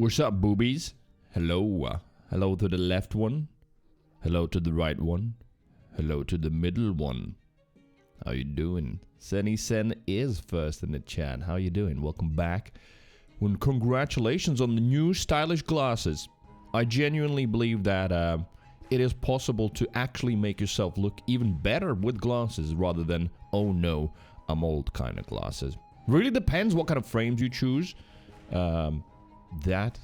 What's up, boobies? Hello. Hello to the left one. Hello to the right one. Hello to the middle one. How you doing? Senny Sen is first in the chat. How you doing? Welcome back. And congratulations on the new stylish glasses. I genuinely believe that it is possible to actually make yourself look even better with glasses rather than, oh no, I'm old kind of glasses. Really depends what kind of frames you choose. That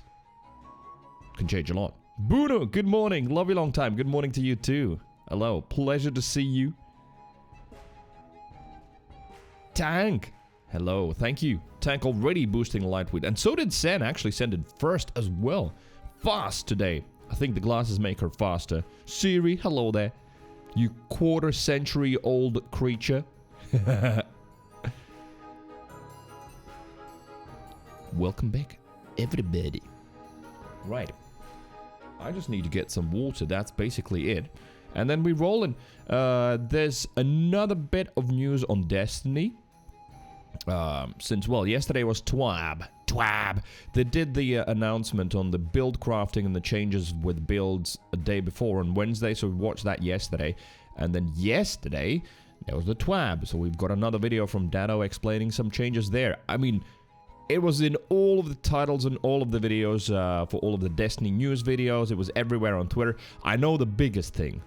can change a lot. Bruno, good morning. Love you long time. Good morning to you too. Hello. Pleasure to see you. Tank. Hello. Thank you. Tank already boosting Lightweight. And so did Sen. Actually, Sen did first as well. Fast today. I think the glasses make her faster. Siri, hello there. You quarter-century old creature. Welcome back, everybody. Right. I just need to get some water. That's basically it. And then we roll in. There's another bit of news on Destiny. Since, well, yesterday was TWAB. They did the announcement on the build crafting and the changes with builds a day before on Wednesday. So we watched that yesterday. And then yesterday, there was the TWAB. So we've got another video from Dado explaining some changes there. I mean, it was in all of the titles and all of the videos for all of the Destiny news videos. It was everywhere on Twitter. I know the biggest thing.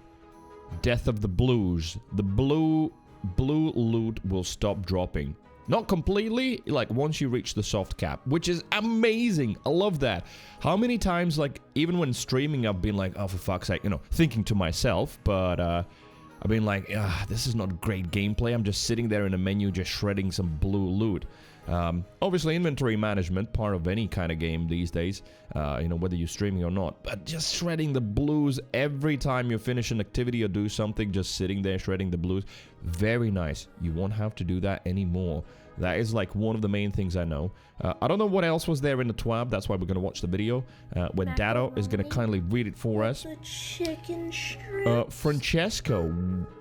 Death of the Blues. The blue loot will stop dropping. Not completely, like once you reach the soft cap, which is amazing. I love that. How many times, like, even when streaming, I've been like, oh, for fuck's sake, you know, thinking to myself, but I've been like, this is not great gameplay. I'm just sitting there in a menu just shredding some blue loot. Obviously, inventory management, part of any kind of game these days, you know, whether you're streaming or not. But just shredding the blues every time you finish an activity or do something, just sitting there shredding the blues. Very nice. You won't have to do that anymore. That is like one of the main things I know. I don't know what else was there in the TWAB. That's why we're going to watch the video. Where Dado is going to kindly read it for us. The chicken strips. Francesco,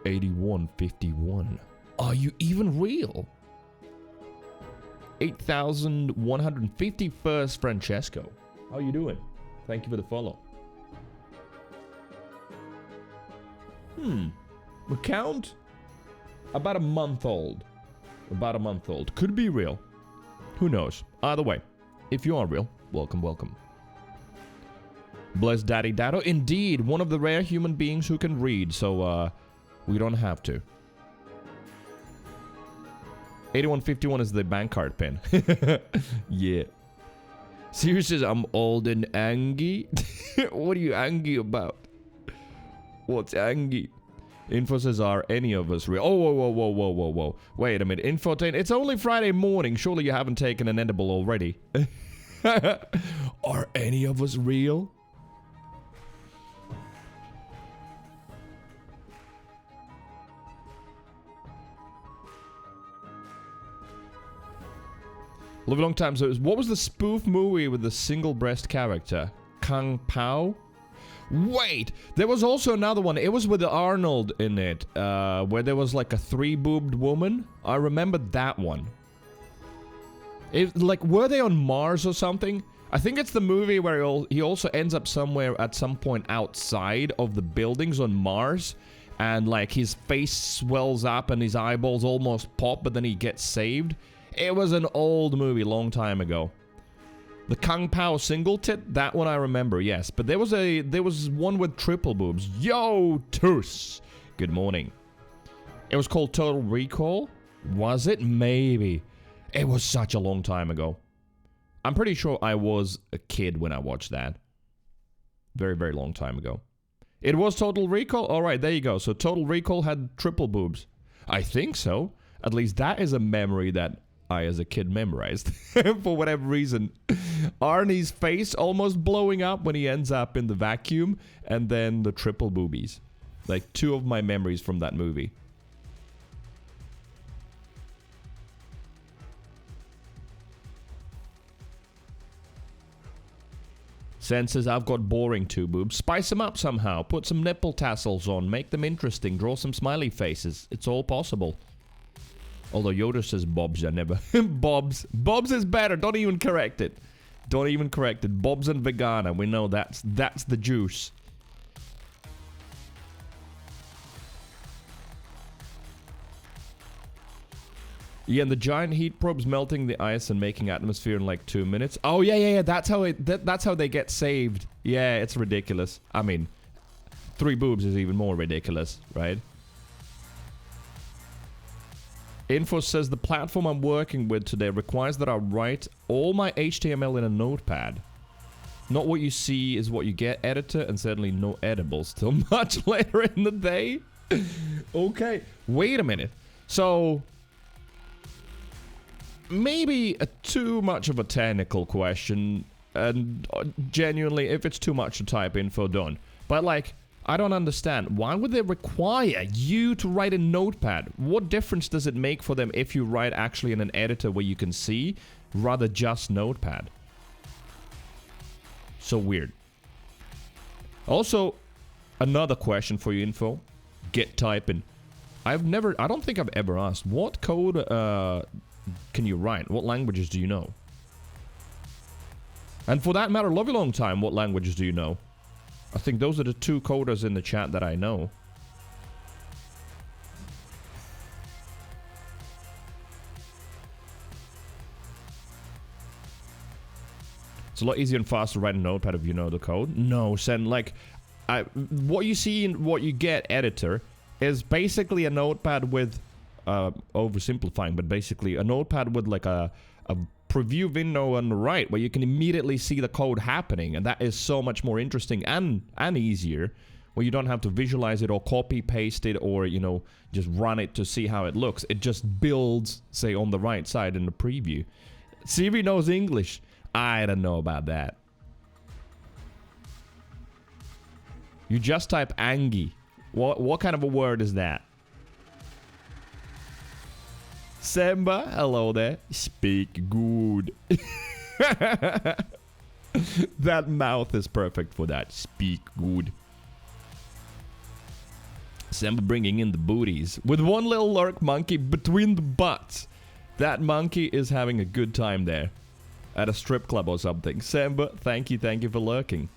8151. Are you even real? 8,151st Francesco. How you doing? Thank you for the follow. Account? About a month old. Could be real. Who knows? Either way, if you are real, welcome. Bless Daddy Dado. Indeed, one of the rare human beings who can read, so we don't have to. 8151 is the bank card pin. Yeah. Seriously, I'm old and angry. What are you angry about? What's angry? Info says, are any of us real? Oh, whoa. Wait a minute. Infotain, it's only Friday morning. Surely you haven't taken an edible already. Are any of us real? Live a long time. So, what was the spoof movie with the single breast character? Kung Pao? Wait! There was also another one. It was with Arnold in it, where there was like a three-boobed woman. I remember that one. Like, were they on Mars or something? I think it's the movie where he also ends up somewhere at some point outside of the buildings on Mars. And, like, his face swells up and his eyeballs almost pop, but then he gets saved. It was an old movie, long time ago. The Kung Pao single tit, that one I remember, yes. But there was one with triple boobs. Yo, Toos! Good morning. It was called Total Recall? Was it? Maybe. It was such a long time ago. I'm pretty sure I was a kid when I watched that. Very, very long time ago. It was Total Recall? Alright, there you go. So Total Recall had triple boobs. I think so. At least that is a memory that I, as a kid, memorized. For whatever reason. Arnie's face almost blowing up when he ends up in the vacuum. And then the triple boobies. Like, two of my memories from that movie. Sen says, I've got boring two boobs. Spice them up somehow. Put some nipple tassels on. Make them interesting. Draw some smiley faces. It's all possible. Although Yoda says Bobs are never... Bobs. Bobs is better. Don't even correct it. Don't even correct it. Bob's and Vegana. We know that's the juice. Yeah, and the giant heat probe's melting the ice and making atmosphere in like 2 minutes. Oh yeah. That's how they get saved. Yeah, it's ridiculous. I mean, 3 boobs is even more ridiculous, right? Info says the platform I'm working with today requires that I write all my HTML in a notepad. Not what you see is what you get, editor, and certainly no edibles till much later in the day. Okay, wait a minute. So, maybe too much of a technical question, and genuinely, if it's too much to type info, done. But like, I don't understand. Why would they require you to write a notepad? What difference does it make for them if you write actually in an editor where you can see, rather just notepad? So weird. Also, another question for you, info. Get typing. I don't think I've ever asked, what code can you write? What languages do you know? And for that matter, love you long time, what languages do you know? I think those are the 2 coders in the chat that I know. It's a lot easier and faster to write a notepad if you know the code. No, Sen, like, what you see and what you get editor is basically a notepad with, oversimplifying, but basically a notepad with like a preview window on the right where you can immediately see the code happening, and that is so much more interesting and easier, where you don't have to visualize it or copy paste it or, you know, just run it to see how it looks. It just builds, say, on the right side in the preview. Siri knows English. I don't know about that. You just type Angie. What kind of a word is that? Semba, hello there. Speak good. That mouth is perfect for that. Speak good. Semba bringing in the booties. With one little lurk monkey between the butts. That monkey is having a good time there. At a strip club or something. Semba, thank you for lurking.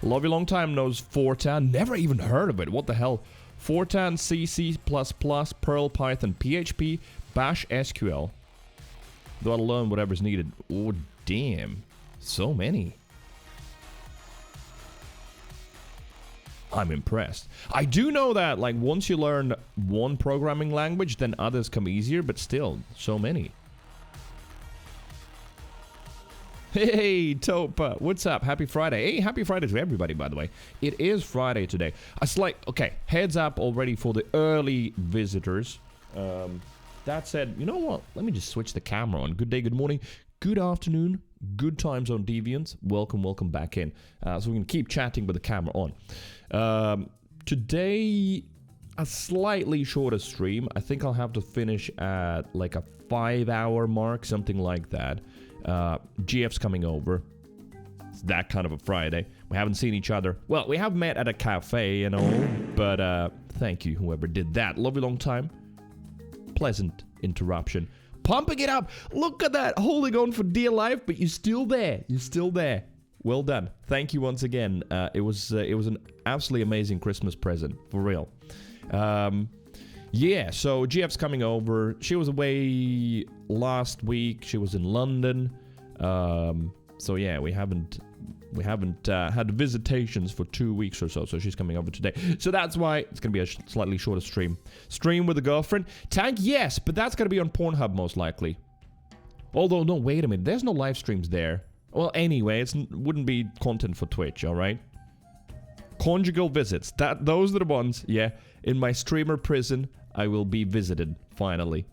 Love you long time knows Fortan. Never even heard of it. What the hell? Fortan, C, C++, Perl, Python, PHP, Bash, SQL. Though I'll learn whatever's needed. Oh, damn. So many. I'm impressed. I do know that, like, once you learn one programming language, then others come easier, but still, so many. Hey, Topa, what's up? Happy Friday. Hey, happy Friday to everybody, by the way. It is Friday today. Okay, heads up already for the early visitors. That said, you know what? Let me just switch the camera on. Good day, good morning, good afternoon, good time zone deviants. Welcome back in. So we can keep chatting with the camera on. Today, a slightly shorter stream. I think I'll have to finish at like a 5-hour mark, something like that. GF's coming over. It's that kind of a Friday. We haven't seen each other. Well, we have met at a cafe and all, but thank you, whoever did that. Love you long time. Pleasant interruption. Pumping it up. Look at that. Holding on for dear life, but you're still there. You're still there. Well done. Thank you once again. It was an absolutely amazing Christmas present, for real. Yeah, so GF's coming over. She was away last week. She was in London. So yeah, we haven't had visitations for 2 weeks or so. So she's coming over today. So that's why it's gonna be a slightly shorter stream. Stream with a girlfriend. Tank, yes, but that's gonna be on Pornhub most likely. Although, no, wait a minute. There's no live streams there. Well, anyway, it wouldn't be content for Twitch. All right. Conjugal visits. Those are the ones. Yeah, in my streamer prison, I will be visited finally.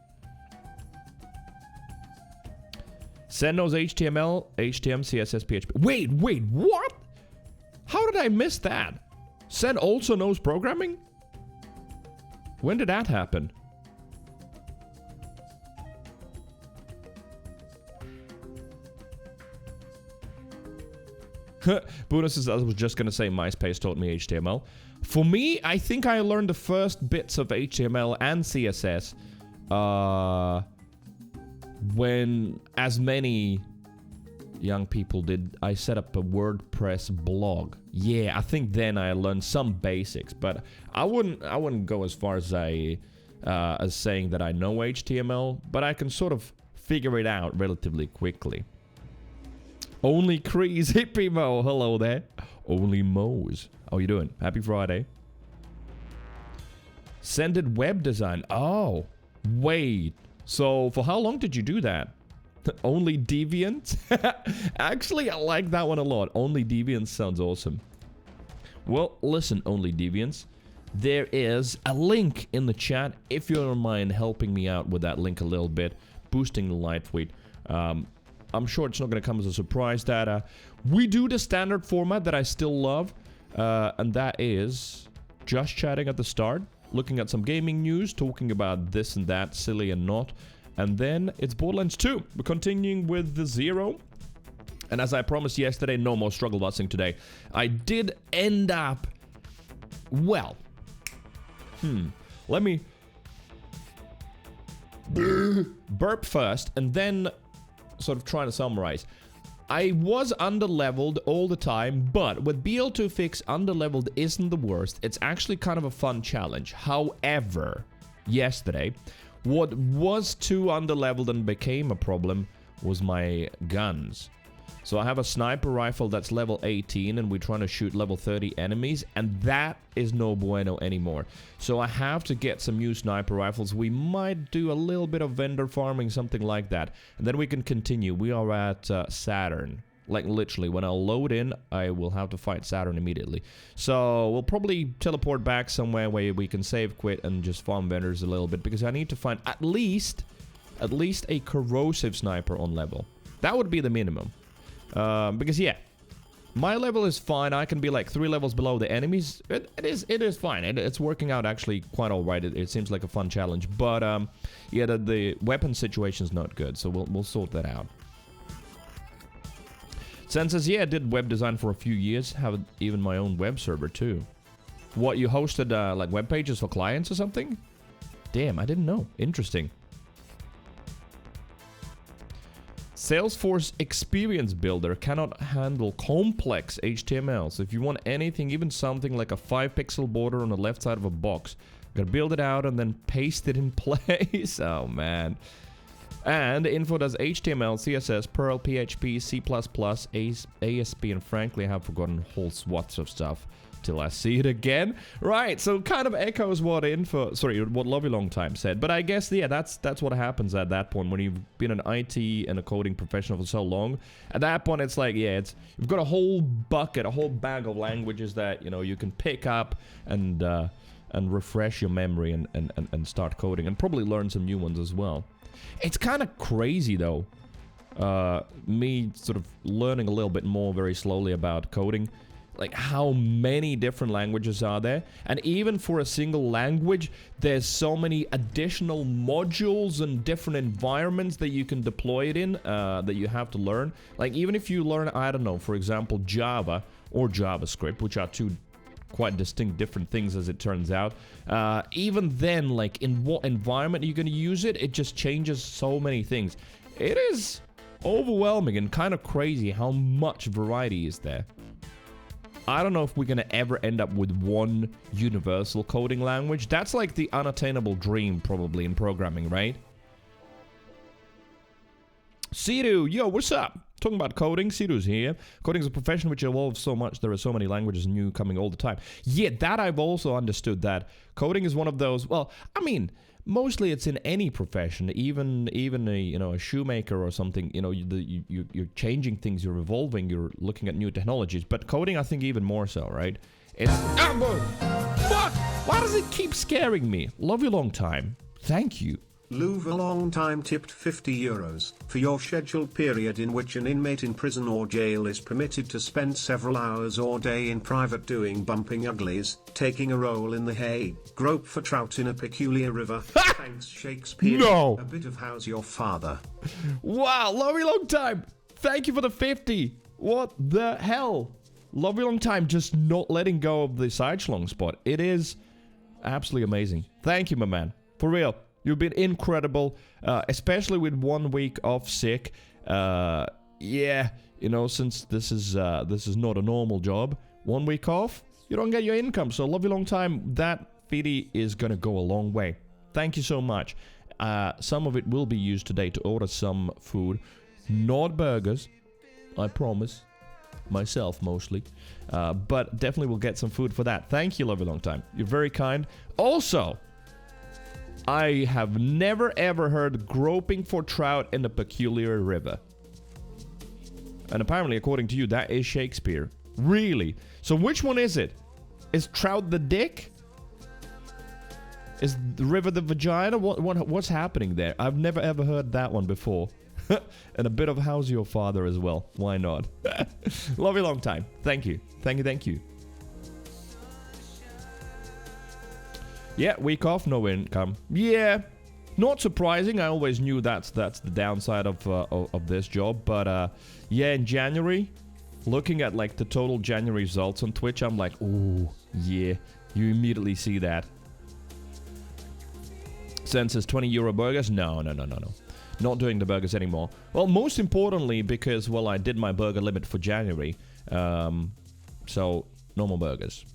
Sen knows HTML, HTML, CSS, PHP. Wait, what? How did I miss that? Sen also knows programming? When did that happen? Buddha says, I was just going to say MySpace taught me HTML. For me, I think I learned the first bits of HTML and CSS when as many young people did I set up a WordPress blog. Yeah, I think then I learned some basics, but I wouldn't go as far as as saying that I know HTML, but I can sort of figure it out relatively quickly. Only Crees, Hippie Mo, hello there. Only Mo's. How you doing? Happy Friday. Sended web design. Oh, wait. So for how long did you do that? Only Deviant? Actually, I like that one a lot. Only Deviant sounds awesome. Well, listen, Only Deviants. There is a link in the chat if you don't mind helping me out with that link a little bit, boosting the light tweet. I'm sure it's not going to come as a surprise that we do the standard format that I still love, and that is just chatting at the start, looking at some gaming news, talking about this and that, silly and not, and then it's Borderlands 2. We're continuing with the 0, and as I promised yesterday, no more struggle busing today. I did end up, well, let me burp first, and then sort of trying to summarize. I was underleveled all the time, but with BL2 fix, underleveled isn't the worst. It's actually kind of a fun challenge. However, yesterday, what was too underleveled and became a problem was my guns. So I have a sniper rifle that's level 18 and we're trying to shoot level 30 enemies, and that is no bueno anymore. So I have to get some new sniper rifles. We might do a little bit of vendor farming, something like that. And then we can continue. We are at Saturn. Like literally, when I load in, I will have to fight Saturn immediately. So we'll probably teleport back somewhere where we can save, quit, and just farm vendors a little bit, because I need to find at least a corrosive sniper on level. That would be the minimum. Because yeah, my level is fine. I can be like 3 levels below the enemies. It is fine. It's working out actually quite all right. It seems like a fun challenge. But yeah, the weapon situation is not good. So we'll sort that out. Sen says, yeah, I did web design for a few years. Have even my own web server too. What, you hosted like web pages for clients or something? Damn, I didn't know. Interesting. Salesforce Experience Builder cannot handle complex HTML. So if you want anything, even something like a 5-pixel border on the left side of a box, you gotta build it out and then paste it in place. Oh man. And info does HTML, CSS, Perl, PHP, C++, ASP, and frankly I have forgotten whole swaths of stuff till I see it again. Right, so kind of echoes what what Lovey Long Time said. But I guess, yeah, that's what happens at that point when you've been an IT and a coding professional for so long. At that point, it's like, yeah, you've got a whole bucket, a whole bag of languages that, you know, you can pick up and refresh your memory and start coding, and probably learn some new ones as well. It's kind of crazy, though, me sort of learning a little bit more very slowly about coding. Like, how many different languages are there? And even for a single language, there's so many additional modules and different environments that you can deploy it in, that you have to learn. Like, even if you learn, I don't know, for example, Java or JavaScript, which are two quite distinct different things as it turns out, even then, like, in what environment you're going to use it, it just changes so many things. It is overwhelming and kind of crazy how much variety is there. I don't know if we're going to ever end up with one universal coding language. That's like the unattainable dream, probably, in programming, right? Sidu, yo, what's up? Talking about coding, Sidu's here. Coding is a profession which evolves so much. There are so many languages new coming all the time. Yeah, that I've also understood, that coding is one of those, well, I mean, mostly it's in any profession, even a, you know, a shoemaker or something. You know, you're changing things, you're evolving, you're looking at new technologies. But coding, I think, even more so, right? It's fuck! Why does it keep scaring me? Love you long time. Thank you. Louve a long time tipped €50 for your scheduled period in which an inmate in prison or jail is permitted to spend several hours or day in private doing bumping uglies, taking a roll in the hay, grope for trout in a peculiar river. Thanks, Shakespeare. No. A bit of How's Your Father. Wow, love you long time. Thank you for the 50. What the hell? Love you long time, just not letting go of the side schlong spot. It is absolutely amazing. Thank you, my man. For real. You've been incredible, especially with 1 week off sick. yeah, you know, since this is not a normal job, 1 week off, you don't get your income. So love you long time. That VOD is gonna go a long way. Thank you so much. Some of it will be used today to order some food, not burgers, I promise. Myself mostly, but definitely will get some food for that. Thank you, love you long time. You're very kind. Also, I have never ever heard groping for trout in a peculiar river. And apparently, according to you, that is Shakespeare. Really? So which one is it? Is trout the dick? Is the river the vagina? What's happening there? I've never ever heard that one before. And a bit of how's your father as well. Why not? Love you long time. Thank you. Thank you, thank you. Yeah, week off, no income. Yeah, not surprising. I always knew that's the downside of this job. But yeah, in January, looking at like the total January results on Twitch, I'm like, ooh, yeah. You immediately see that. Census 20 euro burgers? No. Not doing the burgers anymore. Well, most importantly, because, well, I did my burger limit for January. So, no more burgers.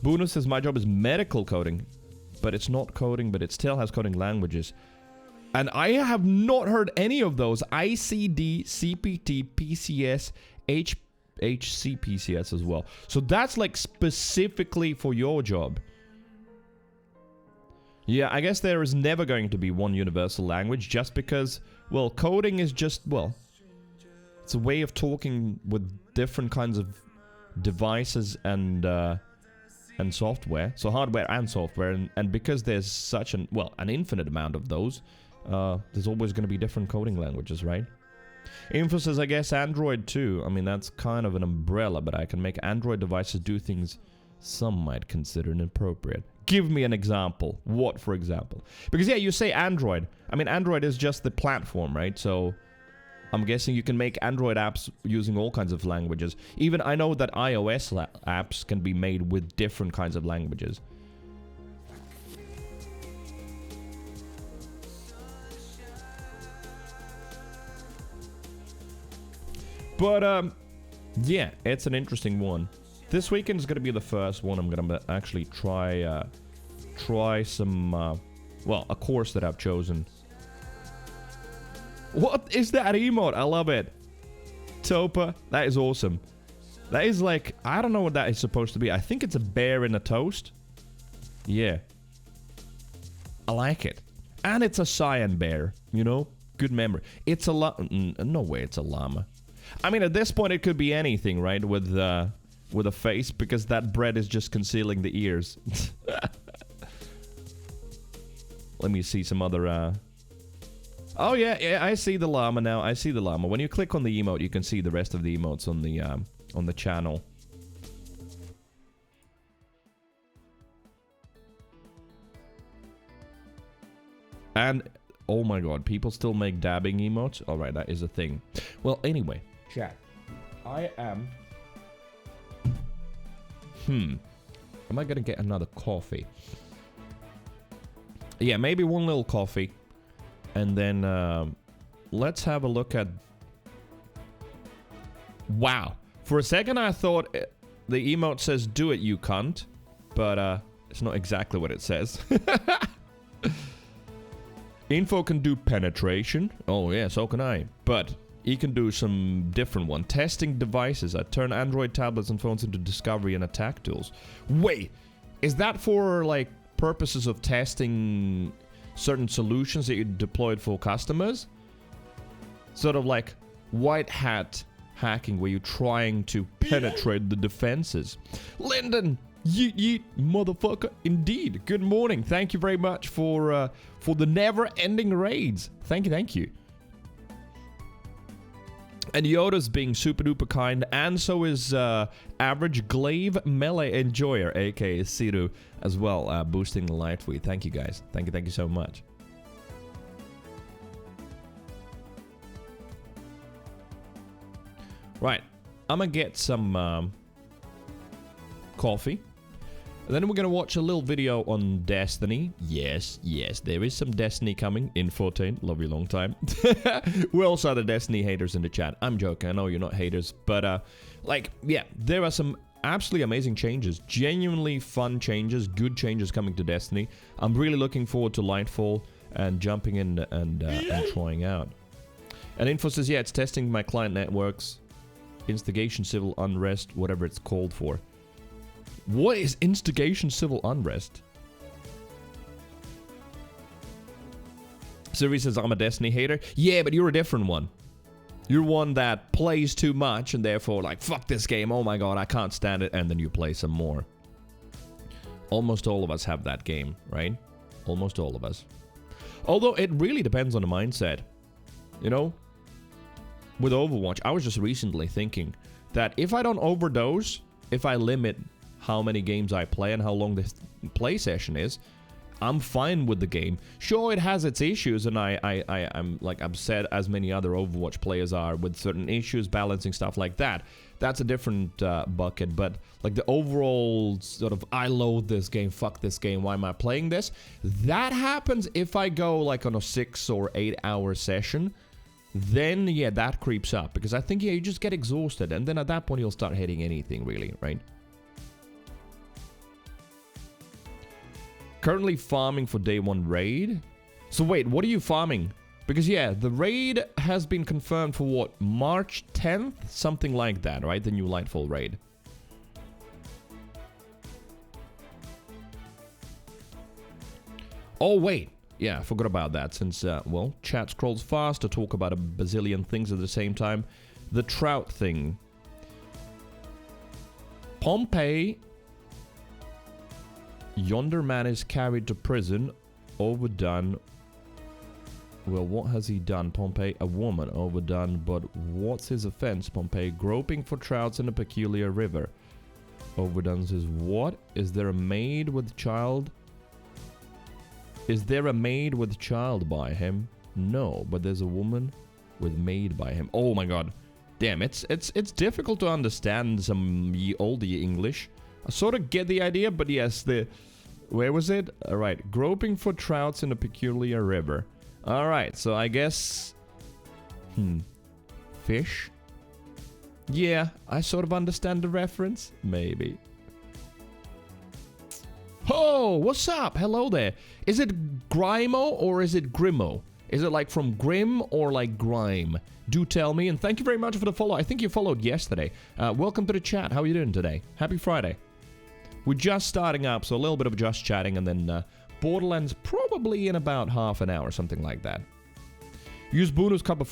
Bruno says, my job is medical coding. But it's not coding, but it still has coding languages. And I have not heard any of those. ICD, CPT, PCS, HCPCS as well. So that's like specifically for your job. Yeah, I guess there is never going to be one universal language just because, well, coding is just, well, it's a way of talking with different kinds of devices and software. So hardware and software. And because there's such an infinite amount of those, there's always going to be different coding languages, right? Info says, I guess Android too. I mean, that's kind of an umbrella, but I can make Android devices do things some might consider inappropriate. Give me an example. What, for example? Because, yeah, you say Android. I mean, Android is just the platform, right? So, I'm guessing you can make Android apps using all kinds of languages. Even I know that iOS apps can be made with different kinds of languages. But, yeah, it's an interesting one. This weekend is going to be the first one I'm going to actually try some, a course that I've chosen. What is that emote? I love it. Topa, that is awesome. That is like, I don't know what that is supposed to be. I think it's a bear in a toast. Yeah. I like it. And it's a cyan bear, you know? Good memory. It's a no way it's a llama. I mean, at this point, it could be anything, right? With a face, because that bread is just concealing the ears. Let me see some other... Oh, yeah, I see the llama now. I see the llama. When you click on the emote, you can see the rest of the emotes on the channel. And, oh my god, people still make dabbing emotes? Alright, that is a thing. Well, anyway, chat. I am... Am I gonna get another coffee? Yeah, maybe one little coffee. And then, let's have a look at... Wow. For a second, I thought the emote says, do it, you cunt. But, it's not exactly what it says. Info can do penetration. Oh, yeah, so can I. But he can do some different one. Testing devices. I turn Android tablets and phones into discovery and attack tools. Wait, is that for, like, purposes of testing certain solutions that you deployed for customers? Sort of like white hat hacking where you're trying to penetrate the defenses. Lyndon, yeet motherfucker. Indeed. Good morning. Thank you very much for the never-ending raids. Thank you. And Yoda's being super duper kind, and so is average glaive melee enjoyer, aka Siru, as well, boosting the live tweet. Thank you guys. Thank you so much. Right, I'm gonna get some coffee. And then we're going to watch a little video on Destiny. Yes, there is some Destiny coming. Infotain, love you long time. We also are the Destiny haters in the chat. I'm joking, I know you're not haters. But, like, yeah, there are some absolutely amazing changes. Genuinely fun changes, good changes coming to Destiny. I'm really looking forward to Lightfall and jumping in and trying out. And Info says, yeah, it's testing my client networks. Instigation, civil unrest, whatever it's called for. What is instigation civil unrest? Siri says, I'm a Destiny hater. Yeah, but you're a different one. You're one that plays too much and therefore like, fuck this game, oh my god, I can't stand it, and then you play some more. Almost all of us have that game, right? Almost all of us. Although it really depends on the mindset. You know? With Overwatch, I was just recently thinking that if I don't overdose, if I limit how many games I play and how long the play session is, I'm fine with the game. Sure, it has its issues, and I'm like upset as many other Overwatch players are with certain issues, balancing stuff like that. That's a different bucket, but like the overall sort of, I loathe this game, fuck this game, why am I playing this? That happens if I go like on a 6 or 8 hour session. Then, yeah, that creeps up, because I think, yeah, you just get exhausted, and then at that point you'll start hitting anything, really, right? Currently farming for day 1 raid. So wait, what are you farming? Because yeah, the raid has been confirmed for what, March 10th? Something like that, right? The new Lightfall raid. Oh wait, yeah, I forgot about that since, well, chat scrolls fast to talk about a bazillion things at the same time. The trout thing. Pompeii. Yonder man is carried to prison, overdone. Well, what has he done? Pompeii, a woman, overdone, but what's his offense? Pompeii, groping for trouts in a peculiar river. Overdone says, what? Is there a maid with child? Is there a maid with child by him? No, but there's a woman with maid by him. Oh my god. Damn, it's difficult to understand some old English. I sort of get the idea, but yes, where was it? Alright, groping for trouts in a peculiar river. Alright, so I guess... Fish? Yeah, I sort of understand the reference. Maybe. Oh, what's up? Hello there. Is it Grimo or is it Grimo? Is it like from Grim or like Grime? Do tell me, and thank you very much for the follow. I think you followed yesterday. Welcome to the chat. How are you doing today? Happy Friday. We're just starting up, so a little bit of just chatting, and then Borderlands probably in about half an hour, something like that. Use Bunu's cup of,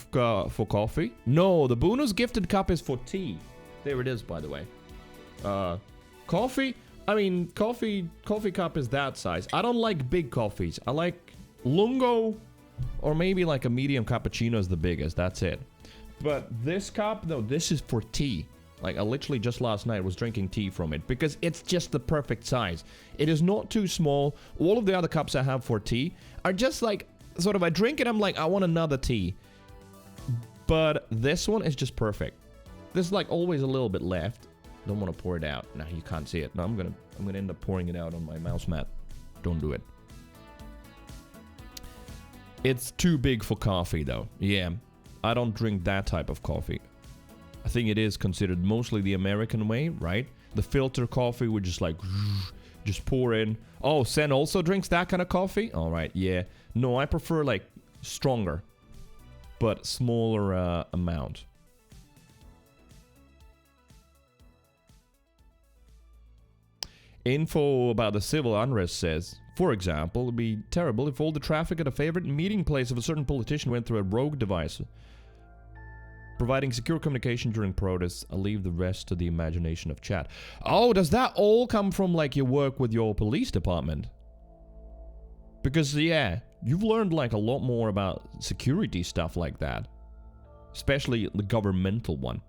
for coffee? No, the Bunu's gifted cup is for tea. There it is, by the way. Coffee? I mean, coffee cup is that size. I don't like big coffees. I like lungo, or maybe like a medium cappuccino is the biggest. That's it. But this cup, no, this is for tea. Like, I literally just last night was drinking tea from it because it's just the perfect size. It is not too small. All of the other cups I have for tea are just like, sort of, I drink it, I'm like, I want another tea. But this one is just perfect. There's like always a little bit left. Don't want to pour it out. No, you can't see it. No, I'm gonna end up pouring it out on my mouse mat. Don't do it. It's too big for coffee though. Yeah, I don't drink that type of coffee. I think it is considered mostly the American way, right? The filter coffee would just like, just pour in. Oh, Sen also drinks that kind of coffee? All right, yeah. No, I prefer like stronger, but smaller amount. Info about the civil unrest says, for example, it would be terrible if all the traffic at a favorite meeting place of a certain politician went through a rogue device. Providing secure communication during protests, I'll leave the rest to the imagination of chat. Oh, does that all come from, like, your work with your police department? Because, yeah, you've learned, like, a lot more about security stuff like that. Especially the governmental one.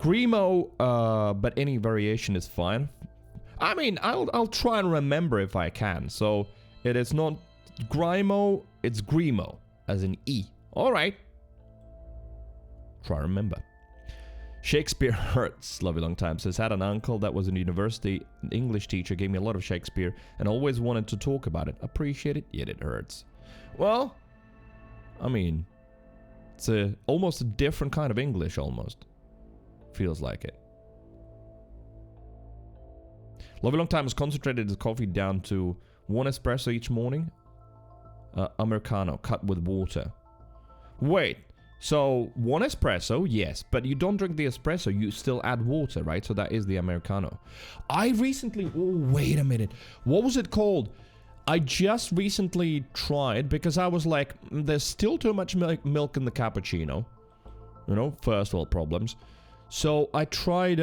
Grimo, but any variation is fine. I mean, I'll try and remember if I can. So, it is not Grimo, it's Grimo, as in E. Alright. Try to remember. Shakespeare hurts. Love you long time. Says, had an uncle that was a university English teacher, gave me a lot of Shakespeare, and always wanted to talk about it. Appreciate it, yet it hurts. Well, I mean, it's almost a different kind of English, almost. Feels like it. Love you long time has concentrated his coffee down to 1 espresso each morning. Americano, cut with water. Wait. So, 1 espresso, yes, but you don't drink the espresso, you still add water, right? So that is the Americano. I recently, oh, wait a minute. What was it called? I just recently tried, because I was like, there's still too much milk in the cappuccino. You know, first world problems. So I tried,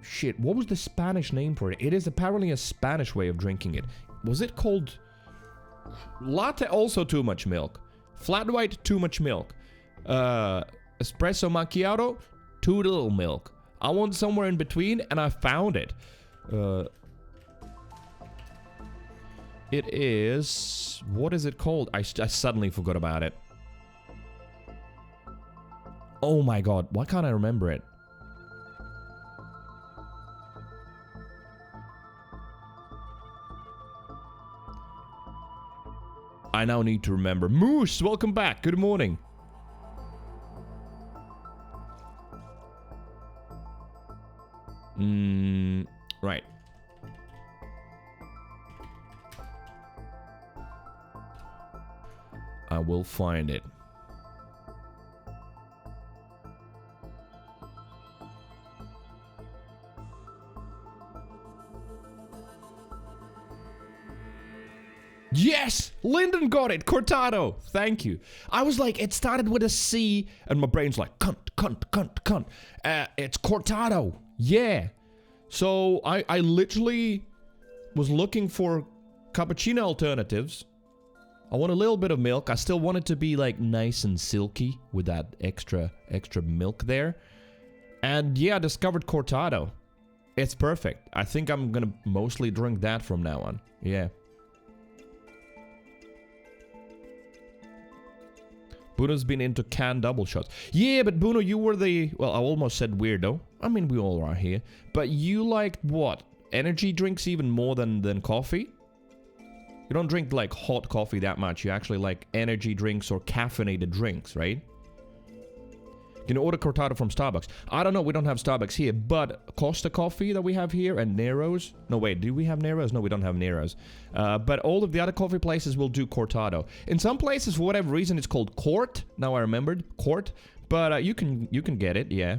shit, what was the Spanish name for it? It is apparently a Spanish way of drinking it. Was it called latte? Also too much milk. Flat white, too much milk. Espresso macchiato, too little milk. I want somewhere in between, and I found it. It is... What is it called? I suddenly forgot about it. Oh my god, why can't I remember it? I now need to remember. Moose, welcome back. Good morning. Right. I will find it. Yes! Lyndon got it! Cortado! Thank you. I was like, it started with a C, and my brain's like, cunt, cunt, cunt, cunt. It's cortado. Yeah. So, I literally was looking for cappuccino alternatives. I want a little bit of milk. I still want it to be, like, nice and silky with that extra milk there. And, yeah, I discovered cortado. It's perfect. I think I'm gonna mostly drink that from now on. Yeah. Bruno's been into canned double shots. Yeah, but Bruno, you were the... Well, I almost said weirdo. I mean, we all are here. But you liked what? Energy drinks even more than coffee? You don't drink, like, hot coffee that much. You actually like energy drinks or caffeinated drinks, right? Can you order cortado from Starbucks? I don't know. We don't have Starbucks here. But Costa Coffee that we have here and Nero's. No, wait. Do we have Nero's? No, we don't have Nero's. But all of the other coffee places will do cortado. In some places, for whatever reason, it's called Court. Now I remembered. Court. But you can get it. Yeah.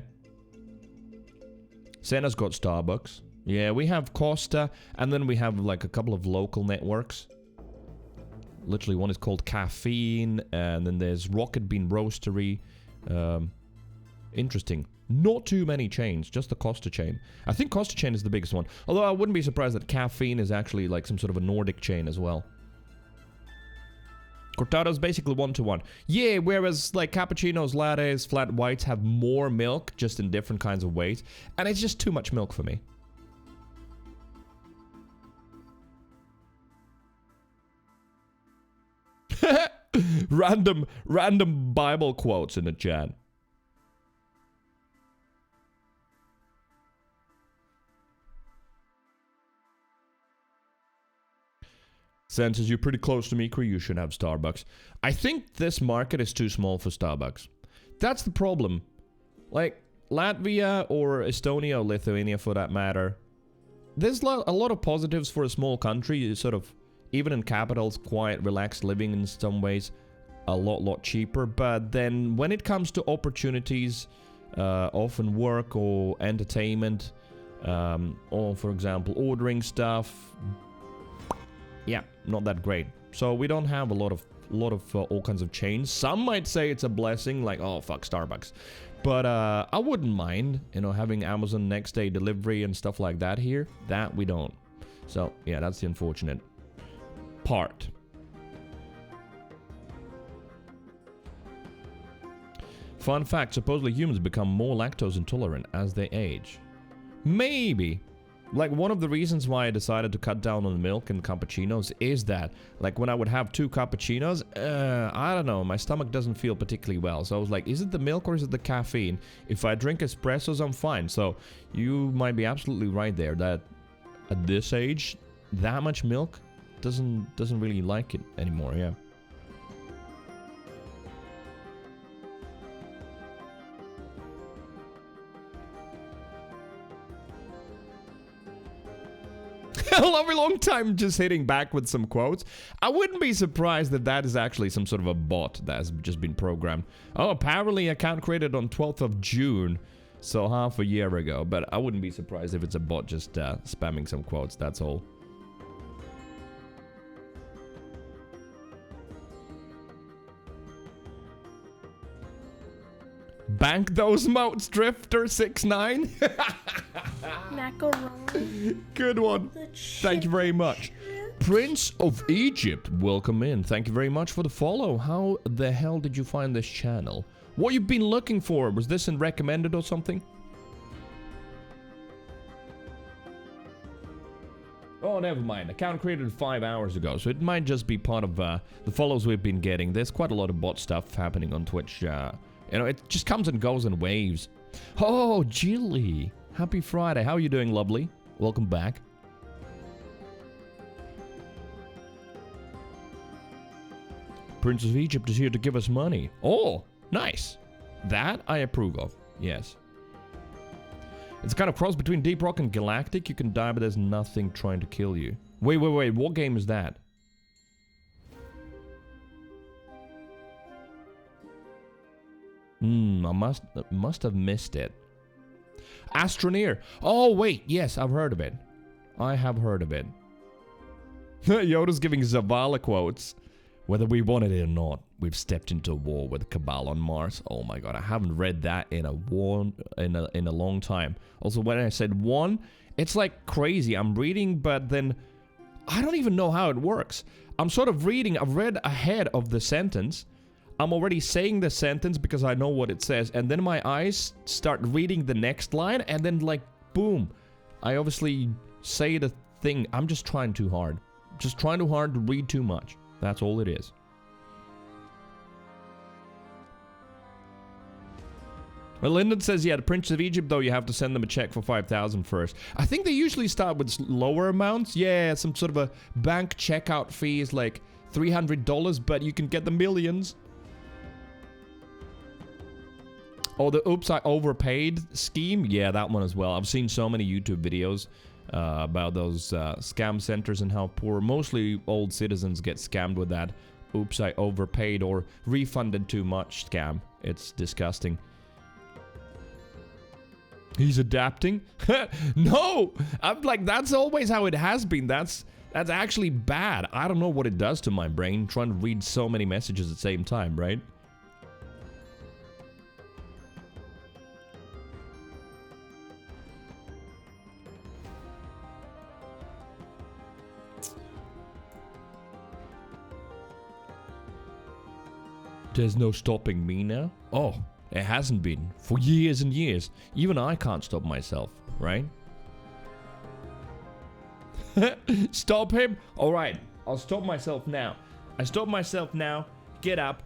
Senna's got Starbucks. Yeah, we have Costa. And then we have like a couple of local networks. Literally, one is called Caffeine. And then there's Rocket Bean Roastery. Interesting. Not too many chains, just the Costa chain. I think Costa chain is the biggest one. Although I wouldn't be surprised that Caffeine is actually like some sort of a Nordic chain as well. Cortado's basically one-to-one. Yeah, whereas like cappuccinos, lattes, flat whites have more milk, just in different kinds of ways. And it's just too much milk for me. Random Bible quotes in the chat. Sen says, you're pretty close to me, Cree. You should have Starbucks. I think this market is too small for Starbucks. That's the problem. Like, Latvia or Estonia or Lithuania, for that matter. There's a lot of positives for a small country. Sort of, even in capitals, quiet, relaxed living in some ways. A lot cheaper. But then, when it comes to opportunities, often work or entertainment, or, for example, ordering stuff... Yeah, not that great. So we don't have a lot of all kinds of chains. Some might say it's a blessing, like, oh, fuck Starbucks. But I wouldn't mind, you know, having Amazon next day delivery and stuff like that here. That we don't. So, yeah, that's the unfortunate part. Fun fact, supposedly humans become more lactose intolerant as they age. Maybe. Like, one of the reasons why I decided to cut down on milk and cappuccinos is that, like, when I would have 2 cappuccinos, I don't know, my stomach doesn't feel particularly well. So I was like, is it the milk or is it the caffeine? If I drink espressos, I'm fine. So you might be absolutely right there that at this age, that much milk doesn't really like it anymore, yeah. A lovely long time just hitting back with some quotes. I wouldn't be surprised if that is actually some sort of a bot that has just been programmed. Oh, apparently account created on 12th of June, so half a year ago. But I wouldn't be surprised if it's a bot just spamming some quotes, that's all. Bank those moats, Drifter69. Macaroni. Good one. Thank you very much. Prince of Egypt, welcome in. Thank you very much for the follow. How the hell did you find this channel? What you've been looking for? Was this in recommended or something? Oh, never mind. Account created 5 hours ago, so it might just be part of the follows we've been getting. There's quite a lot of bot stuff happening on Twitch. You know, it just comes and goes in waves. Oh, Jilly. Happy Friday. How are you doing, lovely? Welcome back. Prince of Egypt is here to give us money. Oh, nice. That I approve of. Yes. It's kind of cross between Deep Rock and Galactic. You can die, but there's nothing trying to kill you. Wait. What game is that? I must have missed it. Astroneer. Oh, wait. Yes, I've heard of it. I have heard of it. Yoda's giving Zavala quotes. Whether we wanted it or not, we've stepped into a war with Cabal on Mars. Oh my god, I haven't read that in a long time. Also, when I said one, it's like crazy. I'm reading, but then I don't even know how it works. I'm sort of reading. I've read ahead of the sentence. I'm already saying the sentence because I know what it says, and then my eyes start reading the next line, and then like, boom. I obviously say the thing. I'm just trying too hard. Just trying too hard to read too much. That's all it is. Well, Lyndon says, yeah, the Prince of Egypt, though, you have to send them a check for 5,000 first. I think they usually start with lower amounts. Yeah, some sort of a bank checkout fee is like $300, but you can get the millions. Oh, the oops, I overpaid scheme? Yeah, that one as well. I've seen so many YouTube videos about those scam centers and how poor, mostly old citizens get scammed with that oops, I overpaid or refunded too much scam. It's disgusting. He's adapting? No! I'm like, that's always how it has been. That's actually bad. I don't know what it does to my brain trying to read so many messages at the same time, right? There's no stopping me now? Oh, it hasn't been for years and years. Even I can't stop myself, right? Stop him? Alright, I'll stop myself now. I stop myself now. Get up.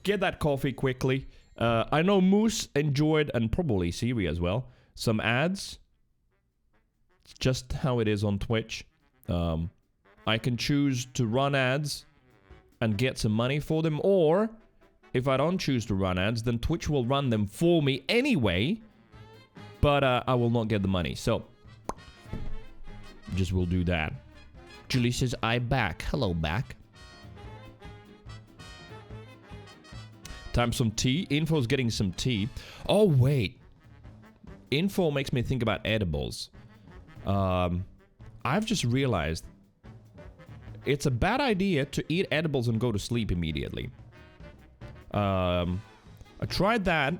Get that coffee quickly. I know Moose enjoyed, and probably Siri as well, some ads. It's just how it is on Twitch. I can choose to run ads and get some money for them, or if I don't choose to run ads, then Twitch will run them for me anyway, but I will not get the money. So, just will do that. Julie says, I back. Hello, back. Time some tea. Info's getting some tea. Oh, wait. Info makes me think about edibles. I've just realized it's a bad idea to eat edibles and go to sleep immediately. I tried that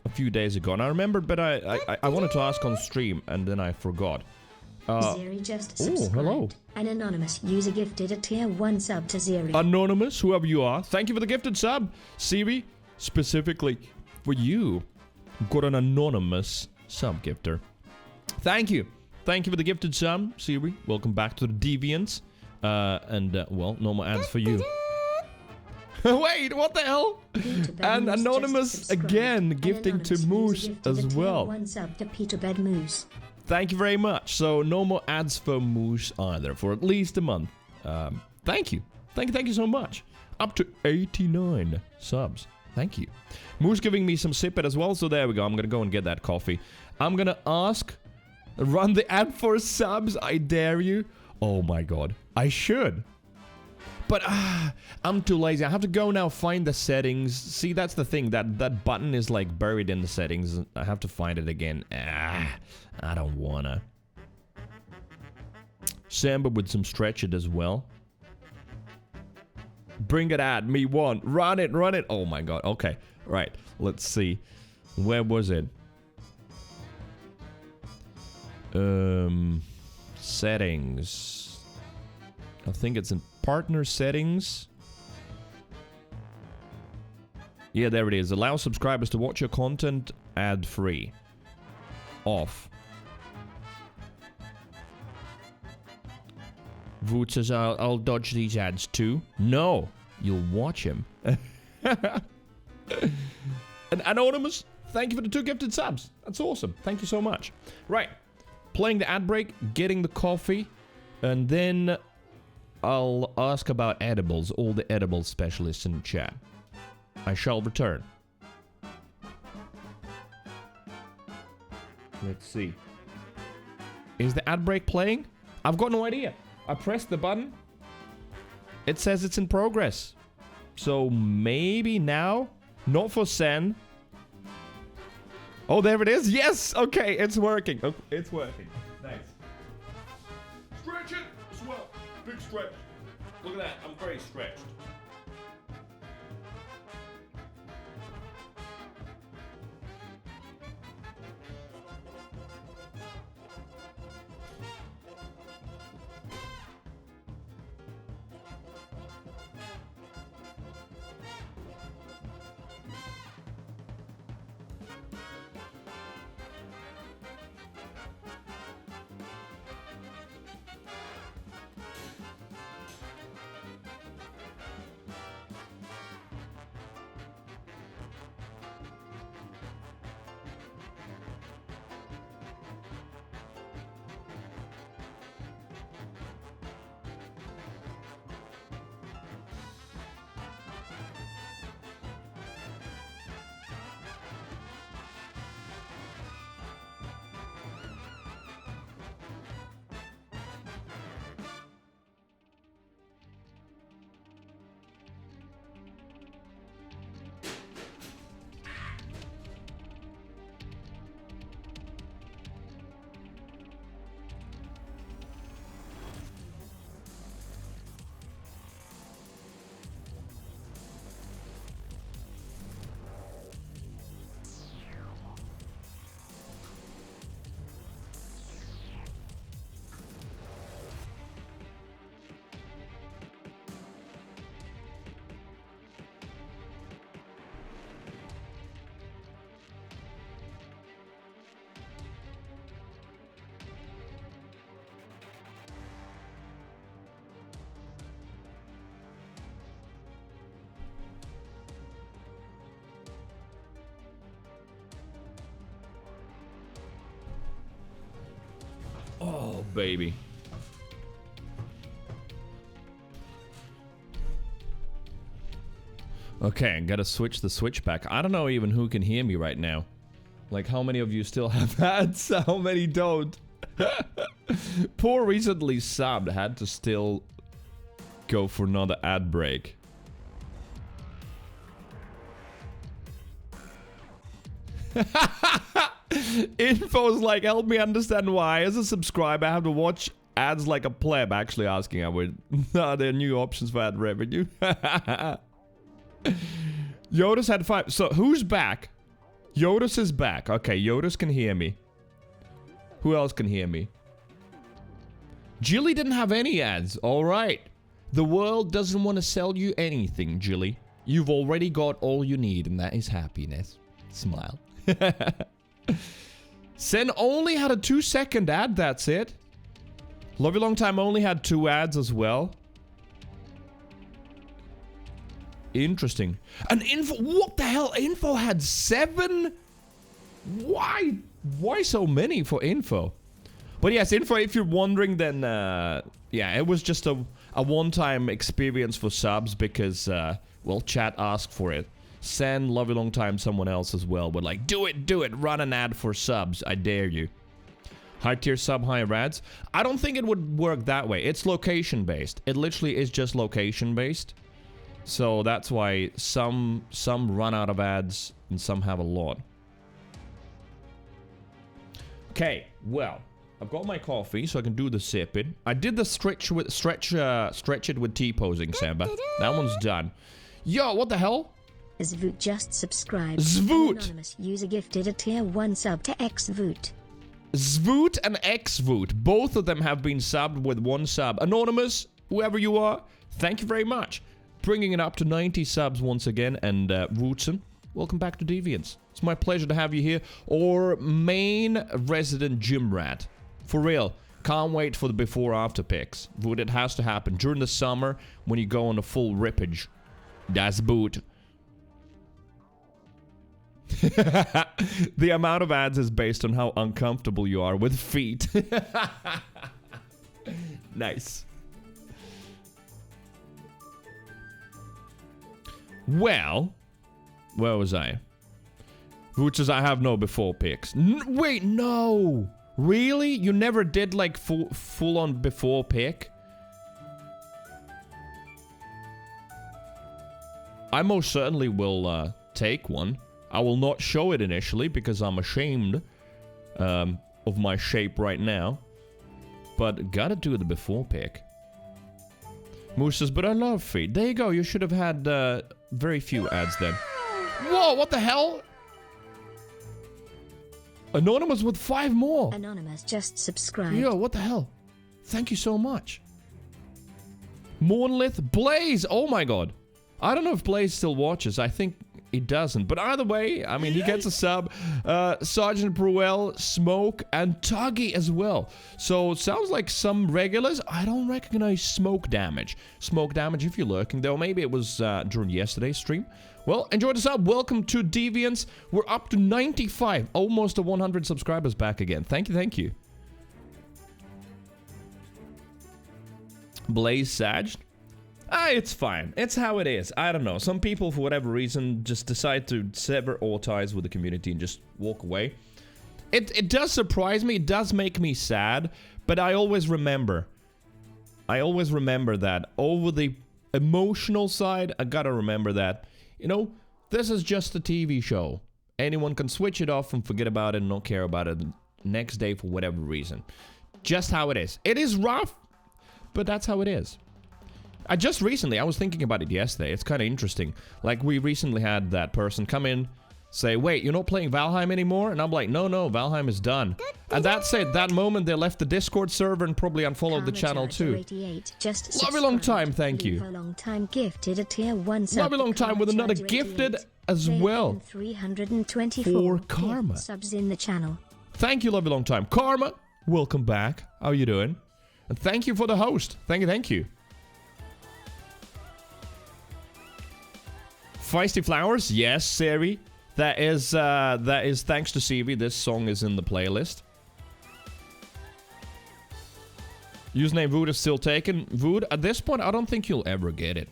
a few days ago, and I remembered, but I wanted to ask on stream, and then I forgot. Zeri just subscribed. Hello. An anonymous user gifted a tier 1 sub to Zeri. Anonymous, whoever you are, thank you for the gifted sub. Siri, specifically for you, got an anonymous sub gifter. Thank you. thank you for the gifted sub. Siri, welcome back to the Deviants. Well, no more ads for you. Wait, what the hell? And Anonymous again gifting to Moose as well. One sub to Peter Bed Moose. Thank you very much. So no more ads for Moose either for at least a month. Thank you. Thank you so much. Up to 89 subs. Thank you. Moose giving me some sip it as well. So there we go. I'm gonna go and get that coffee. I'm gonna run the ad for subs. I dare you. Oh my god. I should. But I'm too lazy. I have to go now find the settings. See, that's the thing. That button is like buried in the settings. I have to find it again. I don't wanna. Samba with some stretch it as well. Bring it at me one. Run it. Oh my god. Okay. Right. Let's see. Where was it? Settings. I think it's in partner settings. Yeah, there it is. Allow subscribers to watch your content ad-free. Off. Voot says, I'll dodge these ads too. No, you'll watch him. And Anonymous, thank you for the 2 gifted subs. That's awesome. Thank you so much. Right. Playing the ad break, getting the coffee, and then I'll ask about edibles, all the edible specialists in the chat. I shall return. Let's see. Is the ad break playing? I've got no idea. I pressed the button. It says it's in progress. So maybe now? Not for Sen. Oh, there it is. Yes. Okay, it's working. Oh, it's working. Nice. Stretch it as well. Big stretch. Look at that. I'm very stretched. Oh, baby. Okay, I gotta switch the switch back. I don't know even who can hear me right now. Like, how many of you still have ads? How many don't? Poor recently subbed had to still go for another ad break. Info's like, help me understand why. As a subscriber, I have to watch ads like a pleb. Actually asking, are there new options for ad revenue? Yodis had 5. So, who's back? Yodis is back. Okay, Yodis can hear me. Who else can hear me? Jilly didn't have any ads. Alright. The world doesn't want to sell you anything, Jilly. You've already got all you need, and that is happiness. Smile. Sen only had a 2-second ad, that's it. Love You Long Time only had 2 ads as well. Interesting. And Info, what the hell? Info had 7? Why so many for Info? But yes, Info, if you're wondering, then yeah, it was just a one-time experience for subs because, well, chat asked for it. Send Love You Long Time someone else as well. But like, do it, run an ad for subs. I dare you. High tier sub, higher ads. I don't think it would work that way. It's location based. It literally is just location based. So that's why some run out of ads and some have a lot. Okay, well, I've got my coffee so I can do the sipping. I did the stretch it with T-posing, Samba. That one's done. Yo, what the hell? Zvoot just subscribed. Zvoot! Anonymous user gifted a tier 1 sub to Xvoot. Zvoot and Xvoot, both of them have been subbed with 1 sub. Anonymous, whoever you are, thank you very much. Bringing it up to 90 subs once again. And Rootson, welcome back to Deviants. It's my pleasure to have you here. Or main resident gym rat. For real, can't wait for the before-after pics. Voot, it has to happen during the summer when you go on a full rippage. Das Boot. The amount of ads is based on how uncomfortable you are with feet. Nice. Well, where was I? Which is I have no before pics. Wait, no. Really? You never did like full on before pic? I most certainly will take one. I will not show it initially because I'm ashamed of my shape right now. But gotta do the before pic. Moose says, but I love feet. There you go. You should have had very few ads then. Whoa, what the hell? Anonymous with 5 more. Anonymous just subscribed. Yo, what the hell? Thank you so much. Mornlith, Blaze. Oh my god. I don't know if Blaze still watches. I think he doesn't. But either way, I mean, he gets a sub. Sergeant Bruel, Smoke, and Tuggy as well. So, sounds like some regulars. I don't recognize Smoke Damage. Smoke Damage, if you're lurking, though. Maybe it was during yesterday's stream. Well, enjoy the sub. Welcome to Deviants. We're up to 95. Almost to 100 subscribers back again. Thank you, thank you. Blaze Sag. It's fine. It's how it is. I don't know. Some people, for whatever reason, just decide to sever all ties with the community and just walk away. It does surprise me. It does make me sad. But I always remember. That over the emotional side, I gotta remember that, you know, this is just a TV show. Anyone can switch it off and forget about it and not care about it the next day for whatever reason. Just how it is. It is rough, but that's how it is. I was thinking about it yesterday. It's kind of interesting. Like, we recently had that person come in, say, wait, you're not playing Valheim anymore? And I'm like, no, Valheim is done. And that's it. That moment, they left the Discord server and probably unfollowed the channel too. Love You Long Time, thank you. Long Time gifted a tier 1 sub. Love You Long Time with another gifted as well. 324 for Karma. Subs in the channel. Thank you, Love You Long Time. Karma, welcome back. How are you doing? And thank you for the host. Thank you. Feisty Flowers, yes, Siri. That is thanks to Siri. This song is in the playlist. Username Vood is still taken. Vood, at this point, I don't think you'll ever get it.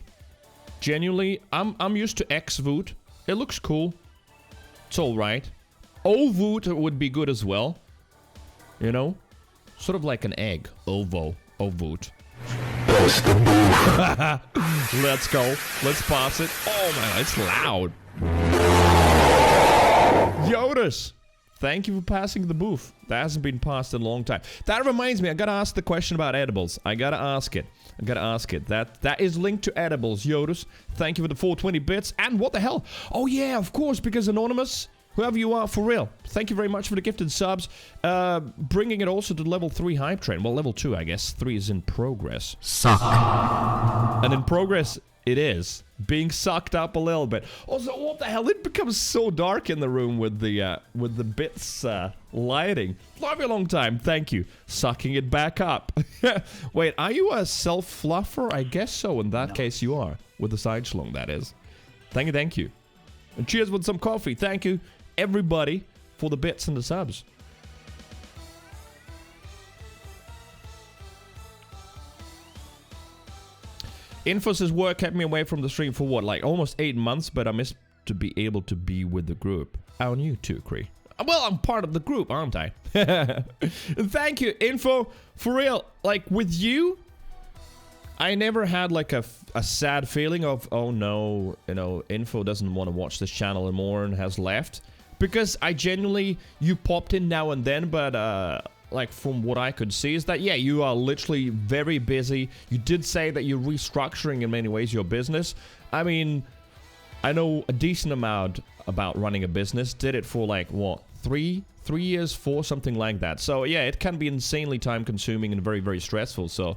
Genuinely, I'm used to X-Vood. It looks cool. It's alright. O-Vood would be good as well. You know? Sort of like an egg. O-Vood. Let's go. Let's pass it. Oh man, it's loud. Yodis, thank you for passing the booth. That hasn't been passed in a long time. That reminds me, I gotta ask the question about edibles. I gotta ask it. That is linked to edibles. Yodis, thank you for the 420 bits. And what the hell? Oh yeah, of course, because Anonymous, whoever you are, for real, thank you very much for the gifted subs. Bringing it also to level 3 hype train. Well, level 2, I guess. 3 is in progress. Suck. And in progress It is being sucked up a little bit. Also, what the hell? It becomes so dark in the room with the bits lighting. Love you a long time. Thank you. Sucking it back up. Wait, are you a self-fluffer? I guess so. In that case, you are. With the side schlong, that is. Thank you, thank you. And cheers with some coffee. Thank you, everybody, for the bits and the subs. Infosys work kept me away from the stream for what, like almost 8 months, but I missed to be able to be with the group. How you too, Cree? Well, I'm part of the group, aren't I? Thank you, Info. For real, like with you, I never had like a sad feeling of, oh no, you know, Info doesn't want to watch this channel anymore and has left. Because I genuinely, you popped in now and then, but like from what I could see is that, yeah, you are literally very busy. You did say that you're restructuring in many ways your business. I mean, I know a decent amount about running a business. Did it for like, what, 3 years, 4, something like that. So yeah, it can be insanely time consuming and very, very stressful. So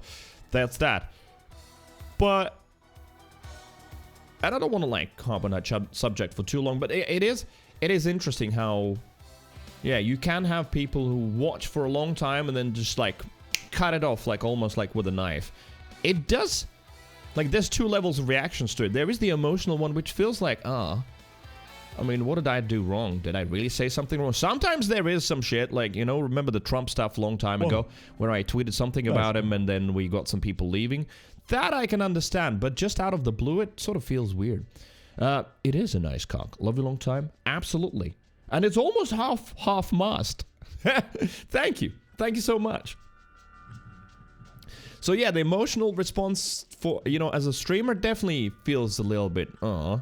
that's that. But, and I don't want to like harp on that subject for too long, but it is interesting how, yeah, you can have people who watch for a long time and then just like cut it off, like almost like with a knife. It does, like there's 2 levels of reactions to it. There is the emotional one, which feels like, I mean, what did I do wrong? Did I really say something wrong? Sometimes there is some shit, like, you know, remember the Trump stuff a long time ago, where I tweeted something about him and then we got some people leaving? That I can understand, but just out of the blue, it sort of feels weird. It is a nice cock. Love you long time. Absolutely. And it's almost half mast. Thank you. Thank you so much. So yeah, the emotional response for, you know, as a streamer definitely feels a little bit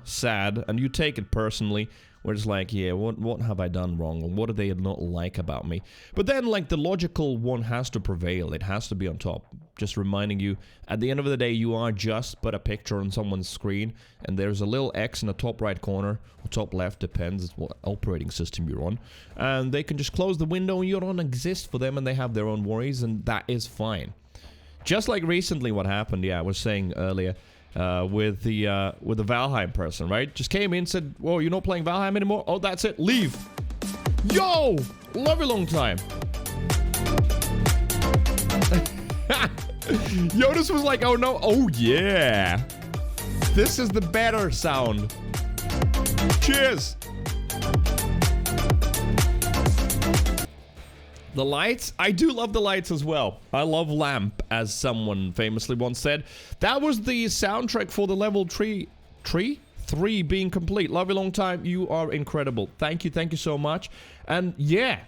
sad, and you take it personally, where it's like, yeah, what have I done wrong, or what do they not like about me? But then, like, the logical one has to prevail. It has to be on top. Just reminding you, at the end of the day, you are just but a picture on someone's screen, and there's a little X in the top right corner, or top left, depends what operating system you're on, and they can just close the window and you don't exist for them, and they have their own worries, and that is fine. Just like recently what happened, yeah, I was saying earlier, with the Valheim person, right? Just came in, said, whoa, you're not playing Valheim anymore? Oh, that's it, leave. Yo, love you long time. Jonas was like, oh no, oh yeah. This is the better sound. Cheers. The lights? I do love the lights as well. I love lamp, as someone famously once said. That was the soundtrack for the level 3 being complete. Love you long time. You are incredible. Thank you so much. And yeah,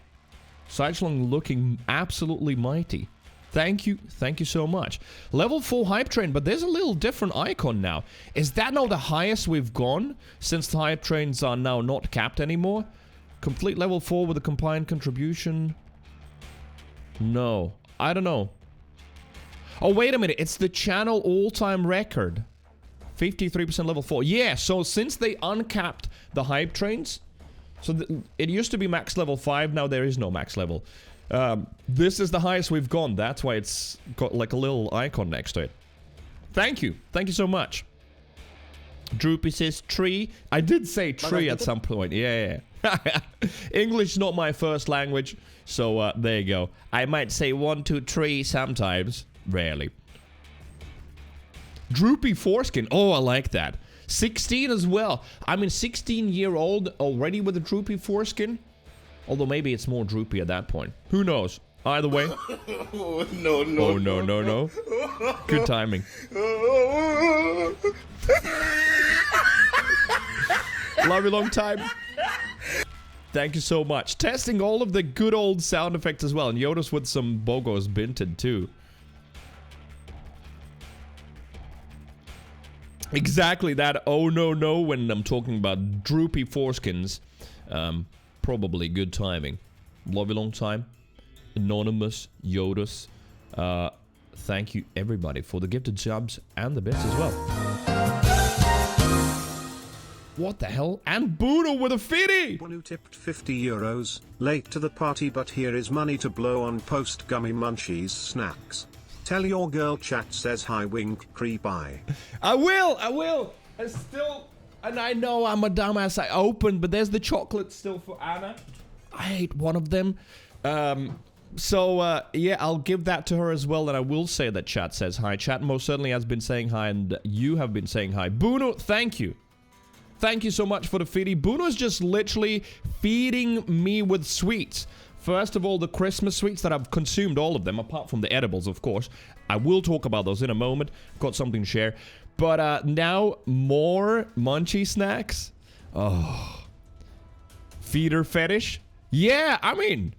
Sidelong looking absolutely mighty. Thank you so much. Level 4 hype train, but there's a little different icon now. Is that now the highest we've gone since the hype trains are now not capped anymore? Complete level 4 with a combined contribution. No, I don't know. Oh, wait a minute. It's the channel all-time record. 53% level 4. Yeah, so since they uncapped the hype trains, so it used to be max level 5, now there is no max level. This is the highest we've gone. That's why it's got like a little icon next to it. Thank you so much. Droopy says tree. I did say tree at some point. Yeah. English is not my first language, so there you go. I might say 1, 2, 3 sometimes. Rarely. Droopy foreskin. Oh, I like that. 16 as well. I mean, 16-year-old already with a droopy foreskin? Although maybe it's more droopy at that point. Who knows? Either way. No. Good timing. Love you long time. Thank you so much. Testing all of the good old sound effects as well. And Yoda's with some Bogos Binted too. Exactly that. Oh no when I'm talking about droopy foreskins. Probably good timing. Love you long time. Anonymous, Yodas. Thank you everybody for the gifted subs and the bits as well. What the hell? And Buddha with a 50! One who tipped €50. Late to the party, but here is money to blow on post gummy munchies snacks. Tell your girl chat says hi wink creep eye. I will. It's still, and I know I'm a dumbass. I opened, but there's the chocolate still for Anna. I ate one of them. Yeah, I'll give that to her as well, and I will say that chat says hi. Chat most certainly has been saying hi, and you have been saying hi. Bruno, thank you. Thank you so much for the feeding. Bruno's just literally feeding me with sweets. First of all, the Christmas sweets that I've consumed all of them, apart from the edibles, of course. I will talk about those in a moment. Got something to share. But now, more munchie snacks. Oh. Feeder fetish? Yeah, I mean...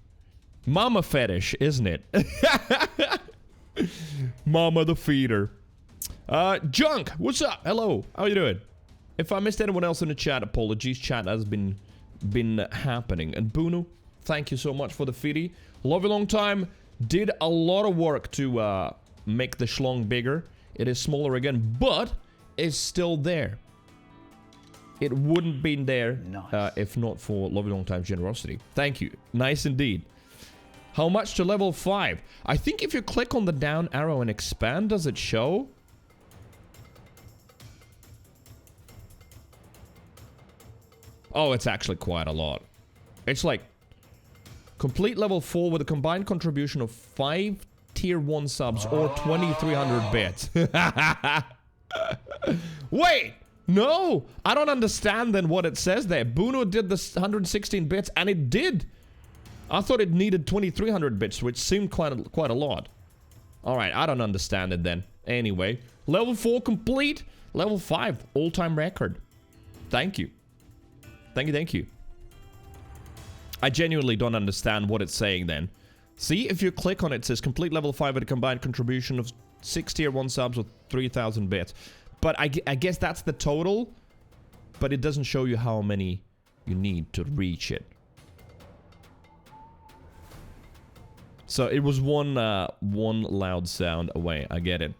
Mama fetish, isn't it? Mama the feeder. Junk, what's up? Hello, how you doing? If I missed anyone else in the chat, apologies. Chat has been happening. And Bruno, thank you so much for the feedy. Love you long time. Did a lot of work to make the schlong bigger. It is smaller again, but it's still there. It wouldn't been there if not for Love you long time's generosity. Thank you. Nice indeed. How much to level 5? I think if you click on the down arrow and expand, does it show? Oh, it's actually quite a lot. It's like complete level 4 with a combined contribution of 5 tier 1 subs or 2300 bits. Wait! No! I don't understand then what it says there. Bruno did the 116 bits and it did! I thought it needed 2300 bits, which seemed quite a lot. Alright, I don't understand it then. Anyway, level 4 complete. Level 5, all-time record. Thank you. Thank you. I genuinely don't understand what it's saying then. See, if you click on it, it says complete level 5 with a combined contribution of 6 tier 1 subs with 3000 bits. But I guess that's the total. But it doesn't show you how many you need to reach it. So it was one loud sound away. I get it.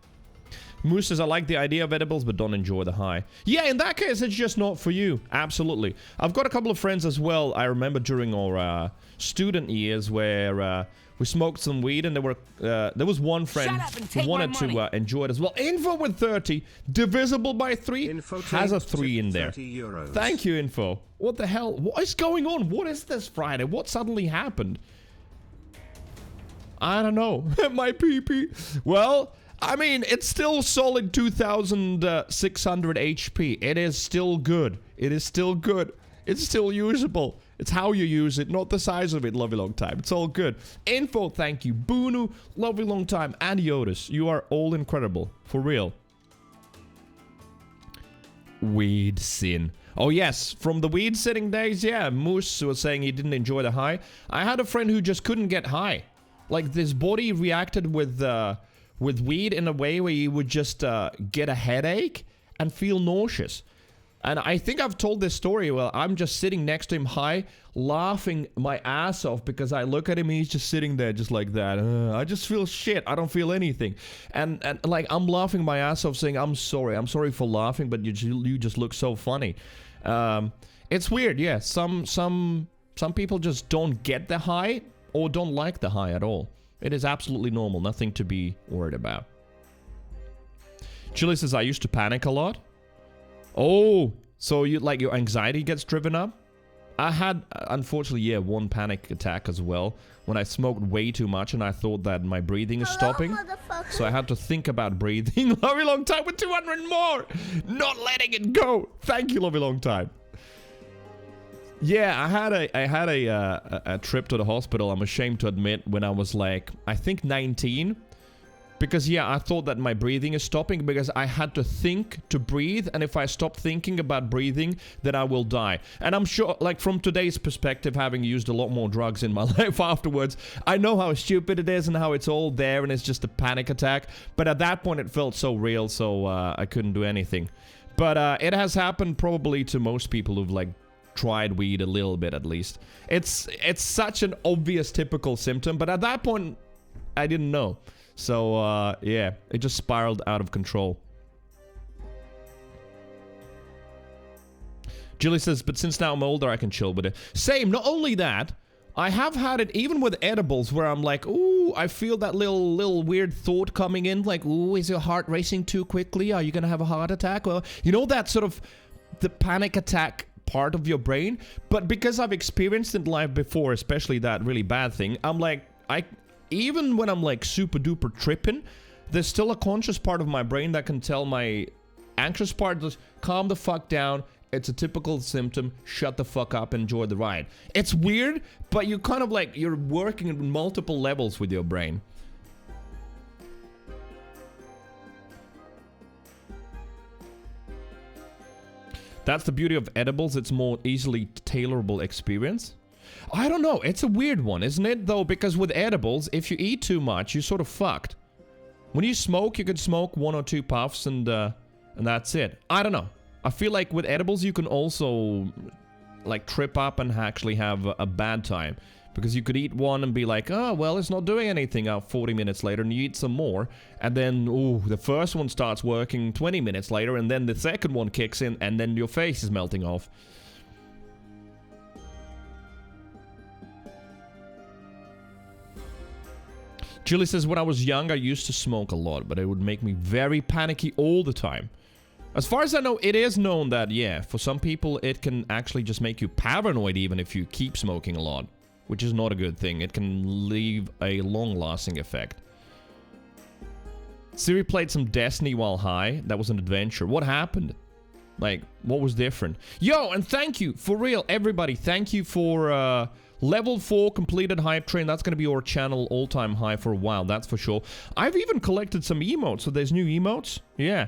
Moose says, I like the idea of edibles, but don't enjoy the high. Yeah, in that case, it's just not for you. Absolutely. I've got a couple of friends as well. I remember during our student years where we smoked some weed, and there was one friend who wanted to enjoy it as well. Info with 30, divisible by 3, Info has a 3 in there. €30. Thank you, Info. What the hell? What is going on? What is this Friday? What suddenly happened? I don't know. My PP. Well, I mean, it's still solid 2,600 HP. It is still good. It is still good. It's still usable. It's how you use it, not the size of it. Love you long time. It's all good. Info, thank you. Bunu, love you long time. And Yotis, you are all incredible. For real. Weed sin. Oh yes, from the weed sitting days, yeah. Moose was saying he didn't enjoy the high. I had a friend who just couldn't get high. Like, this body reacted with weed in a way where you would just get a headache and feel nauseous. And I think I've told this story. Well, I'm just sitting next to him high, laughing my ass off because I look at him and he's just sitting there just like that. I just feel shit. I don't feel anything. And like, I'm laughing my ass off saying, I'm sorry for laughing, but you just look so funny. It's weird, yeah. Some people just don't get the high or don't like the high at all. It is absolutely normal, nothing to be worried about. Chili says, I used to panic a lot. Oh, so your anxiety gets driven up? I had, unfortunately, yeah, one panic attack as well when I smoked way too much and I thought that my breathing is stopping. So I had to think about breathing. Love you long time with 200 more. Not letting it go. Thank you, love you long time. Yeah, I had a trip to the hospital, I'm ashamed to admit, when I was like, I think 19. Because, yeah, I thought that my breathing is stopping because I had to think to breathe. And if I stop thinking about breathing, then I will die. And I'm sure, like, from today's perspective, having used a lot more drugs in my life afterwards, I know how stupid it is and how it's all there and it's just a panic attack. But at that point, it felt so real, so I couldn't do anything. But it has happened probably to most people who've, like, tried weed a little bit at least. It's such an obvious typical symptom, but at that point I didn't know. So yeah, it just spiraled out of control. Julie says, but since now I'm older I can chill with it. Same, not only that, I have had it even with edibles where I'm like, ooh, I feel that little weird thought coming in, like, ooh, is your heart racing too quickly? Are you gonna have a heart attack? Well, you know that sort of the panic attack part of your brain? But because I've experienced it in life before, especially that really bad thing, I'm like, even when I'm like super duper tripping, there's still a conscious part of my brain that can tell my anxious part, just calm the fuck down. It's a typical symptom. Shut the fuck up. Enjoy the ride. It's weird, but you kind of like, you're working at multiple levels with your brain. That's the beauty of edibles. It's more easily tailorable experience. I don't know. It's a weird one, isn't it? Though, because with edibles, if you eat too much, you're sort of fucked. When you smoke, you can smoke 1 or 2 puffs and that's it. I don't know. I feel like with edibles, you can also, like, trip up and actually have a bad time. Because you could eat one and be like, oh, well, it's not doing anything 40 minutes later, and you eat some more. And then, ooh, the first one starts working 20 minutes later, and then the second one kicks in, and then your face is melting off. Julie says, when I was young, I used to smoke a lot, but it would make me very panicky all the time. As far as I know, it is known that, yeah, for some people, it can actually just make you paranoid even if you keep smoking a lot, which is not a good thing. It can leave a long-lasting effect. Siri played some Destiny while high. That was an adventure. What happened? Like, what was different? Yo, and thank you, for real, everybody. Thank you for, level 4 completed hype train. That's going to be our channel all-time high for a while, that's for sure. I've even collected some emotes, so there's new emotes. Yeah.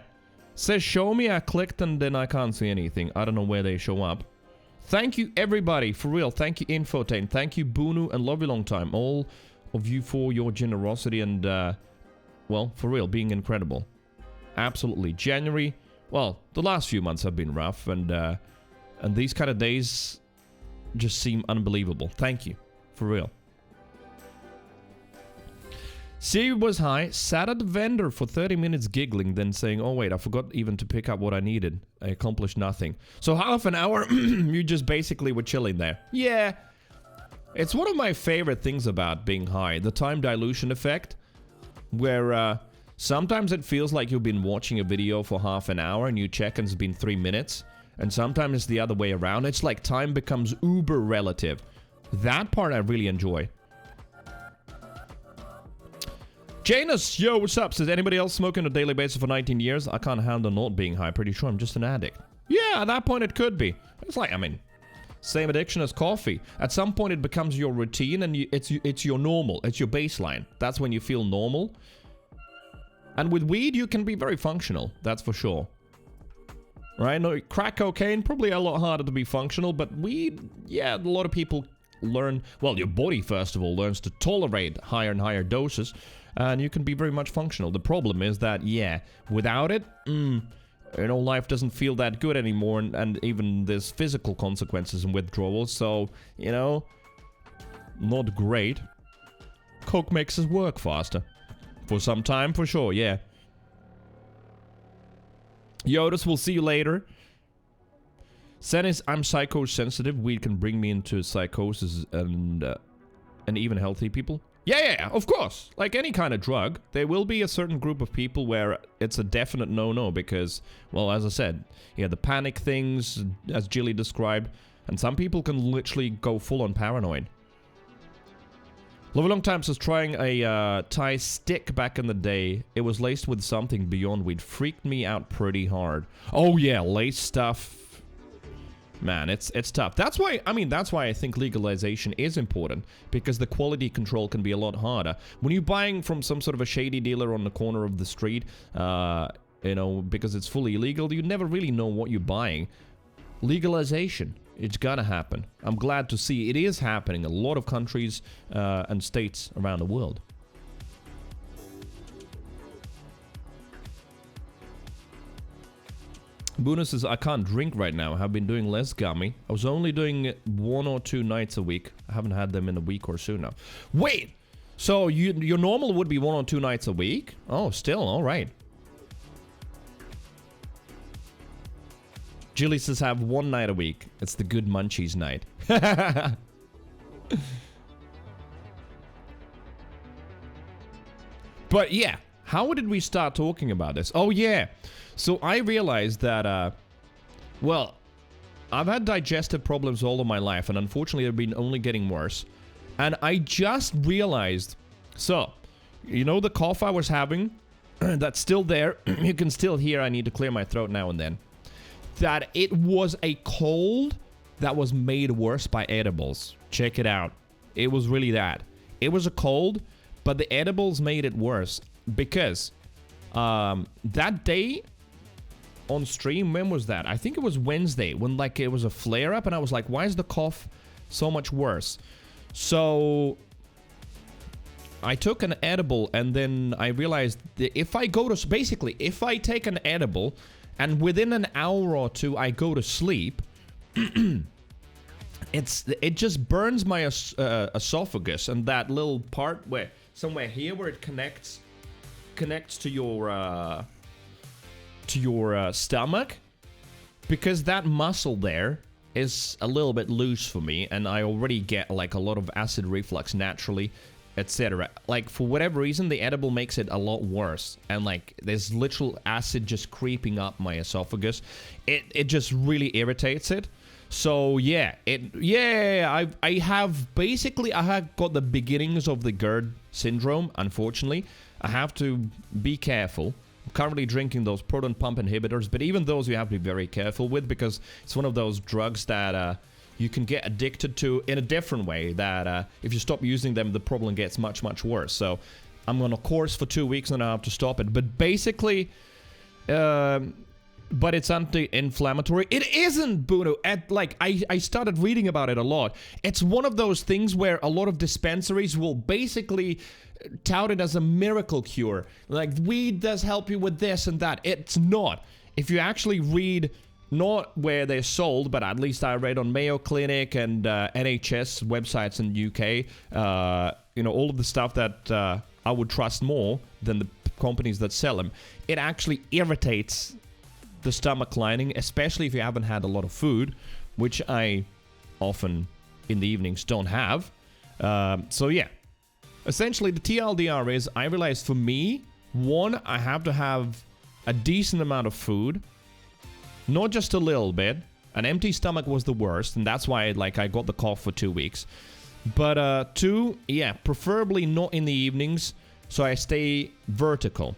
Says show me, I clicked and then I can't see anything. I don't know where they show up. Thank you everybody, for real. Thank you Infotane, thank you Bunu and Love You Long Time. All of you for your generosity and, well, for real, being incredible. Absolutely. January, well, the last few months have been rough and these kind of days just seem unbelievable. Thank you, for real. Siri was high, sat at the vendor for 30 minutes giggling, then saying, oh wait, I forgot even to pick up what I needed. I accomplished nothing. So half an hour, you just basically were chilling there. Yeah. It's one of my favorite things about being high, the time dilution effect, where sometimes it feels like you've been watching a video for half an hour and you check and it's been 3 minutes, and sometimes it's the other way around. It's like time becomes uber relative. That part I really enjoy. Janus, yo, what's up? Says, anybody else smoking on a daily basis for 19 years? I can't handle not being high. Pretty sure I'm just an addict. Yeah, at that point it could be. It's like, I mean, same addiction as coffee. At some point it becomes your routine and it's your normal. It's your baseline. That's when you feel normal. And with weed, you can be very functional. That's for sure. Right? No, crack cocaine, probably a lot harder to be functional. But weed, yeah, a lot of people learn... Well, your body, first of all, learns to tolerate higher and higher doses. And you can be very much functional. The problem is that, yeah, without it, you know, life doesn't feel that good anymore. And even there's physical consequences and withdrawals. So, you know, not great. Coke makes us work faster. For some time, for sure, yeah. Yodis, we'll see you later. Senis, I'm psychosensitive. Weed can bring me into psychosis and even healthy people. Yeah, of course. Like any kind of drug, there will be a certain group of people where it's a definite no-no because, well, as I said, yeah, the panic things, as Jilly described, and some people can literally go full-on paranoid. Love a Long Time says, trying a Thai stick back in the day, it was laced with something beyond weed. Freaked me out pretty hard. Oh yeah, laced stuff. Man, it's tough. That's why, I mean, that's why I think legalization is important, because the quality control can be a lot harder. When you're buying from some sort of a shady dealer on the corner of the street, you know, because it's fully illegal, you never really know what you're buying. Legalization, it's gotta happen. I'm glad to see it is happening in a lot of countries and states around the world. Boona says, I can't drink right now. I have been doing less gummy. I was only doing 1 or 2 nights a week. I haven't had them in a week or so now. Wait! So your normal would be 1 or 2 nights a week? Oh, still, alright. Jilly says, have 1 night a week. It's the good munchies night. But yeah, how did we start talking about this? Oh yeah, so I realized that, well, I've had digestive problems all of my life, and unfortunately they've been only getting worse. And I just realized, so, you know the cough I was having? That's still there. You can still hear I need to clear my throat now and then. That it was a cold that was made worse by edibles. Check it out. It was really that. It was a cold, but the edibles made it worse. Because that day on stream, when was that? I think it was Wednesday, when like it was a flare-up, and I was like, why is the cough so much worse? So I took an edible, and then I realized that if I go to... Basically, if I take an edible, and within an hour or two I go to sleep, it just burns my esophagus, and that little part where... Somewhere here where it connects to your stomach, because that muscle there is a little bit loose for me, and I already get like a lot of acid reflux naturally, etc. Like for whatever reason the edible makes it a lot worse, and like there's literal acid just creeping up my esophagus. It just really irritates it. So yeah, I have got the beginnings of the GERD syndrome. Unfortunately, I have to be careful. I'm currently drinking those proton pump inhibitors, but even those you have to be very careful with, because it's one of those drugs that you can get addicted to in a different way, that if you stop using them, the problem gets much, much worse. So I'm on a course for 2 weeks and I have to stop it. But basically, but it's anti-inflammatory. It isn't, Bruno. I started reading about it a lot. It's one of those things where a lot of dispensaries will basically tout it as a miracle cure. Like, weed does help you with this and that. It's not. If you actually read, not where they're sold, but at least I read on Mayo Clinic and NHS websites in UK, you know, all of the stuff that I would trust more than the companies that sell them. It actually irritates the stomach lining, especially if you haven't had a lot of food, which I often in the evenings don't have. So yeah, essentially the TLDR is, I realized for me, one, I have to have a decent amount of food, not just a little bit. An empty stomach was the worst, and that's why I got the cough for 2 weeks. But two, yeah, preferably not in the evenings, so I stay vertical.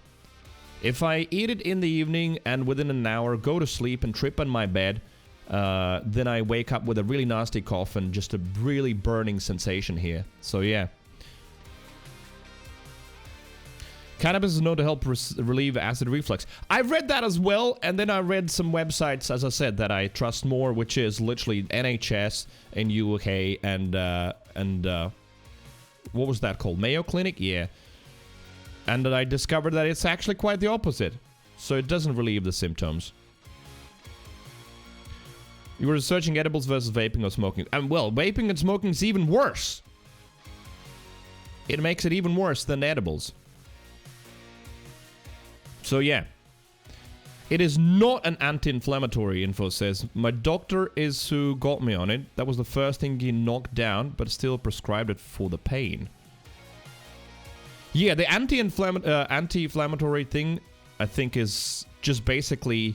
If I eat it in the evening and within an hour go to sleep and trip on my bed, then I wake up with a really nasty cough and just a really burning sensation here. So yeah. Cannabis is known to help relieve acid reflux. I read that as well, and then I read some websites, as I said, that I trust more, which is literally NHS in UK and what was that called? Mayo Clinic? Yeah. And I discovered that it's actually quite the opposite. So it doesn't relieve the symptoms. You were researching edibles versus vaping or smoking. And well, vaping and smoking is even worse. It makes it even worse than edibles. So yeah. It is not an anti-inflammatory, info says. My doctor is who got me on it. That was the first thing he knocked down, but still prescribed it for the pain. Yeah, the anti-inflammatory thing, I think, is just basically...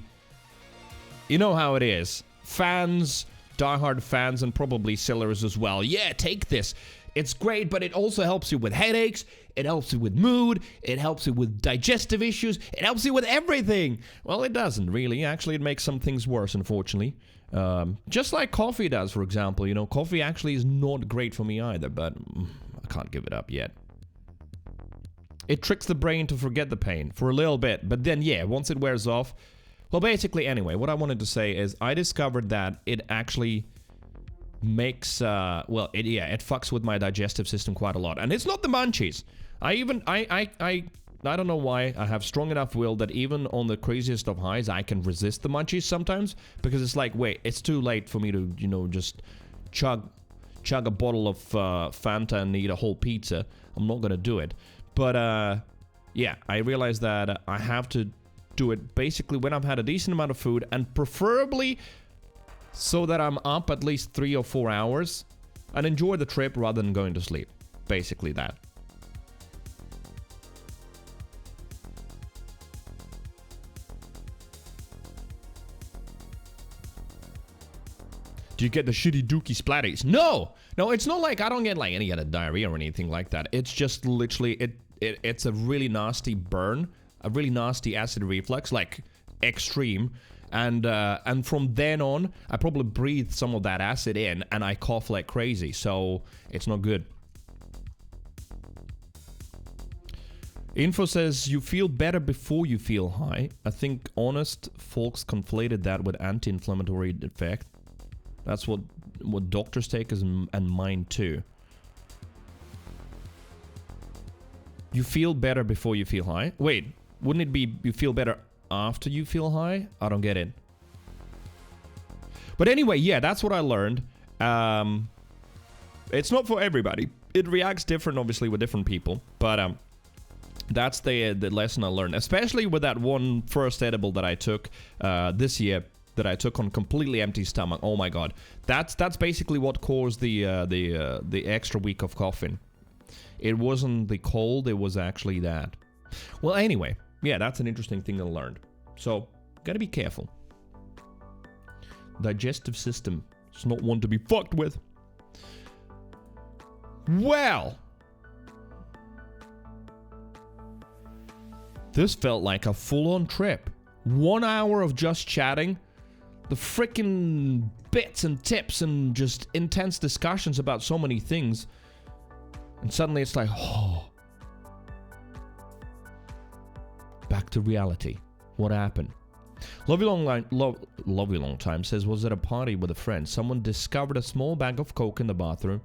You know how it is. Fans, diehard fans, and probably sellers as well. Yeah, take this. It's great, but it also helps you with headaches. It helps you with mood. It helps you with digestive issues. It helps you with everything. Well, it doesn't, really. Actually, it makes some things worse, unfortunately. Just like coffee does, for example. You know, coffee actually is not great for me either, but I can't give it up yet. It tricks the brain to forget the pain for a little bit, but then, yeah, once it wears off... Well, basically, anyway, what I wanted to say is I discovered that it actually makes... well, it fucks with my digestive system quite a lot. And it's not the munchies. I don't know why I have strong enough will that even on the craziest of highs, I can resist the munchies sometimes. Because it's like, wait, it's too late for me to, you know, just chug a bottle of Fanta and eat a whole pizza. I'm not gonna do it. But, yeah, I realized that I have to do it basically when I've had a decent amount of food, and preferably so that I'm up at least 3 or 4 hours and enjoy the trip rather than going to sleep. Basically that. you get the shitty dookie splatties? No! No, it's not like I don't get like any kind of diarrhea or anything like that. It's just literally, it's a really nasty burn, a really nasty acid reflux, like extreme. And from then on, I probably breathe some of that acid in and I cough like crazy. So it's not good. Info says you feel better before you feel high. I think honest folks conflated that with anti-inflammatory effect. That's what doctors take and mine too. You feel better before you feel high? Wait, wouldn't it be you feel better after you feel high? I don't get it. But anyway, yeah, that's what I learned. It's not for everybody. It reacts different, obviously, with different people. But that's the lesson I learned, especially with that one first edible that I took this year. That I took on completely empty stomach. Oh my god, that's basically what caused the extra week of coughing. It wasn't the cold; it was actually that. Well, anyway, yeah, that's an interesting thing I learned. So gotta be careful. Digestive system is not one to be fucked with. Well, this felt like a full-on trip. 1 hour of just chatting. The freaking bits and tips and just intense discussions about so many things. And suddenly it's like, oh. Back to reality. What happened? Love you long time says, was at a party with a friend. Someone discovered a small bag of coke in the bathroom.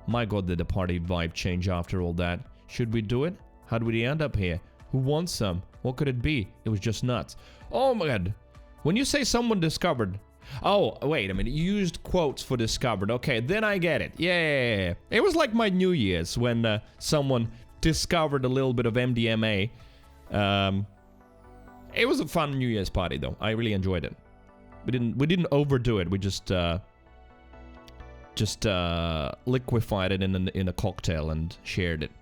My god, did the party vibe change after all that? Should we do it? How did we end up here? Who wants some? What could it be? It was just nuts. Oh my god. When you say someone discovered... Oh, wait a minute. You used quotes for discovered. Okay, then I get it. Yeah. It was like my New Year's when someone discovered a little bit of MDMA. It was a fun New Year's party, though. I really enjoyed it. We didn't overdo it. We just liquefied it in a cocktail and shared it.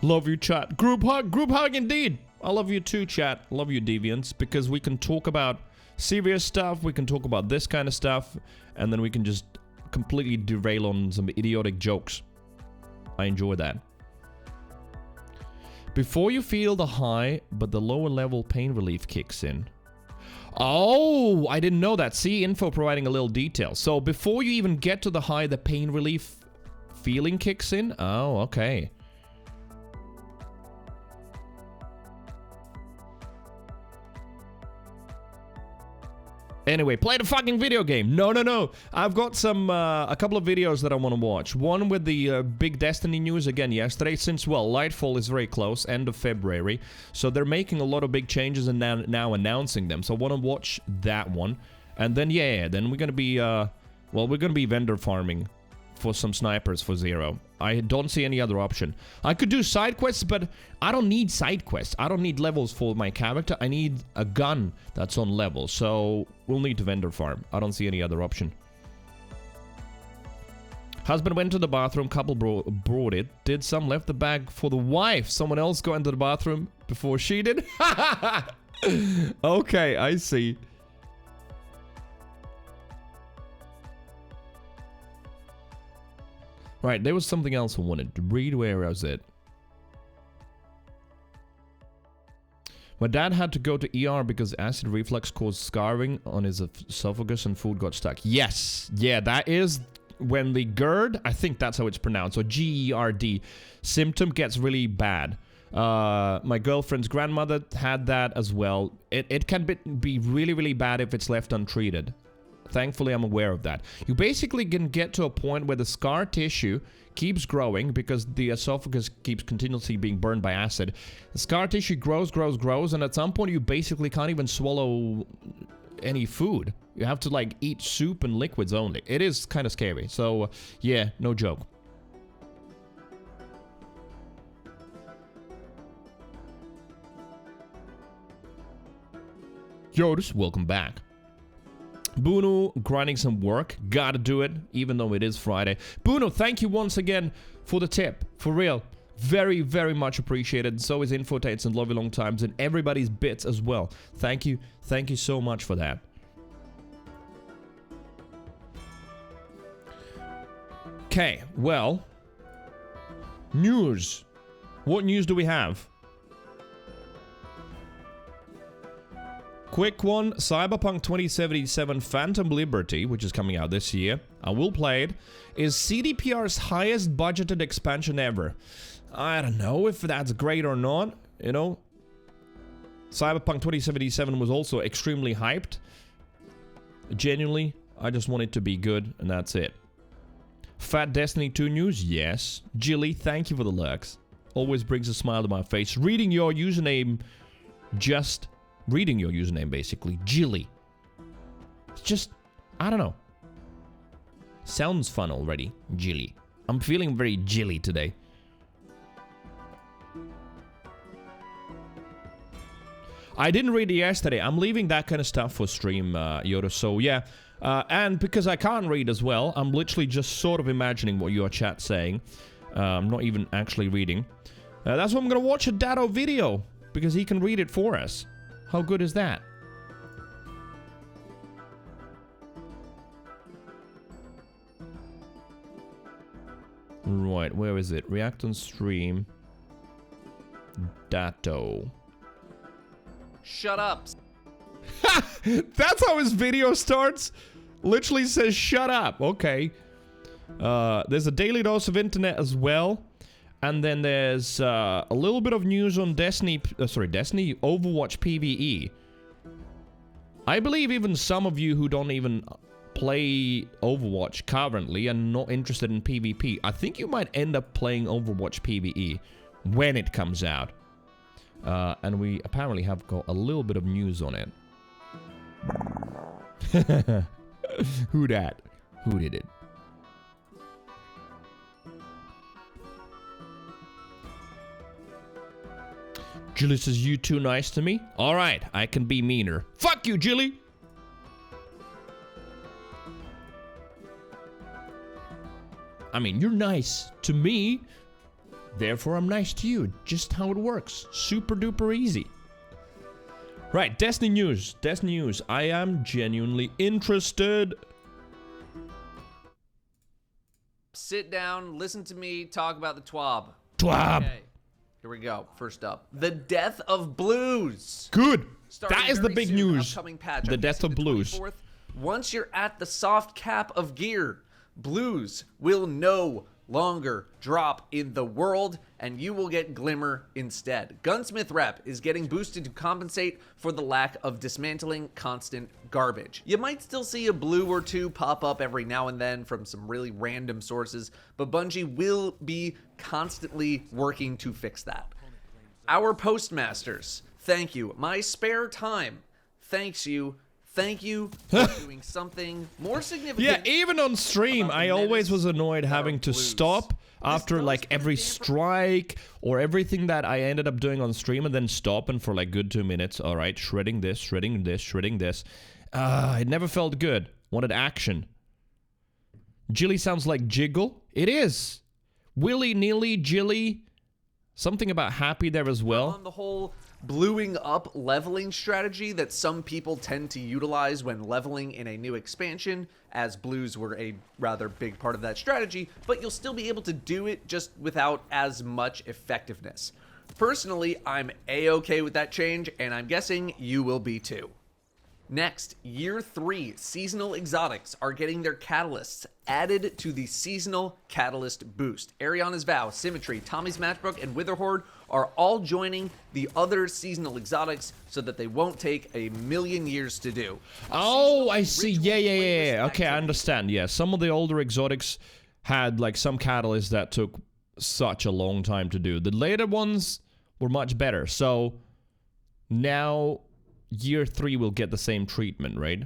Love you, chat. Group hug indeed. I love you too, chat. Love you, Deviants, because we can talk about serious stuff, we can talk about this kind of stuff, and then we can just completely derail on some idiotic jokes. I enjoy that. Before you feel the high, but the lower level pain relief kicks in. Oh, I didn't know that. See, info providing a little detail. So before you even get to the high, the pain relief feeling kicks in? Oh, okay. Anyway, play the fucking video game. No. I've got a couple of videos that I want to watch. One with the big Destiny news again yesterday, since, well, Lightfall is very close, end of February. So they're making a lot of big changes and now announcing them. So I want to watch that one. And then, yeah, then we're going to be, we're going to be vendor farming for some snipers for Zero. I don't see any other option. I could do side quests, but I don't need side quests. I don't need levels for my character. I need a gun that's on level. So we'll need to vendor farm. I don't see any other option. Husband went to the bathroom. Couple brought it. Did some left the bag for the wife. Someone else got into the bathroom before she did. Okay, I see. Right, there was something else I wanted to read. Where was it? My dad had to go to ER because acid reflux caused scarring on his esophagus and food got stuck. Yes, yeah, that is when the GERD, I think that's how it's pronounced, or GERD, symptom gets really bad. My girlfriend's grandmother had that as well. It can be really, really bad if it's left untreated. Thankfully, I'm aware of that. You basically can get to a point where the scar tissue keeps growing because the esophagus keeps continuously being burned by acid. The scar tissue grows, and at some point you basically can't even swallow any food. You have to, like, eat soup and liquids only. It is kind of scary. So, yeah, no joke. Yodes, welcome back. Bruno, grinding some work. Gotta do it, even though it is Friday. Bruno, thank you once again for the tip. For real. Very, very much appreciated. So is Infotates and Love You Long Times and everybody's bits as well. Thank you. Thank you so much for that. Okay, well. News. What news do we have? Quick one, Cyberpunk 2077 Phantom Liberty, which is coming out this year. I will play it. Is CDPR's highest budgeted expansion ever. I don't know if that's great or not, you know. Cyberpunk 2077 was also extremely hyped. Genuinely, I just want it to be good, and that's it. Fat Destiny 2 news, yes. Jilly, thank you for the lurks. Always brings a smile to my face. Reading your username, basically. Jilly. It's just, I don't know. Sounds fun already. Jilly. I'm feeling very jilly today. I didn't read it yesterday. I'm leaving that kind of stuff for stream, Yoda. So, yeah. And because I can't read as well, I'm literally just sort of imagining what your chat's saying. I'm not even actually reading. That's why I'm going to watch a Dado video. Because he can read it for us. How good is that? Right, where is it? React on stream. Dato. Shut up. That's how his video starts. Literally says shut up. Okay. There's a daily dose of internet as well. And then there's a little bit of news on Destiny Overwatch PvE. I believe even some of you who don't even play Overwatch currently are not interested in PvP. I think you might end up playing Overwatch PvE when it comes out. And we apparently have got a little bit of news on it. Who dat? Who did it? Jilly says, you too nice to me? Alright, I can be meaner. Fuck you, Jilly! I mean, you're nice to me, therefore I'm nice to you. Just how it works. Super duper easy. Right, Destiny news. Destiny news. I am genuinely interested. Sit down, listen to me, talk about the TWAB. TWAB! Okay, here we go. First up, the death of blues. Good! Starting That is the very big soon, news. upcoming patch, The I'm death guessing of the blues. 24th. Once you're at the soft cap of gear, blues will no longer drop in the world, and you will get glimmer instead. Gunsmith rep is getting boosted to compensate for the lack of dismantling constant garbage. You might still see a blue or two pop up every now and then from some really random sources, but Bungie will be constantly working to fix that. Our postmasters, thank you. My spare time, thanks you. Thank you for doing something more significant. Yeah, even on stream, I always was annoyed having to stop after like every strike or everything that I ended up doing on stream and then stopping for like good 2 minutes. All right, shredding this, shredding this, shredding this. It never felt good. Wanted action. Jilly sounds like jiggle. It is. Willy-nilly, Jilly. Something about happy there as well. On the whole bluing up leveling strategy that some people tend to utilize when leveling in a new expansion, as blues were a rather big part of that strategy, but you'll still be able to do it just without as much effectiveness. Personally, I'm a-okay with that change, and I'm guessing you will be too. Next, Year 3 seasonal exotics are getting their catalysts added to the seasonal catalyst boost. Ariana's Vow, Symmetry, Tommy's Matchbook, and Witherhoard are all joining the other seasonal exotics so that they won't take a million years to do. Oh, I see. Yeah. Okay, I understand. Yeah, some of the older exotics had like some catalysts that took such a long time to do. The later ones were much better. So now Year 3 will get the same treatment, right?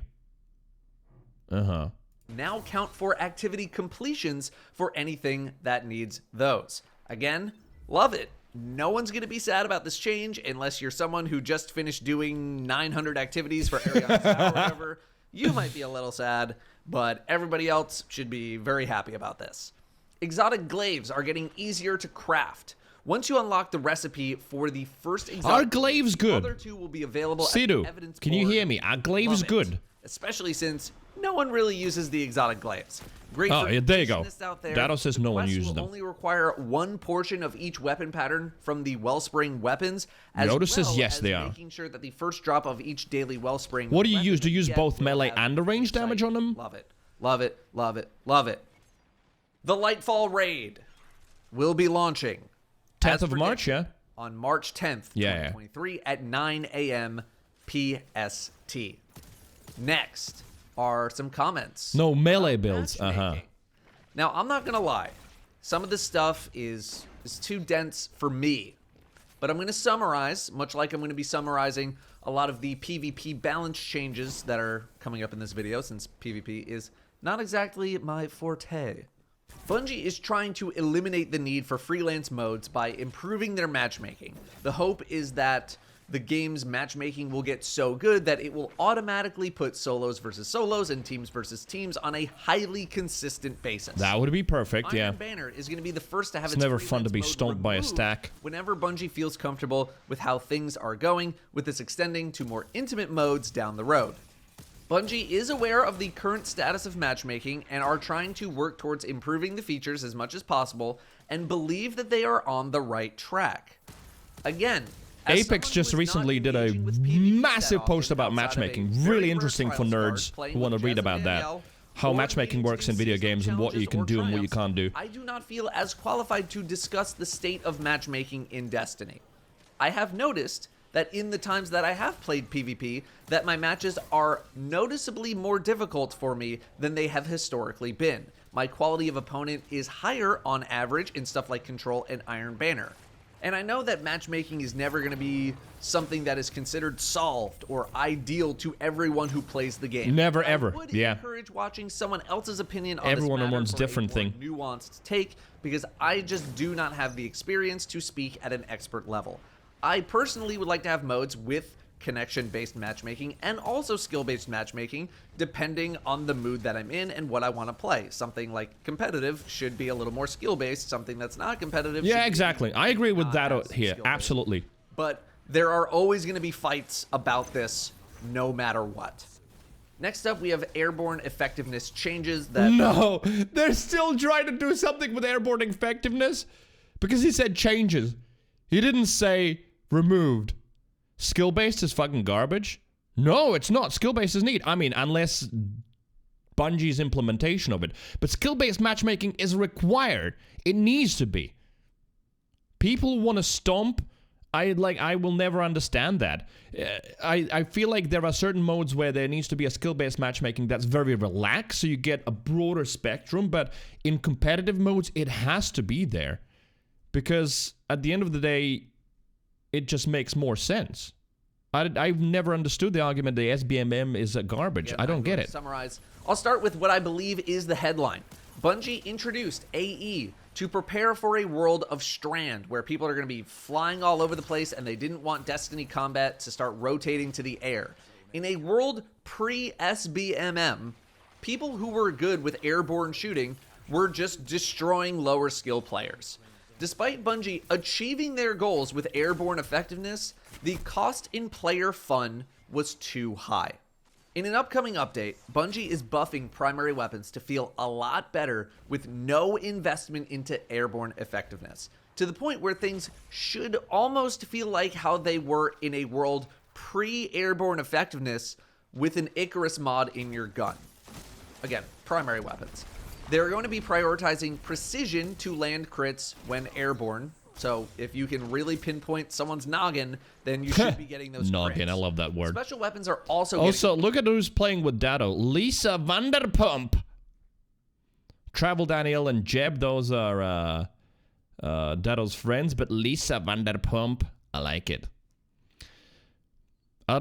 Uh-huh. Now count for activity completions for anything that needs those. Again, love it. No one's going to be sad about this change unless you're someone who just finished doing 900 activities for Ariana's Vow or whatever. You might be a little sad, but everybody else should be very happy about this. Exotic glaives are getting easier to craft. Once you unlock the recipe for the first exotic, are glaives good? The other two will be available. Sidu, as evidence can you board. hear me? Are glaives Love it. good? Especially since no one really uses the exotic glaives. Great Oh, for yeah, there you go. competitionists out there. Dado says The no one quest uses will them. only require one portion of each weapon pattern from the wellspring weapons, as Yoda well says yes, as they are. making sure that the first drop of each daily wellspring. What do you weapon use? Do that you use get both will melee have and the range insight. damage on them? Love it. Love it. Love it. Love it. The Lightfall Raid will be launching 10th as of March, predicted, yeah? on March 10th, Yeah. 2023 at 9 a.m. PST. Next are some comments. No, melee about builds. matchmaking. Now, I'm not gonna lie. Some of this stuff is too dense for me. But I'm gonna summarize, much like I'm gonna be summarizing a lot of the PvP balance changes that are coming up in this video, since PvP is not exactly my forte. Bungie is trying to eliminate the need for freelance modes by improving their matchmaking. The hope is that the game's matchmaking will get so good that it will automatically put solos versus solos and teams versus teams on a highly consistent basis. That would be perfect, yeah. Iron Banner is going to be the first to have It's never fun to freelance be mode stomped by a removed stack. whenever Bungie feels comfortable with how things are going, with this extending to more intimate modes down the road. Bungie is aware of the current status of matchmaking and are trying to work towards improving the features as much as possible and believe that they are on the right track. Again, as Apex someone just who is not recently did a engaging with PvP massive that post often about outside of a matchmaking. very Really rare interesting for trial start, nerds playing who want to with read Jez about and that. Danielle, How or matchmaking needing to works do in video seasonal games and what you challenges can or do and what you triumphs. can't do. I do not feel as qualified to discuss the state of matchmaking in Destiny. I have noticed that in the times that I have played PvP, that my matches are noticeably more difficult for me than they have historically been. My quality of opponent is higher on average in stuff like Control and Iron Banner. And I know that matchmaking is never going to be something that is considered solved or ideal to everyone who plays the game. Never, I ever. would Yeah. encourage watching someone else's opinion on Everyone this matter wants for different a thing. more nuanced take, because I just do not have the experience to speak at an expert level. I personally would like to have modes with connection-based matchmaking and also skill-based matchmaking, depending on the mood that I'm in and what I want to play. Something like competitive should be a little more skill-based. Something that's not competitive should Yeah, be exactly. I agree with not that as here. skill-based. Absolutely. But there are always going to be fights about this, no matter what. Next up, we have airborne effectiveness changes that... No, they're still trying to do something with airborne effectiveness because he said changes. He didn't say removed. Skill-based is fucking garbage? No, it's not. Skill-based is neat. I mean, unless Bungie's implementation of it. But skill-based matchmaking is required. It needs to be. People want to stomp. I will never understand that. I feel like there are certain modes where there needs to be a skill-based matchmaking that's very relaxed, so you get a broader spectrum, but in competitive modes, it has to be there. Because at the end of the day, it just makes more sense. I've never understood the argument that SBMM is a garbage. I don't get it. Summarize. I'll start with what I believe is the headline. Bungie introduced AE to prepare for a world of Strand, where people are going to be flying all over the place, and they didn't want Destiny combat to start rotating to the air. In a world pre-SBMM, people who were good with airborne shooting were just destroying lower skill players. Despite Bungie achieving their goals with airborne effectiveness, the cost in player fun was too high. In an upcoming update, Bungie is buffing primary weapons to feel a lot better with no investment into airborne effectiveness, to the point where things should almost feel like how they were in a world pre-airborne effectiveness with an Icarus mod in your gun. Again, primary weapons. They're going to be prioritizing precision to land crits when airborne. So if you can really pinpoint someone's noggin, then you should be getting those Noggin, crits. I love that word. Special weapons are also Also, look at who's playing with Dado. Lisa Vanderpump. Travel Daniel and Jeb, those are Dado's friends, but Lisa Vanderpump, I like it. I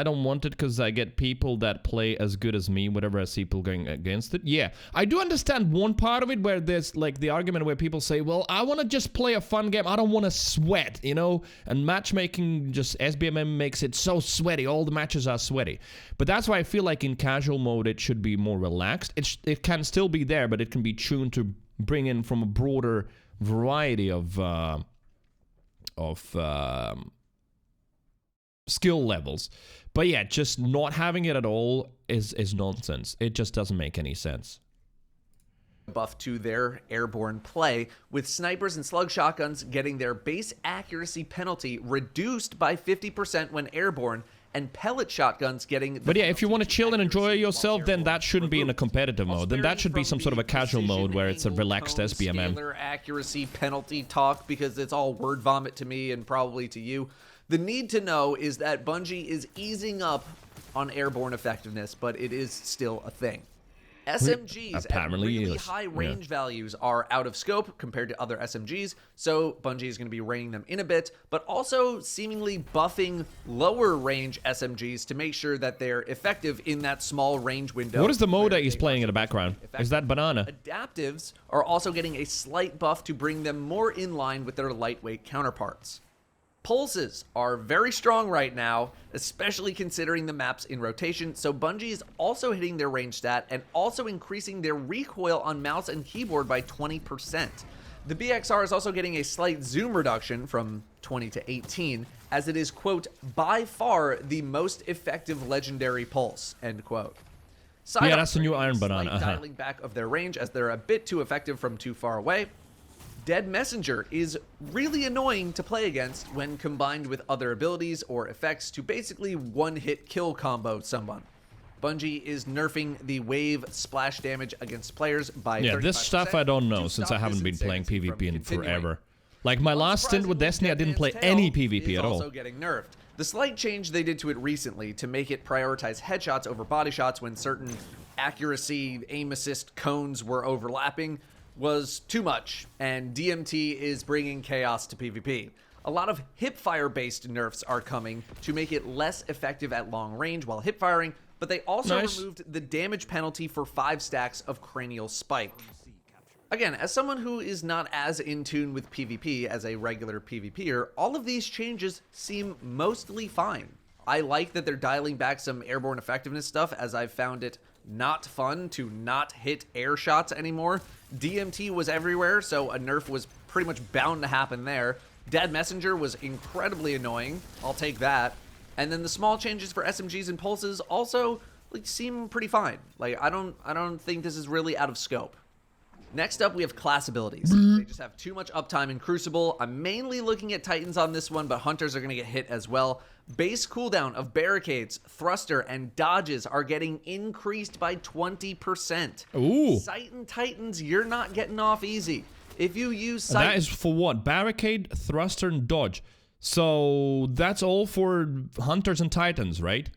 don't want it because I get people that play as good as me, whatever I see people going against it. Yeah, I do understand one part of it where there's like the argument where people say, well, I want to just play a fun game. I don't want to sweat, you know? And matchmaking, just SBMM makes it so sweaty. All the matches are sweaty. But that's why I feel like in casual mode, it should be more relaxed. It can still be there, but it can be tuned to bring in from a broader variety of skill levels. But yeah, just not having it at all is nonsense. It just doesn't make any sense. Buff to their airborne play, with snipers and slug shotguns getting their base accuracy penalty reduced by 50% when airborne, and pellet shotguns getting the But yeah, if you want to chill and enjoy accuracy yourself, while then airborne that shouldn't be in a competitive mode. Then that should be some sort of a casual mode where it's a relaxed SBMM. Scalar accuracy penalty talk, because it's all word vomit to me and probably to you. The need to know is that Bungie is easing up on airborne effectiveness, but it is still a thing. SMGs Apparently at really is. high range values are out of scope compared to other SMGs, so Bungie is going to be reining them in a bit, but also seemingly buffing lower range SMGs to make sure that they're effective in that small range window. What is the mode that he's playing in the background? Is that banana? Adaptives are also getting a slight buff to bring them more in line with their lightweight counterparts. Pulses are very strong right now, especially considering the maps in rotation, so Bungie is also hitting their range stat and also increasing their recoil on mouse and keyboard by 20%. The BXR is also getting a slight zoom reduction from 20 to 18, as it is, quote, by far the most effective legendary pulse, end quote. Yeah, that's the new Iron Banana. Dialing back of their range as they're a bit too effective from too far away. Dead Messenger is really annoying to play against when combined with other abilities or effects to basically one-hit kill combo someone. Bungie is nerfing the wave splash damage against players by 35%. Yeah, this stuff I don't know since I haven't been playing PvP in forever. Like my last stint with Destiny, I didn't play any PvP at all. Also getting nerfed. The slight change they did to it recently to make it prioritize headshots over body shots when certain accuracy aim assist cones were overlapping was too much, and DMT is bringing chaos to PvP. A lot of hipfire-based nerfs are coming to make it less effective at long range while hipfiring, but they also removed the damage penalty for 5 stacks of Cranial Spike. Again, as someone who is not as in tune with PvP as a regular PvPer, all of these changes seem mostly fine. I like that they're dialing back some airborne effectiveness stuff, as I've found it not fun to not hit air shots anymore. DMT was everywhere, so a nerf was pretty much bound to happen there. Dead Messenger was incredibly annoying. I'll take that. And then the small changes for SMGs and pulses also seem pretty fine. Like, I don't think this is really out of scope. Next up, we have class abilities. They just have too much uptime in Crucible. I'm mainly looking at Titans on this one, but Hunters are going to get hit as well. Base cooldown of Barricades, Thruster, and Dodges are getting increased by 20%. Ooh. Sight and Titans, you're not getting off easy. If you use Sight... That is for what? Barricade, Thruster, and Dodge. So that's all for Hunters and Titans, right?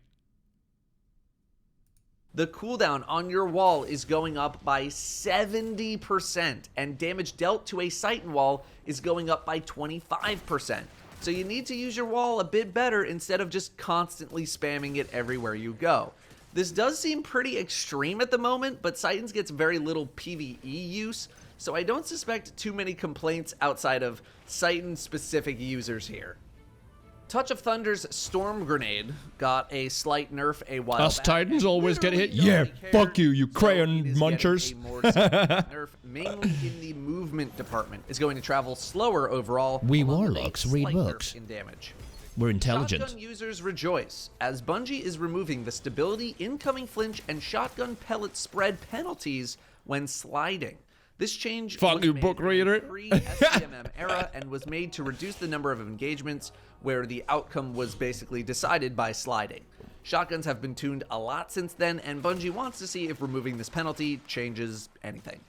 The cooldown on your wall is going up by 70%, and damage dealt to a Sight wall is going up by 25%. So you need to use your wall a bit better instead of just constantly spamming it everywhere you go. This does seem pretty extreme at the moment, but Sightons gets very little PvE use, so I don't suspect too many complaints outside of Sighton-specific users here. Touch of Thunder's Storm Grenade got a slight nerf a while Us back. Titans always get hit? Yeah, fuck you, you crayon munchers. A more significant nerf, mainly in the movement department, is going to travel slower overall. We along with a warlocks read slight nerf books. in damage. We're intelligent. Shotgun users rejoice, as Bungie is removing the stability, incoming flinch, and shotgun pellet spread penalties when sliding. This change Fuck was you, made book in the reader. pre-SBMM era and was made to reduce the number of engagements where the outcome was basically decided by sliding. Shotguns have been tuned a lot since then, and Bungie wants to see if removing this penalty changes anything.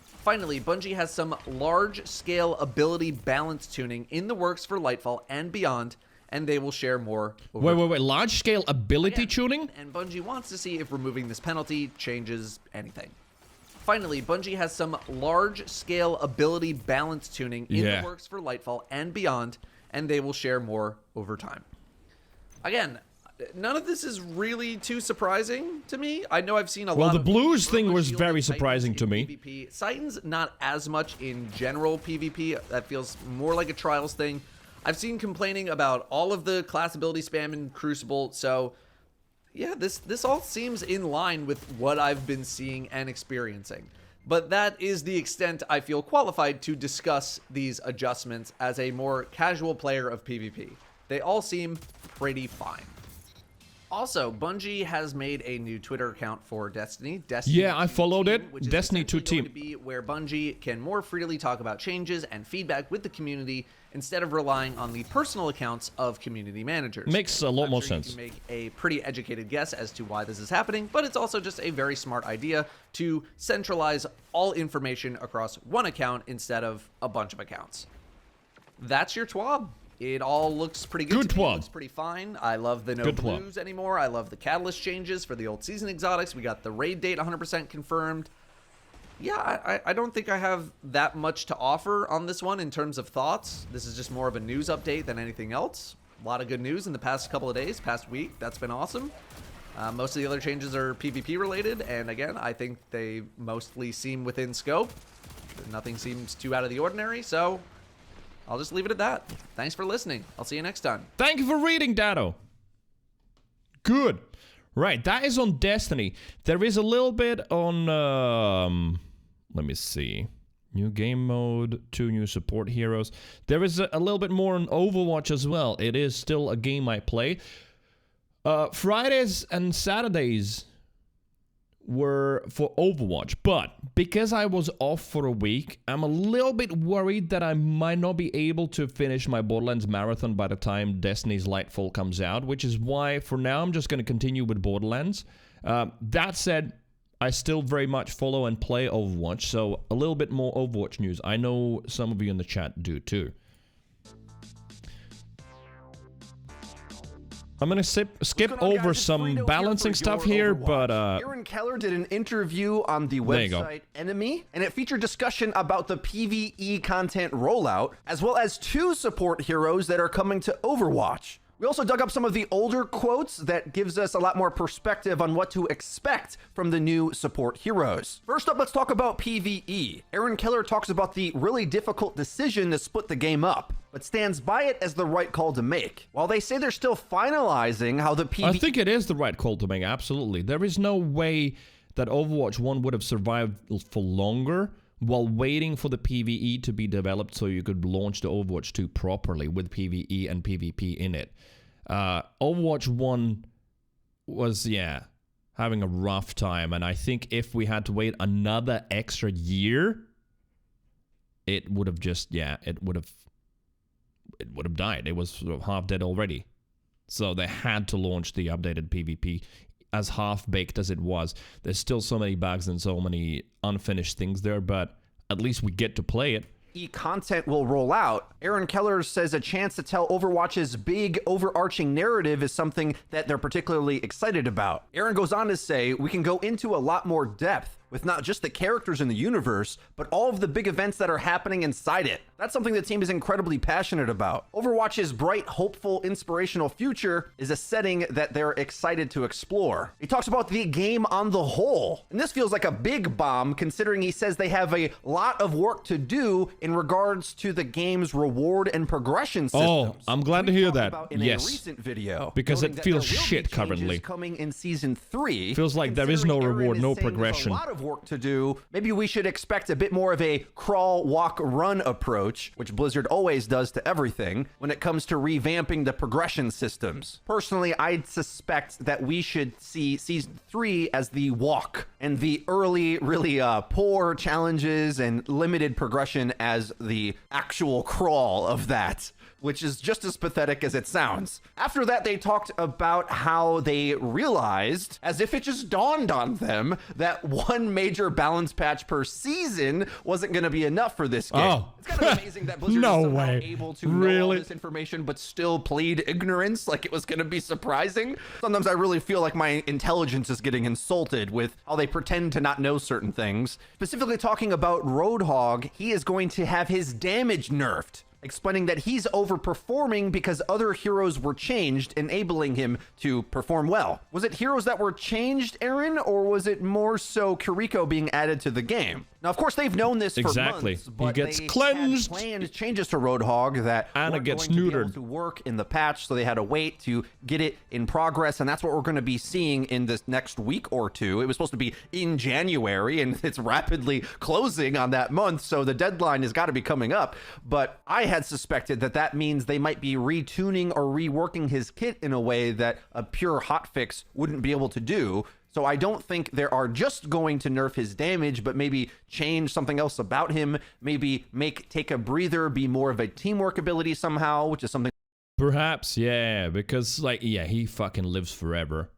Finally, Bungie has some large-scale ability balance tuning in the works for Lightfall and beyond, and they will share more over Wait, large-scale ability tuning? and Bungie wants to see if removing this penalty changes anything. Finally, Bungie has some large-scale ability balance tuning in the works for Lightfall and beyond, and they will share more over time. Again, none of this is really too surprising to me. I know I've seen a lot of... Well, the blues thing Burma was Shield very Titans surprising in to me. PvP. Titans, not as much in general PvP. That feels more like a Trials thing. I've seen complaining about all of the class ability spam in Crucible, so... yeah, this all seems in line with what I've been seeing and experiencing. But that is the extent I feel qualified to discuss these adjustments as a more casual player of PvP. they all seem pretty fine. Also, Bungie has made a new Twitter account for Destiny. Yeah, I followed it. Which is Destiny 2 essentially team. going to be where Bungie can more freely talk about changes and feedback with the community instead of relying on the personal accounts of community managers. Makes a lot more You sense. can make a pretty educated guess as to why this is happening, but it's also just a very smart idea to centralize all information across one account instead of a bunch of accounts. That's your TWAB. It all looks pretty good to me. It looks pretty fine. I love the no blues anymore. I love the catalyst changes for the old season exotics. We got the raid date 100% confirmed. Yeah, I don't think I have that much to offer on this one in terms of thoughts. This is just more of a news update than anything else. A lot of good news in the past couple of days, past week. That's been awesome. Most of the other changes are PvP related, and again, I think they mostly seem within scope. Nothing seems too out of the ordinary, so I'll just leave it at that. Thanks for listening. I'll see you next time. Thank you for reading, Dado. Good. Right, that is on Destiny. There is a little bit on, let me see. New game mode, 2 new support heroes. There is a little bit more on Overwatch as well. It is still a game I play. Fridays and Saturdays were for Overwatch, but because I was off for a week, I'm a little bit worried that I might not be able to finish my Borderlands marathon by the time Destiny's Lightfall comes out, which is why for now I'm just going to continue with Borderlands. That said, I still very much follow and play Overwatch, so a little bit more Overwatch news. I know some of you in the chat do too. I'm gonna skip over some balancing stuff here, but Aaron Keller did an interview on the website Enemy, and it featured discussion about the PvE content rollout, as well as 2 support heroes that are coming to Overwatch. We also dug up some of the older quotes that gives us a lot more perspective on what to expect from the new support heroes. First up, let's talk about PvE. Aaron Keller talks about the really difficult decision to split the game up, but stands by it as the right call to make. While they say they're still finalizing how the PvE... I think it is the right call to make, absolutely. There is no way that Overwatch 1 would have survived for longer while waiting for the PvE to be developed so you could launch the Overwatch 2 properly with PvE and PvP in it. Overwatch 1 was, having a rough time, and I think if we had to wait another extra year, it would have just, it would have died. It was sort of half dead already. So they had to launch the updated PvP. As half-baked as it was, there's still so many bugs and so many unfinished things there, but at least we get to play it. Content will roll out. Aaron Keller says a chance to tell Overwatch's big overarching narrative is something that they're particularly excited about. Aaron goes on to say, we can go into a lot more depth with not just the characters in the universe, but all of the big events that are happening inside it. That's something the team is incredibly passionate about. Overwatch's bright, hopeful, inspirational future is a setting that they're excited to explore. He talks about the game on the whole, and this feels like a big bomb considering he says they have a lot of work to do in regards to the game's reward and progression systems. Oh, I'm glad to hear that. Yes, a recent video, because it feels shit currently. Coming in season 3, feels like there is no reward, no progression. A lot of work to do. Maybe we should expect a bit more of a crawl, walk, run approach, which Blizzard always does to everything when it comes to revamping the progression systems. Personally, I'd suspect that we should see season 3 as the walk, and the early, really poor challenges and limited progression as the actual crawl of that, which is just as pathetic as it sounds. After that, they talked about how they realized, as if it just dawned on them, that 1 major balance patch per season wasn't going to be enough for this game. Oh. It's kind of amazing that Blizzard is somehow able to know all this information but still plead ignorance like it was going to be surprising. Sometimes I really feel like my intelligence is getting insulted with how they pretend to not know certain things. Specifically talking about Roadhog, he is going to have his damage nerfed, explaining that he's overperforming because other heroes were changed, enabling him to perform well. Was it heroes that were changed, Aaron, or was it more so Kiriko being added to the game? Now, of course, they've known this for Exactly. months, but He gets they cleansed. had planned changes to Roadhog that Anna weren't gets going to be able neutered. to work in the patch, so they had to wait to get it in progress, and that's what we're going to be seeing in this next week or two. It was supposed to be in January, and it's rapidly closing on that month, so the deadline has got to be coming up. But I had suspected that that means they might be retuning or reworking his kit in a way that a pure hotfix wouldn't be able to do. So I don't think they are just going to nerf his damage, but maybe change something else about him, maybe take a breather, be more of a teamwork ability somehow, which is something. Perhaps, yeah, because, like, yeah, he fucking lives forever.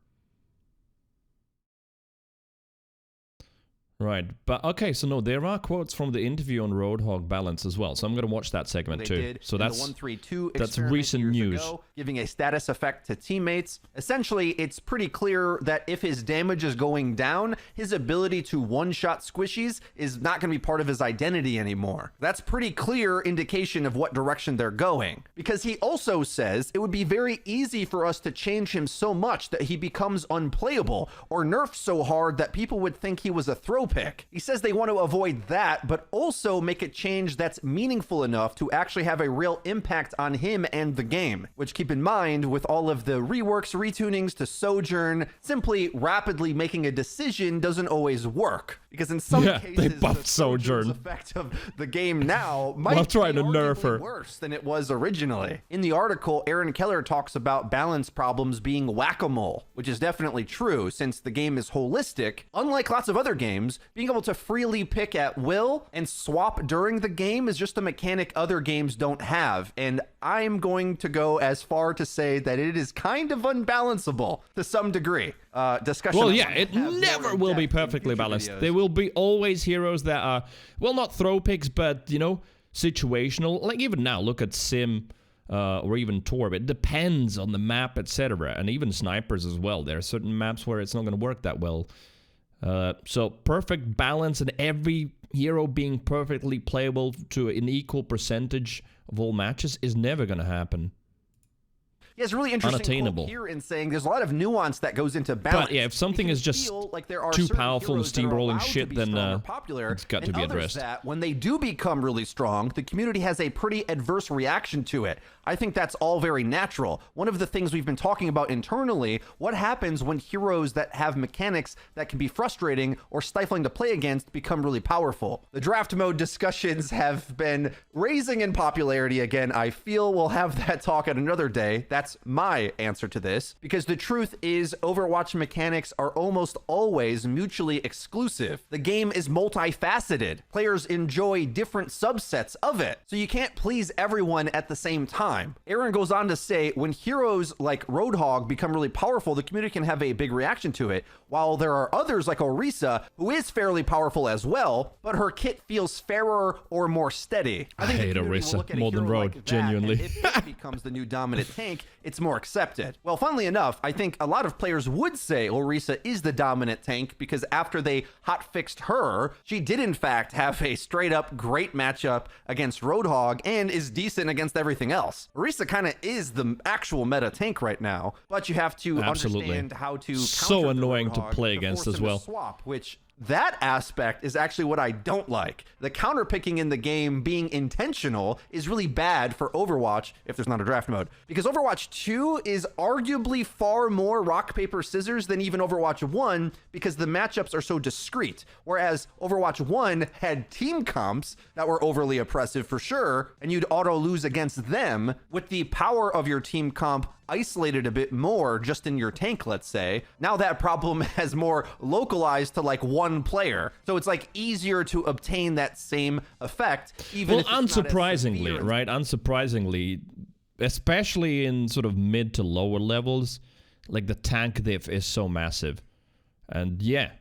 Right, but okay, so no, there are quotes from the interview on Roadhog Balance as well, so I'm gonna watch that segment too. So that's 132 that's recent news. Giving a status effect to teammates. Essentially, it's pretty clear that if his damage is going down, his ability to one-shot squishies is not going to be part of his identity anymore. That's pretty clear indication of what direction they're going. Because he also says it would be very easy for us to change him so much that he becomes unplayable, or nerfed so hard that people would think he was a throw pick. He says they want to avoid that, but also make a change that's meaningful enough to actually have a real impact on him and the game, which keep in mind with all of the reworks, retunings to Sojourn, simply rapidly making a decision doesn't always work. Because in some cases, they buffed Sojourn. The effect of the game now might While trying be to nerf her. worse than it was originally. In the article, Aaron Keller talks about balance problems being whack-a-mole, which is definitely true since the game is holistic. Unlike lots of other games, being able to freely pick at will and swap during the game is just a mechanic other games don't have, and I'm going to go as far to say that it is kind of unbalanceable to some degree. Discussion. Well, yeah, it never will be perfectly balanced. There will be always heroes that are, well, not throw picks, but, you know, situational. Like, even now, look at Sim or even Torb. It depends on the map, etc. And even snipers as well. There are certain maps where it's not going to work that well. So perfect balance and every hero being perfectly playable to an equal percentage of all matches is never going to happen. Yeah, it's really interesting quote here in saying there's a lot of nuance that goes into balance. But yeah, if something is just like there are too powerful and steamrolling shit, then it's got to be addressed. That when they do become really strong, the community has a pretty adverse reaction to it. I think that's all very natural. One of the things we've been talking about internally, what happens when heroes that have mechanics that can be frustrating or stifling to play against become really powerful? The draft mode discussions have been raising in popularity again. I feel we'll have that talk at another day. That's my answer to this, because the truth is Overwatch mechanics are almost always mutually exclusive. The game is multifaceted. Players enjoy different subsets of it, so you can't please everyone at the same time. Aaron goes on to say, when heroes like Roadhog become really powerful, the community can have a big reaction to it, while there are others like Orisa, who is fairly powerful as well, but her kit feels fairer or more steady. I hate Orisa more than Road, like genuinely. If it becomes the new dominant tank, it's more accepted. Well, funnily enough, I think a lot of players would say Orisa is the dominant tank because after they hotfixed her, she did in fact have a straight up great matchup against Roadhog and is decent against everything else. Orisa kind of is the actual meta tank right now, but you have to understand how to so annoying to play against as well. Swap, which that aspect is actually what I don't like. The counterpicking in the game being intentional is really bad for Overwatch if there's not a draft mode. Because Overwatch 2 is arguably far more rock, paper, scissors than even Overwatch 1 because the matchups are so discrete. Whereas Overwatch 1 had team comps that were overly oppressive for sure, and you'd auto lose against them. With the power of your team comp isolated a bit more just in your tank, let's say, now that problem has more localized to like one player, so it's like easier to obtain that same effect, even if it's unsurprisingly, right? Unsurprisingly, especially in sort of mid to lower levels, like the tank diff is so massive. And yeah,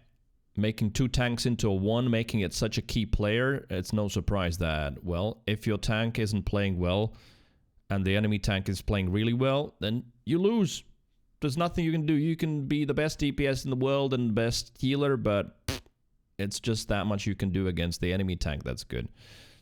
making two tanks into a one, making it such a key player, it's no surprise that, well, if your tank isn't playing well and the enemy tank is playing really well, then you lose. There's nothing you can do. You can be the best DPS in the world and the best healer, but it's just that much you can do against the enemy tank that's good.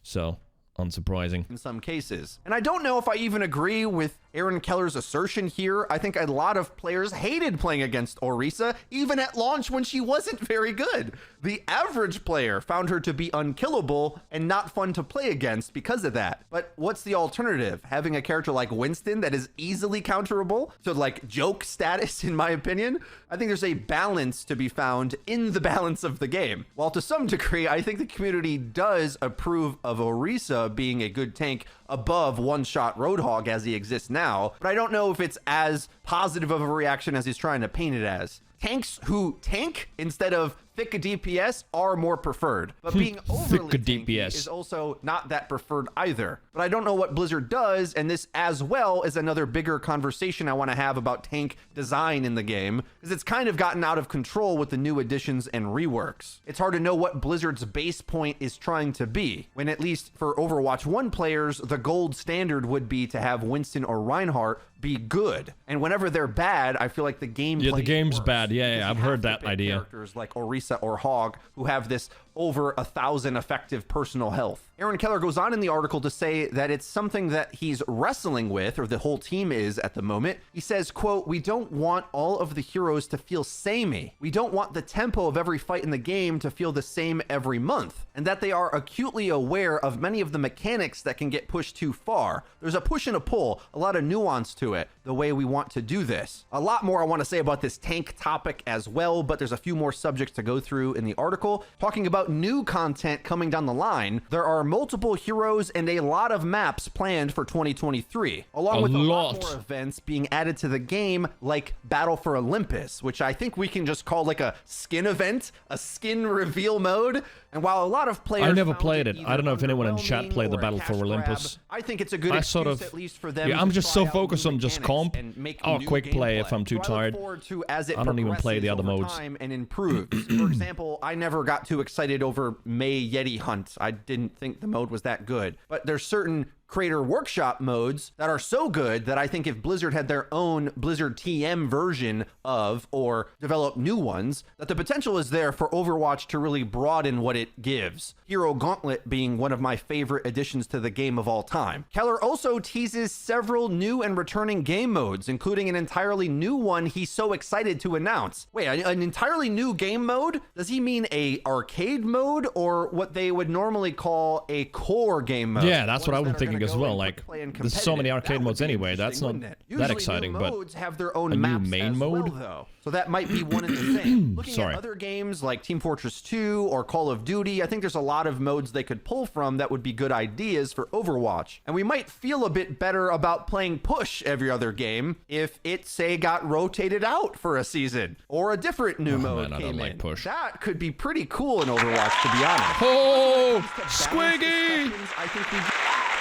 So, unsurprising. In some cases. And I don't know if I even agree with Aaron Keller's assertion here, I think a lot of players hated playing against Orisa, even at launch when she wasn't very good. The average player found her to be unkillable and not fun to play against because of that. But what's the alternative? Having a character like Winston that is easily counterable to like joke status, in my opinion? I think there's a balance to be found in the balance of the game. While to some degree, I think the community does approve of Orisa being a good tank above one-shot Roadhog as he exists now, but I don't know if it's as positive of a reaction as he's trying to paint it as. Tanks who tank instead of thick DPS are more preferred, but being overly tanky DPS is also not that preferred either. But I don't know what Blizzard does, and this as well is another bigger conversation I want to have about tank design in the game, because it's kind of gotten out of control with the new additions and reworks. It's hard to know what Blizzard's base point is trying to be, when at least for Overwatch 1 players, the gold standard would be to have Winston or Reinhardt be good. And whenever they're bad, I feel like the game the game's worse, bad. Yeah, I've heard that idea. Characters like Orisa or Hog who have this over 1,000 effective personal health. Aaron Keller goes on in the article to say that it's something that he's wrestling with, or the whole team is at the moment. He says, quote, "We don't want all of the heroes to feel samey. We don't want the tempo of every fight in the game to feel the same every month, and that they are acutely aware of many of the mechanics that can get pushed too far. There's a push and a pull, a lot of nuance to it, the way we want to do this." A lot more I want to say about this tank topic as well, but there's a few more subjects to go through in the article. Talking about new content coming down the line, there are multiple heroes and a lot of maps planned for 2023, along with a lot more events being added to the game, like Battle for Olympus, which I think we can just call like a skin event, a skin reveal mode. And while a lot of players I never played it. I don't know if anyone in chat played the Battle for Olympus. I think it's a good excuse at least for them. Yeah, I'm just so focused on just comp or quick play if I'm too tired. I don't even play the other modes. And improves. For example, I never got too excited over May Yeti Hunt. I didn't think the mode was that good. But there's certain Creator Workshop modes that are so good that I think if Blizzard had their own Blizzard TM version of, or develop new ones, that the potential is there for Overwatch to really broaden what it gives. Hero Gauntlet being one of my favorite additions to the game of all time. Keller also teases several new and returning game modes, including an entirely new one he's so excited to announce. Wait, an entirely new game mode? Does he mean a arcade mode, or what they would normally call a core game mode? Yeah, that's what I was thinking as well. Like, there's so many arcade modes anyway. That's not that exciting, but modes have their own a new maps main as mode, well, though. So that might be one and the same. Looking at other games like Team Fortress 2 or Call of Duty, I think there's a lot of modes they could pull from that would be good ideas for Overwatch. And we might feel a bit better about playing push every other game if it, say, got rotated out for a season, or a different new mode came I don't like in. push. That could be pretty cool in Overwatch, to be honest. Oh, Squiggy! I think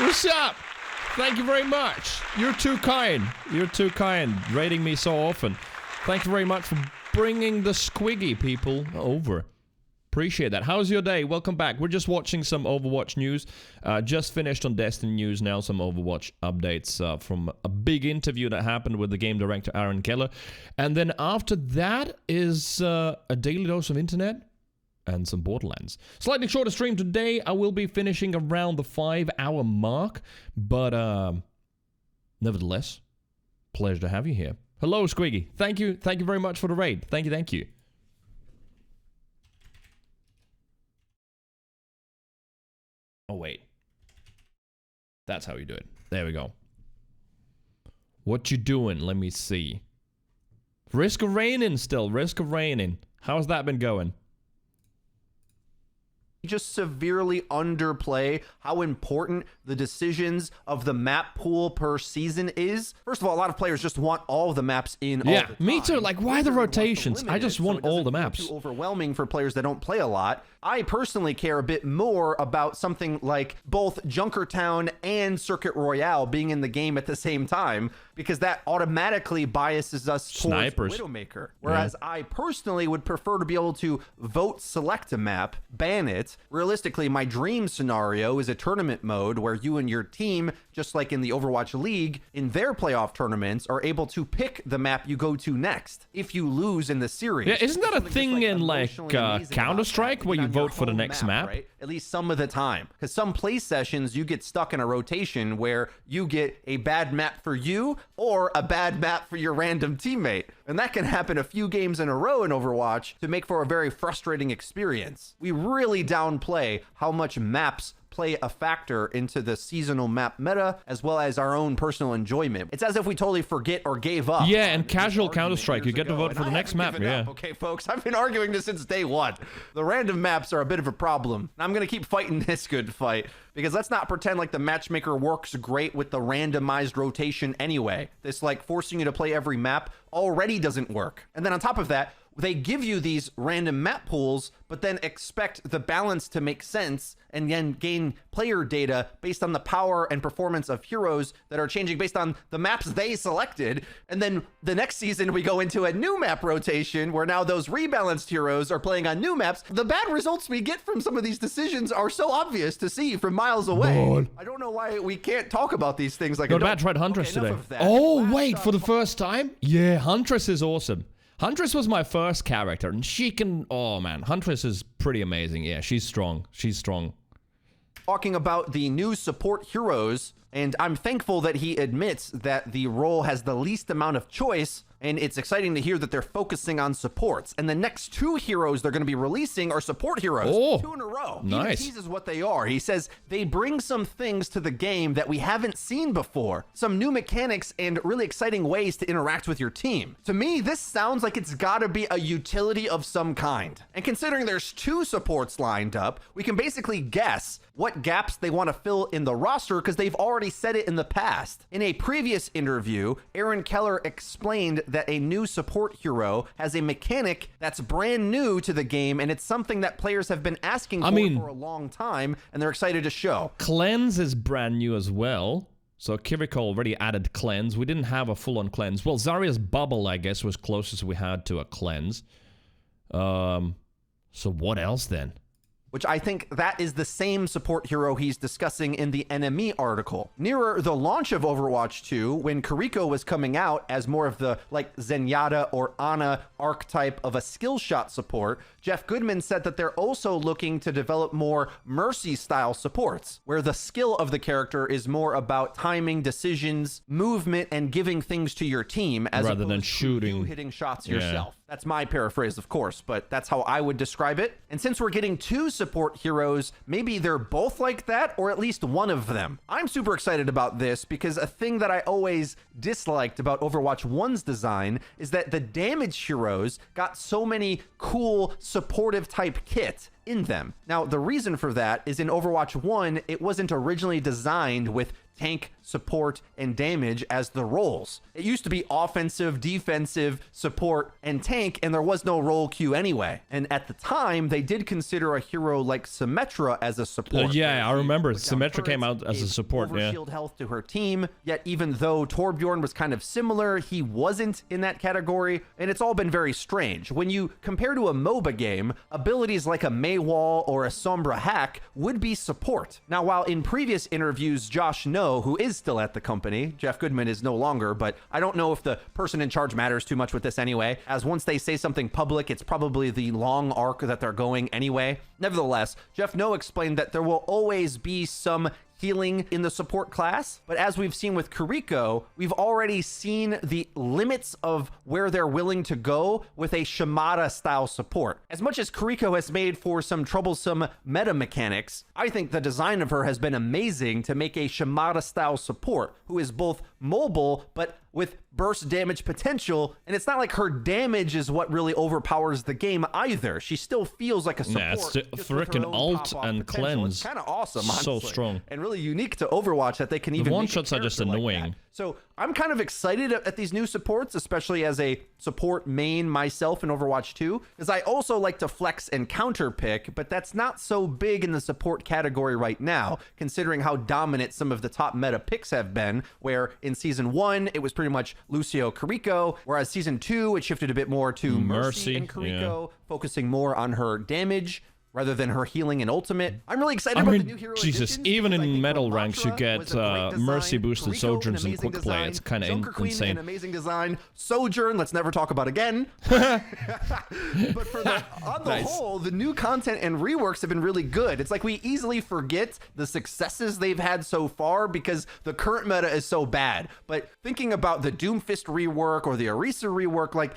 What's up? Thank you very much. You're too kind. You're too kind, rating me so often. Thank you very much for bringing the Squiggy people over. Appreciate that. How's your day? Welcome back. We're just watching some Overwatch news. Just finished on Destiny news now. Some Overwatch updates from a big interview that happened with the game director Aaron Keller. And then after that is a daily dose of internet and some Borderlands. Slightly shorter stream today. I will be finishing around the 5-hour mark. But nevertheless, pleasure to have you here. Hello, Squiggy. Thank you. Thank you very much for the raid. Thank you. Thank you. Oh, wait. That's how you do it. There we go. What you doing? Let me see. Risk of raining still. Risk of raining. How's that been going? Just severely underplay how important the decisions of the map pool per season is. First of all, a lot of players just want all the maps in all the time. Me too. Like, why the rotations? I just want all the maps. Too overwhelming for players that don't play a lot. I personally care a bit more about something like both Junkertown and Circuit Royale being in the game at the same time, because that automatically biases us towards Snipers. Widowmaker. Whereas I personally would prefer to be able to vote select a map, ban it. Realistically, my dream scenario is a tournament mode where you and your team, just like in the Overwatch League, in their playoff tournaments, are able to pick the map you go to next if you lose in the series. Yeah, isn't that a Something just, thing in like emotionally amazing about Counter-Strike that, where you on your vote for the home next map? right? At least some of the time. Because some play sessions, you get stuck in a rotation where you get a bad map for you or a bad map for your random teammate. And that can happen a few games in a row in Overwatch to make for a very frustrating experience. We really downplay how much maps play a factor into the seasonal map meta, as well as our own personal enjoyment. It's as if we totally forget or gave up. Yeah, and casual Counter-Strike, you get to vote for the next map, yeah. Okay, folks, I've been arguing this since day one. The random maps are a bit of a problem. I'm going to keep fighting this good fight, because let's not pretend like the matchmaker works great with the randomized rotation anyway. This, like, forcing you to play every map already doesn't work. And then on top of that, they give you these random map pools, but then expect the balance to make sense and then gain player data based on the power and performance of heroes that are changing based on the maps they selected. And then the next season, we go into a new map rotation where now those rebalanced heroes are playing on new maps. The bad results we get from some of these decisions are so obvious to see from miles away. I don't know why we can't talk about these things like Not bad, tried Huntress today. Oh, wait, for the first time? Yeah, Huntress is awesome. Huntress was my first character, and she can... Oh, man. Huntress is pretty amazing. Yeah, she's strong. She's strong. Talking about the new support heroes, and I'm thankful that he admits that the role has the least amount of choice, and it's exciting to hear that they're focusing on supports. And the next two heroes they're going to be releasing are support heroes. Oh, 2 in a row. nice. He teases what they are. He says they bring some things to the game that we haven't seen before. Some new mechanics and really exciting ways to interact with your team. To me, this sounds like it's got to be a utility of some kind. And considering there's 2 supports lined up, we can basically guess what gaps they want to fill in the roster because they've already said it in the past. In a previous interview, Aaron Keller explained that a new support hero has a mechanic that's brand new to the game, and it's something that players have been asking for a long time, and they're excited to show. Cleanse is brand new as well. So Kiriko already added Cleanse. We didn't have a full-on Cleanse. Well, Zarya's Bubble, I guess, was closest we had to a Cleanse. So what else then? Which I think that is the same support hero he's discussing in the NME article. Nearer the launch of Overwatch 2, when Kiriko was coming out as more of the like Zenyatta or Ana archetype of a skill shot support, Jeff Goodman said that they're also looking to develop more Mercy style supports, where the skill of the character is more about timing, decisions, movement, and giving things to your team as rather than opposed to shooting, you hitting shots yourself. That's my paraphrase, of course, but that's how I would describe it. And since we're getting 2 support heroes, maybe they're both like that, or at least one of them. I'm super excited about this because a thing that I always disliked about Overwatch 1's design is that the damage heroes got so many cool supportive type kit in them. Now, the reason for that is in Overwatch 1, it wasn't originally designed with tank, support, and damage as the roles. It used to be offensive, defensive, support, and tank, and there was no role queue anyway. And at the time, they did consider a hero like Symmetra as a support. Yeah, I remember. Symmetra came out as a support, shield health to her team, yet even though Torbjorn was kind of similar, he wasn't in that category, and it's all been very strange. When you compare to a MOBA game, abilities like a Maywall or a Sombra hack would be support. Now, while in previous interviews, Josh No, who is still at the company, Jeff Goodman is no longer, but I don't know if the person in charge matters too much with this anyway, as once they say something public, it's probably the long arc that they're going anyway. Nevertheless, Jeff No explained that there will always be some healing in the support class, but as we've seen with Kiriko, we've already seen the limits of where they're willing to go with a Shimada style support. As much as Kiriko has made for some troublesome meta mechanics, I think the design of her has been amazing to make a Shimada style support who is both mobile but with burst damage potential, and it's not like her damage is what really overpowers the game either. She still feels like a support. Nah, it's freaking ult and cleanse. It's kind of awesome, honestly. So strong. And really unique to Overwatch that they can even one shots are just annoying. So I'm kind of excited at these new supports, especially as a support main myself in Overwatch 2, because I also like to flex and counter pick, but that's not so big in the support category right now, considering how dominant some of the top meta picks have been, where in Season 1, it was pretty much Lucio Kiriko, whereas Season 2, it shifted a bit more to Mercy and Kiriko, focusing more on her damage rather than her healing and ultimate. I'm really excited about the new hero Jesus, additions, even because I in think metal Ramatra ranks, you get was a great design, Mercy boosted Kiriko, Sojourns an and quick amazing play. design, It's kind of Junker Queen, insane. an amazing design. Sojourn, let's never talk about again. But on the whole, the new content and reworks have been really good. It's like we easily forget the successes they've had so far because the current meta is so bad. But thinking about the Doomfist rework or the Orisa rework, like,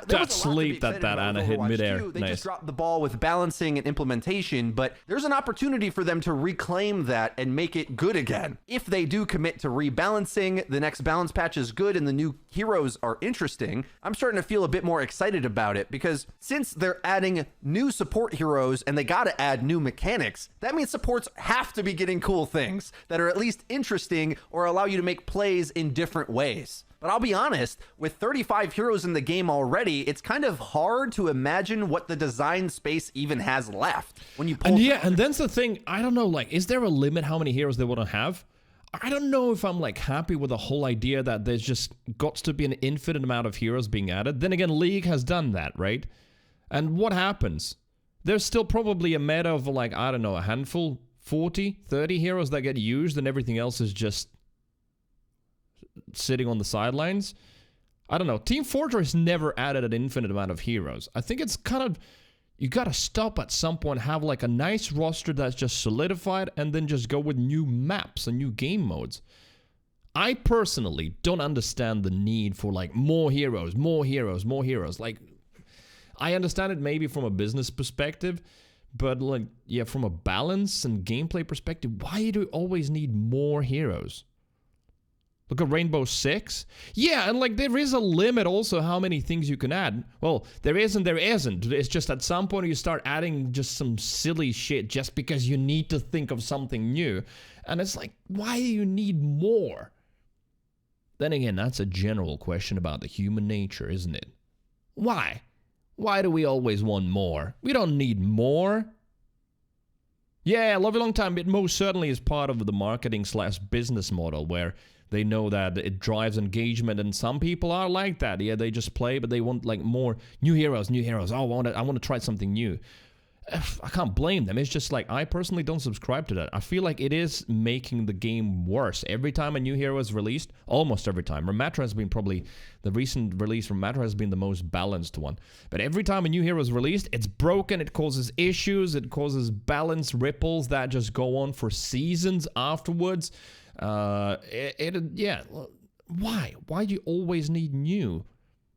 That sleep that Anna hit midair. They Nice. just dropped the ball with balancing and implementation, but there's an opportunity for them to reclaim that and make it good again. If they do commit to rebalancing, the next balance patch is good and the new heroes are interesting, I'm starting to feel a bit more excited about it, because since they're adding new support heroes and they gotta add new mechanics, that means supports have to be getting cool things that are at least interesting or allow you to make plays in different ways. But I'll be honest, with 35 heroes in the game already, it's kind of hard to imagine what the design space even has left. When you pull And that's the thing. I don't know, like, is there a limit how many heroes they want to have? I don't know if I'm, like, happy with the whole idea that there's just got to be an infinite amount of heroes being added. Then again, League has done that, right? And what happens? There's still probably a meta of, like, I don't know, a handful, 40, 30 heroes that get used, and everything else is just sitting on the sidelines. I don't know. Team Fortress never added an infinite amount of heroes. I think it's kind of, you gotta stop at some point, have like a nice roster that's just solidified, and then just go with new maps and new game modes. I personally don't understand the need for like more heroes. Like, I understand it maybe from a business perspective, but like, yeah, from a balance and gameplay perspective, why do we always need more heroes? Look at Rainbow Six. Yeah, and like there is a limit also how many things you can add. Well, there isn't. It's just at some point you start adding just some silly shit just because you need to think of something new. And it's like, why do you need more? Then again, that's a general question about the human nature, isn't it? Why? Why do we always want more? We don't need more. Yeah, Love You Long Time, it most certainly is part of the marketing/business model where they know that it drives engagement, and some people are like that. Yeah, they just play, but they want like more new heroes. Oh, I want to try something new. I can't blame them. It's just like, I personally don't subscribe to that. I feel like it is making the game worse. Every time a new hero is released, almost every time. Ramatra has been probably, the recent release from Ramatra has been the most balanced one. But every time a new hero is released, it's broken, it causes issues, it causes balance ripples that just go on for seasons afterwards. Yeah, why? Why do you always need new?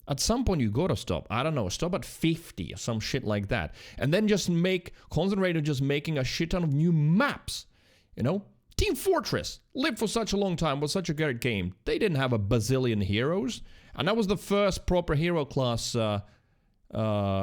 At some point, you gotta stop. I don't know, stop at 50 or some shit like that. And then just concentrate on just making a shit ton of new maps. You know? Team Fortress lived for such a long time, was such a great game. They didn't have a bazillion heroes. And that was the first proper hero class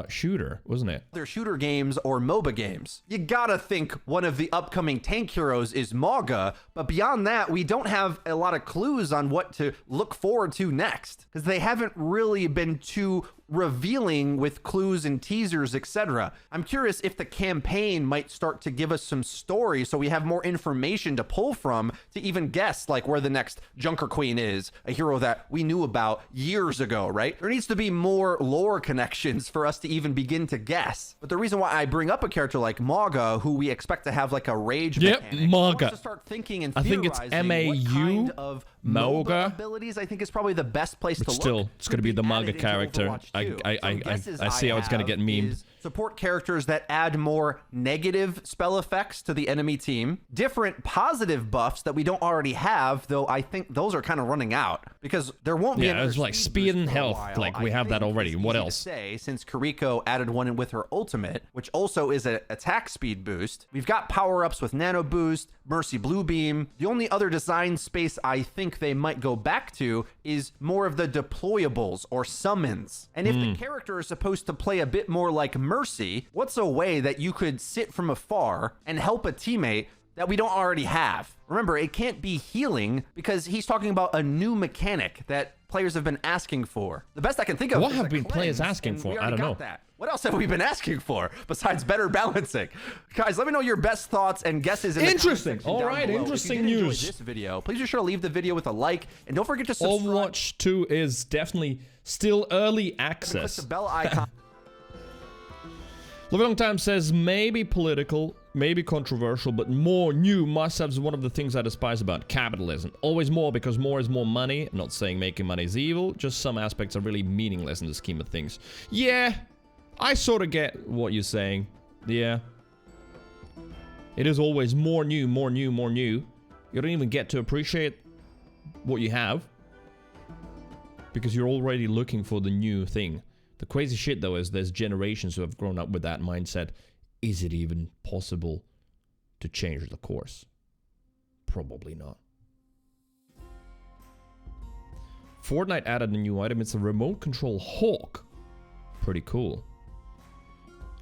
shooter, wasn't it? They're shooter games or MOBA games. You gotta think one of the upcoming tank heroes is Mauga, but beyond that, we don't have a lot of clues on what to look forward to next, because they haven't really been too revealing with clues and teasers, etc. I'm curious if the campaign might start to give us some story so we have more information to pull from to even guess like where the next Junker Queen is, a hero that we knew about years ago, right? There needs to be more lore connections for us to even begin to guess. But the reason why I bring up a character like Mauga, who we expect to have like a rage mechanic, Mauga. to start thinking and I think it's theorizing what kind of Mauga MOBA abilities I think is probably the best place to still, look. it's going to be the Mauga character. I see how it's going to get memed. Support characters that add more negative spell effects to the enemy team, different positive buffs that we don't already have, though I think those are kind of running out because there won't be it's like speed and health, like we have that already. What else? Say, since Kiriko added one with her ultimate, which also is an attack speed boost. We've got power-ups with Nano Boost, Mercy Blue Beam. The only other design space I think they might go back to is more of the deployables or summons. And if the character is supposed to play a bit more like Mercy, what's a way that you could sit from afar and help a teammate that we don't already have. Remember, it can't be healing because he's talking about a new mechanic that players have been asking for. The best I can think of What is have a been players cleanse, asking and for? we I already don't got know. that. What else have we been asking for besides better balancing? Guys, let me know your best thoughts and guesses in the comment Interesting. section All down right, below. interesting If you did news. enjoy this video, please be sure to leave the video with a like, and don't forget to subscribe. Overwatch 2 is definitely still early Click access. the bell icon. Live a Long Time says maybe political, maybe controversial, but more new must-haves is one of the things I despise about capitalism. Always more because more is more money. I'm not saying making money is evil, just some aspects are really meaningless in the scheme of things. Yeah, I sort of get what you're saying. Yeah. It is always more new, more new, more new. You don't even get to appreciate what you have because you're already looking for the new thing. The crazy shit, though, is there's generations who have grown up with that mindset. Is it even possible to change the course? Probably not. Fortnite added a new item. It's a remote control hawk. Pretty cool.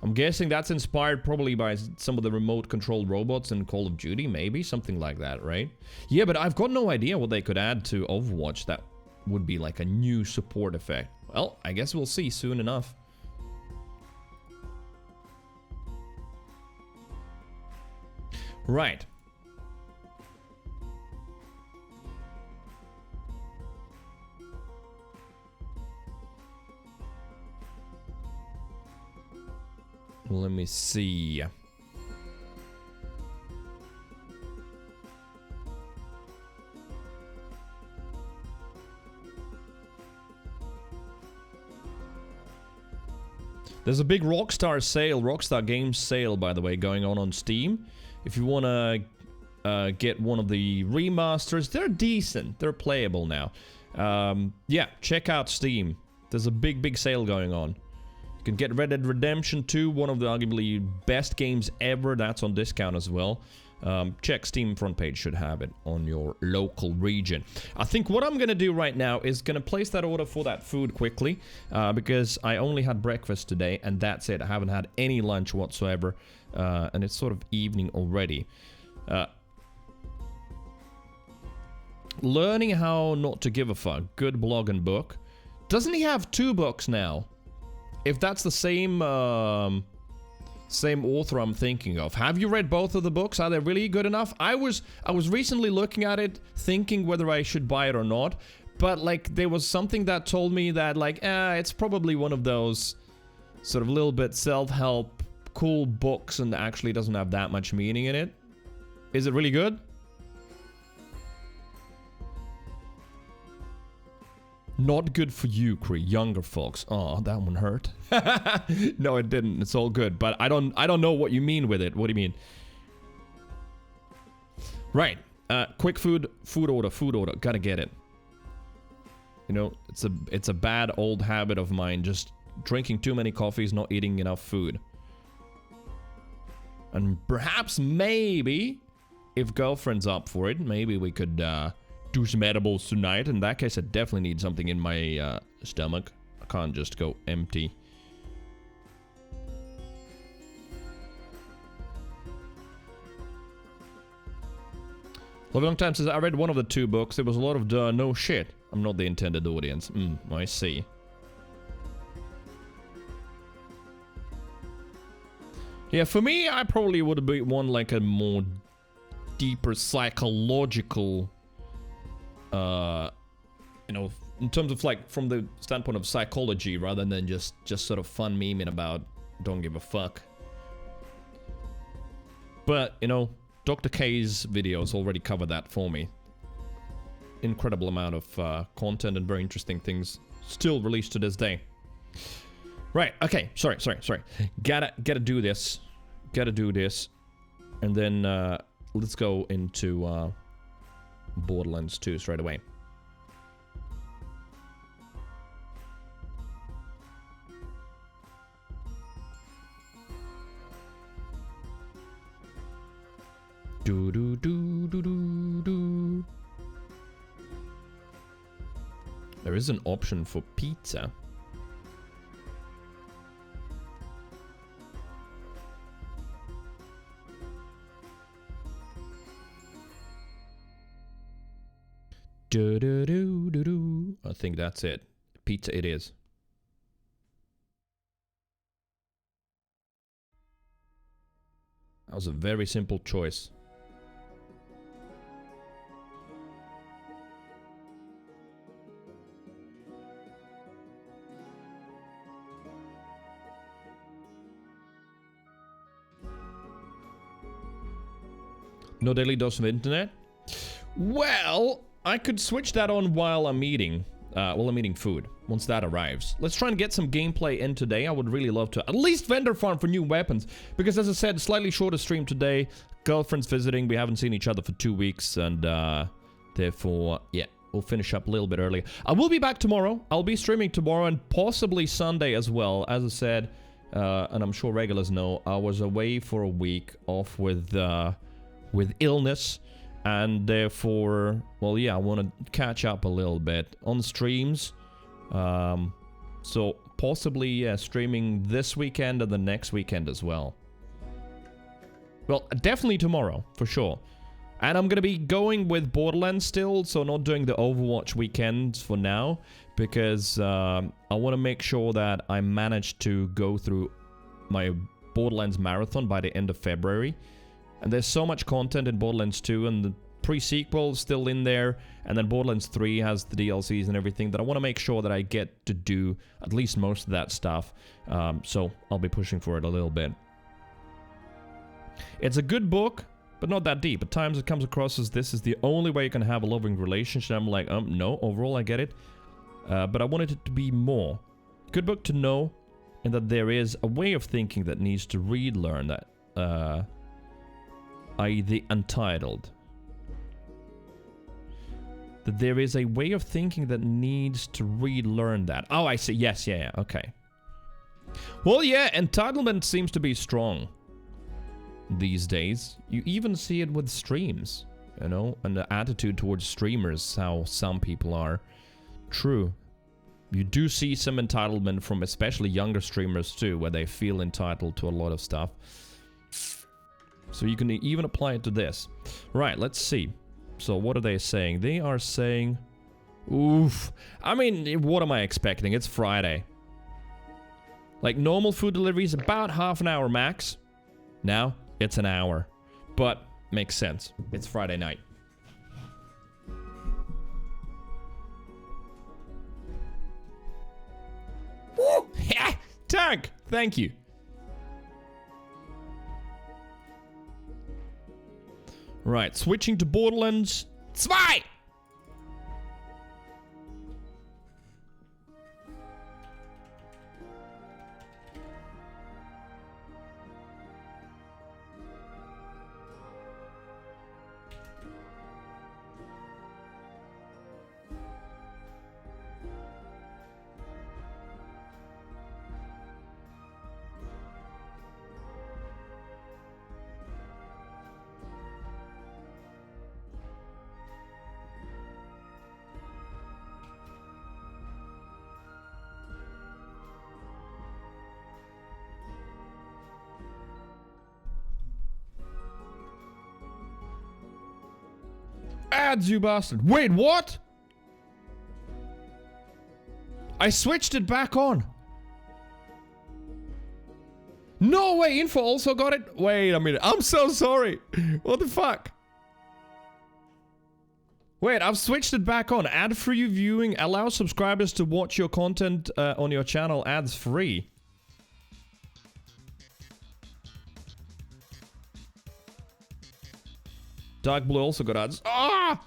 I'm guessing that's inspired probably by some of the remote control robots in Call of Duty. Maybe something like that, right? Yeah, but I've got no idea what they could add to Overwatch that would be like a new support effect. Well, I guess we'll see soon enough. Right. Let me see. There's a big Rockstar sale, Rockstar Games sale, by the way, going on Steam. If you want to get one of the remasters, they're decent. They're playable now. Yeah, check out Steam. There's a big sale going on. You can get Red Dead Redemption 2, one of the arguably best games ever. That's on discount as well. Check Steam front page, should have it on your local region. I think what I'm gonna do right now is gonna place that order for that food quickly, because I only had breakfast today and that's it. I haven't had any lunch whatsoever, and it's sort of evening already. Learning How Not to Give a Fuck, good blog and book. Doesn't he have 2 books now? If that's the same same author I'm thinking of. Have you read both of the books? Are they really good enough? I was recently looking at it, thinking whether I should buy it or not. But like, there was something that told me that like, it's probably one of those sort of little bit self-help, cool books, and actually doesn't have that much meaning in it. Is it really good? Not good for you, Cree. Younger folks. Oh, that one hurt. No, it didn't. It's all good. But I don't know what you mean with it. What do you mean? Right. Quick food order. Gotta get it. You know, it's a bad old habit of mine. Just drinking too many coffees, not eating enough food. And perhaps, maybe, if girlfriend's up for it, maybe we could do some edibles tonight. In that case, I definitely need something in my stomach. I can't just go empty. Love Long Time says, I read one of the 2 books. There was a lot of no shit. I'm not the intended audience. I see. Yeah, for me, I probably would be one like a more deeper psychological, you know, in terms of like from the standpoint of psychology rather than just sort of fun memeing about don't give a fuck. But, you know, Dr. K's videos already cover that for me. Incredible amount of content and very interesting things still released to this day. Right, okay, sorry. Gotta do this. And then let's go into Borderlands 2 straight away. Do. There is an option for pizza. Do-do-do-do-do. I think that's it. Pizza it is. That was a very simple choice. No daily dose of internet? Well, I could switch that on while I'm eating. While I'm eating food. Once that arrives. Let's try and get some gameplay in today. I would really love to. At least vendor farm for new weapons. Because as I said, slightly shorter stream today. Girlfriend's visiting. We haven't seen each other for 2 weeks. And therefore, yeah. We'll finish up a little bit earlier. I will be back tomorrow. I'll be streaming tomorrow and possibly Sunday as well. As I said, and I'm sure regulars know, I was away for a week off with illness. And therefore, well, yeah, I want to catch up a little bit on streams. So possibly, yeah, streaming this weekend and the next weekend as well. Well, definitely tomorrow, for sure. And I'm going to be going with Borderlands still, so not doing the Overwatch weekends for now. Because I want to make sure that I manage to go through my Borderlands marathon by the end of February. And there's so much content in Borderlands 2 and the pre-sequel still in there. And then Borderlands 3 has the DLCs and everything that I want to make sure that I get to do at least most of that stuff. So I'll be pushing for it a little bit. It's a good book, but not that deep. At times it comes across as this is the only way you can have a loving relationship. I'm like, no, overall I get it. But I wanted it to be more. Good book to know, and that there is a way of thinking that needs to relearn that. I.e. the Untitled. That there is a way of thinking that needs to relearn that. Oh, I see. Yes, yeah, okay. Well, yeah, entitlement seems to be strong these days. You even see it with streams, you know, and the attitude towards streamers, how some people are. True. You do see some entitlement from especially younger streamers too, where they feel entitled to a lot of stuff. So you can even apply it to this. Right, let's see. So what are they saying? They are saying... Oof. I mean, what am I expecting? It's Friday. Like, normal food delivery is about half an hour max. Now, it's an hour. But, makes sense. It's Friday night. Woo! Tank! Thank you. Right, switching to Borderlands 2! Ads, you bastard. Wait, what? I switched it back on. No way, Info also got it? Wait a minute, I'm so sorry. What the fuck? Wait, I've switched it back on. Ad-free viewing allows subscribers to watch your content on your channel ads-free. Dark Blue also got ads. Ah!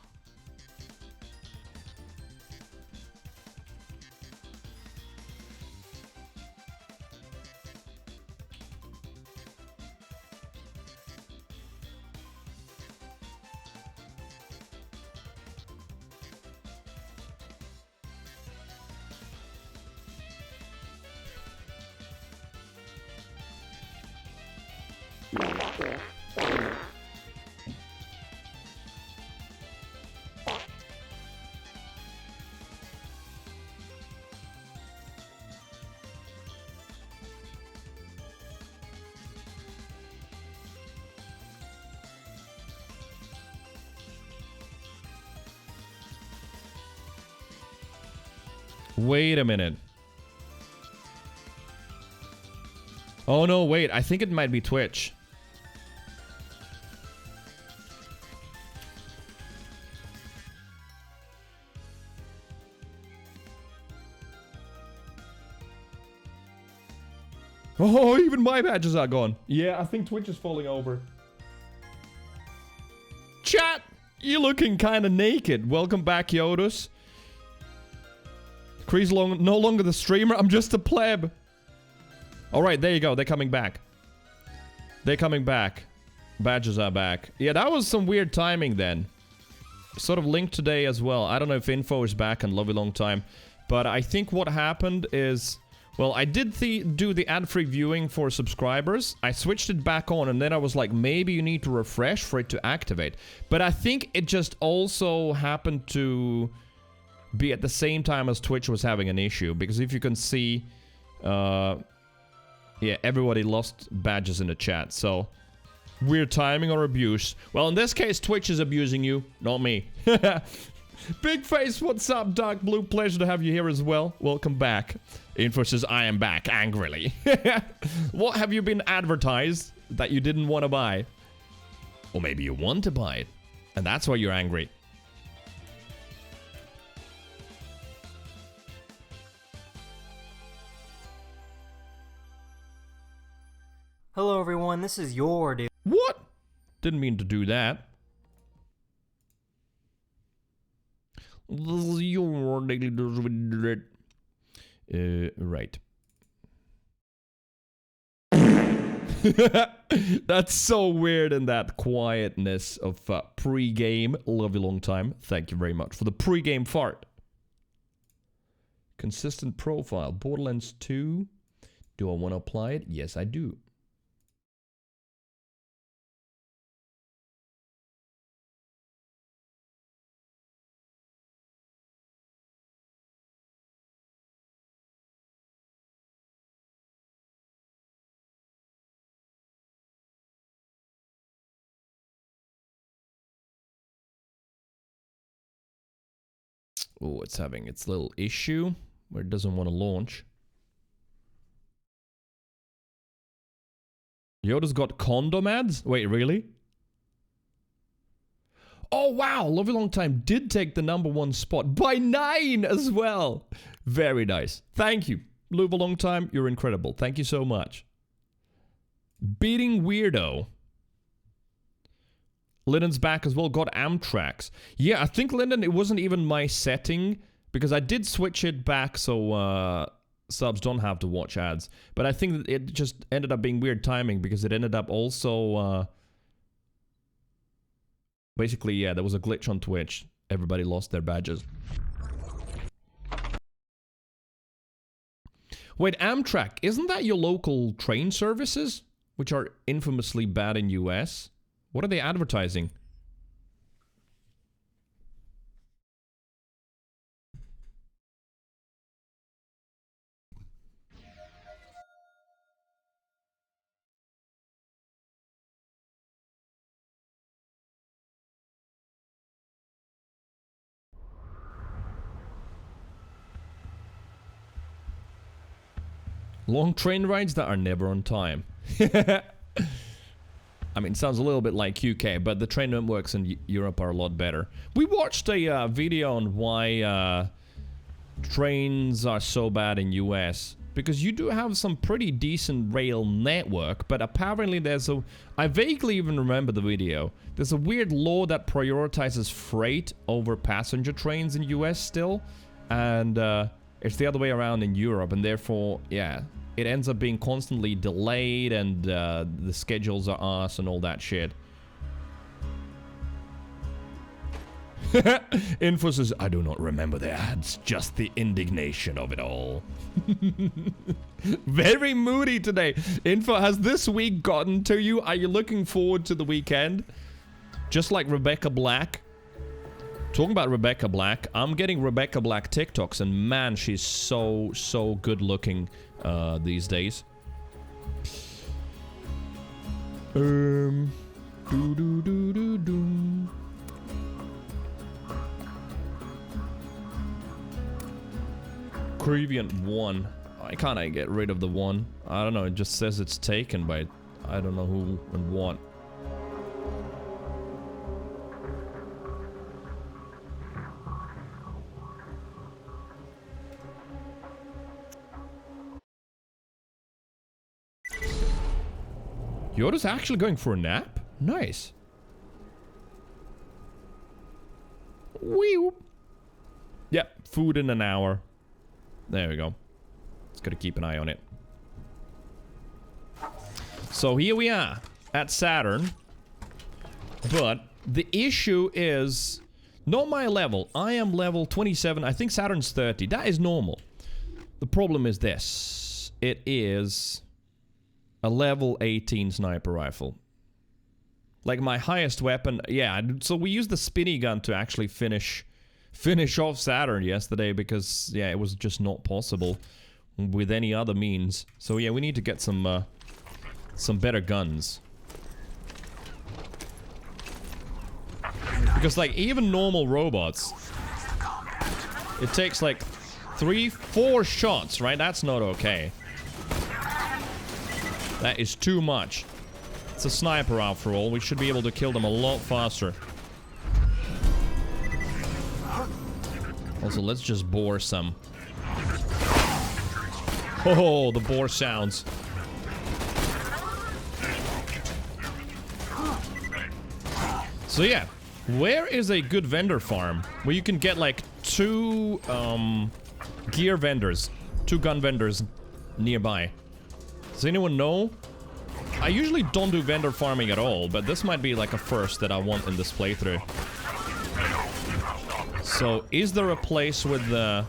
Wait a minute. Oh no, wait. I think it might be Twitch. Oh, even my badges are gone. Yeah, I think Twitch is falling over. Chat, you're looking kind of naked. Welcome back, Yodus. Cree's no longer the streamer. I'm just a pleb. All right, there you go. They're coming back. They're coming back. Badges are back. Yeah, that was some weird timing then. Sort of linked today as well. I don't know if info is back in a long time. But I think what happened is... Well, I did do the ad-free viewing for subscribers. I switched it back on, and then I was like, maybe you need to refresh for it to activate. But I think it just also happened to be at the same time as Twitch was having an issue. Because if you can see, yeah, everybody lost badges in the chat. So, weird timing or abuse. Well, in this case, Twitch is abusing you, not me. Big Face, what's up, Dark Blue? Pleasure to have you here as well. Welcome back. Info says, I am back, angrily. What have you been advertised that you didn't want to buy? Or maybe you want to buy it, and that's why you're angry. Hello everyone, this is your dude. What? Didn't mean to do that. Your daily dose with right. That's so weird in that quietness of pre-game. Love you long time. Thank you very much for the pre-game fart. Consistent profile. Borderlands 2. Do I want to apply it? Yes, I do. Oh, it's having its little issue where it doesn't want to launch. Yoda's got condom ads? Wait, really? Oh, wow. Love you long time did take the #1 spot by 9 as well. Very nice. Thank you. Love a long time. You're incredible. Thank you so much. Beating Weirdo. Lyndon's back as well, got Amtrax. Yeah, I think, Lyndon, it wasn't even my setting, because I did switch it back so subs don't have to watch ads. But I think it just ended up being weird timing, because it ended up also... basically, yeah, there was a glitch on Twitch. Everybody lost their badges. Wait, Amtrak, isn't that your local train services? Which are infamously bad in US? What are they advertising? Long train rides that are never on time. I mean, it sounds a little bit like UK, but the train networks in Europe are a lot better. We watched a video on why trains are so bad in US. Because you do have some pretty decent rail network, but apparently there's a... I vaguely even remember the video. There's a weird law that prioritizes freight over passenger trains in US still. And it's the other way around in Europe, and therefore, yeah... It ends up being constantly delayed, and the schedules are ass and all that shit. Info says, I do not remember the ads, just the indignation of it all. Very moody today. Info, has this week gotten to you? Are you looking forward to the weekend? Just like Rebecca Black. Talking about Rebecca Black, I'm getting Rebecca Black TikToks, and man, she's so good looking these days. Do do do do do. Creeviant 1. Why can't I get rid of the 1? I don't know, it just says it's taken by I don't know who and what. Yoda's actually going for a nap? Nice. Wee. Yep, food in an hour. There we go. Just gotta keep an eye on it. So here we are at Saturn. But the issue is not my level. I am level 27. I think Saturn's 30. That is normal. The problem is this. It is a level 18 sniper rifle. Like my highest weapon. Yeah, so we used the spinny gun to actually finish off Saturn yesterday because, yeah, it was just not possible with any other means. So yeah, we need to get some better guns. Because like even normal robots, it takes like 3-4 shots, right? That's not okay. That is too much. It's a sniper after all. We should be able to kill them a lot faster. Also, let's just bore some. Oh, the bore sounds. So yeah, where is a good vendor farm where you can get like 2 gear vendors, 2 gun vendors nearby? Does anyone know? I usually don't do vendor farming at all, but this might be like a first that I want in this playthrough. So, is there a place with the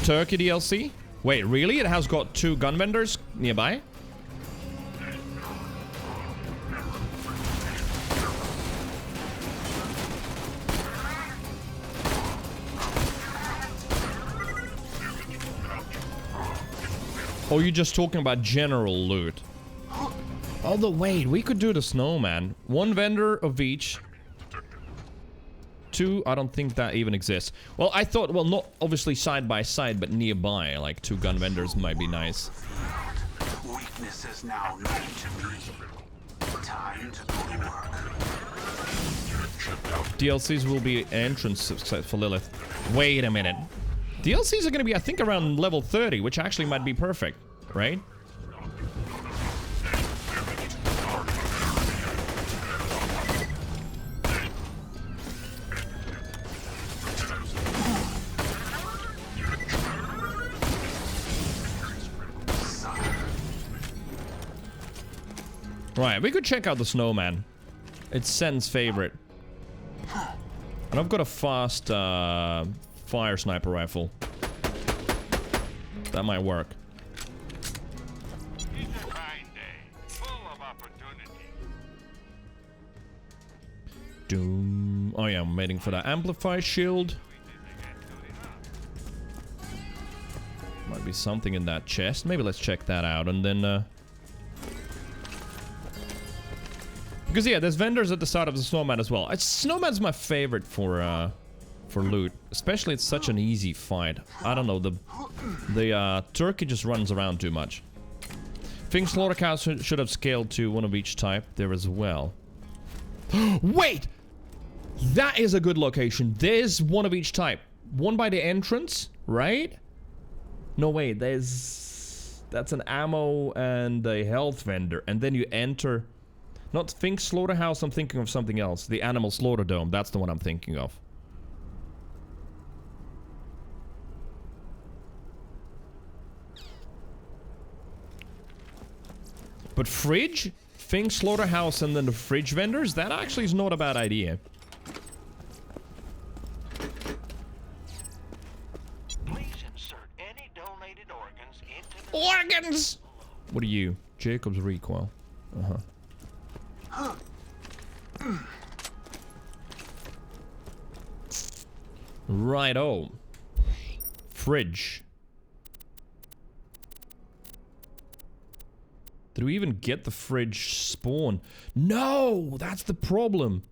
Turkey DLC? Wait, really? It has got 2 gun vendors nearby? Oh, you're just talking about general loot. Although, wait, we could do the snowman. 1 vendor of each. 2, I don't think that even exists. Well, I thought, well, not obviously side by side, but nearby. Like 2 gun vendors might be nice. Weakness is now known to me. Time to go to work. DLCs will be entrance for Lilith. Wait a minute. DLCs are going to be, I think, around level 30, which actually might be perfect, right? Right, we could check out the snowman. It's Sen's favorite. And I've got a fast fire sniper rifle. That might work. It's a fine day, full of opportunity. Doom. Oh yeah, I'm waiting for that amplify shield. Might be something in that chest. Maybe let's check that out and then because yeah, there's vendors at the start of the snowman as well. Snowman's my favorite for loot. Especially it's such an easy fight. I don't know, the turkey just runs around too much. Think slaughterhouse should have scaled to 1 of each type there as well. Wait! That is a good location. There's 1 of each type. 1 by the entrance, right? No, wait, that's an ammo and a health vendor. And then you enter... Not Think Slaughterhouse, I'm thinking of something else. The Animal Slaughter Dome, that's the one I'm thinking of. But fridge? Think Slaughterhouse and then the fridge vendors? That actually is not a bad idea. Please insert any donated organs into the... Organs! What are you? Jacob's recoil. Uh-huh. Righto. Fridge. Did we even get the fridge spawn? No! That's the problem.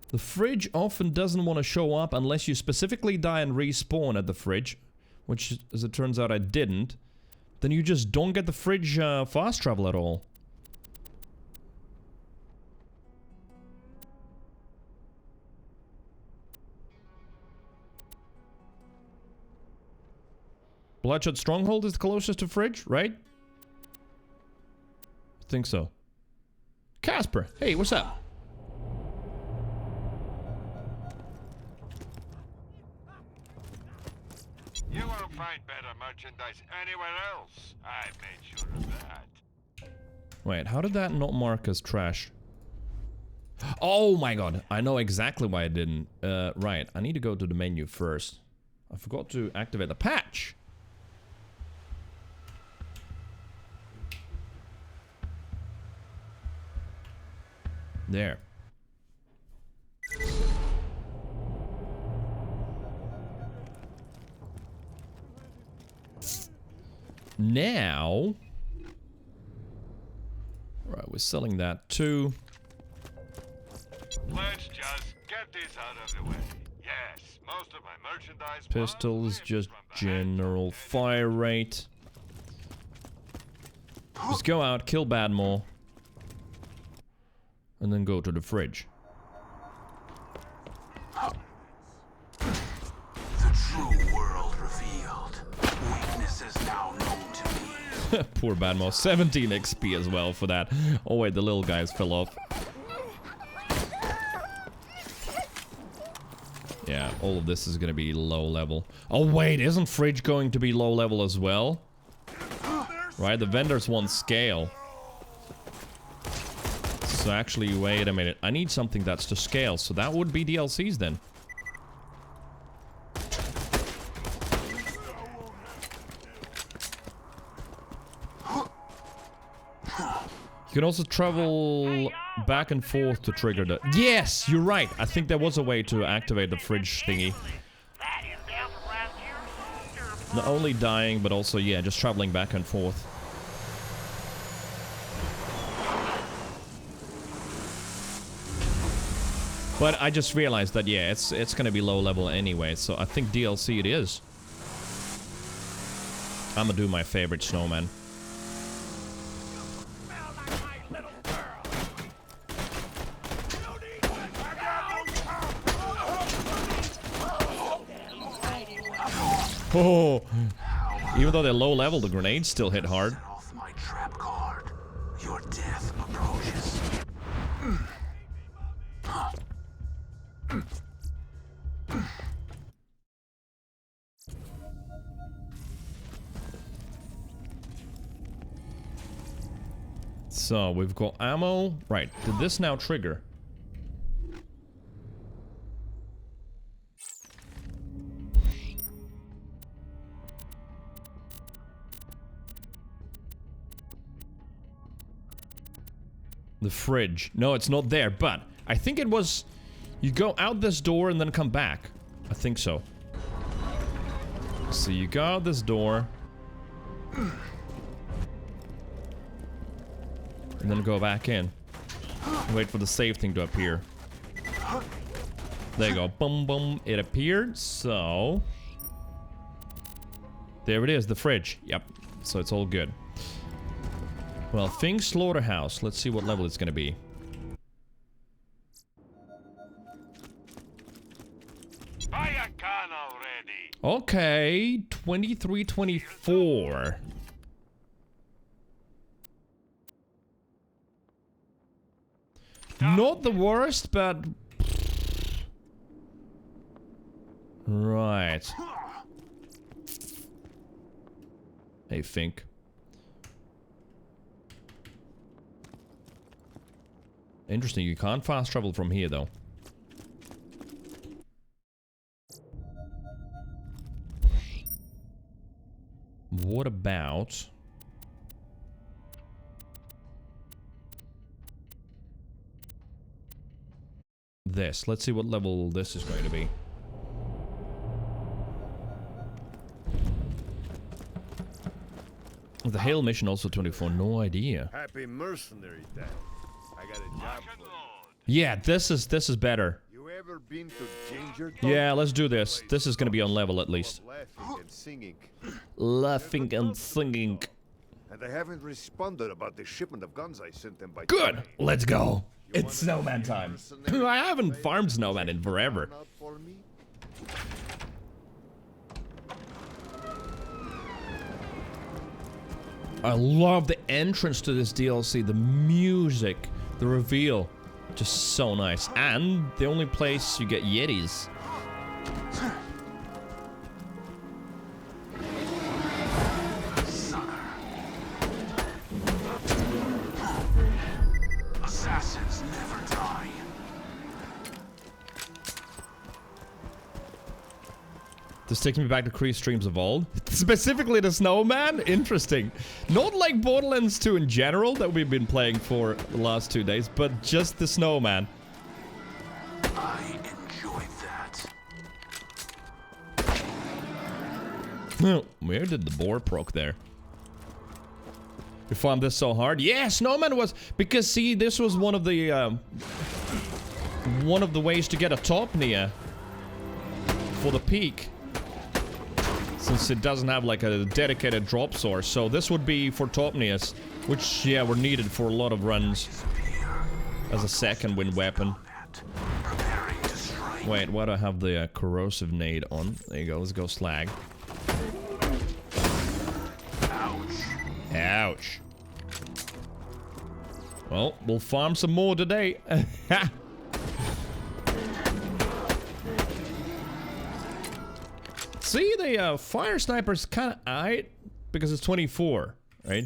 The fridge often doesn't want to show up unless you specifically die and respawn at the fridge. Which, as it turns out, I didn't. Then you just don't get the fridge fast travel at all. Bloodshot Stronghold is the closest to fridge, right? I think so. Casper, hey, what's up? You won't find better merchandise anywhere else. I made sure of that. Wait, how did that not mark as trash? Oh my god, I know exactly why I didn't. Right, I need to go to the menu first. I forgot to activate the patch. There. Now... Right, we're selling that too. Let's just get this out of the way. Yes, most of my merchandise... Pistols, just general fire rate. Just go out, kill Badmore. And then go to the fridge. The true world revealed. Weakness is now known to me. Poor Badmore. 17 XP as well for that. Oh wait, the little guys fell off. Yeah, all of this is gonna be low level. Oh wait, isn't fridge going to be low level as well? Right, the vendors want scale. So actually, wait a minute. I need something that's to scale, so that would be DLCs then. You can also travel back and forth to trigger the... Yes, you're right. I think there was a way to activate the fridge thingy. Not only dying, but also, yeah, just traveling back and forth. But I just realized that, yeah, it's gonna be low level anyway, so I think DLC it is. I'm gonna do my favorite snowman. Oh, even though they're low level, the grenades still hit hard. Set off my trap card. Your death approaches. So, we've got ammo. Right, did this now trigger? The fridge. No, it's not there, but I think it was... You go out this door and then come back. I think so. So you go out this door. And then go back in. Wait for the save thing to appear. There you go. Boom, boom. It appeared, so... There it is, the fridge. Yep. So it's all good. Well, Fink Slaughterhouse. Let's see what level it's gonna be. Buy a gun already. Okay, 2324. Not the worst, but... Right. Hey, Fink. Interesting, you can't fast travel from here, though. What about... this? Let's see what level this is going to be. The Hail mission also 24, no idea. Happy Mercenary Day. I got a job for you. Yeah, this is better. You ever been to Ginger? Yeah, let's do this. This is gonna be on level at least. Laughing and singing. Laughing and singing. And they haven't responded about the shipment of guns I sent them by Good. train. Let's go. It's snowman time. I haven't farmed snowman in forever. Not for me? I love the entrance to this DLC, the music, the reveal. Just so nice. And the only place you get Yetis. Assassins never die. This takes me back to Kree streams of old. Specifically the snowman? Interesting. Not like Borderlands 2 in general that we've been playing for the last 2 days, but just the snowman. I enjoyed that. Where did the boar proc there? You found this so hard? Yeah, snowman was... Because, see, this was one of the ways to get a top near for the peak. Since it doesn't have like a dedicated drop source, so this would be for Topnius, which, yeah, were needed for a lot of runs as a second wind weapon. Wait, why do I have the corrosive nade on? There you go, let's go slag. Ouch. Well, we'll farm some more today. See, the fire sniper's kind of aight because it's 24, right?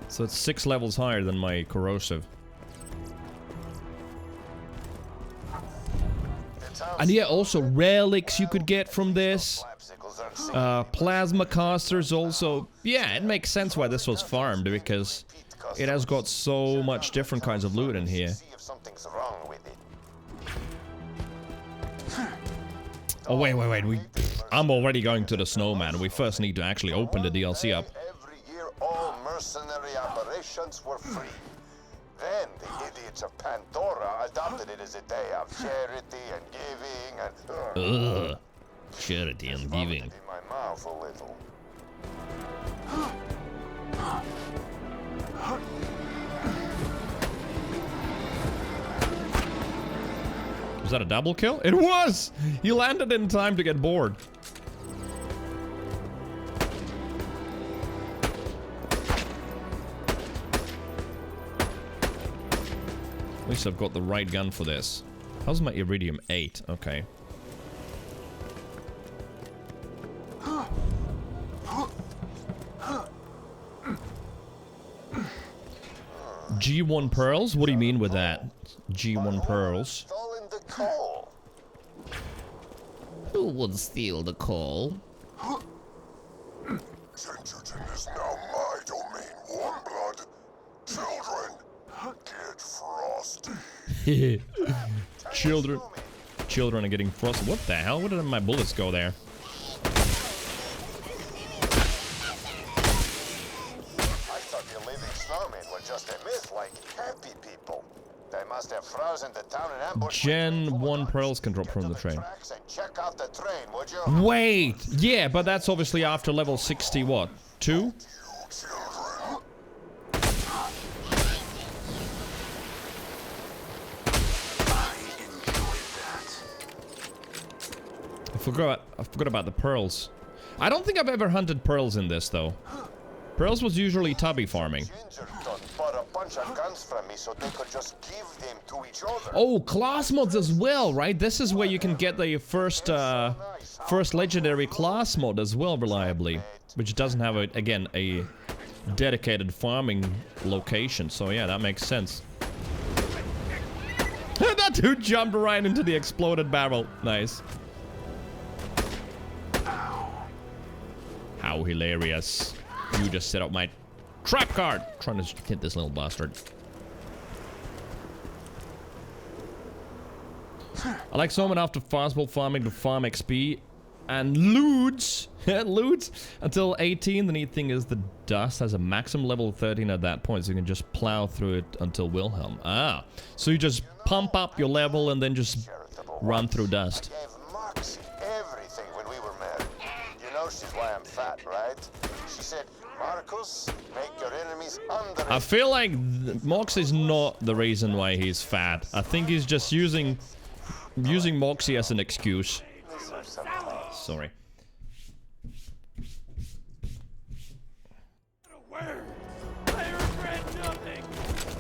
So it's 6 levels higher than my corrosive. And yeah, also relics you could get from this. Plasma casters also. Yeah, it makes sense why this was farmed because it has got so much different kinds of loot in here. Oh, wait. I'm already going to the snowman. We first need to actually open the DLC up. Every year, all mercenary operations were free. Then the idiots of Pandora adopted it as a day of charity and giving and... Ugh. Charity and giving. In my mouth a little. Was that a double kill? It was! He landed in time to get bored. At least I've got the right gun for this. How's my iridium? 8. Okay. G1 pearls? What do you mean with that? G1 pearls. Who would steal the coal? Gingerton is now my domain. Warm blood. Children, get frosty. Children are getting frosted. What the hell? Where did my bullets go there? I thought the living snowmen were just a myth like happy people. They must have frozen the town in ambush. Gen 1 pearls can drop from the train. Check out the train, would you? Wait! Yeah, but that's obviously after level 60 what? 2? I forgot about the pearls. I don't think I've ever hunted pearls in this though. Pearls was usually tubby farming. Bought a bunch of guns from me so they could just give them to each other. Oh, class mods as well, right? This is where you can get the first legendary class mod as well, reliably, which doesn't have again a dedicated farming location. So yeah, that makes sense. That dude jumped right into the exploded barrel. Nice. How hilarious. You just set up my trap card. Trying to hit this little bastard. I like someone after fastball farming to farm XP and loots. Loots until 18. The neat thing is the dust has a maximum level of 13 at that point, so you can just plow through it until Wilhelm. Ah, so you just pump up your level and then just people run once. through dust. I gave Moxie everything when we were married. You know she's why I'm fat, right? She said, Marcus, make your enemies I feel like Mox is not the reason why he's fat. I think he's just using Moxie as an excuse. Sorry.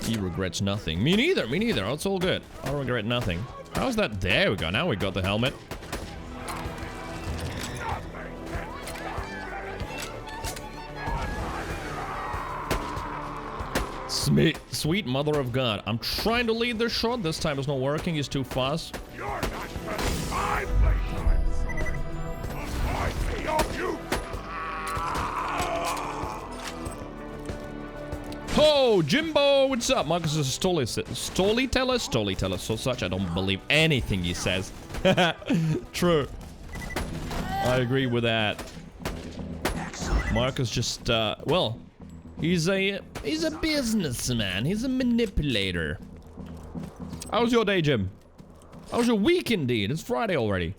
He regrets nothing. Me neither, me neither. It's all good. I regret nothing. How's that? There we go. Now we got the helmet. Sweet mother of God. I'm trying to lead this shot. This time it's not working. It's too fast. You're not spending my playtime, sword. Avoid me, or you. Oh, Jimbo, what's up? Marcus is a storyteller, so such I don't believe anything he says. True. I agree with that. Marcus just, well, he's a businessman. He's a manipulator. How's your day, Jim? How's your week, indeed? It's Friday already.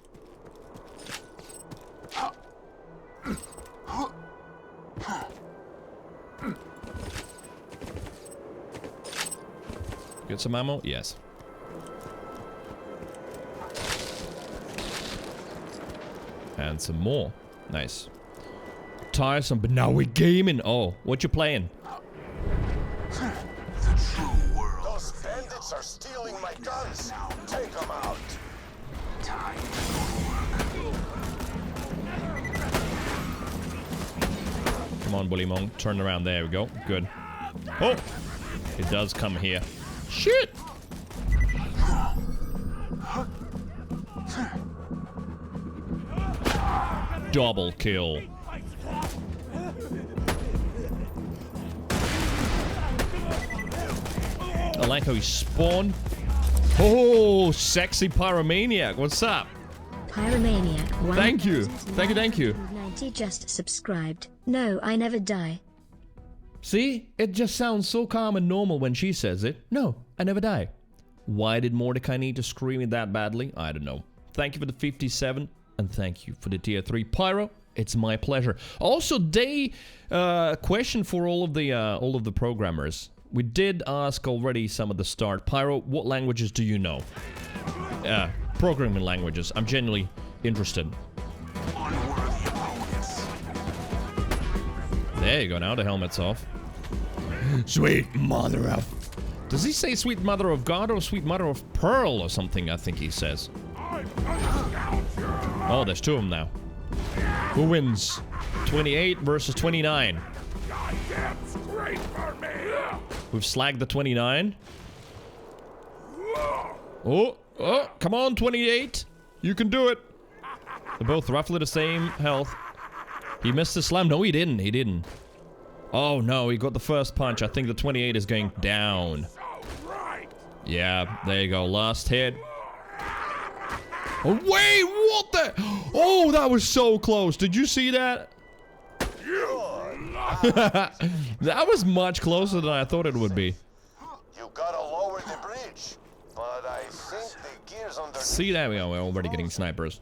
Get some ammo? Yes. And some more. Nice. Tiresome, but now we're gaming. Oh, what you playing? Those bandits are stealing my guns. Take them out. Come on, Bully Monk. Turn around. There we go. Good. Oh! It does come here. Shit! Double kill. I like how he spawned. Oh, sexy pyromaniac. What's up? Pyromaniac. Thank you. Thank you. 90 just subscribed. No, I never die. See? It just sounds so calm and normal when she says it. No, I never die. Why did Mordecai need to scream it that badly? I don't know. Thank you for the 57, and thank you for the tier 3 pyro. It's my pleasure. Also, question for all of the programmers. We did ask already some at the start. Pyro, what languages do you know? Programming languages. I'm genuinely interested. There you go. Now the helmet's off. Sweet mother of... Does he say sweet mother of God or sweet mother of pearl or something? I think he says. Oh, there's two of them now. Who wins? 28 versus 29. We've slagged the 29. Oh, come on, 28. You can do it. They're both roughly the same health. He missed the slam. No, he didn't. He didn't. Oh, no. He got the first punch. I think the 28 is going down. Yeah, there you go. Last hit. Oh, wait. What the? Oh, that was so close. Did you see that? That was much closer than I thought it would be. You gotta lower the bridge, but I think the gears under. See, there we go. We're already getting snipers.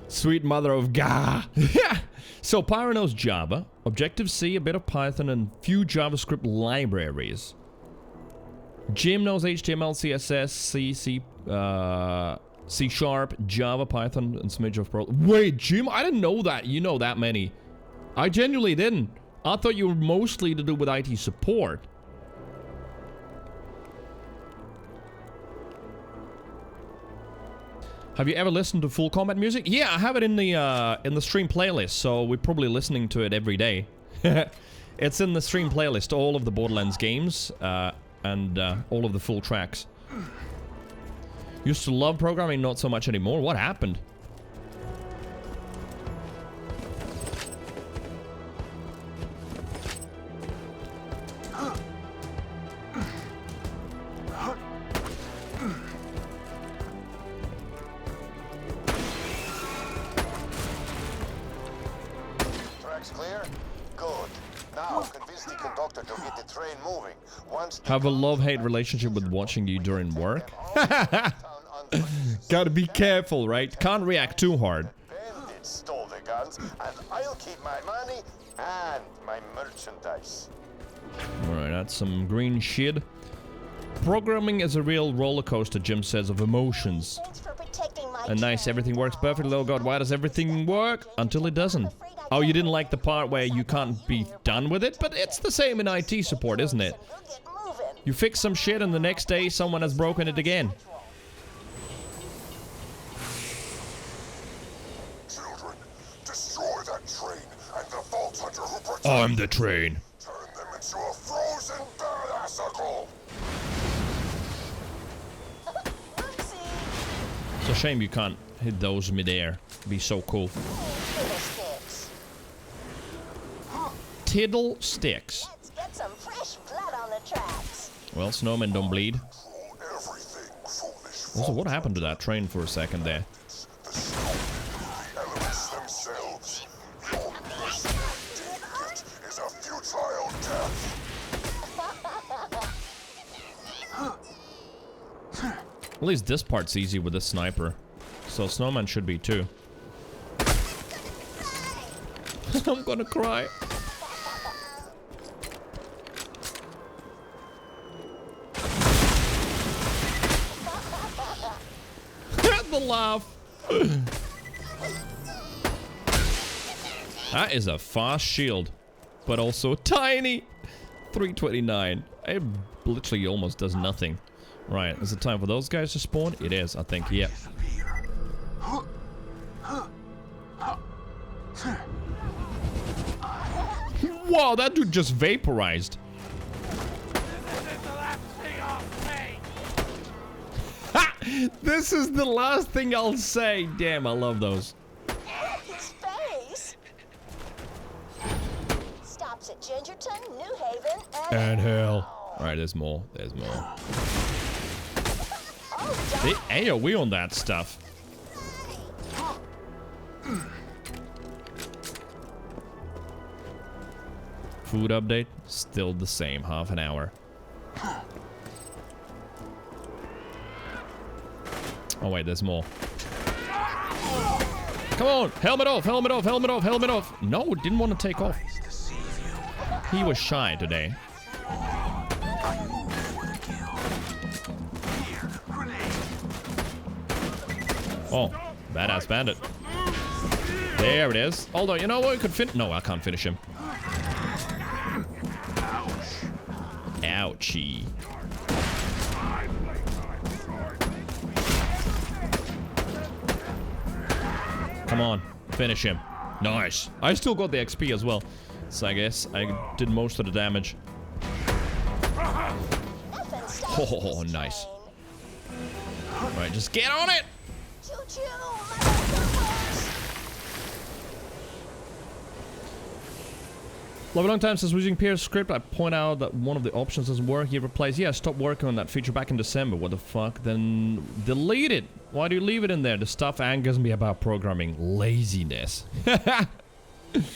Sweet mother of God. So Pyro knows Java, Objective-C, a bit of Python, and few JavaScript libraries. Jim knows HTML, CSS, C Sharp, Java, Python, and smidge of Perl. Wait, Jim, I didn't know that. You know that many. I genuinely didn't. I thought you were mostly to do with IT support. Have you ever listened to full combat music? Yeah, I have it in the stream playlist, so we're probably listening to it every day. It's in the stream playlist, all of the Borderlands games, and all of the full tracks. Used to love programming, not so much anymore. What happened? moving. Once Have a love-hate relationship with watching you during work. Gotta be careful, right? Can't react too hard. bandits stole the guns, and I'll keep my money and my merchandise. Alright, that's some green shit. Programming is a real roller coaster, Jim says, of emotions. Thanks for protecting my And nice, everything works perfectly. Oh god, why does everything work? Until it doesn't. Oh, you didn't like the part where you can't be done with it? But it's the same in IT support, isn't it? We'll get moving. You fix some shit and the next day someone has broken it again. Children, destroy that train and the Vault Hunter who protects I'm the train. turn them into a frozen badassicle. It's a shame you can't hit those midair. It'd be so cool. Fiddlesticks. Tiddle sticks. Let's get some fresh blood on the tracks. Well, snowmen don't bleed. Everything foolish. Also, what happened to that train for a second there? The snow, the elements themselves. Your person doing it is a futile death. At least this part's easy with the sniper. So snowman should be too. I'm gonna cry. The laugh. That is a fast shield, but also tiny. 329. It literally almost does nothing. Right, is it time for those guys to spawn? It is, I think, yep. Wow, that dude just vaporized. Ha! This is the last thing I'll say. Damn, I love those. His face. Stops at Gingerton, New Haven, And hell. Alright, there's more. There's more. They AoE on that stuff. Food update, still the same, half an hour. Oh wait, there's more. Come on, helmet off, helmet off, helmet off, helmet off. No, didn't want to take off. He was shy today. Oh, badass bandit. There it is. Although, you know what? We could fin- No, I can't finish him. Ouchie. Come on, finish him. Nice. I still got the XP as well. So I guess I did most of the damage. Oh, nice. Alright, just get on it! Choo-choo, Love a long time since using Pierre's script. I point out that one of the options doesn't work. He replies, yeah, I stopped working on that feature back in December. What the fuck? Then delete it. Why do you leave it in there? The stuff angers me about programming. Laziness. Woohoo! End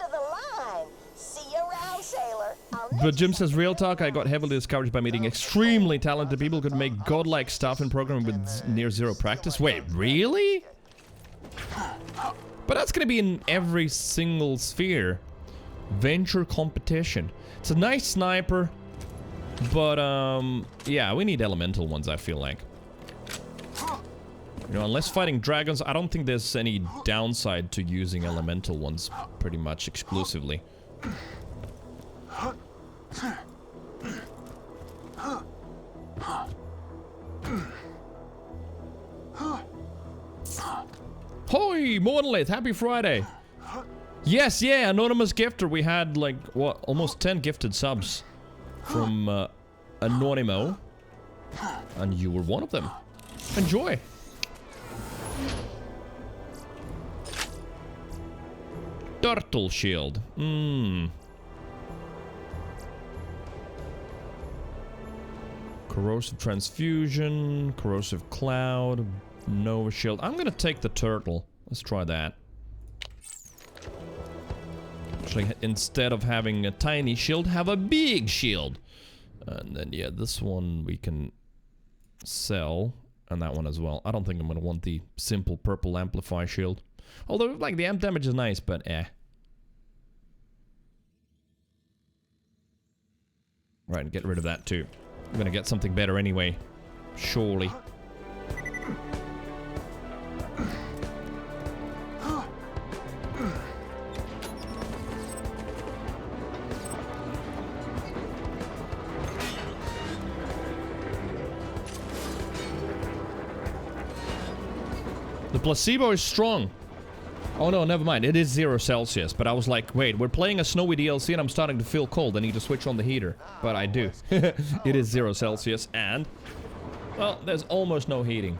of the line. See you around, sailor. But Jim says, real talk, I got heavily discouraged by meeting extremely talented people who could make godlike stuff in programming with near zero practice. Wait, really? But that's gonna be in every single sphere. Venture competition. It's a nice sniper, but yeah, we need elemental ones, I feel like. You know, unless fighting dragons, I don't think there's any downside to using elemental ones pretty much exclusively. Hoi, Monolith, happy Friday. Yes, yeah, anonymous gifter. We had like, what, almost 10 gifted subs from Anonimo. And you were one of them. Enjoy. Turtle shield. Corrosive transfusion, corrosive cloud, Nova shield. I'm gonna take the turtle. Let's try that. actually, instead of having a tiny shield, have a big shield. And then, yeah, this one we can sell. And that one as well. I don't think I'm going to want the simple purple amplify shield. Although, like, the amp damage is nice, but eh. Right, get rid of that too. I'm going to get something better anyway. Surely. The placebo is strong. Oh no, never mind. It is 0 Celsius. But I was like, wait, we're playing a snowy DLC and I'm starting to feel cold. I need to switch on the heater. But I do. It is 0 Celsius and... well, there's almost no heating.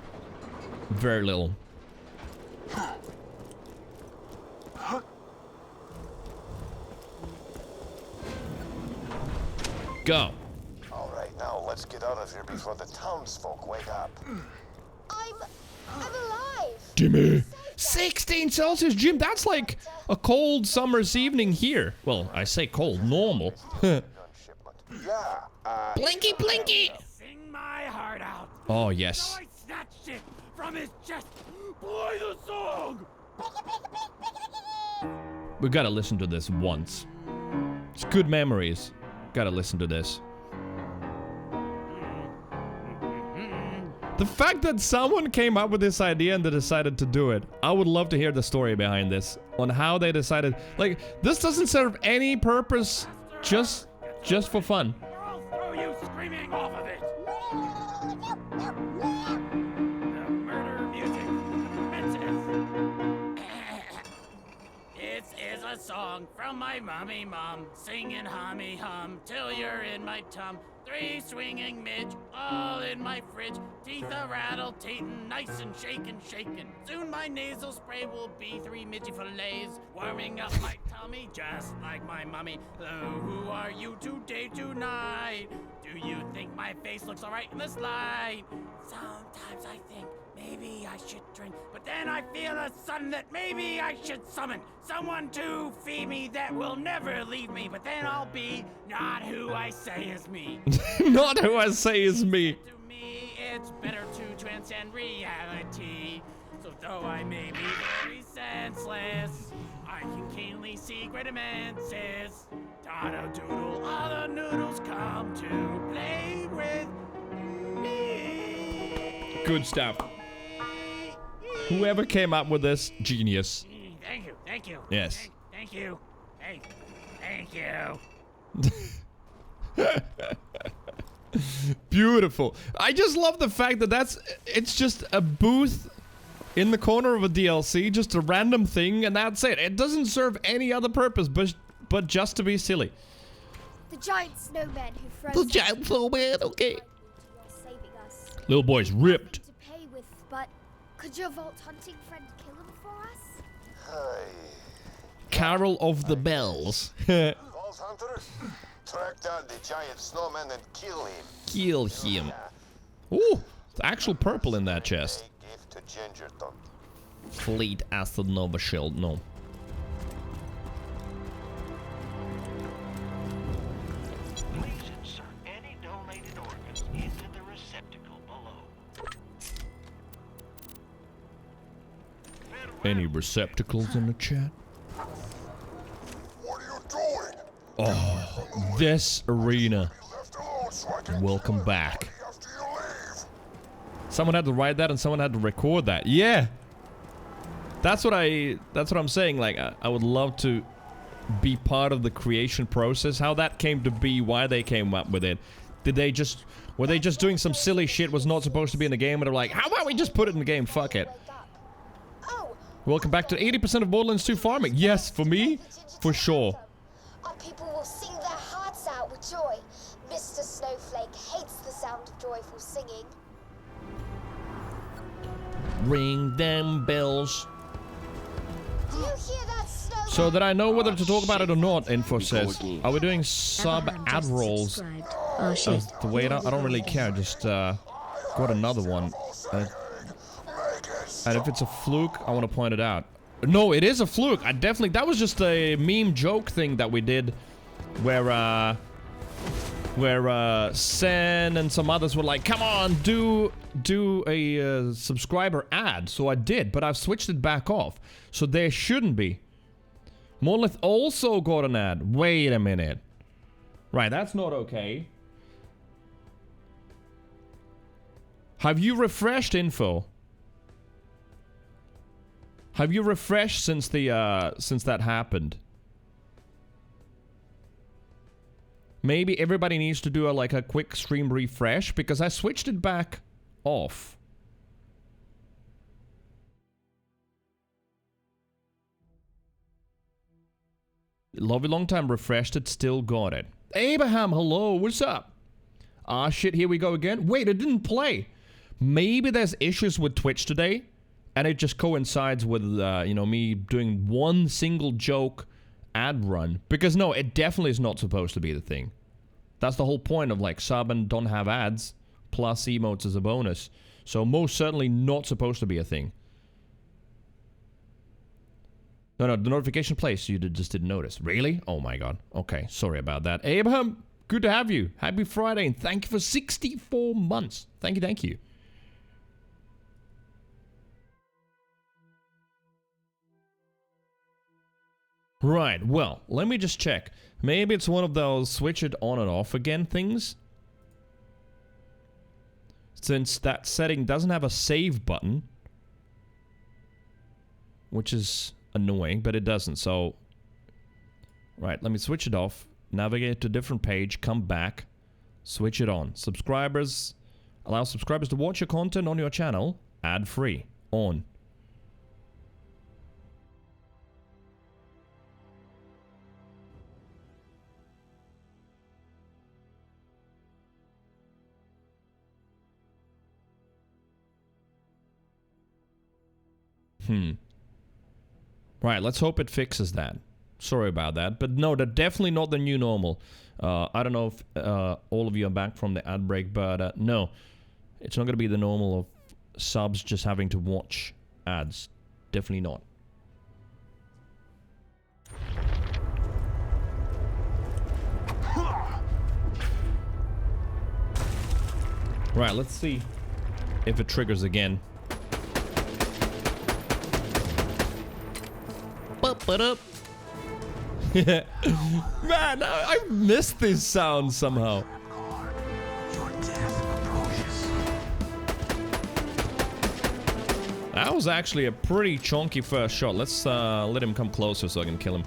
Very little. Go. Alright, now let's get out of here before the townsfolk wake up. I'm alive. Jimmy. 16 Celsius, Jim. That's like a cold summer's evening here. Well, I say cold, normal. Blinky, blinky. Sing my heart out. Oh, yes. I snatched it from his chest. Play the song. We gotta listen to this once. It's good memories. Gotta listen to this. The fact that someone came up with this idea and they decided to do it. I would love to hear the story behind this. On how they decided. Like, this doesn't serve any purpose. Just for fun. I'll throw you screaming off of it. The murder music commences. This is a song from my mommy mom, singing hummy hum till you're in my tum. 3 swinging midge, all in my fridge. Teeth a rattle, tatin', nice and shakin', shakin'. Soon my nasal spray will be 3 midgy fillets, warming up my tummy just like my mummy. Hello, who are you today, tonight? Do you think my face looks alright in this light? Sometimes I think maybe I should drink, but then I feel a sudden that maybe I should summon someone to feed me that will never leave me, but then I'll be not who I say is me. Not who I say is me. To me, it's better to transcend reality. So though I may be very senseless, I can keenly see great immenses. Doodle, all the noodles come to play with me. Good stuff. Whoever came up with this, genius. Thank you. Yes. Thank you. Hey, thank you. Beautiful. I just love the fact that it's just a booth in the corner of a DLC, just a random thing, and that's it. It doesn't serve any other purpose but just to be silly. The giant snowman who froze. The giant snowman, okay. Saving us. Little boy's ripped. To pay with, but could your vault hunting friend kill him for us? Carol of the Bells. Vault Hunter, track down the giant snowman and kill him. Kill him. Ooh, it's actual purple in that chest. Give to Gingerton. Fleet Acid Nova Shield, no. Please insert any donated organs into the receptacle below. Any receptacles in the chat? What are you doing? Oh, this arena. Welcome back. Someone had to write that and someone had to record that. Yeah. That's what I'm saying. Like, I would love to be part of the creation process. How that came to be, why they came up with it. Were they just doing some silly shit was not supposed to be in the game and they're like, how about we just put it in the game? Fuck it. Welcome back to 80% of Borderlands 2 farming. Yes, for me, for sure. Our people will sing their hearts out with joy. Mr. Snowflake hates the sound of joyful singing. Ring them bells. Do you hear that, Snowflake? So that I know whether to talk about it or not, Info says. Are we doing sub-ad rolls? Oh shit. The way I don't really care, just got another one. And if it's a fluke, I want to point it out. No, it is a fluke. I definitely... That was just a meme joke thing that we did. Where Sen and some others were like, come on, do a subscriber ad. So I did, but I've switched it back off. So there shouldn't be. Monolith also got an ad. Wait a minute. Right, that's not okay. Have you refreshed info? Have you refreshed since the since that happened? Maybe everybody needs to do like a quick stream refresh because I switched it back off. Lovely long time refreshed it, still got it. Abraham, hello, what's up? Ah, shit, here we go again. Wait, it didn't play. Maybe there's issues with Twitch today, and it just coincides with, you know, me doing one single joke ad run. Because no, it definitely is not supposed to be the thing. That's the whole point of, like, sub and don't have ads, plus emotes as a bonus. So most certainly not supposed to be a thing. No, the notification plays, so you just didn't notice. Really? Oh my god. Okay, sorry about that. Abraham, good to have you. Happy Friday, and thank you for 64 months. Thank you, thank you. Right, well, let me just check. Maybe it's one of those switch it on and off again things. Since that setting doesn't have a save button. Which is annoying, but it doesn't, so... Right, let me switch it off. Navigate to a different page, come back. Switch it on. Subscribers... Allow subscribers to watch your content on your channel. Ad-free. On. Right, let's hope it fixes that. Sorry about that. But no, that's definitely not the new normal. I don't know if all of you are back from the ad break, but no. It's not going to be the normal of subs just having to watch ads. Definitely not. Right, let's see if it triggers again. Up. Man, I missed this sound somehow. That was actually a pretty chunky first shot. Let's let him come closer so I can kill him.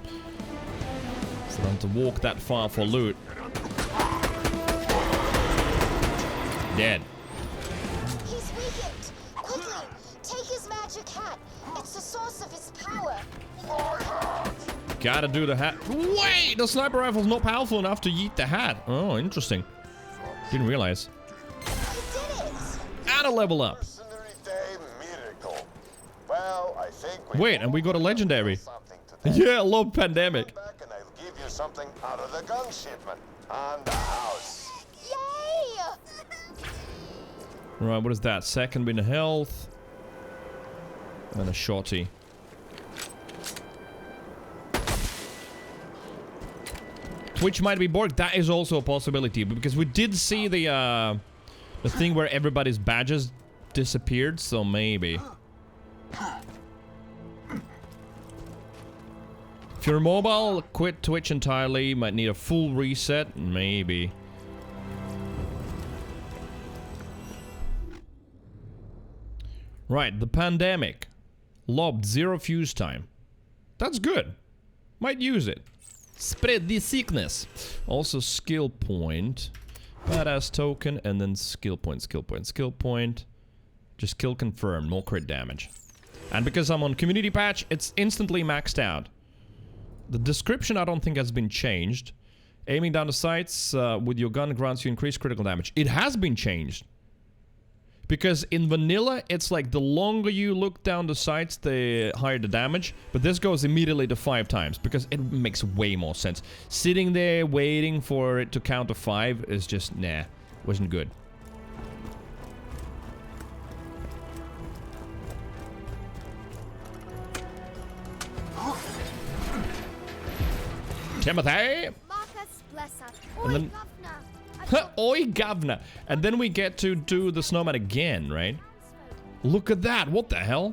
So I don't have to walk that far for loot. Dead. He's weakened. Quickly, take his magic hat. It's the source of his power. Gotta do the hat. Wait! The sniper rifle's not powerful enough to yeet the hat. Oh, interesting. Didn't realize. And a level up. Well, I think we wait, and we got a legendary. Yeah, I love pandemic. And I'll give you something out of the gun shipment and the house. Yay! Right, what is that? Second win health. And a shotty. Twitch might be borked. That is also a possibility, because we did see the thing where everybody's badges disappeared, so maybe. If you're mobile, quit Twitch entirely. Might need a full reset, maybe. Right, the pandemic. Lobbed 0 fuse time. That's good. Might use it. Spread the sickness. Also skill point. Badass token and then skill point, skill point, skill point. Just kill confirmed, more crit damage. And because I'm on community patch, it's instantly maxed out. The description I don't think has been changed. Aiming down the sights with your gun grants you increased critical damage. It has been changed. Because in vanilla, it's like the longer you look down the sights, the higher the damage. But this goes immediately to 5 times, because it makes way more sense. Sitting there waiting for it to count to 5 is just, nah, wasn't good. Timothy! Marcus, bless us. And Oi, then- governor. Oi, governor! And then we get to do the snowman again, right? Look at that! What the hell?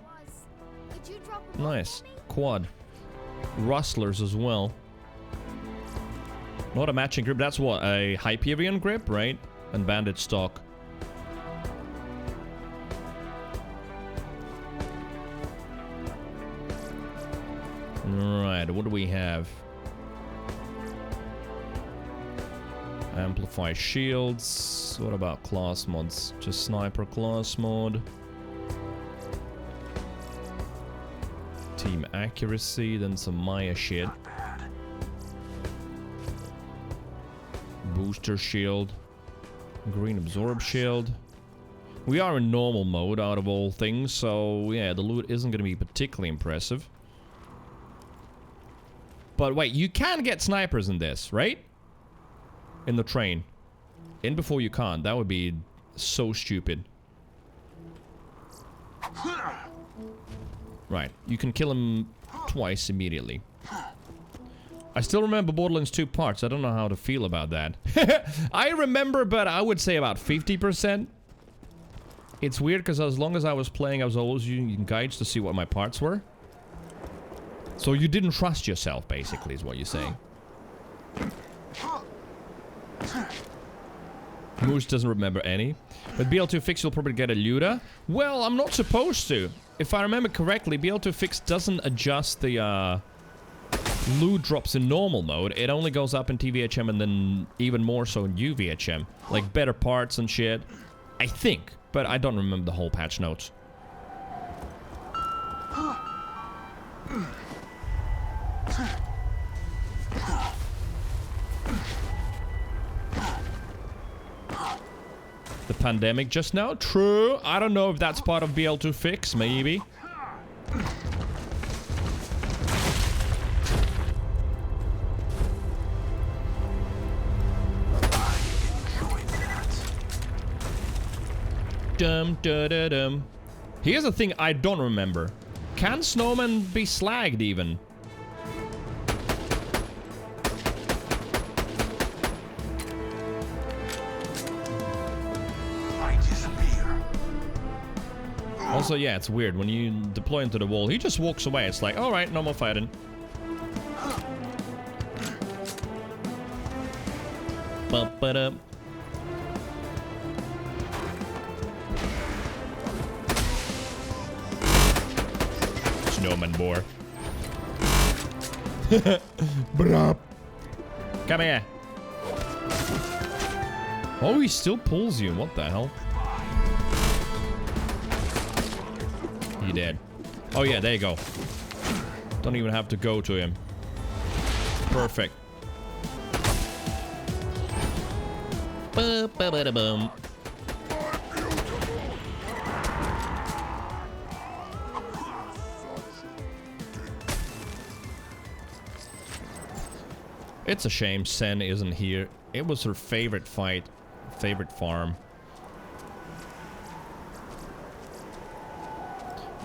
Could you drop a bomb Nice. for me? Quad. Rustlers as well. Not a matching grip. That's what? A Hyperion grip, right? And bandage stock. Right, what do we have? Amplify shields. What about class mods? Just sniper class mod. Team accuracy, then some Maya shit. Booster shield. Green absorb shield. We are in normal mode out of all things, so yeah, the loot isn't going to be particularly impressive. But wait, you can get snipers in this, right? In the train. In before you can't. That would be so stupid. Right. You can kill him twice immediately. I still remember Borderlands 2 parts. I don't know how to feel about that. I remember, but I would say about 50%. It's weird because as long as I was playing, I was always using guides to see what my parts were. So you didn't trust yourself, basically, is what you're saying. Moose doesn't remember any. With BL2 Fix, you'll probably get a Luda. Well, I'm not supposed to. If I remember correctly, BL2 Fix doesn't adjust the loot drops in normal mode. It only goes up in TVHM and then even more so in UVHM. Like better parts and shit. I think. But I don't remember the whole patch notes. The pandemic just now? True. I don't know if that's part of BL2 Fix. Maybe. Dum da da dum. Here's a thing I don't remember. Can snowmen be slagged even? Also, yeah, it's weird. When you deploy into the wall, he just walks away. It's like, alright, no more fighting. Bump it up. Snowman boar. Bruh. Come here. Oh, he still pulls you. What the hell? He dead. Oh yeah, there you go. Don't even have to go to him. Perfect. Ba-ba-ba-da-bum. It's a shame Sen isn't here. It was her favorite fight, favorite farm.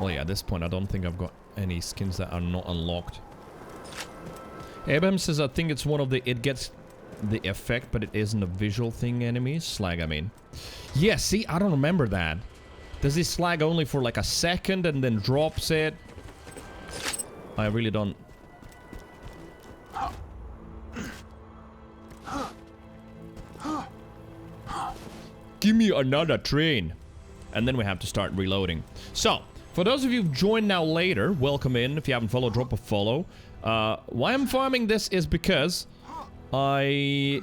Well, yeah, at this point, I don't think I've got any skins that are not unlocked. Abraham says, I think it's one of the... It gets the effect, but it isn't a visual thing, enemies. Slag, I mean. Yeah, see, I don't remember that. Does this slag only for like a second and then drops it? I really don't... Give me another train. And then we have to start reloading. So... For those of you who've joined now later, welcome in. If you haven't followed, drop a follow. Why I'm farming this is because I'm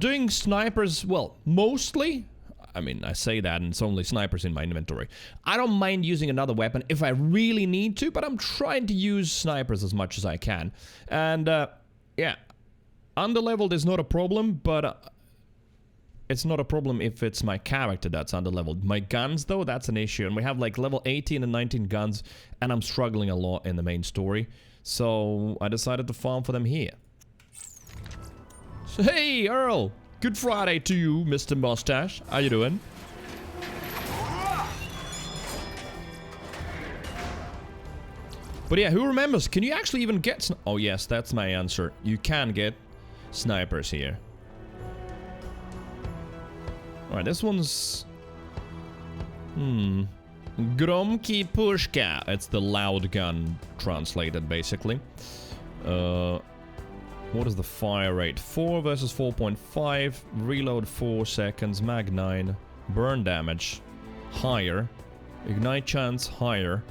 doing snipers, well, mostly. I mean, I say that and it's only snipers in my inventory. I don't mind using another weapon if I really need to, but I'm trying to use snipers as much as I can. And, yeah, underleveled is not a problem, but... It's not a problem if it's my character that's underleveled. My guns, though, that's an issue. And we have, like, level 18 and 19 guns, and I'm struggling a lot in the main story. So, I decided to farm for them here. So, hey, Earl! Good Friday to you, Mr. Mustache. How you doing? But yeah, who remembers? Can you actually even get... Oh yes, that's my answer. You can get snipers here. Alright, this one's... Gromki Pushka. It's the loud gun translated, basically. What is the fire rate? 4 versus 4.5. Reload 4 seconds. Mag 9. Burn damage higher. Ignite chance higher.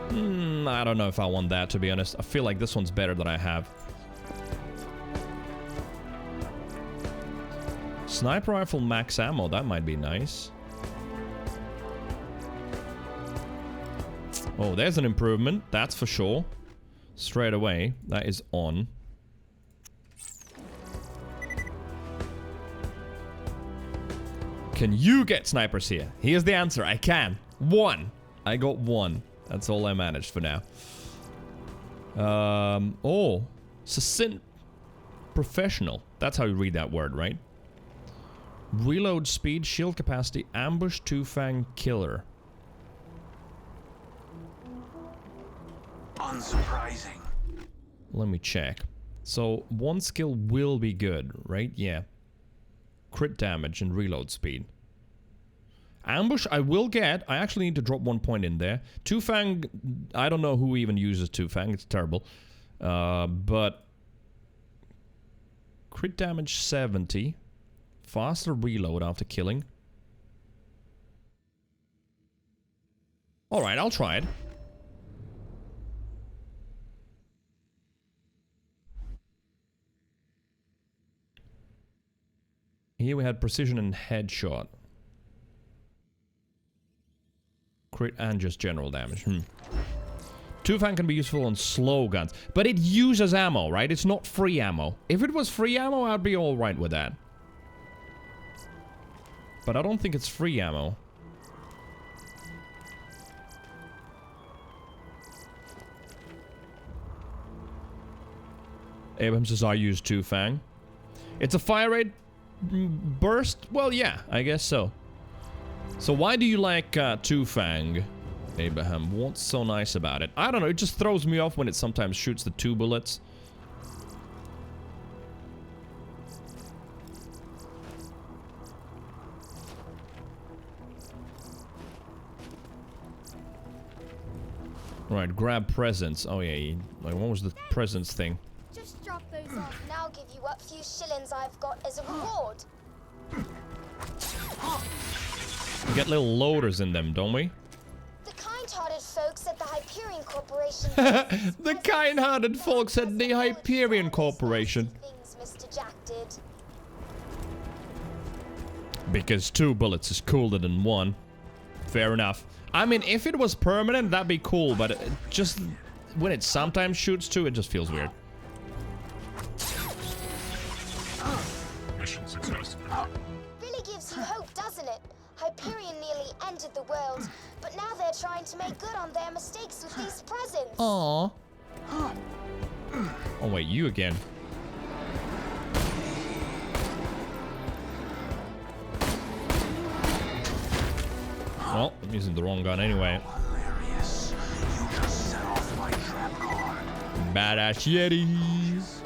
I don't know if I want that, to be honest. I feel like this one's better than I have. Sniper rifle max ammo. That might be nice. Oh, there's an improvement. That's for sure. Straight away. That is on. Can you get snipers here? Here's the answer. I can. 1. I got 1. That's all I managed for now. Oh. Succinct. Professional. That's how you read that word, right? Reload speed, shield capacity, ambush, two-fang, killer. Unsurprising. Let me check. So, one skill will be good, right? Yeah. Crit damage and reload speed. Ambush, I will get. I actually need to drop 1 point in there. Two-fang, I don't know who even uses two-fang. It's terrible. But... Crit damage 70. Faster reload after killing. Alright, I'll try it. Here we had precision and headshot. Crit and just general damage. Two-fang can be useful on slow guns. But it uses ammo, right? It's not free ammo. If it was free ammo, I'd be alright with that. But I don't think it's free ammo. Abraham says I use two-fang. It's a fire rate burst? Well, yeah, I guess so. So why do you like two-fang, Abraham? What's so nice about it? I don't know, it just throws me off when it sometimes shoots the 2 bullets. Right, grab presents. Oh yeah, like what was the presents thing? Just drop those off and I'll give you what few shillings I've got as a reward. We get little loaders in them, don't we? The kind-hearted folks at the Hyperion Corporation. The kind-hearted folks at the Hyperion Corporation. Things Mr. Jack did. Because 2 bullets is cooler than 1. Fair enough. I mean, if it was permanent, that'd be cool, but it just when it sometimes shoots 2, it just feels weird. Mission success. Really gives you hope, doesn't it? Hyperion nearly ended the world, but now they're trying to make good on their mistakes with these presents. Aww. Oh wait, you again. Well, I'm using the wrong gun anyway. Hilarious. You just set off my trap card. Badass Yetis.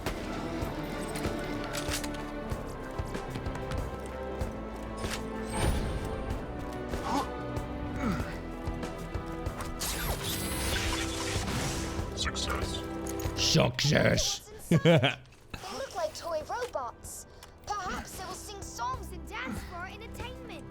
Success. Success. They look like toy robots. Perhaps they will sing songs and dance for our entertainment.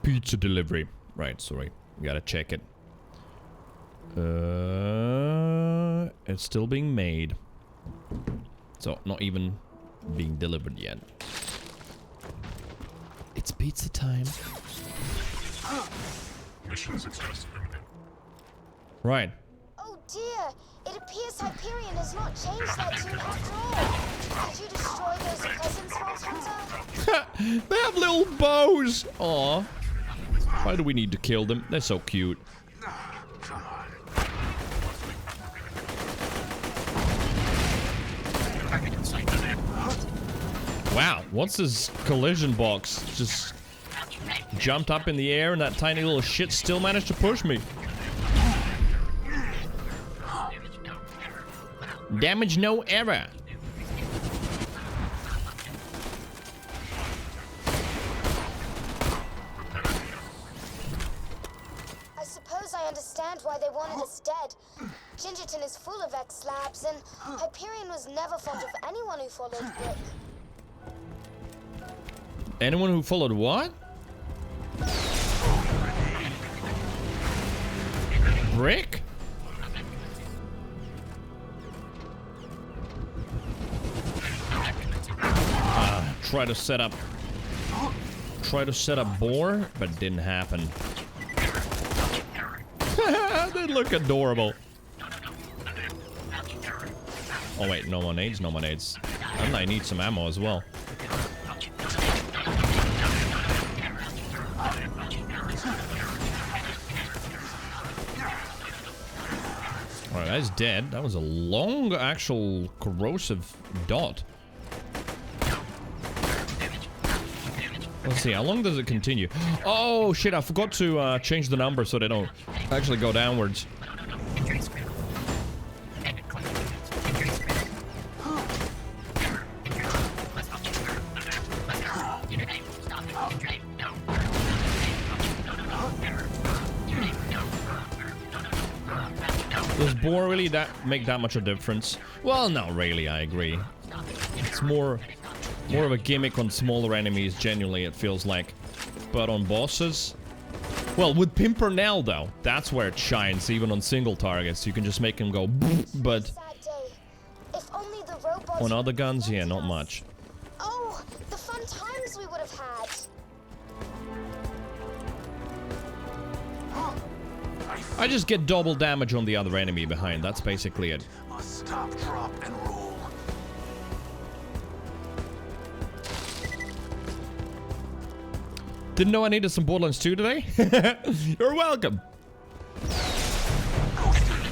Pizza delivery. Right, sorry. Gotta check it. It's still being made. So, not even being delivered yet. It's pizza time. Mission success. Right. Oh dear, it appears Hyperion has not changed their tune after all. Did you destroy those presents, Vault Hunter? They have little bows. Aw. Why do we need to kill them? They're so cute. Wow, what's this collision box? Just jumped up in the air and that tiny little shit still managed to push me. Damage no error. I suppose I understand why they wanted us dead. Gingerton is full of X-Labs, and Hyperion was never fond of anyone who followed Brick. Anyone who followed what? Brick? Try to set up Boar, but it didn't happen. They look adorable. Oh wait, no more nades, no more nades. And I need some ammo as well. Alright, that's dead. That was a long, actual corrosive dot. Let's see, how long does it continue? Oh shit, I forgot to change the number so they don't actually go downwards. Does Boar really make that much of a difference? Well, not really, I agree. It's more of a gimmick on smaller enemies, genuinely, it feels like. But on bosses... Well, with Pimpernel, though, that's where it shines, even on single targets. You can just make him go but... On other guns, yeah, not much. Oh, the fun times we would have had. I just get double damage on the other enemy behind, that's basically it. Stop, drop, and roll. Didn't know I needed some Borderlands 2 today? You're welcome.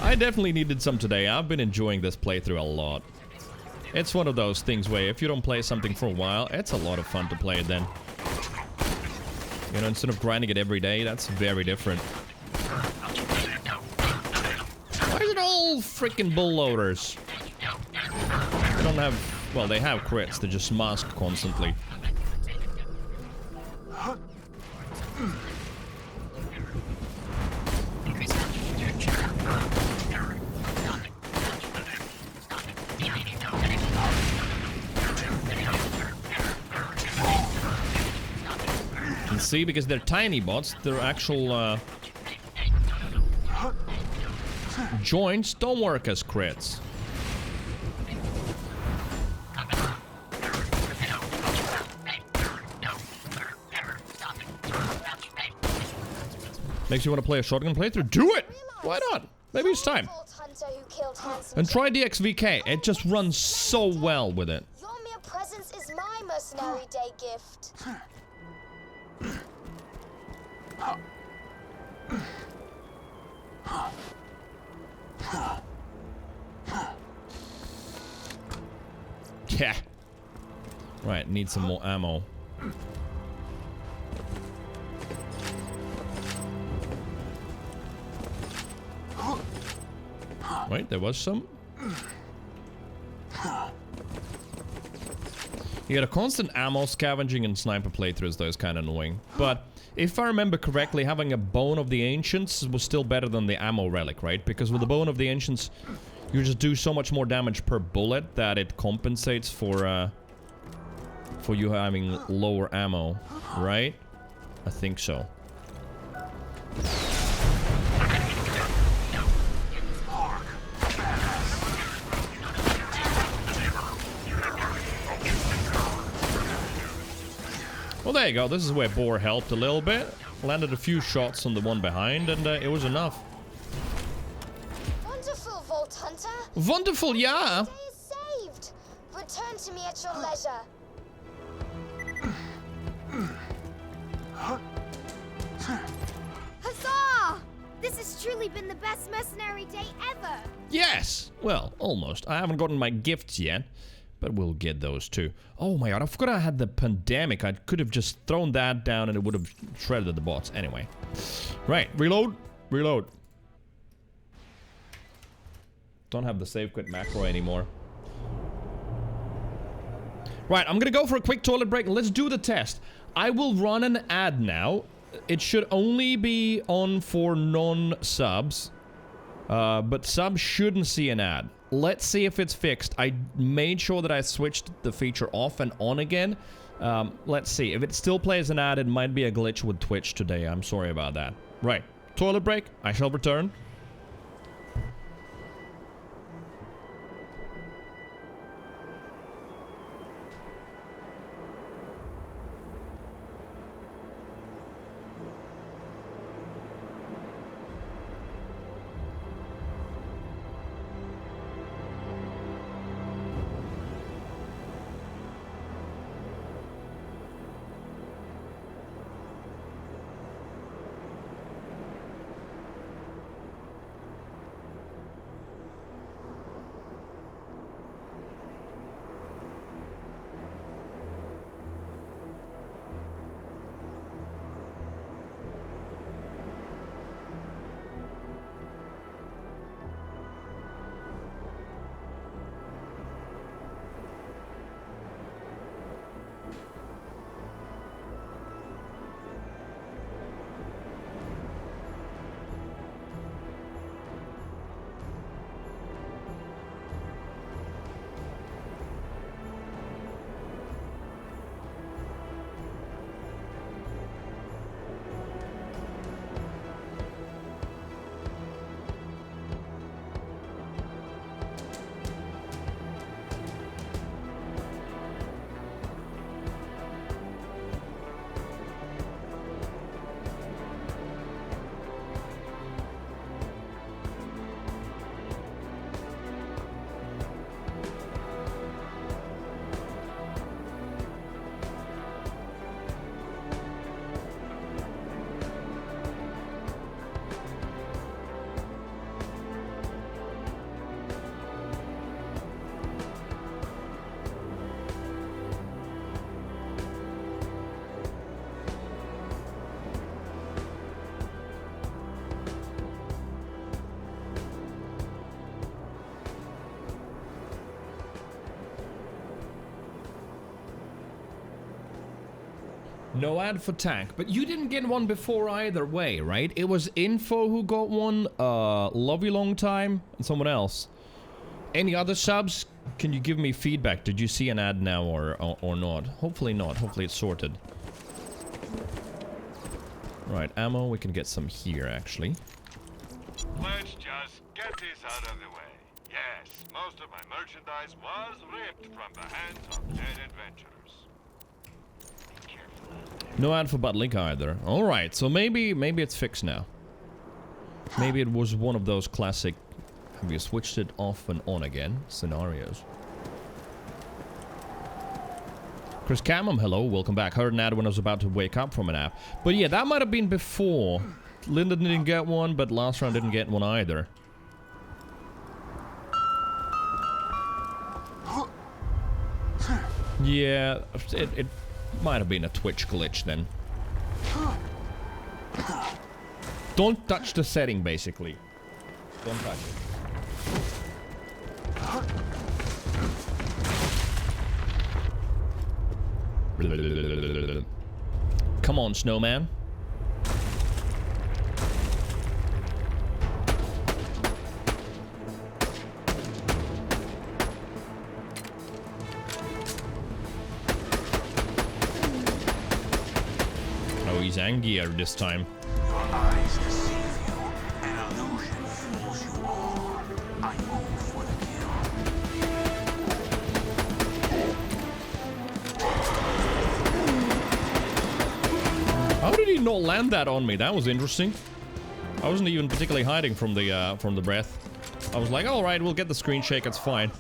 I definitely needed some today. I've been enjoying this playthrough a lot. It's one of those things where if you don't play something for a while, it's a lot of fun to play it then. You know, instead of grinding it every day, that's very different. Why is it all freaking bull loaders? They don't have... Well, they have crits. They just mask constantly. And see, because they're tiny bots, their actual joints don't work as crits. Makes you want to play a shotgun playthrough? Do it! Why not? Maybe it's time. And try DXVK. It just runs so well with it. Your mere presence is my mercenary day gift. Yeah. Right, need some more ammo. Wait, there was some? You get a constant ammo scavenging in sniper playthroughs, though, is kind of annoying. But if I remember correctly, having a Bone of the Ancients was still better than the ammo relic, right? Because with the Bone of the Ancients, you just do so much more damage per bullet that it compensates for you having lower ammo, right? I think so. Well, there you go. This is where Boar helped a little bit. Landed a few shots on the one behind, and it was enough. Wonderful, Vault Hunter. Wonderful, yeah. Day is saved. Return to me at your leisure. Huzzah! This has truly been the best mercenary day ever. Yes. Well, almost. I haven't gotten my gifts yet. But we'll get those too. Oh my god, I forgot I had the pandemic. I could have just thrown that down and it would have shredded the bots. Anyway. Right, reload. Reload. Don't have the save quit macro anymore. Right, I'm gonna go for a quick toilet break. Let's do the test. I will run an ad now. It should only be on for non-subs. But subs shouldn't see an ad. Let's see if it's fixed. I made sure that I switched the feature off and on again. Let's see. If it still plays an ad, it might be a glitch with Twitch today. I'm sorry about that. Right. Toilet break. I shall return. No ad for tank, but you didn't get one before either way, right? It was Info who got one, Love You Long Time, and someone else. Any other subs? Can you give me feedback? Did you see an ad now or not? Hopefully not. Hopefully it's sorted. Right, ammo, we can get some here, actually. Let's just get this out of the way. Yes, most of my merchandise was ripped from the hands of dead adventurers. No ad for Butlink either. Alright, so maybe it's fixed now. Maybe it was one of those classic have you switched it off and on again scenarios. Chris Camham, hello, welcome back. Heard an ad when I was about to wake up from a nap. But yeah, that might have been before. Linda didn't get one, but last round didn't get one either. Yeah, it might have been a Twitch glitch then. Don't touch the setting, basically. Don't touch it. Come on, snowman. Oh, he's angrier this time. Your eyes deceive you. An illusion fools you all. I move for the kill. How did he not land that on me? That was interesting. I wasn't even particularly hiding from the breath. I was like, all right, we'll get the screen shake. It's fine.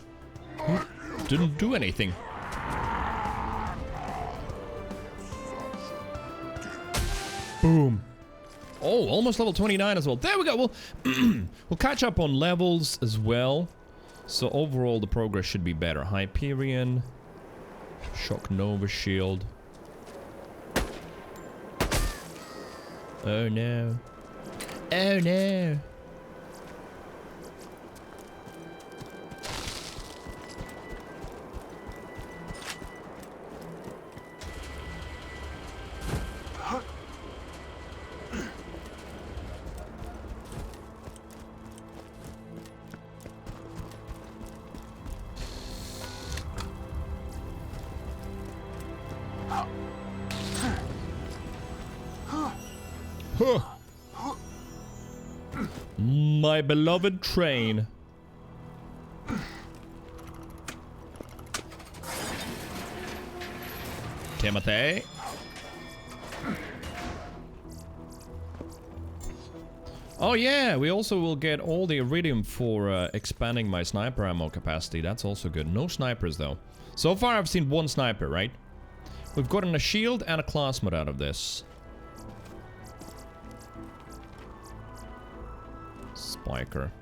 Didn't do anything. Boom. Oh, almost level 29 as well. There we go. We'll catch up on levels as well. So overall, the progress should be better. Hyperion. Shock Nova Shield. Oh no. Oh no. My beloved train. Timothy. Oh yeah, we also will get all the iridium for expanding my sniper ammo capacity. That's also good. No snipers though. So far I've seen one sniper, right? We've gotten a shield and a class mod out of this. Spiker.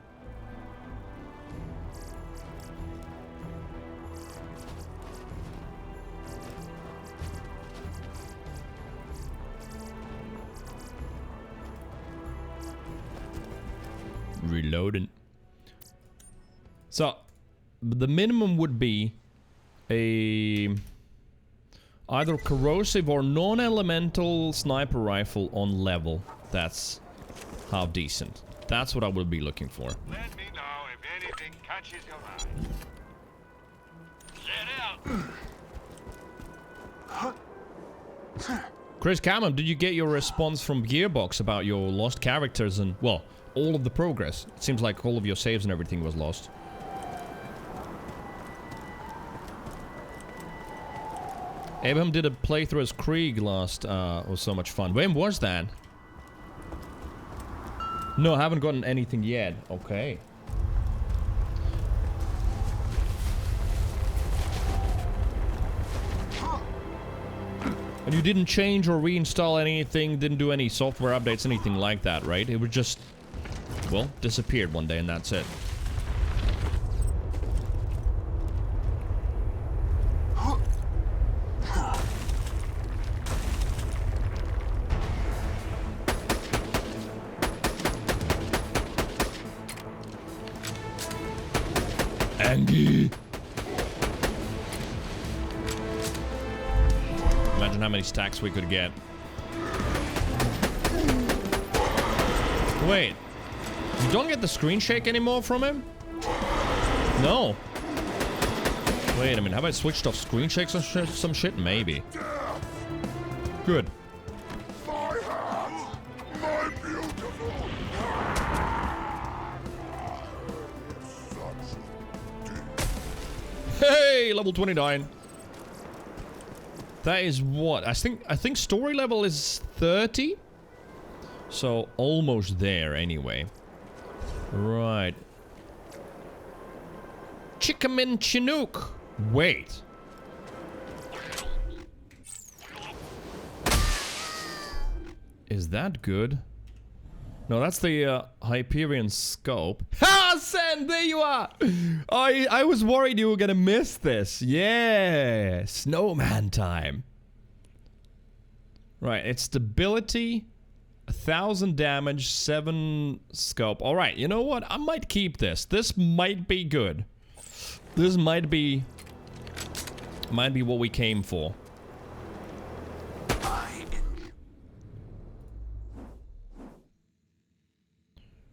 Reloading. So, the minimum would be a either corrosive or non-elemental sniper rifle on level. That's half decent. That's what I will be looking for. Let me know if anything catches your eye. Set out. Chris Cameron, did you get your response from Gearbox about your lost characters and, well, all of the progress? It seems like all of your saves and everything was lost. Abraham did a playthrough as Krieg last, was so much fun. When was that? No, I haven't gotten anything yet. Okay. And you didn't change or reinstall anything, didn't do any software updates, anything like that, right? It was just, well, disappeared one day and that's it. Angie. Imagine how many stacks we could get. Wait. You don't get the screen shake anymore from him? No. Wait a minute. Have I switched off screen shakes or some shit? Maybe. Good. Hey, level 29. That is what? I think story level is 30. So almost there anyway. Right. Chikamin Chinook. Wait. Is that good? No, that's the Hyperion scope. Ha! Sen, there you are! I was worried you were gonna miss this. Yeah! Snowman time. Right, it's stability, 1,000 damage, 7 scope. Alright, you know what? I might keep this. This might be good. This might be what we came for.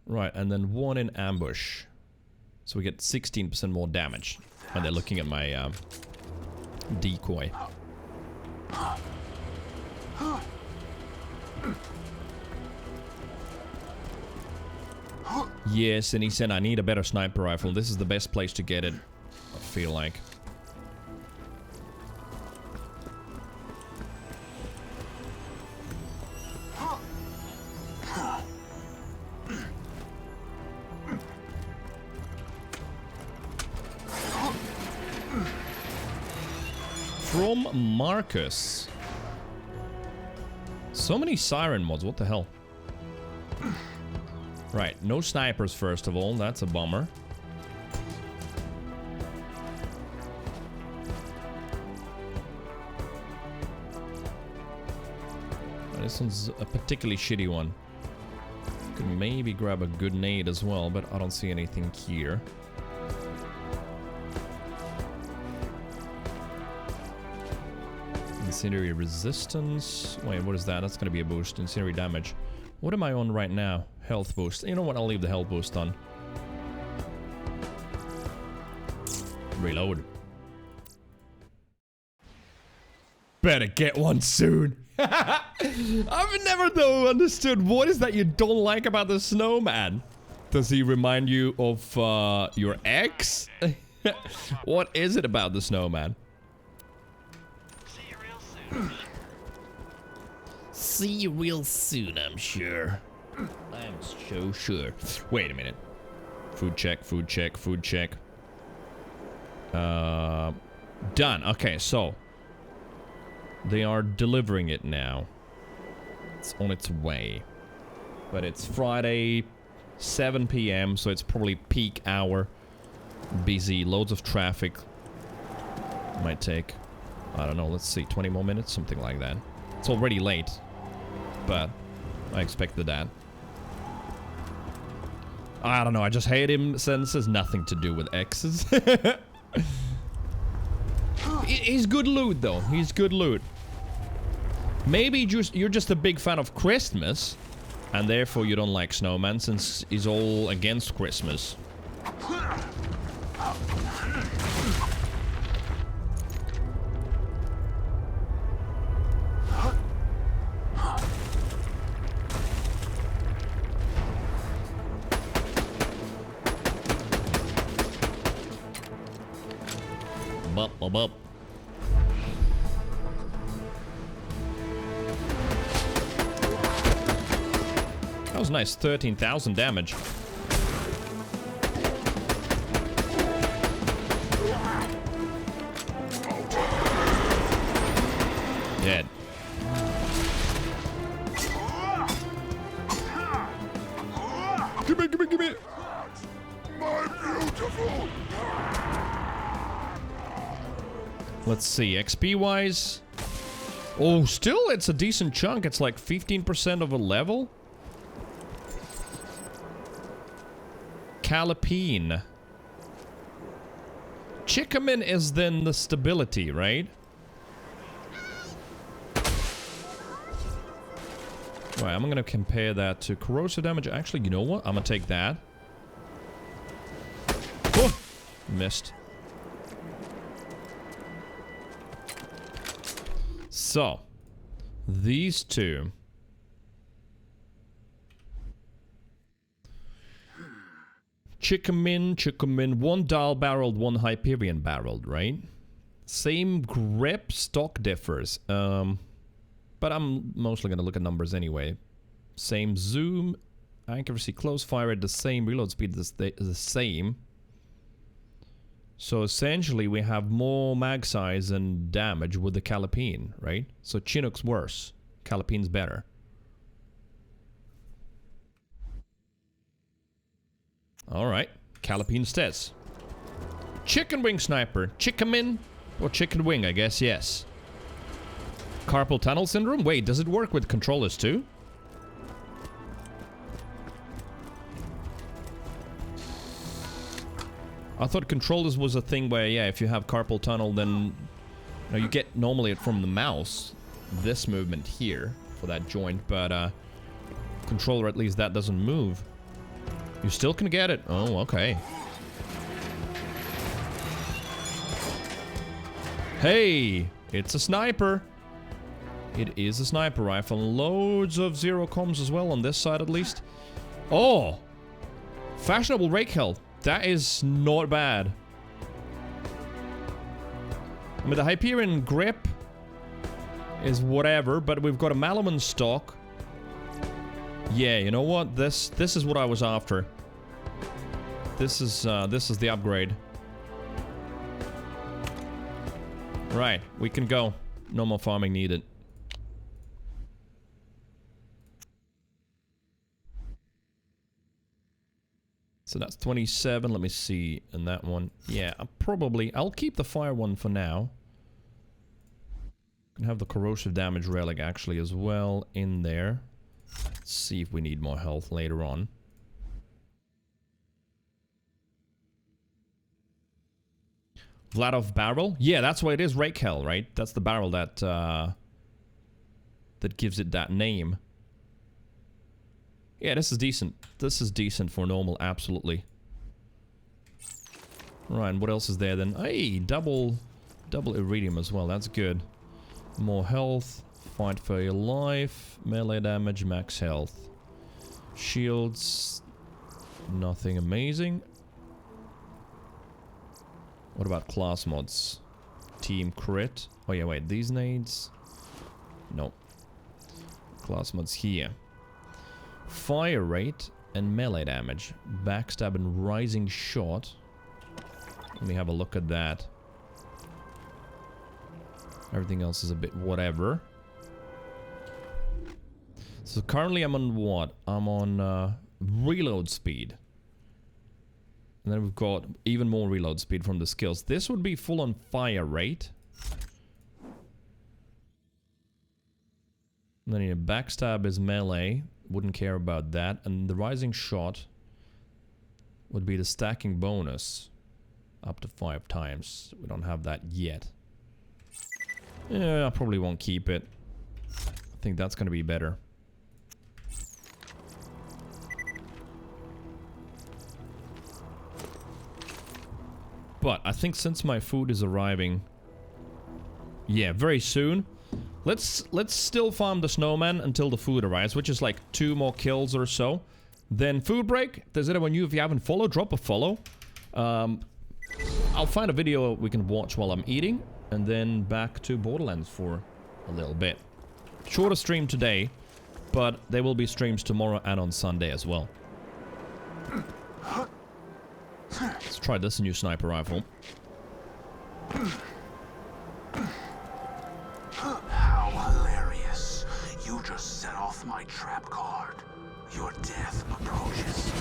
Right, and then 1 in ambush. So we get 16% more damage when they're looking at my decoy. Yes, and he said I need a better sniper rifle. This is the best place to get it, I feel like. From Marcus. So many siren mods, what the hell? Right, no snipers first of all, that's a bummer. This one's a particularly shitty one. Could maybe grab a good nade as well, but I don't see anything here. Incendiary resistance. Wait, what is that? That's gonna be a boost. Incendiary damage. What am I on right now? Health boost. You know what? I'll leave the health boost on. Reload. Better get one soon. I've never though understood what is that you don't like about the snowman. Does he remind you of your ex? What is it about the snowman? See you real soon. See you real soon, I'm sure. I'm so sure. Wait a minute. Food check, food check, food check. Done. Okay, so they are delivering it now. It's on its way. But it's Friday, 7 p.m., so it's probably peak hour. Busy, loads of traffic. Might take, I don't know, let's see, 20 more minutes, something like that. It's already late, but I expected that. I don't know, I just hate him since it's nothing to do with exes. He's good loot, though. He's good loot. Maybe you're just a big fan of Christmas, and therefore you don't like Snowman, since he's all against Christmas. Bup, bup, bup. That was nice, 13,000 damage. Dead. Give me, give me, give me. My beautiful. Let's see, XP wise. Oh, still it's a decent chunk. It's like 15% of a level. Calipine. Chikamin is then the stability, right? Right, I'm gonna compare that to corrosive damage. Actually, you know what? I'm gonna take that. Oh, missed. So, these two. Chikamin, one dial barreled, one Hyperion barreled, right? Same grip, stock differs. But I'm mostly gonna look at numbers anyway. Same zoom, accuracy, close fire at the same, reload speed is the same. So essentially we have more mag size and damage with the Calipine, right? So Chinook's worse, Calipine's better. Alright, Calipine stays. Chicken wing sniper, Chikamin or chicken wing, I guess, yes. Carpal tunnel syndrome? Wait, does it work with controllers too? I thought controllers was a thing where, yeah, if you have carpal tunnel, then you know, you get normally it from the mouse, this movement here for that joint, but controller, at least that doesn't move. You still can get it. Oh, okay. Hey, it's a sniper. It is a sniper rifle. Loads of zero comms as well on this side, at least. Oh, fashionable rake health. That is not bad. I mean, the Hyperion grip is whatever, but we've got a Malaman stock. Yeah, you know what? This is what I was after. This is the upgrade. Right, we can go. No more farming needed. So that's 27, let me see, and that one, yeah, I'll keep the fire one for now. Can have the corrosive damage relic actually as well in there. Let's see if we need more health later on. Vladov barrel? Yeah, that's what it is. Rakel, right? That's the barrel that that gives it that name. Yeah, this is decent. This is decent for normal, absolutely. Right, and what else is there then? Hey, double iridium as well. That's good. More health. Fight for your life. Melee damage, max health. Shields. Nothing amazing. What about class mods? Team crit. Oh yeah, wait, these nades? No. Class mods here. Fire rate and melee damage. Backstab and rising shot. Let me have a look at that. Everything else is a bit whatever. So currently I'm on what? I'm on reload speed. And then we've got even more reload speed from the skills. This would be full on fire rate. And then backstab is melee. Wouldn't care about that. And the rising shot would be the stacking bonus. Up to 5 times. We don't have that yet. Yeah, I probably won't keep it. I think that's going to be better. But I think since my food is arriving, yeah, very soon, let's still farm the snowman until the food arrives, which is like 2 more kills or so. Then food break. If there's anyone new, if you haven't followed, drop a follow. I'll find a video we can watch while I'm eating, and then back to Borderlands for a little bit. Shorter stream today, but there will be streams tomorrow and on Sunday as well. Let's try this new sniper rifle. How hilarious. You just set off my trap card. Your death approaches.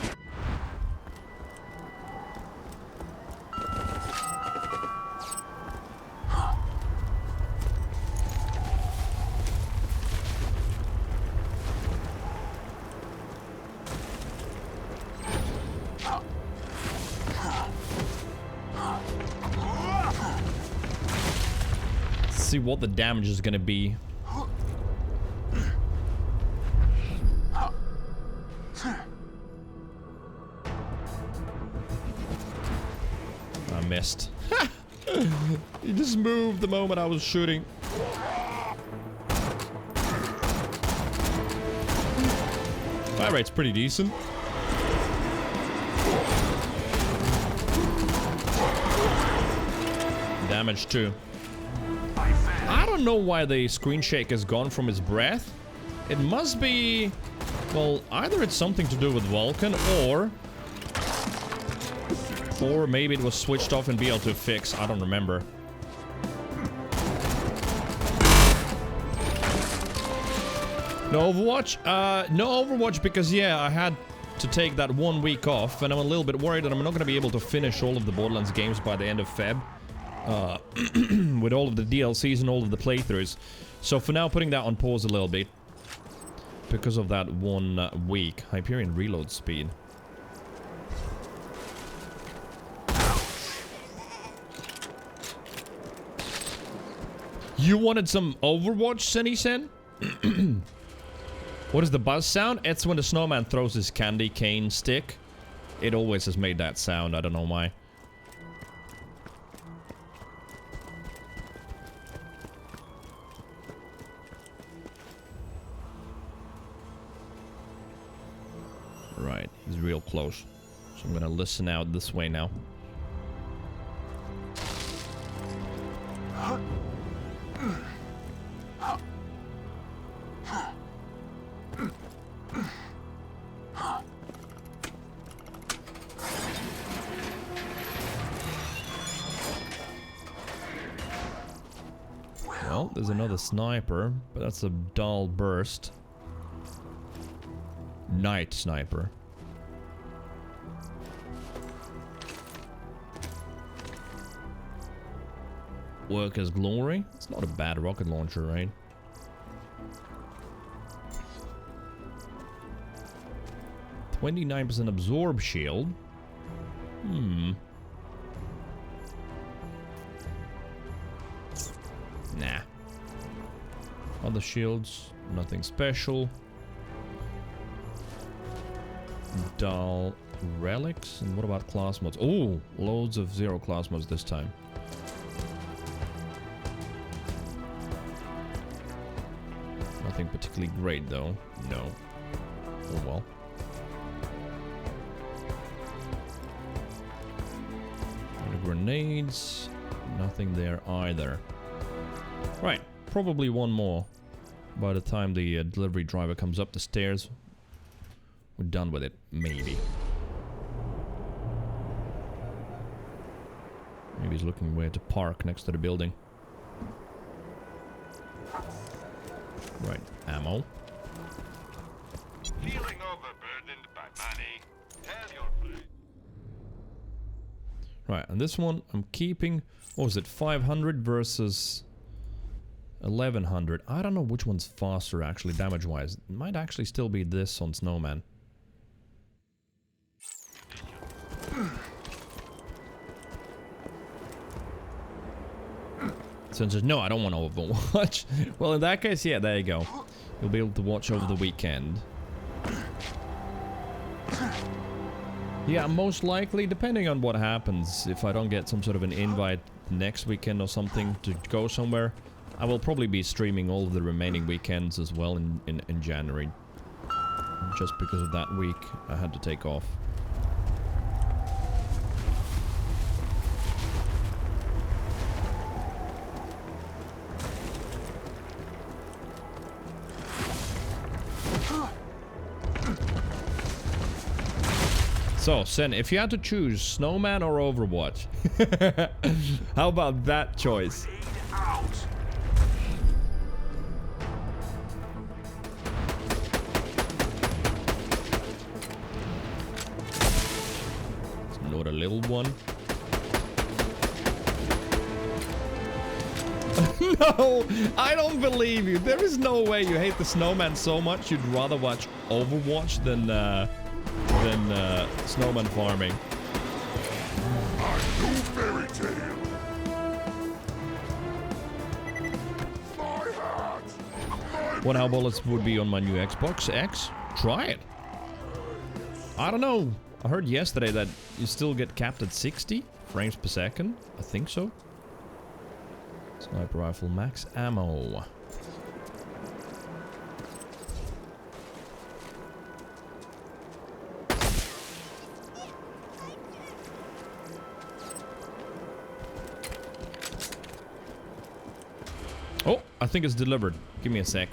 See what the damage is gonna be. I missed. He just moved the moment I was shooting. Fire rate's pretty decent. Damage too. I don't know why the screen shake has gone from his breath. It must be... well, either it's something to do with Vulcan, or maybe it was switched off and be able to fix. I don't remember. No Overwatch? No Overwatch because, yeah, I had to take that 1 week off, and I'm a little bit worried that I'm not going to be able to finish all of the Borderlands games by the end of Feb. With all of the DLCs and all of the playthroughs. So for now, putting that on pause a little bit. Because of that 1 week. Hyperion reload speed. You wanted some Overwatch, Senny-sen? What is the buzz sound? It's when the snowman throws his candy cane stick. It always has made that sound. I don't know why. Right, he's real close. So I'm gonna listen out this way now. Well, there's another sniper, but that's a dull burst. Night sniper. Worker's Glory. It's not a bad rocket launcher, right? "29% absorb shield. Nah. Other shields, nothing special. Dull relics. And what about class mods? Oh, loads of 0 class mods this time. Nothing particularly great though. No. Oh well. And grenades. Nothing there either. Right. Probably one more. By the time the delivery driver comes up the stairs, we're done with it. Maybe. Maybe he's looking where to park next to the building. Right, ammo. Feeling overburdened by money? Tell your friend. Right, and this one I'm keeping. What was it? 500 versus 1100. I don't know which one's faster actually, damage-wise. It might actually still be this on Snowman. Since there's no, I don't want to overwatch. Well, in that case, yeah, there you go. You'll be able to watch over the weekend. Yeah, most likely, depending on what happens, if I don't get some sort of an invite next weekend or something to go somewhere, I will probably be streaming all of the remaining weekends as well in January. Just because of that week, I had to take off. So, Sen, if you had to choose Snowman or Overwatch, how about that choice? It's not a little one. No, I don't believe you. There is no way you hate the Snowman so much you'd rather watch Overwatch than snowman farming. I know fairy tale. What how bullets would be on my new Xbox X? Try it. I don't know. I heard yesterday that you still get capped at 60 frames per second. I think so. Sniper rifle max ammo. Oh, I think it's delivered. Give me a sec.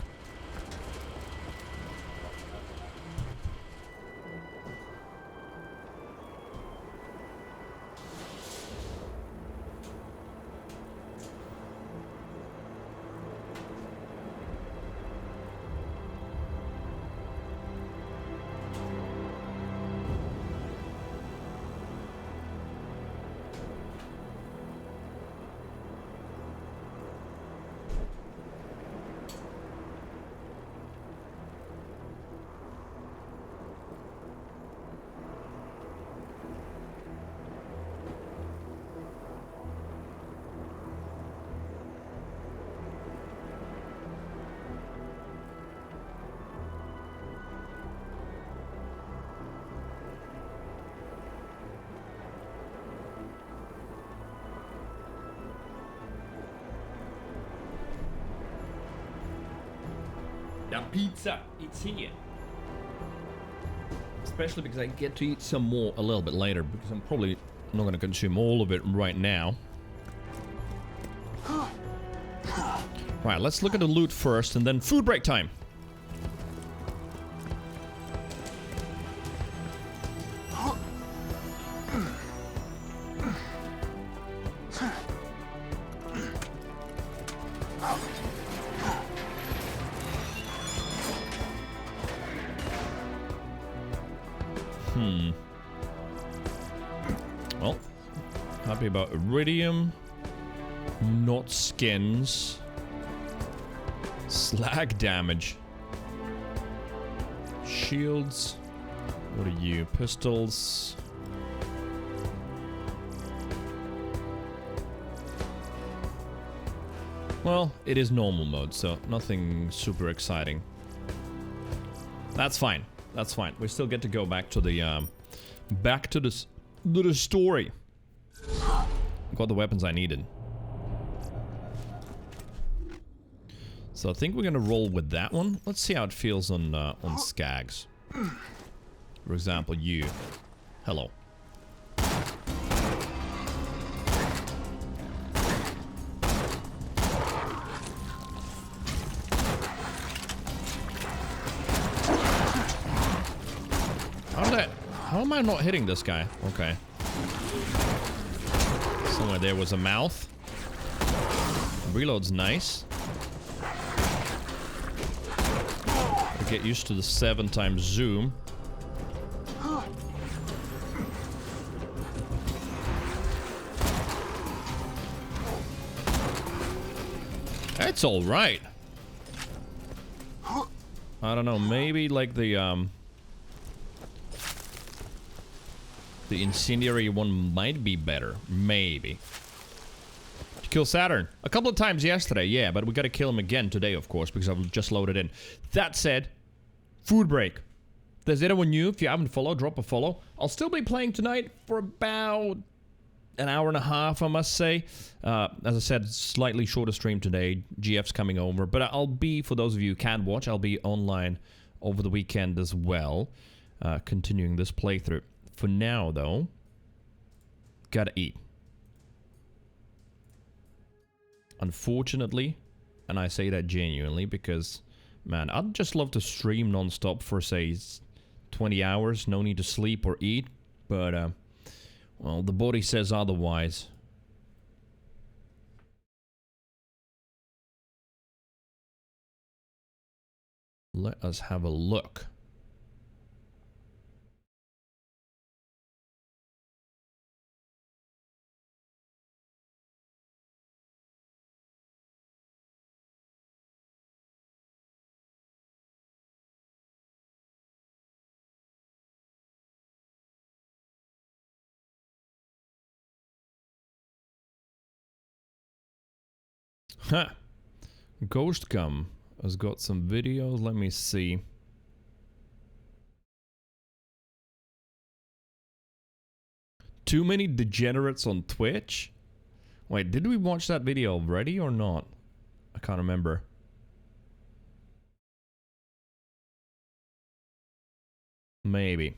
The pizza, it's here. Especially because I get to eat some more a little bit later, because I'm probably not going to consume all of it right now. Right, let's look at the loot first, and then food break time. Well, happy about iridium. Not skins. Slag damage. Shields. What are you? Pistols. Well, it is normal mode, so nothing super exciting. That's fine. That's fine. We still get to go back to the story. Got the weapons I needed. So I think we're gonna roll with that one. Let's see how it feels on Skags. For example, you. Hello. How am I not hitting this guy? Okay. Somewhere there was a mouth. Reload's nice. Get used to the 7 times zoom. It's all right. I don't know, maybe like the incendiary one might be better. Maybe. Did you kill Saturn? A couple of times yesterday, yeah, but we gotta kill him again today, of course, because I've just loaded in. That said, food break. If there's anyone new, if you haven't followed, drop a follow. I'll still be playing tonight for about an hour and a half, I must say. As I said, slightly shorter stream today. GF's coming over, but I'll be, for those of you who can't watch, I'll be online over the weekend as well, continuing this playthrough. For now, though, gotta eat. Unfortunately, and I say that genuinely because, man, I'd just love to stream non-stop for, say, 20 hours, no need to sleep or eat, but, well, the body says otherwise. Let us have a look. Huh. Ghost Gum has got some videos. Let me see. Too many degenerates on Twitch? Wait, did we watch that video already or not? I can't remember. Maybe.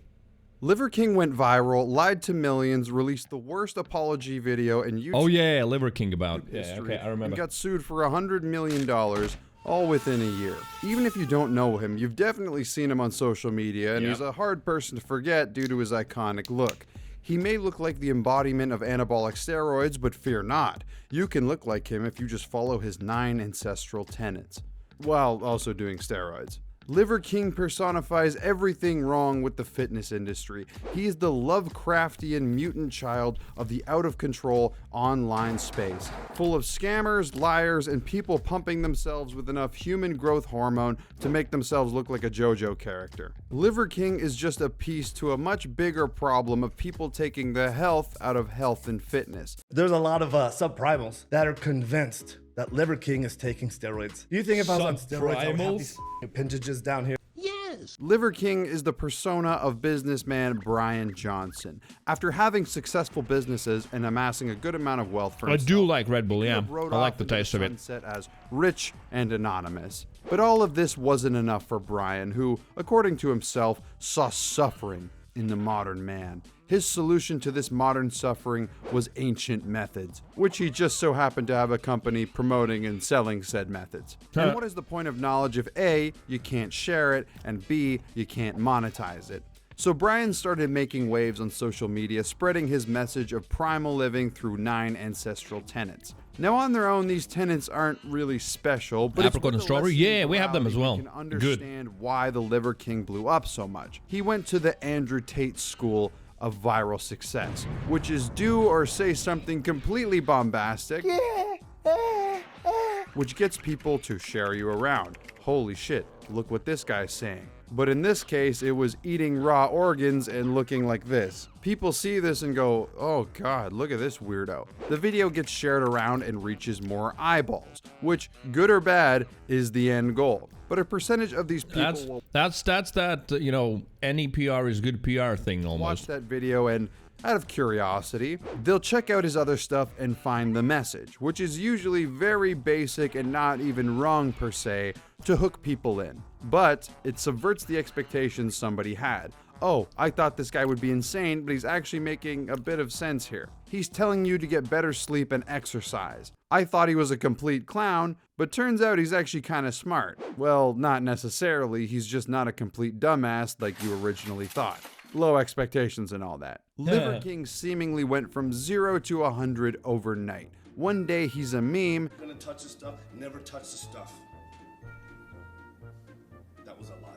Liver King went viral, lied to millions, released the worst apology video in YouTube. Oh yeah, Liver King about. Yeah, okay, I remember. And got sued for $100 million, all within a year. Even if you don't know him, you've definitely seen him on social media, and he's a hard person to forget due to his iconic look. He may look like the embodiment of anabolic steroids, but fear not. You can look like him if you just follow his 9 ancestral tenets, while also doing steroids. Liver King personifies everything wrong with the fitness industry. He is the Lovecraftian mutant child of the out-of-control online space, full of scammers, liars, and people pumping themselves with enough human growth hormone to make themselves look like a JoJo character. Liver King is just a piece to a much bigger problem of people taking the health out of health and fitness. There's a lot of subprimals that are convinced that Liver King is taking steroids. Do you think if I was on steroids, I would have these appendages down here? Yes! Liver King is the persona of businessman Brian Johnson. After having successful businesses and amassing a good amount of wealth for himself, I do like Red Bull, yeah. I like the taste of it. As rich and anonymous. But all of this wasn't enough for Brian, who, according to himself, saw suffering in the modern man. His solution to this modern suffering was ancient methods, which he just so happened to have a company promoting and selling said methods. And what is the point of knowledge if A, you can't share it, and B, you can't monetize it? So Brian started making waves on social media, spreading his message of primal living through 9 ancestral tenets. Now on their own, these tenets aren't really special, but apricot and strawberry, yeah, we have them as well. You can understand why the Liver King blew up so much. He went to the Andrew Tate School of viral success, which is do or say something completely bombastic, which gets people to share you around. Holy shit, look what this guy's saying. But in this case, it was eating raw organs and looking like this. People see this and go, oh god, look at this weirdo. The video gets shared around and reaches more eyeballs, which, good or bad, is the end goal. But a percentage of these people that's that, you know, any PR is good PR thing almost. Watch that video and, out of curiosity, they'll check out his other stuff and find the message, which is usually very basic and not even wrong per se, to hook people in. But it subverts the expectations somebody had. Oh, I thought this guy would be insane, but he's actually making a bit of sense here. He's telling you to get better sleep and exercise. I thought he was a complete clown, but turns out he's actually kind of smart. Well, not necessarily, he's just not a complete dumbass like you originally thought. Low expectations and all that. Liver King seemingly went from 0 to 100 overnight. One day he's a meme. Gonna touch the stuff, never touch the stuff. That was a lie.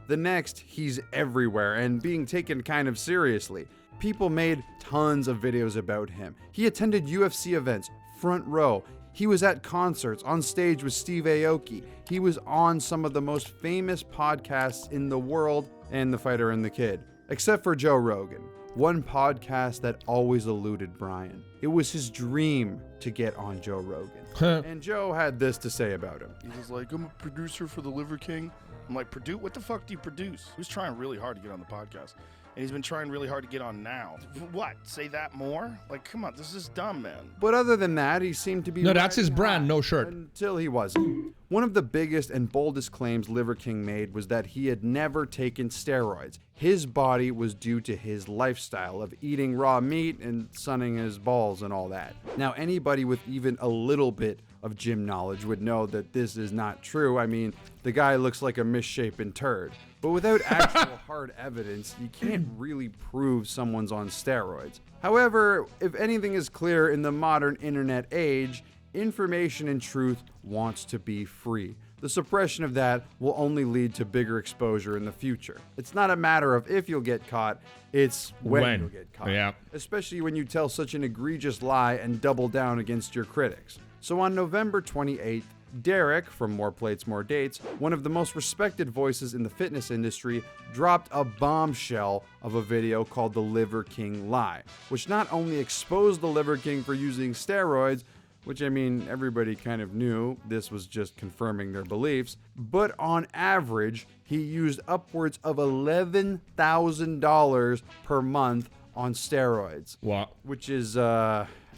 The next, he's everywhere and being taken kind of seriously. People made tons of videos about him. He attended UFC events, front row. He was at concerts, on stage with Steve Aoki. He was on some of the most famous podcasts in the world, and The Fighter and the Kid. Except for Joe Rogan, one podcast that always eluded Brian. It was his dream to get on Joe Rogan. And Joe had this to say about him. He was like, I'm a producer for the Liver King. I'm like, what the fuck do you produce? He was trying really hard to get on the podcast. And he's been trying really hard to get on now. What? Say that more? Like, come on, this is dumb, man. But other than that, he seemed to be... No, that's his brand, no shirt. Until he wasn't. One of the biggest and boldest claims Liver King made was that he had never taken steroids. His body was due to his lifestyle of eating raw meat and sunning his balls and all that. Now, anybody with even a little bit of gym knowledge would know that this is not true. I mean, the guy looks like a misshapen turd. But without actual hard evidence, you can't really prove someone's on steroids. However, if anything is clear in the modern internet age, information and truth wants to be free. The suppression of that will only lead to bigger exposure in the future. It's not a matter of if you'll get caught, it's when you'll get caught. Yeah. Especially when you tell such an egregious lie and double down against your critics. So on November 28th, Derek, from More Plates, More Dates, one of the most respected voices in the fitness industry, dropped a bombshell of a video called The Liver King Lie, which not only exposed the Liver King for using steroids, which I mean, everybody kind of knew, this was just confirming their beliefs, but on average, he used upwards of $11,000 per month on steroids. What? Which is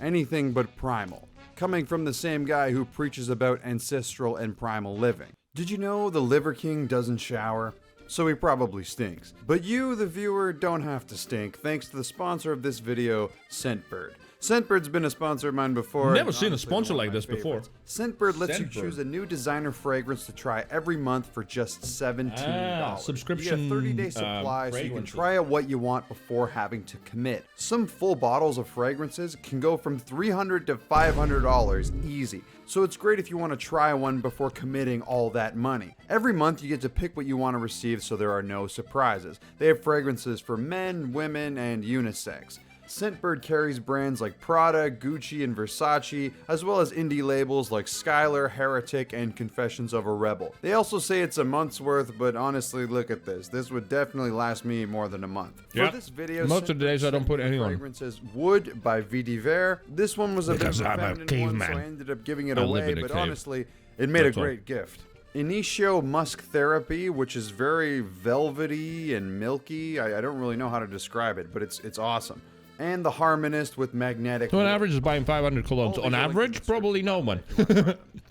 anything but primal. Coming from the same guy who preaches about ancestral and primal living. Did you know the Liver King doesn't shower? So he probably stinks. But you, the viewer, don't have to stink thanks to the sponsor of this video, Scentbird. Scentbird's been a sponsor of mine before. Never seen a sponsor like this before. Scentbird lets you choose a new designer fragrance to try every month for just $17. Subscription. You get a 30-day supply so you can try out what you want before having to commit. Some full bottles of fragrances can go from $300 to $500 easy. So it's great if you want to try one before committing all that money. Every month you get to pick what you want to receive so there are no surprises. They have fragrances for men, women, and unisex. Scentbird carries brands like Prada, Gucci, and Versace, as well as indie labels like Skylar, Heretic, and Confessions of a Rebel. They also say it's a month's worth, but honestly, look at this. This would definitely last me more than a month. Yeah. For this video, most of the days I don't put any on. Fragrances Wood by VDVer. This one was a bit of a feminine one, so I ended up giving it away, but honestly, it made a great gift. Initio Musk Therapy, which is very velvety and milky. I don't really know how to describe it, but it's awesome. And the Harmonist with magnetic So on wood. average is buying 500 colognes. On average, probably no one.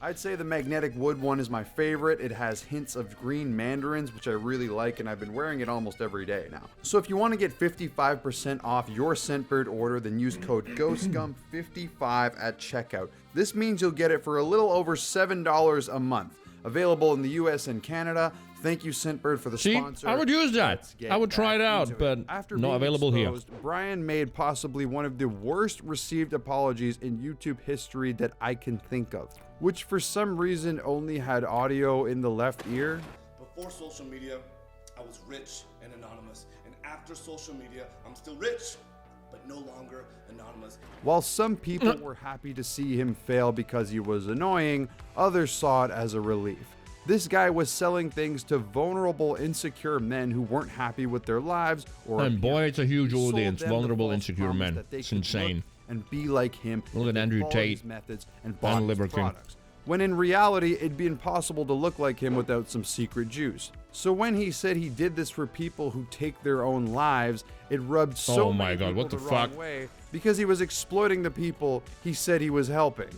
I'd say the magnetic wood one is my favorite. It has hints of green mandarins, which I really like, and I've been wearing it almost every day now. So if you want to get 55% off your Scentbird order, then use code GHOSTGUM55 at checkout. This means you'll get it for a little over $7 a month. Available in the US and Canada. Thank you, Scentbird, for the sponsor. I would use that. I would try it out, but after not available here. Brian made possibly one of the worst received apologies in YouTube history that I can think of, which for some reason only had audio in the left ear. Before social media, I was rich and anonymous. And after social media, I'm still rich, but no longer anonymous. While some people were happy to see him fail because he was annoying, others saw it as a relief. This guy was selling things to vulnerable, insecure men who weren't happy with their lives or And boy, it's a huge He sold audience. them the Vulnerable, false insecure promise men. that they It's could insane. look and be like him. Look at if they Andrew followed Tate his methods and bought his Liver King. products. When in reality, it'd be impossible to look like him without some secret juice. So when he said he did this for people who take their own lives, it rubbed so Oh my many God, people what the wrong fuck? way because he was exploiting the people he said he was helping.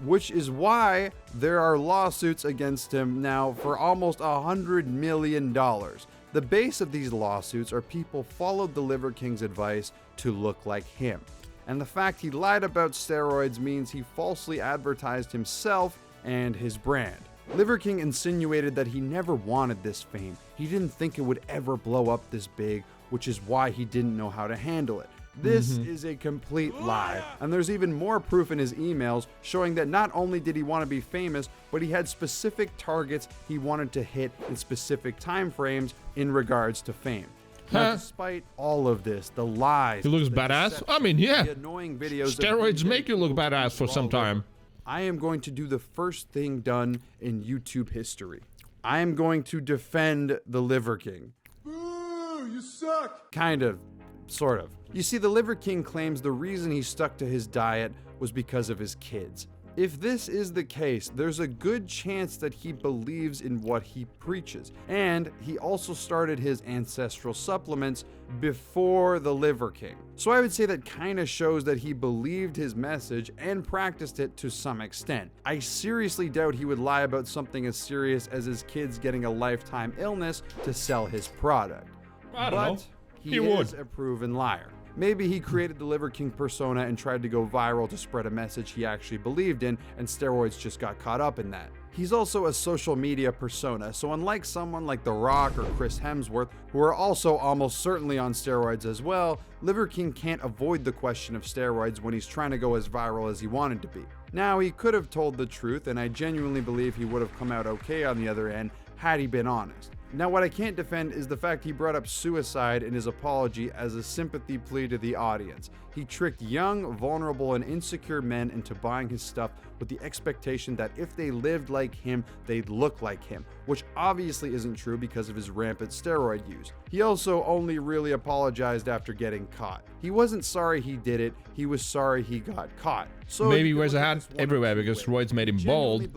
Which is why there are lawsuits against him now for almost $100 million. The base of these lawsuits are people followed the Liver King's advice to look like him. And the fact he lied about steroids means he falsely advertised himself and his brand. Liver King insinuated that he never wanted this fame. He didn't think it would ever blow up this big, which is why he didn't know how to handle it. This is a complete lie, and there's even more proof in his emails showing that not only did he want to be famous, but he had specific targets he wanted to hit in specific time frames in regards to fame. Now, despite all of this, the lies, He looks the badass. deception, I mean, yeah. the annoying videos, of Steroids him make you look getting badass for people some all over, time. I am going to do the first thing done in YouTube history. I am going to defend the Liver King. Boo, you suck. Kind of. Sort of. You see, the Liver King claims the reason he stuck to his diet was because of his kids. If this is the case, there's a good chance that he believes in what he preaches. And he also started his ancestral supplements before the Liver King. So I would say that kind of shows that he believed his message and practiced it to some extent. I seriously doubt he would lie about something as serious as his kids getting a lifetime illness to sell his product. I don't know. He He is would. a proven liar. Maybe he created the Liver King persona and tried to go viral to spread a message he actually believed in, and steroids just got caught up in that. He's also a social media persona, so unlike someone like The Rock or Chris Hemsworth, who are also almost certainly on steroids as well, Liver King can't avoid the question of steroids when he's trying to go as viral as he wanted to be. Now, he could have told the truth, and I genuinely believe he would have come out okay on the other end had he been honest. Now, what I can't defend is the fact he brought up suicide in his apology as a sympathy plea to the audience. He tricked young, vulnerable, and insecure men into buying his stuff with the expectation that if they lived like him, they'd look like him, which obviously isn't true because of his rampant steroid use. He also only really apologized after getting caught. He wasn't sorry he did it, he was sorry he got caught. So Maybe he wears a hat everywhere because roids made him bald.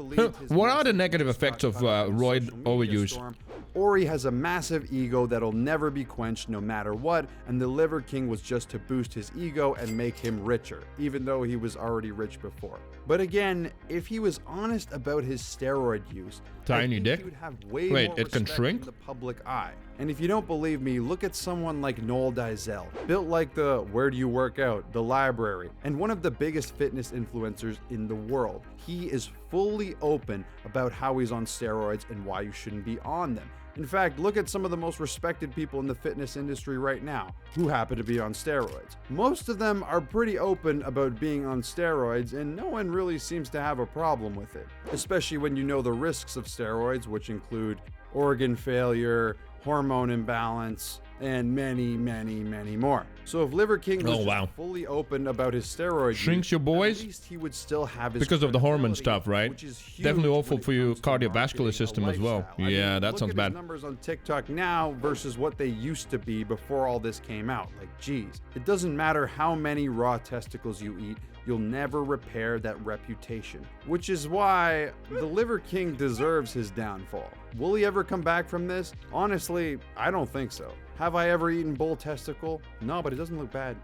What are the negative effects of roid overuse? Or he has a massive ego that'll never be quenched no matter what, and the Liver King was just to boost his ego and make him richer, even though he was already rich before. But again, if he was honest about his steroid use, Tiny dick? he would have way Wait, more it can respect shrink? in the public eye. And if you don't believe me, look at someone like Noel Dizel, built like the Where Do You Work Out, the library, and one of the biggest fitness influencers in the world. He is fully open about how he's on steroids and why you shouldn't be on them. In fact, look at some of the most respected people in the fitness industry right now who happen to be on steroids. Most of them are pretty open about being on steroids, and no one really seems to have a problem with it, especially when you know the risks of steroids, which include organ failure, hormone imbalance, and many, many, many more. So if Liver King was just fully open about his steroid Shrinks use, your boys? at least he would still have his Because of the hormone credibility, stuff, right? which is huge Definitely awful when it for your comes to cardiovascular marketing a system as well. lifestyle. I Yeah, mean, that look sounds at bad. his numbers on TikTok now versus what they used to be before all this came out. Like, geez, it doesn't matter how many raw testicles you eat, you'll never repair that reputation. Which is why the Liver King deserves his downfall. Will he ever come back from this? Honestly, I don't think so. Have I ever eaten bull testicle? No, but it doesn't look bad.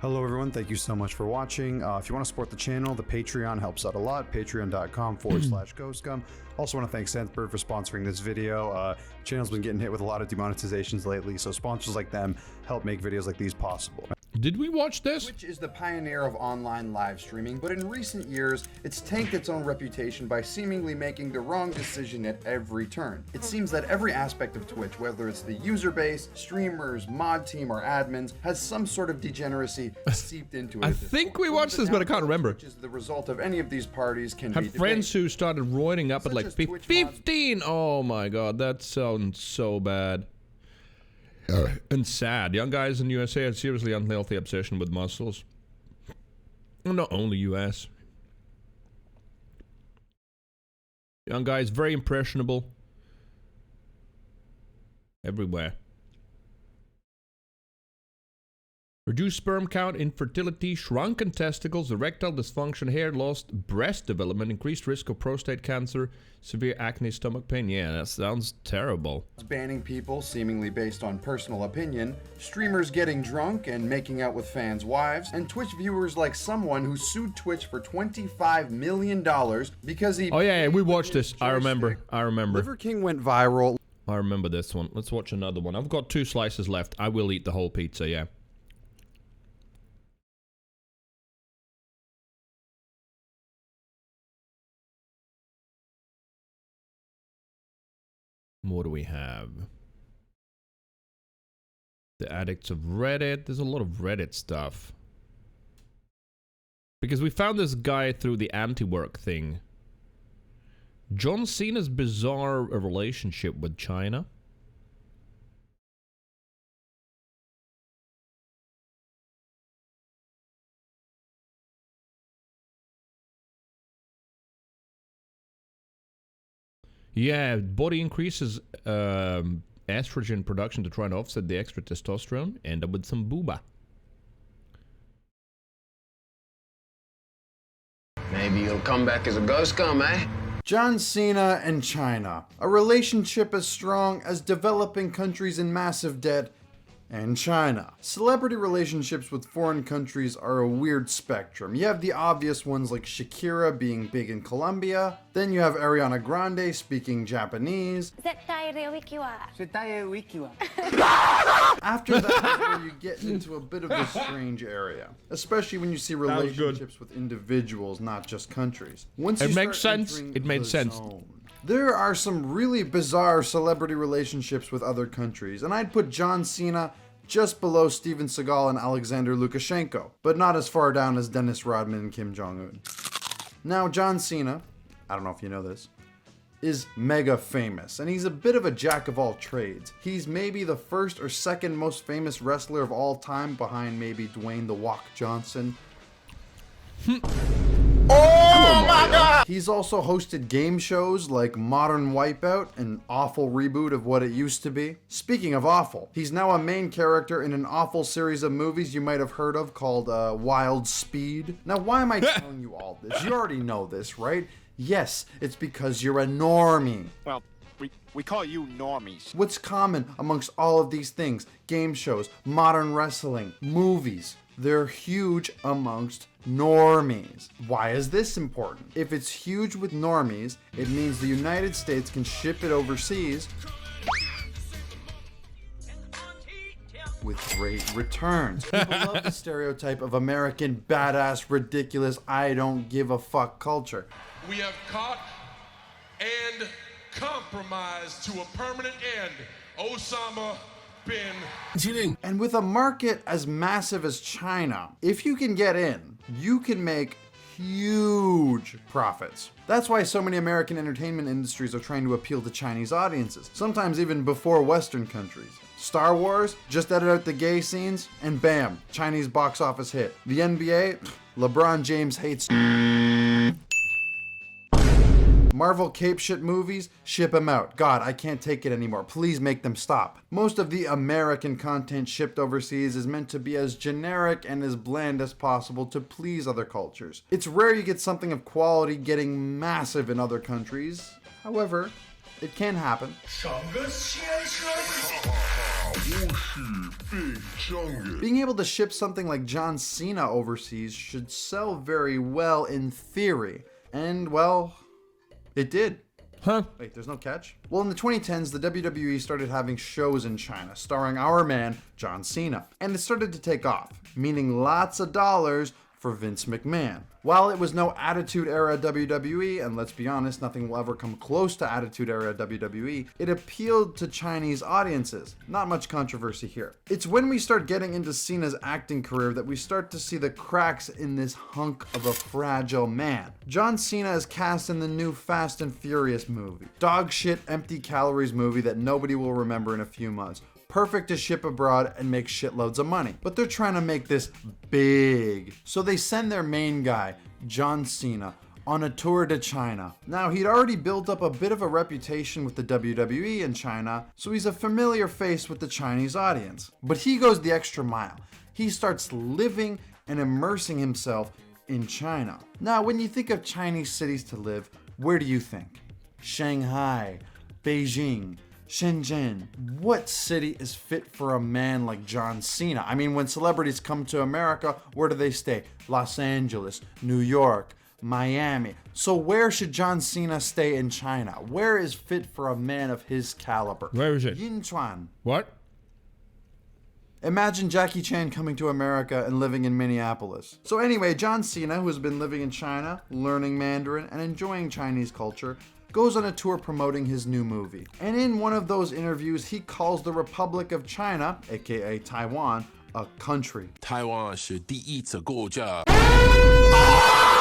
Hello everyone, thank you so much for watching. If you want to support the channel, the Patreon helps out a lot, patreon.com/GhostGum. Also want to thank Sandbird for sponsoring this video. Channel's been getting hit with a lot of demonetizations lately, so sponsors like them help make videos like these possible. Did we watch this? Twitch is the pioneer of online live streaming, but in recent years, it's tanked its own reputation by seemingly making the wrong decision at every turn. It seems that every aspect of Twitch, whether it's the user base, streamers, mod team, or admins, has some sort of degeneracy seeped into it. I think we watched this, but I can't remember. Which is the result of any of these parties can Have be friends who started roiding up at like 15. Oh my god, that sounds so bad. and sad. Young guys in USA have seriously unhealthy obsession with muscles. Well, not only US. Young guys, very impressionable. Everywhere. Reduced sperm count, infertility, shrunken testicles, erectile dysfunction, hair loss, breast development, increased risk of prostate cancer, severe acne, stomach pain. Yeah, that sounds terrible. Banning people seemingly based on personal opinion, streamers getting drunk and making out with fans' wives, and Twitch viewers like someone who sued Twitch for $25 million because he... Oh yeah, we watched this. I remember. Liver King went viral. I remember this one. Let's watch another one. I've got 2 slices left. I will eat the whole pizza, yeah. What do we have? The addicts of Reddit. There's a lot of Reddit stuff. Because we found this guy through the anti-work thing. John Cena's bizarre relationship with China. Yeah, body increases estrogen production to try and offset the extra testosterone. End up with some booba. Maybe you'll come back as a ghost scum, eh? John Cena and China. A relationship as strong as developing countries in massive debt and China. Celebrity relationships with foreign countries are a weird spectrum. You have the obvious ones like Shakira being big in Colombia. Then you have Ariana Grande speaking Japanese. After that is where you get into a bit of a strange area. Especially when you see relationships with individuals, not just countries. Once it makes sense. It made sense. There are some really bizarre celebrity relationships with other countries, and I'd put John Cena just below Steven Seagal and Alexander Lukashenko, but not as far down as Dennis Rodman and Kim Jong-un. Now, John Cena, I don't know if you know this, is mega famous, and he's a bit of a jack of all trades. He's maybe the first or second most famous wrestler of all time, behind maybe Dwayne "The Rock" Johnson. Oh my god! He's also hosted game shows like Modern Wipeout, an awful reboot of what it used to be. Speaking of awful, he's now a main character in an awful series of movies you might have heard of called Wild Speed. Now, why am I telling you all this? You already know this, right? Yes, it's because you're a normie. Well, we call you normies. What's common amongst all of these things? Game shows, modern wrestling, movies. They're huge amongst normies. Why is this important? If it's huge with normies, it means the United States can ship it overseas with great returns. People love the stereotype of American badass, ridiculous, I don't give a fuck culture. We have caught and compromised to a permanent end Osama bin Laden. And with a market as massive as China, if you can get in, you can make huge profits. That's why so many American entertainment industries are trying to appeal to Chinese audiences, sometimes even before Western countries. Star Wars, just edit out the gay scenes, and bam, Chinese box office hit. The NBA, LeBron James hates Marvel cape shit movies, ship them out. God, I can't take it anymore. Please make them stop. Most of the American content shipped overseas is meant to be as generic and as bland as possible to please other cultures. It's rare you get something of quality getting massive in other countries. However, it can happen. Being able to ship something like John Cena overseas should sell very well in theory. And, well, it did. Huh? Wait, there's no catch? Well, in the 2010s, the WWE started having shows in China starring our man, John Cena. And it started to take off, meaning lots of dollars for Vince McMahon. While it was no Attitude Era WWE, and let's be honest, nothing will ever come close to Attitude Era WWE, it appealed to Chinese audiences. Not much controversy here. It's when we start getting into Cena's acting career that we start to see the cracks in this hunk of a fragile man. John Cena is cast in the new Fast and Furious movie. Dog shit, empty calories movie that nobody will remember in a few months. Perfect to ship abroad and make shitloads of money. But they're trying to make this big. So they send their main guy, John Cena, on a tour to China. Now, he'd already built up a bit of a reputation with the WWE in China, so he's a familiar face with the Chinese audience. But he goes the extra mile. He starts living and immersing himself in China. Now, when you think of Chinese cities to live, where do you think? Shanghai, Beijing, Shenzhen. What city is fit for a man like John Cena? I mean, when celebrities come to America, where do they stay? Los Angeles, New York, Miami. So where should John Cena stay in China? Where is fit for a man of his caliber? Where is it? Yinchuan. What? Imagine Jackie Chan coming to America and living in Minneapolis. So anyway, John Cena, who has been living in China, learning Mandarin, and enjoying Chinese culture, goes on a tour promoting his new movie. And in one of those interviews, he calls the Republic of China, aka Taiwan, a country. Taiwan 是第一次国家.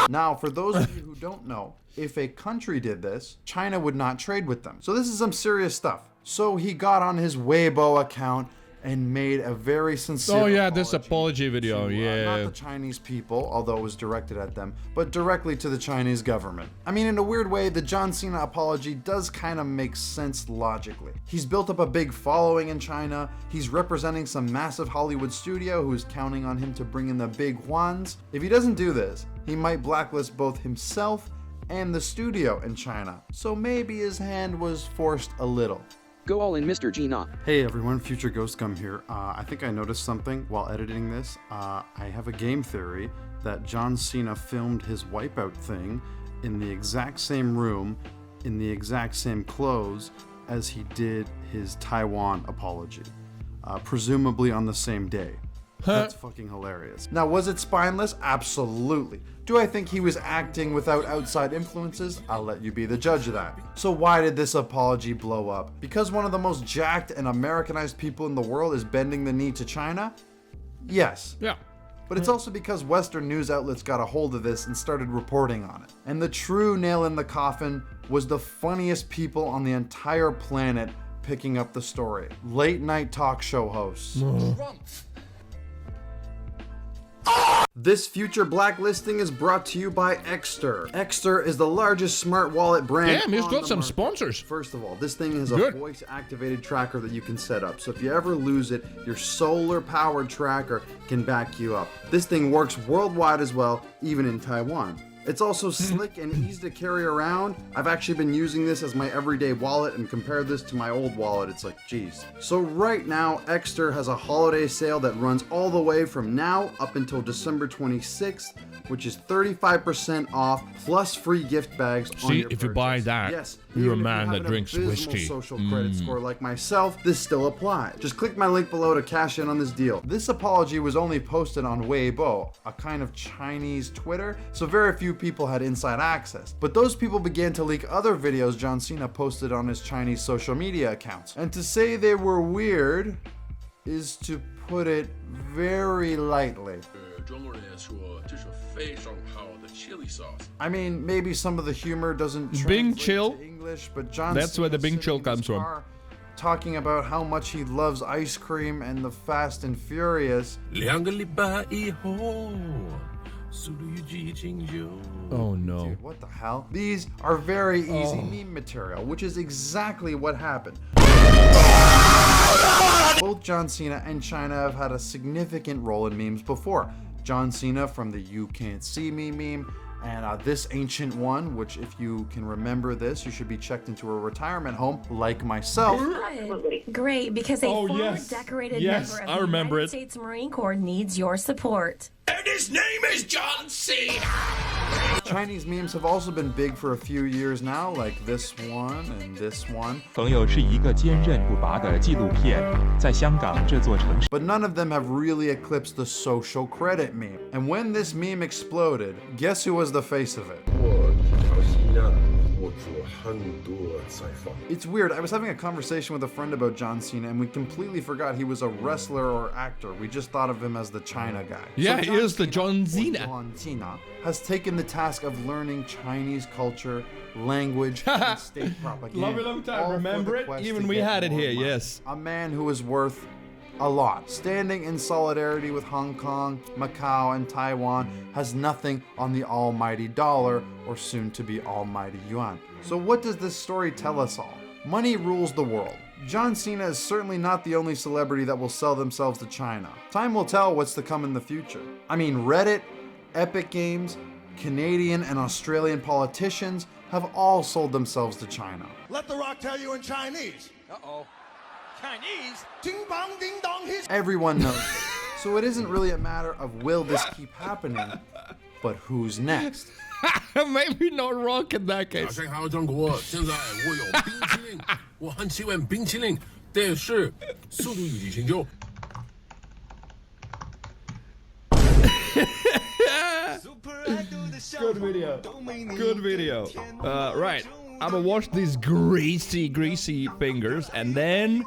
Now, for those of you who don't know, if a country did this, China would not trade with them. So this is some serious stuff. So he got on his Weibo account and made a very sincere this apology video, not the Chinese people, although it was directed at them, but directly to the Chinese government. I mean, in a weird way, the John Cena apology does kind of make sense logically. He's built up a big following in China, he's representing some massive Hollywood studio who's counting on him to bring in the big Juans. If he doesn't do this, he might blacklist both himself and the studio in China. So maybe his hand was forced a little. Go all in, Mr. Gina. Hey everyone, Future Ghost Gum here. I think I noticed something while editing this. I have a game theory that John Cena filmed his Wipeout thing in the exact same room, in the exact same clothes as he did his Taiwan apology. Presumably on the same day. That's fucking hilarious. Now, was it spineless? Absolutely. Do I think he was acting without outside influences? I'll let you be the judge of that. So why did this apology blow up? Because one of the most jacked and Americanized people in the world is bending the knee to China? Yes. Yeah. But it's also because Western news outlets got a hold of this and started reporting on it. And the true nail in the coffin was the funniest people on the entire planet picking up the story. Late night talk show hosts. This future blacklisting is brought to you by Exter. Exter is the largest smart wallet brand. Damn, he's got some sponsors. First of all, this thing has a voice-activated tracker that you can set up. So if you ever lose it, your solar-powered tracker can back you up. This thing works worldwide as well, even in Taiwan. It's also slick and easy to carry around. I've actually been using this as my everyday wallet, and compare this to my old wallet, it's like, geez. So right now, Exter has a holiday sale that runs all the way from now up until December 26th, which is 35% off plus free gift bags on your if you buy that, yes, you're a even if man you have that an drinks abysmal whiskey. social credit score like myself, this still applies. Just click my link below to cash in on this deal. This apology was only posted on Weibo, a kind of Chinese Twitter, so very few people had inside access. But those people began to leak other videos John Cena posted on his Chinese social media accounts. And to say they were weird is to put it very lightly. I mean, maybe some of the humor doesn't translate to English, but John That's Cena where the Bing sitting Chill in comes his from. car, talking about how much he loves ice cream and the Fast and Furious. Oh no. Dude, what the hell? These are very easy meme material, which is exactly what happened. Both John Cena and China have had a significant role in memes before. John Cena from the You Can't See Me meme, and this ancient one, which if you can remember this, you should be checked into a retirement home like myself. Great, because a former decorated member of the United States Marine Corps needs your support. And his name is John Cena. Chinese memes have also been big for a few years now, like this one and this one. 朋友是一个坚韧不拔的纪录片，在香港这座城市。 But none of them have really eclipsed the social credit meme. And when this meme exploded, guess who was the face of it? It's weird, I was having a conversation with a friend about John Cena and we completely forgot he was a wrestler or actor. We just thought of him as the China guy. Yeah, So he is the John Cena. John Cena has taken the task of learning Chinese culture, language, and state propaganda. Long time, all for remember the it? quest Even to we get had it more here, money. yes. A man who is worth a lot. Standing in solidarity with Hong Kong, Macau, and Taiwan has nothing on the almighty dollar, or soon to be almighty yuan. So what does this story tell us all? Money rules the world. John Cena is certainly not the only celebrity that will sell themselves to China. Time will tell what's to come in the future. I mean, Reddit, Epic Games, Canadian and Australian politicians have all sold themselves to China. Let The Rock tell you in Chinese. Uh-oh. Chinese? Ding bong ding dong his. Everyone knows. So it isn't really a matter of will this keep happening, but who's next? Maybe not Rock in that case. 打开海中国，现在我有冰淇淋，我很喜欢冰淇淋，但是速度与激情就。Good video. Good video. Right. I'm gonna wash these greasy fingers and then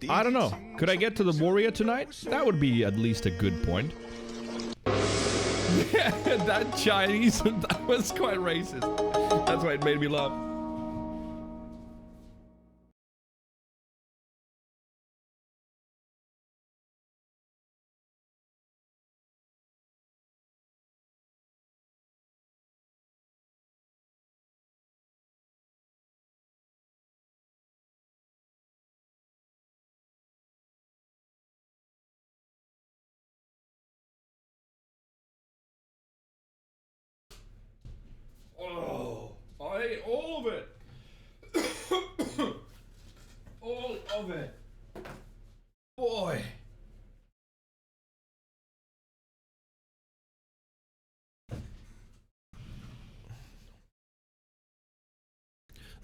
I don't know. Could I get to the warrior tonight? That would be at least a good point. That Chinese, that was quite racist. That's why it made me laugh. Oh, I ate all of it. All of it. Boy.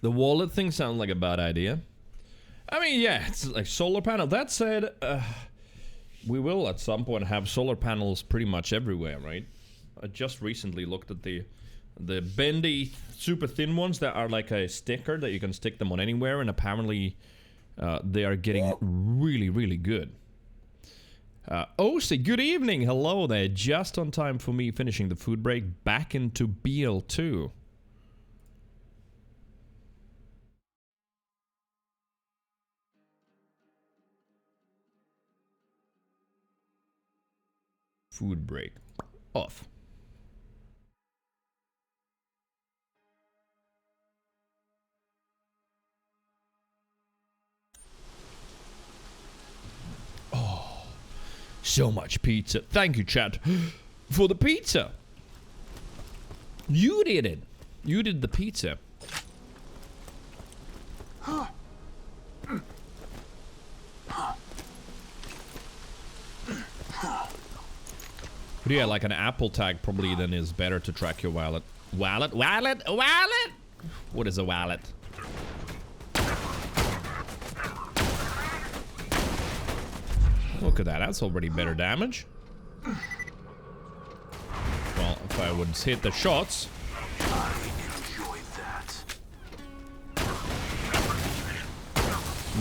The wallet thing sounds like a bad idea. I mean, yeah, it's like solar panel. That said, we will at some point have solar panels pretty much everywhere, right? I just recently looked at the bendy, super thin ones that are like a sticker that you can stick them on anywhere, and apparently they are getting really, really good. Osi, good evening. Hello there. Just on time for me finishing the food break. Back into BL2. Food break. Off. Oh, so much pizza. Thank you, chat, for the pizza. You did it. You did the pizza. But yeah, like an Apple tag probably then is better to track your wallet. Wallet? What is a wallet? Look at that, that's already better damage. Well, if I would hit the shots.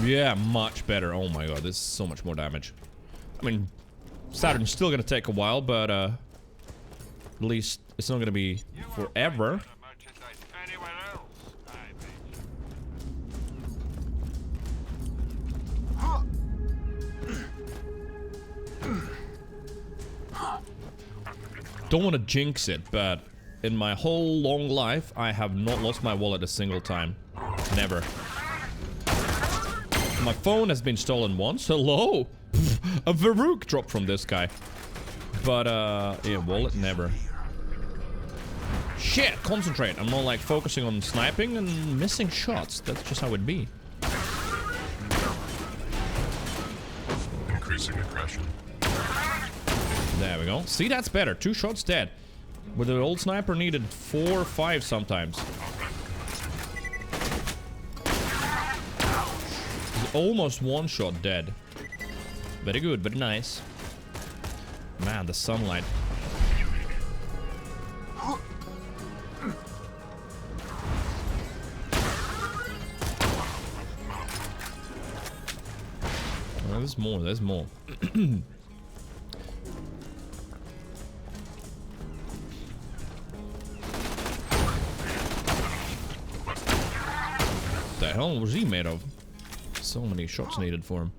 Yeah, much better. Oh my god, this is so much more damage. I mean, Saturn's still gonna take a while, but at least it's not gonna be forever. Don't want to jinx it, but in my whole long life, I have not lost my wallet a single time. Never. My phone has been stolen once. Hello! A Varuk dropped from this guy. But, yeah, wallet, never. Shit! Concentrate. I'm not, like, focusing on sniping and missing shots. That's just how it be. Increasing aggression. There we go. See, that's better. 2 shots dead. With the old sniper needed 4 or 5 sometimes. He's almost one-shot dead. Very good, very nice. Man, the sunlight. Oh, there's more, there's more. The hell was he made of? So many shots needed for him.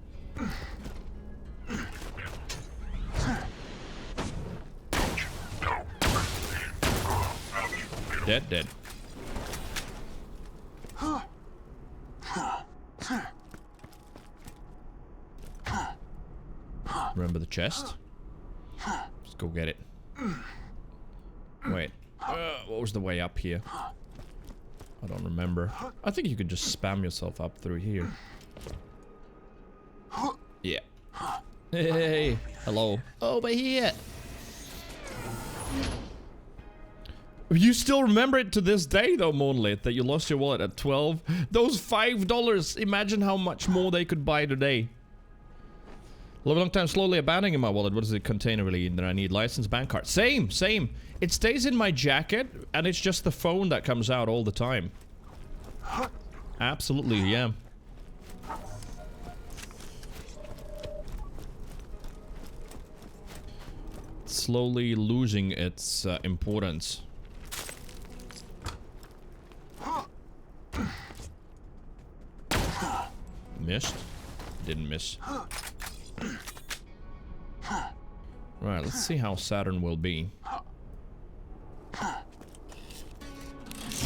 Dead. Remember the chest? Let's go get it. Wait. What was the way up here? I don't remember. I think you could just spam yourself up through here. Yeah. Hey, hello. Over here. You still remember it to this day, though, Moonlit, that you lost your wallet at 12? Those $5, imagine how much more they could buy today. Live a long time slowly abandoning my wallet. What does it contain really? That I need license, bank card. Same. It stays in my jacket, and it's just the phone that comes out all the time. Absolutely, yeah. Slowly losing its importance. Missed? Didn't miss. Right, let's see how Saturn will be.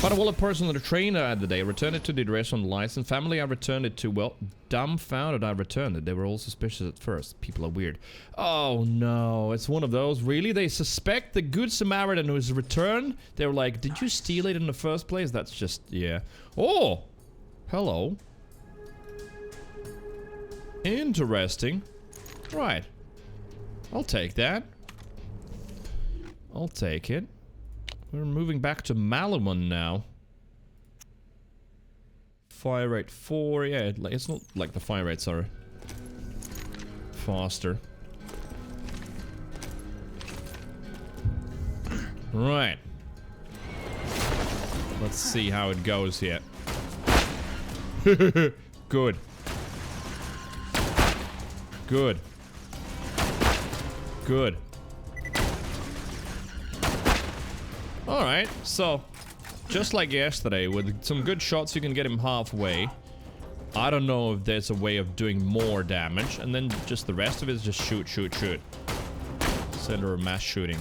But a wallet person at a trainer at the day. Returned it to the address on the license. Family I returned it to. Well, dumbfounded I returned it. They were all suspicious at first. People are weird. Oh no, it's one of those. Really? They suspect the Good Samaritan who's returned? They were like, did you steal it in the first place? That's just, yeah. Oh! Hello. Interesting. Right. I'll take that. I'll take it. We're moving back to Malamon now. Fire rate 4. Yeah, it's not like the fire rates are faster. Right. Let's see how it goes here. Good. Good. Good. Alright, so just like yesterday, with some good shots you can get him halfway. I don't know if there's a way of doing more damage, and then just the rest of it is just shoot. Center of mass shooting.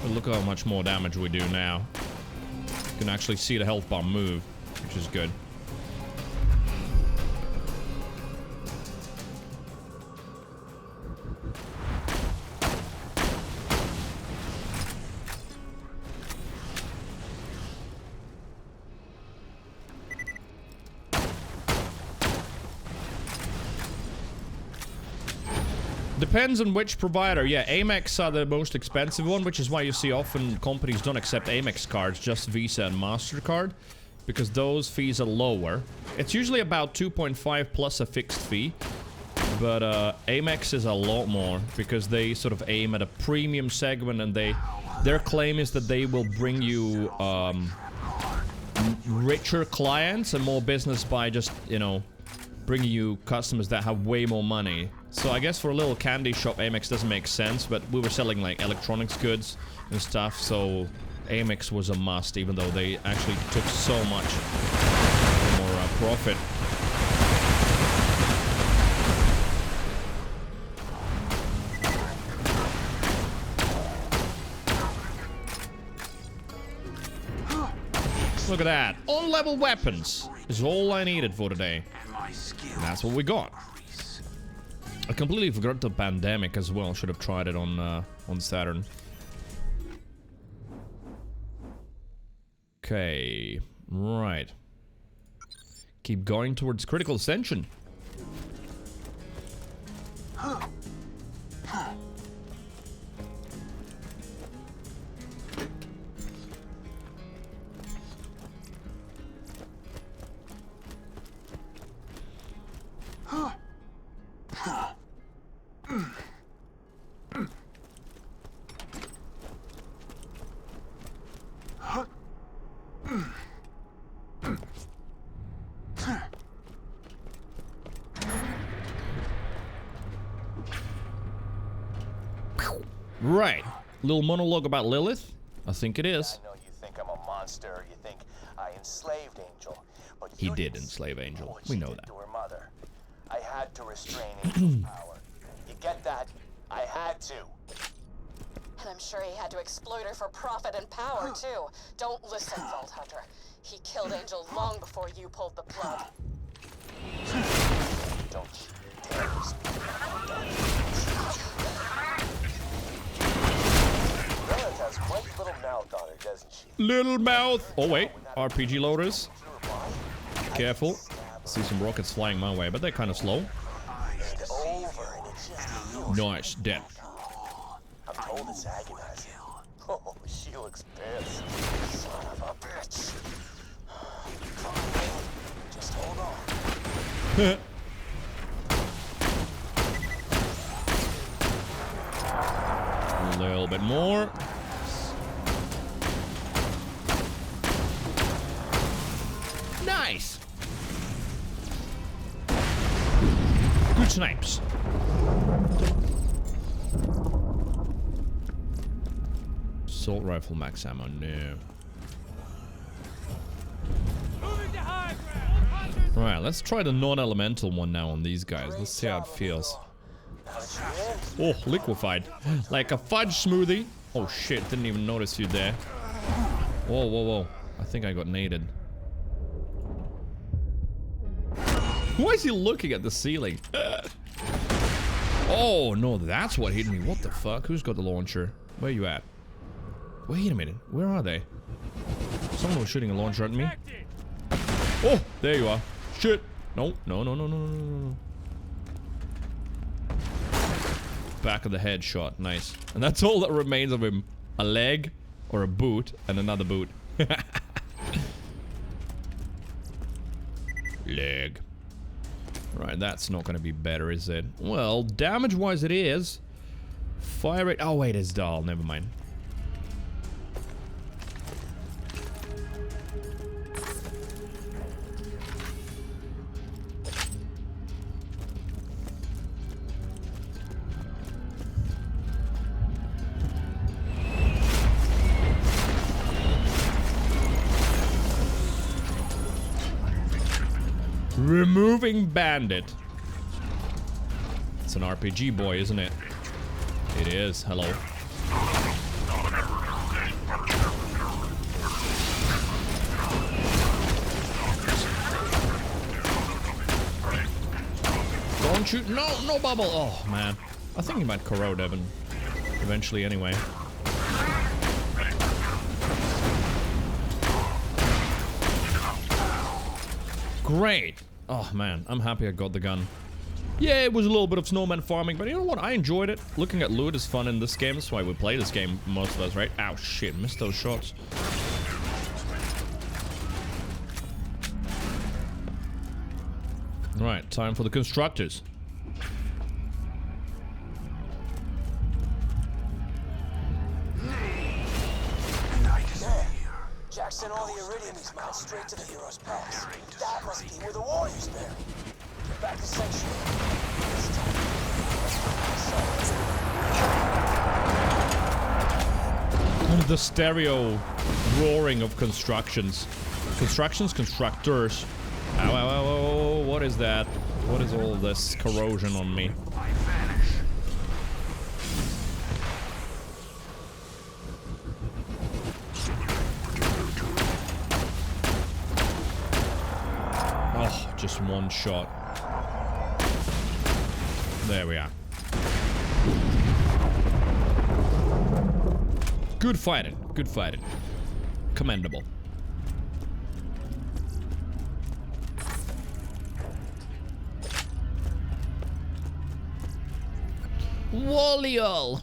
Look how much more damage we do now. You can actually see the health bar move, which is good. Depends on which provider. Yeah, Amex are the most expensive one, which is why you see often companies don't accept Amex cards, just Visa and MasterCard, because those fees are lower. It's usually about 2.5 plus a fixed fee, but Amex is a lot more because they sort of aim at a premium segment, and their claim is that they will bring you richer clients and more business by just, you know, bringing you customers that have way more money. So I guess for a little candy shop, Amex doesn't make sense, but we were selling like electronics goods and stuff, so Amex was a must, even though they actually took so much more profit. Look at that. On-level weapons is all I needed for today. And that's what we got. I completely forgot the pandemic as well. Should have tried it on Saturn. Okay. Right. Keep going towards critical ascension. Right. Little monologue about Lilith? I think it is. I know you think I'm a monster. You think I enslaved Angel. But He did enslave Angel. We know that. to her mother. I had to restrain Angel's power. You get that? I had to. And I'm sure he had to exploit her for profit and power, too. Don't listen, Vault Hunter. He killed Angel long before you pulled the plug. Don't you dare speak. Lilith has quite a little mouth on her, doesn't she? Little mouth. Oh, wait. RPG loaders. Careful. See some rockets flying my way, but they're kind of slow. Nice. Dead. I'm told it's agonizing. Oh, she looks pissed. Son of a bitch. Just hold on. A little bit more. Nice. Good snipes. Assault rifle max ammo, no. Right, let's try the non-elemental one now on these guys. Let's see how it feels. Oh, liquefied. Like a fudge smoothie. Oh shit, didn't even notice you there. Whoa, whoa, whoa. I think I got naded. Why is he looking at the ceiling? Oh, no, that's what hit me. What the fuck? Who's got the launcher? Where you at? Wait a minute. Where are they? Someone was shooting a launcher at me. Oh, there you are. Shit. No, no, no, no, no, no, no. Back of the head shot. Nice. And that's all that remains of him. A leg or a boot and another boot. Leg. Right, that's not going to be better, is it? Well, damage-wise it is. Fire rate... Oh, wait, it's dull. Never mind. Removing bandit. It's an RPG boy, isn't it? It is. Hello. Don't shoot. No, no bubble. Oh, man. I think he might corrode Evan. Eventually, anyway. Great. Oh, man. I'm happy I got the gun. Yeah, it was a little bit of snowman farming, but you know what? I enjoyed it. Looking at loot is fun in this game. That's why we play this game, most of us, right? Ow, shit. Missed those shots. Right, time for the constructors. Jack sent all the iridium he's mined straight to the Heroes Pass. That must be where the warriors buried. Get back to Sanctuary. The stereo roaring of constructions. Constructors. Ow, ow, ow, ow, what is that? What is all this corrosion on me? Oh, just one shot. There we are. Good fighting. Good fighting. Commendable. Woliol.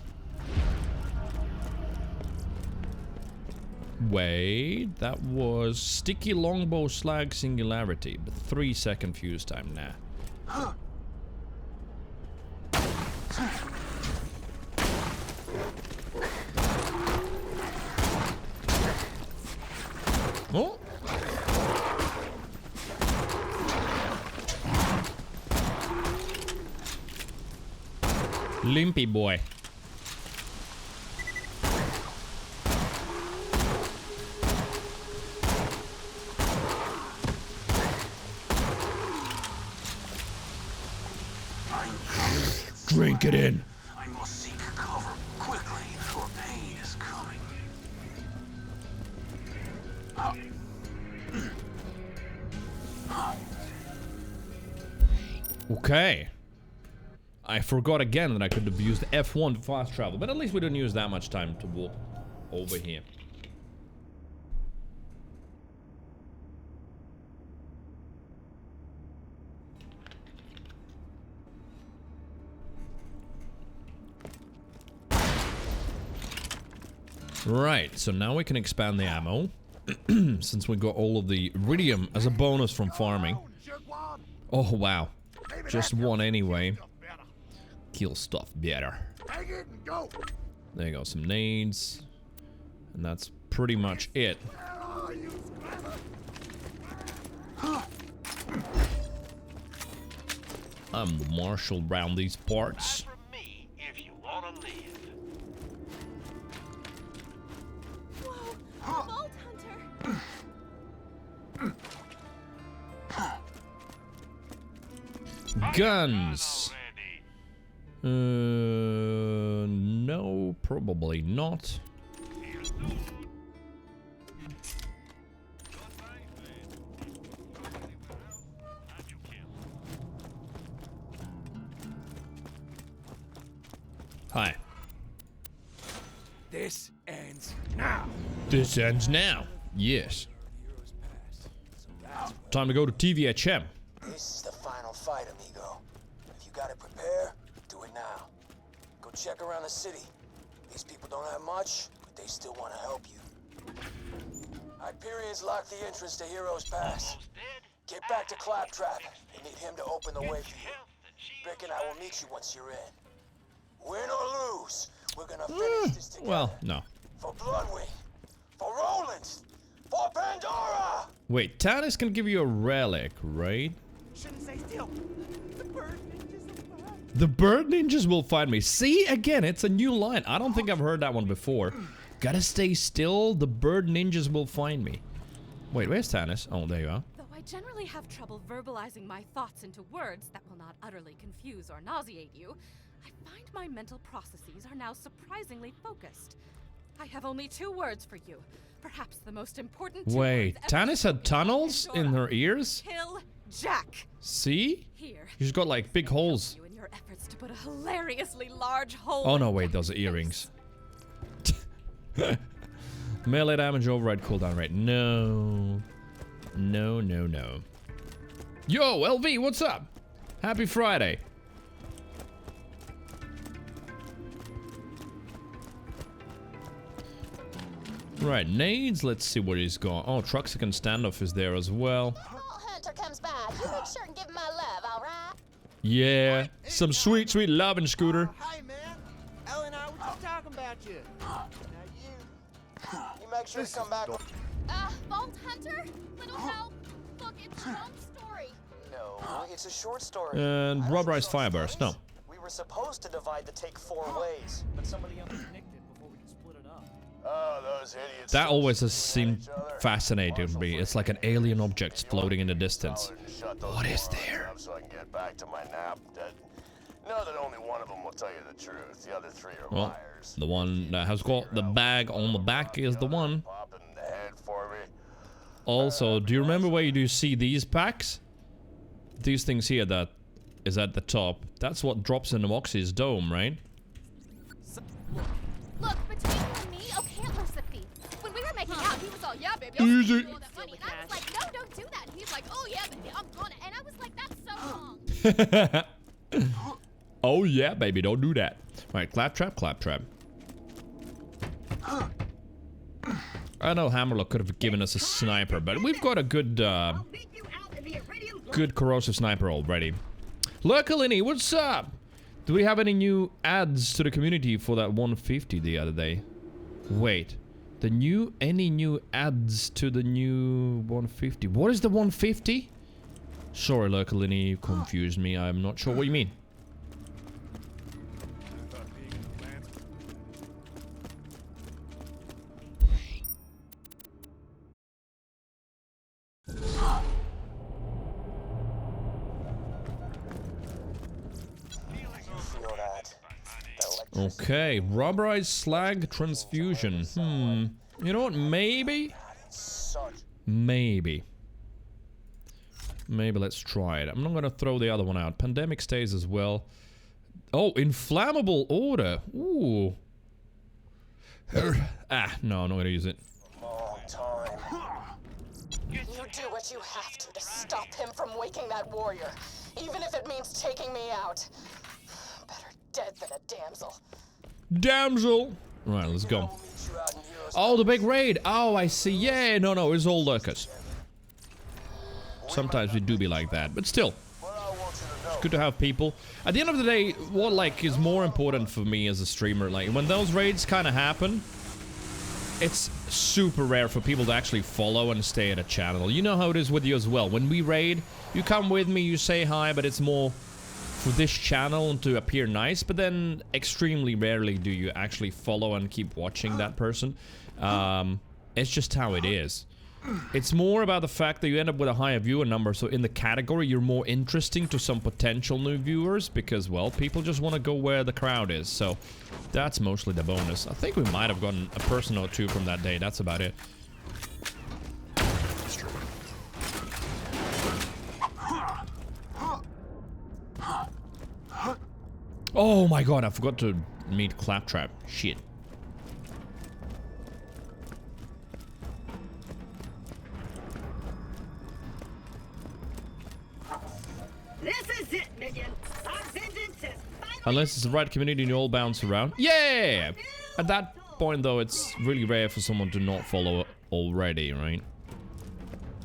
Wait, that was sticky longbow slag singularity, but 3-second fuse time. Nah. Oh. Limpy boy. Drink it in. I must seek cover quickly, for pain is coming. Okay. I forgot again that I could have used F1 to fast travel, but at least we didn't use that much time to walk over here. Right, so now we can expand the ammo, since we got all of the iridium as a bonus from farming. Oh wow, just one anyway. Kill stuff better. There you go, some nades, and that's pretty much it. I'm the marshal around these parts. Vault Hunter! Guns. No, probably not. Hi. This ends now. This ends now. Yes. Time to go to TVHM. This is the final fight, amigo. If you gotta prepare, do it now. Go check around the city. These people don't have much, but they still want to help you. Hyperion's locked the entrance to Heroes Pass. Get back to Claptrap and need him to open the way for you. Brick and I will meet you once you're in. Win or lose, we're gonna finish this together. Well, no. For Bloodwing, for Roland, for Pandora! Wait, Tannis can give you a relic, right? Shouldn't say still. The bird ninjas will find. The bird ninjas will find me. See, again, it's a new line. I don't think I've heard that one before. Gotta stay still. The bird ninjas will find me. Wait, where's Tannis? Oh, there you are. Though I generally have trouble verbalizing my thoughts into words that will not utterly confuse or nauseate you, I find my mental processes are now surprisingly focused. I have only 2 words for you. Perhaps the most important 2 Wait, words Tannis had tunnels in her ears? Kill Jack. See? Here. She's got like big holes. You in your efforts to put a hilariously large hole. Oh no, wait, those are earrings. Melee damage override cooldown rate. No. No, no, no. Yo, LV, what's up? Happy Friday. Right, nades, let's see what he's got. Oh, Truxican standoff is there as well. Vault Hunter comes by. You make sure and give him my love, alright? Yeah, some sweet, sweet loving, Scooter. Hey, man. Ellie and I were just talking about you. Now you make sure to come back. Vault Hunter? Little help? Look, it's a long story. No, it's a short story. And rubberized fireburst, no. We were supposed to divide the take 4 ways, but somebody else nicked it before we could split it up. Oh, those idiots. That always has seemed fascinating to me. It's like an alien object floating in the distance. What is there? So I can get back to my nap. Know that only one of them will tell you the truth. The other 3 are Well, liars. the one that has got the bag on the back is the one. Popping the head for me. Also, do you remember where you do see these packs? These things here that is at the top. That's what drops in the Moxie's dome, right? Look, between you and me, okay, listen, Thief. When we were making out, he was all, yeah, baby, Easy. I'll give you all that money. And I was like, no, don't do that. And he's like, oh, yeah, baby, I'm gonna. And I was like, that's so wrong. Oh yeah, baby, don't do that. Right, claptrap, claptrap. I know Hammerlock could have given us a sniper, but we've got a good, good corrosive sniper already. Lurkalini, what's up? Do we have any new ads to the community for that 150 the other day? Wait, any new ads to the new 150? What is the 150? Sorry, Lurkalini, you confused me. I'm not sure what you mean. Okay, rubberized slag transfusion. You know what? Maybe let's try it. I'm not gonna throw the other one out. Pandemic stays as well. Oh, inflammable order. Ooh. No, I'm not gonna use it. You do what you have to stop him from waking that warrior, even if it means taking me out. Better dead than a damsel. Damsel! Right, let's go. Oh, the big raid! Oh, I see. Yeah, no, it's all lurkers. Sometimes we do be like that, but still. It's good to have people. At the end of the day, what, like, is more important for me as a streamer, like, when those raids kind of happen, it's super rare for people to actually follow and stay at a channel. You know how it is with you as well. When we raid, you come with me, you say hi, but it's more for this channel to appear nice, but then extremely rarely do you actually follow and keep watching that person. It's just how it is. It's more about the fact that you end up with a higher viewer number, so in the category you're more interesting to some potential new viewers because, well, people just want to go where the crowd is, so that's mostly the bonus. I think we might have gotten a person or two from that day, that's about it. Oh my god, I forgot to meet Claptrap. Shit. This is it, minion. Our vengeance is finally. Unless it's the right community and you all bounce around. Yeah! At that point, though, it's really rare for someone to not follow already, right?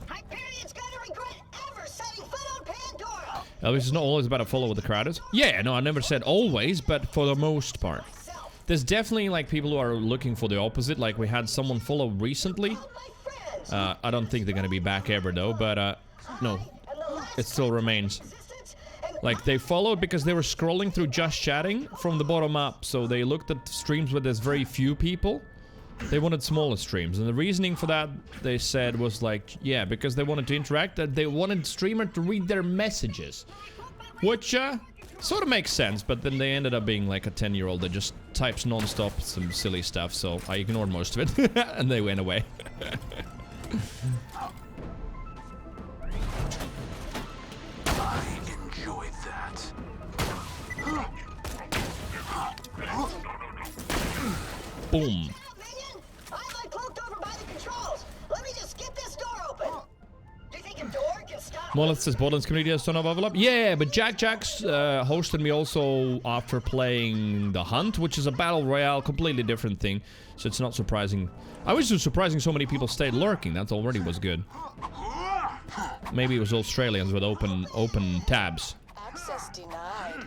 Hyperion's gonna regret ever setting foot on Pandora. At least it's not always about to follow what the crowd is. Yeah, no, I never said always, but for the most part. There's definitely, like, people who are looking for the opposite. Like, we had someone follow recently. I don't think they're gonna be back ever, though, but, no. It still remains. Like, they followed because they were scrolling through Just Chatting from the bottom up, so they looked at streams where there's very few people. They wanted smaller streams, and the reasoning for that, they said, was like, yeah, because they wanted to interact, that they wanted streamer to read their messages. Which, sort of makes sense, but then they ended up being like a 10-year-old that just types non-stop some silly stuff, so I ignored most of it, and they went away. Boom. Mollet says Borderlands community has ton of level up. Yeah, but Jack's hosted me also after playing The Hunt, which is a battle royale, completely different thing. So it's not surprising. I was just surprising so many people stayed lurking. That already was good. Maybe it was Australians with open tabs. Access denied.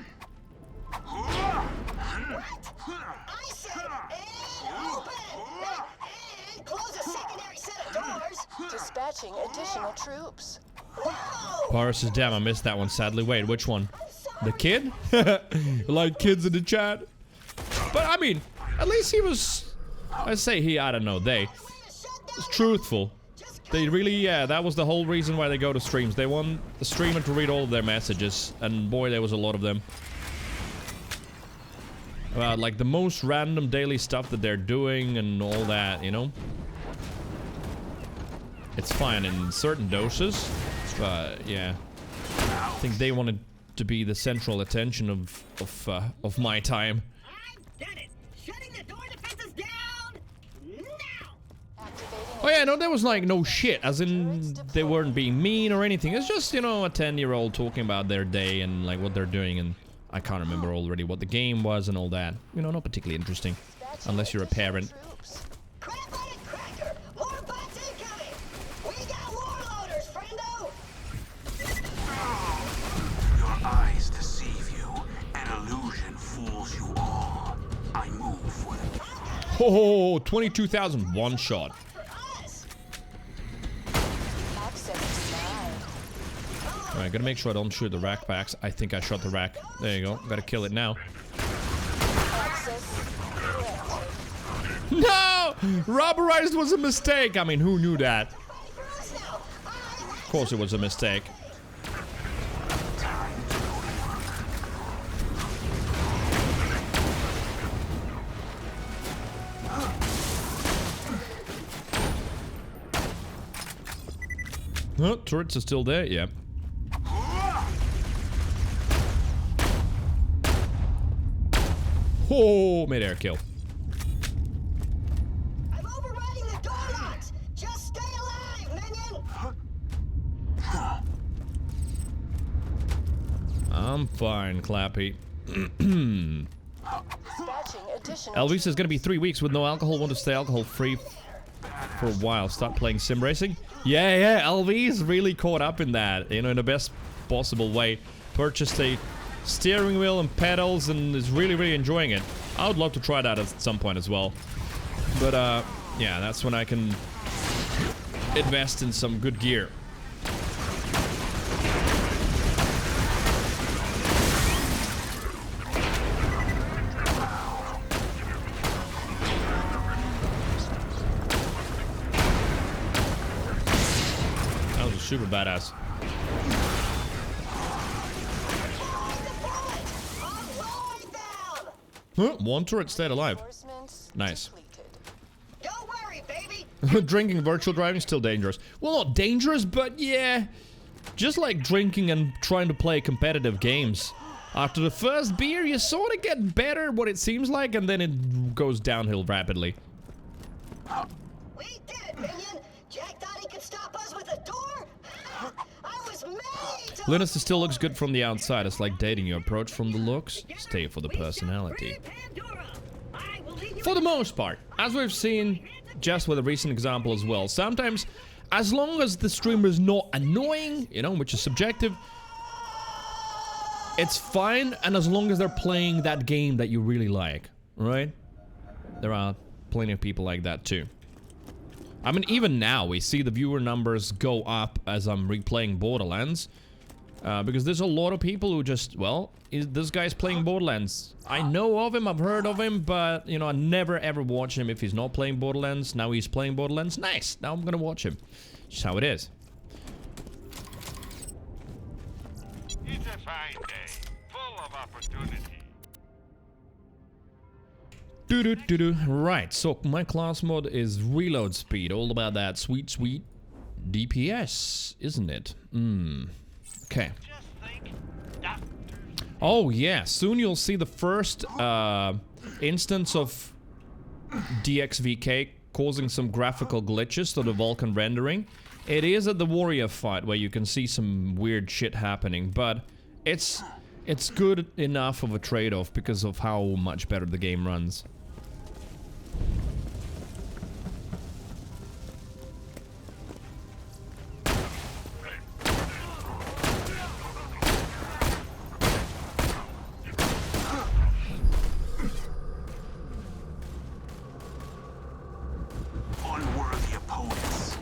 Dispatching additional troops. Paris says, damn, I missed that one, sadly. Wait, which one? The kid? Like kids in the chat? But, I mean, at least he was... I say I don't know, they... was truthful. They really, yeah, that was the whole reason why they go to streams. They want the streamer to read all of their messages. And boy, there was a lot of them. About, like, the most random daily stuff that they're doing and all that, you know? It's fine in certain doses, but yeah, I think they wanted to be the central attention of my time. Oh yeah, no, there was like no shit, as in they weren't being mean or anything. It's just, you know, a 10-year-old talking about their day and like what they're doing, and I can't remember already what the game was and all that. You know, not particularly interesting. Unless you're a parent. Your eyes deceive you. An illusion fools you all. I move for the... Oh, 22,000 one shot. Alright, gotta make sure I don't shoot the rack backs. I think I shot the rack. There you go. Gotta kill it now. No! Rubberized was a mistake! I mean, who knew that? Of course it was a mistake. Huh, turrets are still there? Yeah. Oh, mid-air kill. I'm overriding the door locks. Just stay alive, minion. I'm fine, Clappy. Elvis is gonna be 3 weeks with no alcohol. Want to stay alcohol-free for a while. Start playing sim racing. Yeah, Elvis really caught up in that. You know, in the best possible way. Purchased a steering wheel and pedals and is really enjoying it. I would love to try that at some point as well. But yeah, that's when I can invest in some good gear. That was super badass. Huh? One turret stayed alive. Nice. Don't worry, baby. Drinking virtual driving still dangerous. Well, not dangerous, but yeah. Just like drinking and trying to play competitive games. After the first beer, you sort of get better, what it seems like, and then it goes downhill rapidly. We did it, minion. Jack thought he could stop us with a door. I was made to... Linus still looks good from the outside. It's like dating. You approach from the looks, stay for the personality. For the most part, as we've seen just with a recent example as well, sometimes as long as the streamer is not annoying, you know, which is subjective, it's fine, and as long as they're playing that game that you really like, right? There are plenty of people like that too. I mean, even now we see the viewer numbers go up as I'm replaying Borderlands. Because there's a lot of people who just, well, this guy's playing Borderlands. I know of him, I've heard of him, but, you know, I never ever watch him if he's not playing Borderlands. Now he's playing Borderlands. Nice! Now I'm gonna watch him. Just how it is. It's a fine day, full of opportunity. Right, so my class mod is reload speed. All about that sweet DPS, isn't it? Okay. Oh yeah, soon you'll see the first instance of DXVK causing some graphical glitches to the Vulkan rendering. It is at the warrior fight where you can see some weird shit happening, but it's good enough of a trade-off because of how much better the game runs. Unworthy opponents.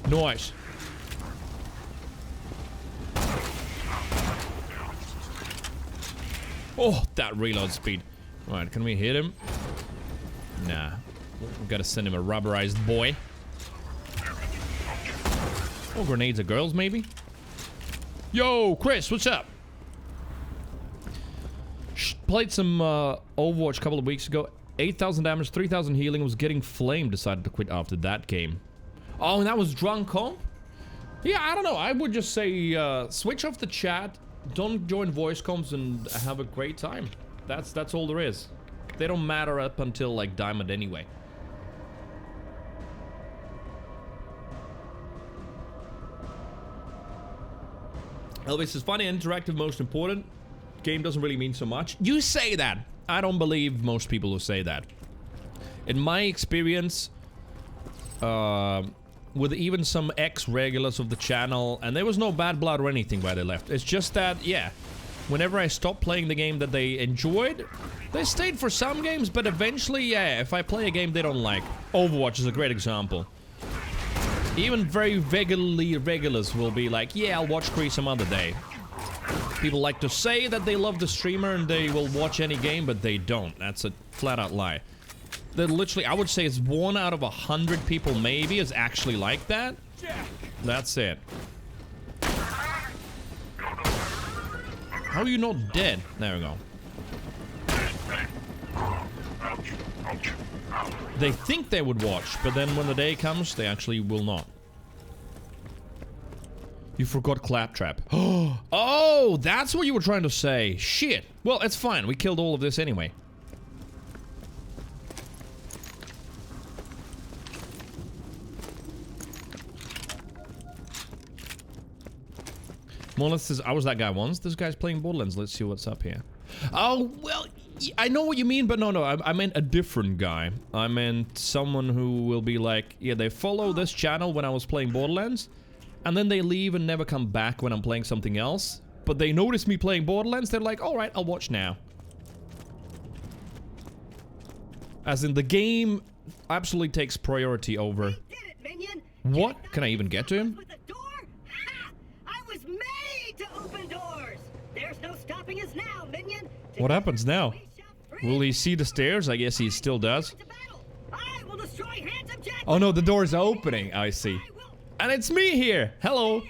Nice. Oh, that reload speed. Alright, can we hit him? Nah. We've got to send him a rubberized boy. Oh, grenades are girls, maybe? Yo, Chris, what's up? Played some Overwatch a couple of weeks ago. 8,000 damage, 3,000 healing, was getting flamed. Decided to quit after that game. Oh, and that was drunk comp? Yeah, I don't know. I would just say switch off the chat, don't join voice comps, and have a great time. That's all there is. They don't matter up until like Diamond anyway. Elvis is funny and interactive, most important. Game doesn't really mean so much. You say that. I don't believe most people who say that. In my experience, with even some ex-regulars of the channel, and there was no bad blood or anything why they left. It's just that, yeah, whenever I stopped playing the game that they enjoyed, they stayed for some games, but eventually, yeah, if I play a game they don't like, Overwatch is a great example. Even very regulars will be like, yeah, I'll watch Cree some other day. People like to say that they love the streamer and they will watch any game, but they don't. That's a flat-out lie. That literally, I would say it's 1 out of 100 people maybe is actually like that. That's it. How are you not dead? There we go. They think they would watch, but then when the day comes, they actually will not. You forgot Claptrap. Oh, that's what you were trying to say. Shit. Well, it's fine. We killed all of this anyway. Mollis says, I was that guy once. This guy's playing Borderlands. Let's see what's up here. Oh, well, I know what you mean, but no, I meant a different guy. I meant someone who will be like, yeah, they follow this channel when I was playing Borderlands, and then they leave and never come back when I'm playing something else. But they notice me playing Borderlands, they're like, alright, I'll watch now. As in, the game absolutely takes priority over... What? Can I even get to him? What happens now? Will he see the stairs? I guess he still does. Oh no, the door's opening. I see. And it's me here. Hello.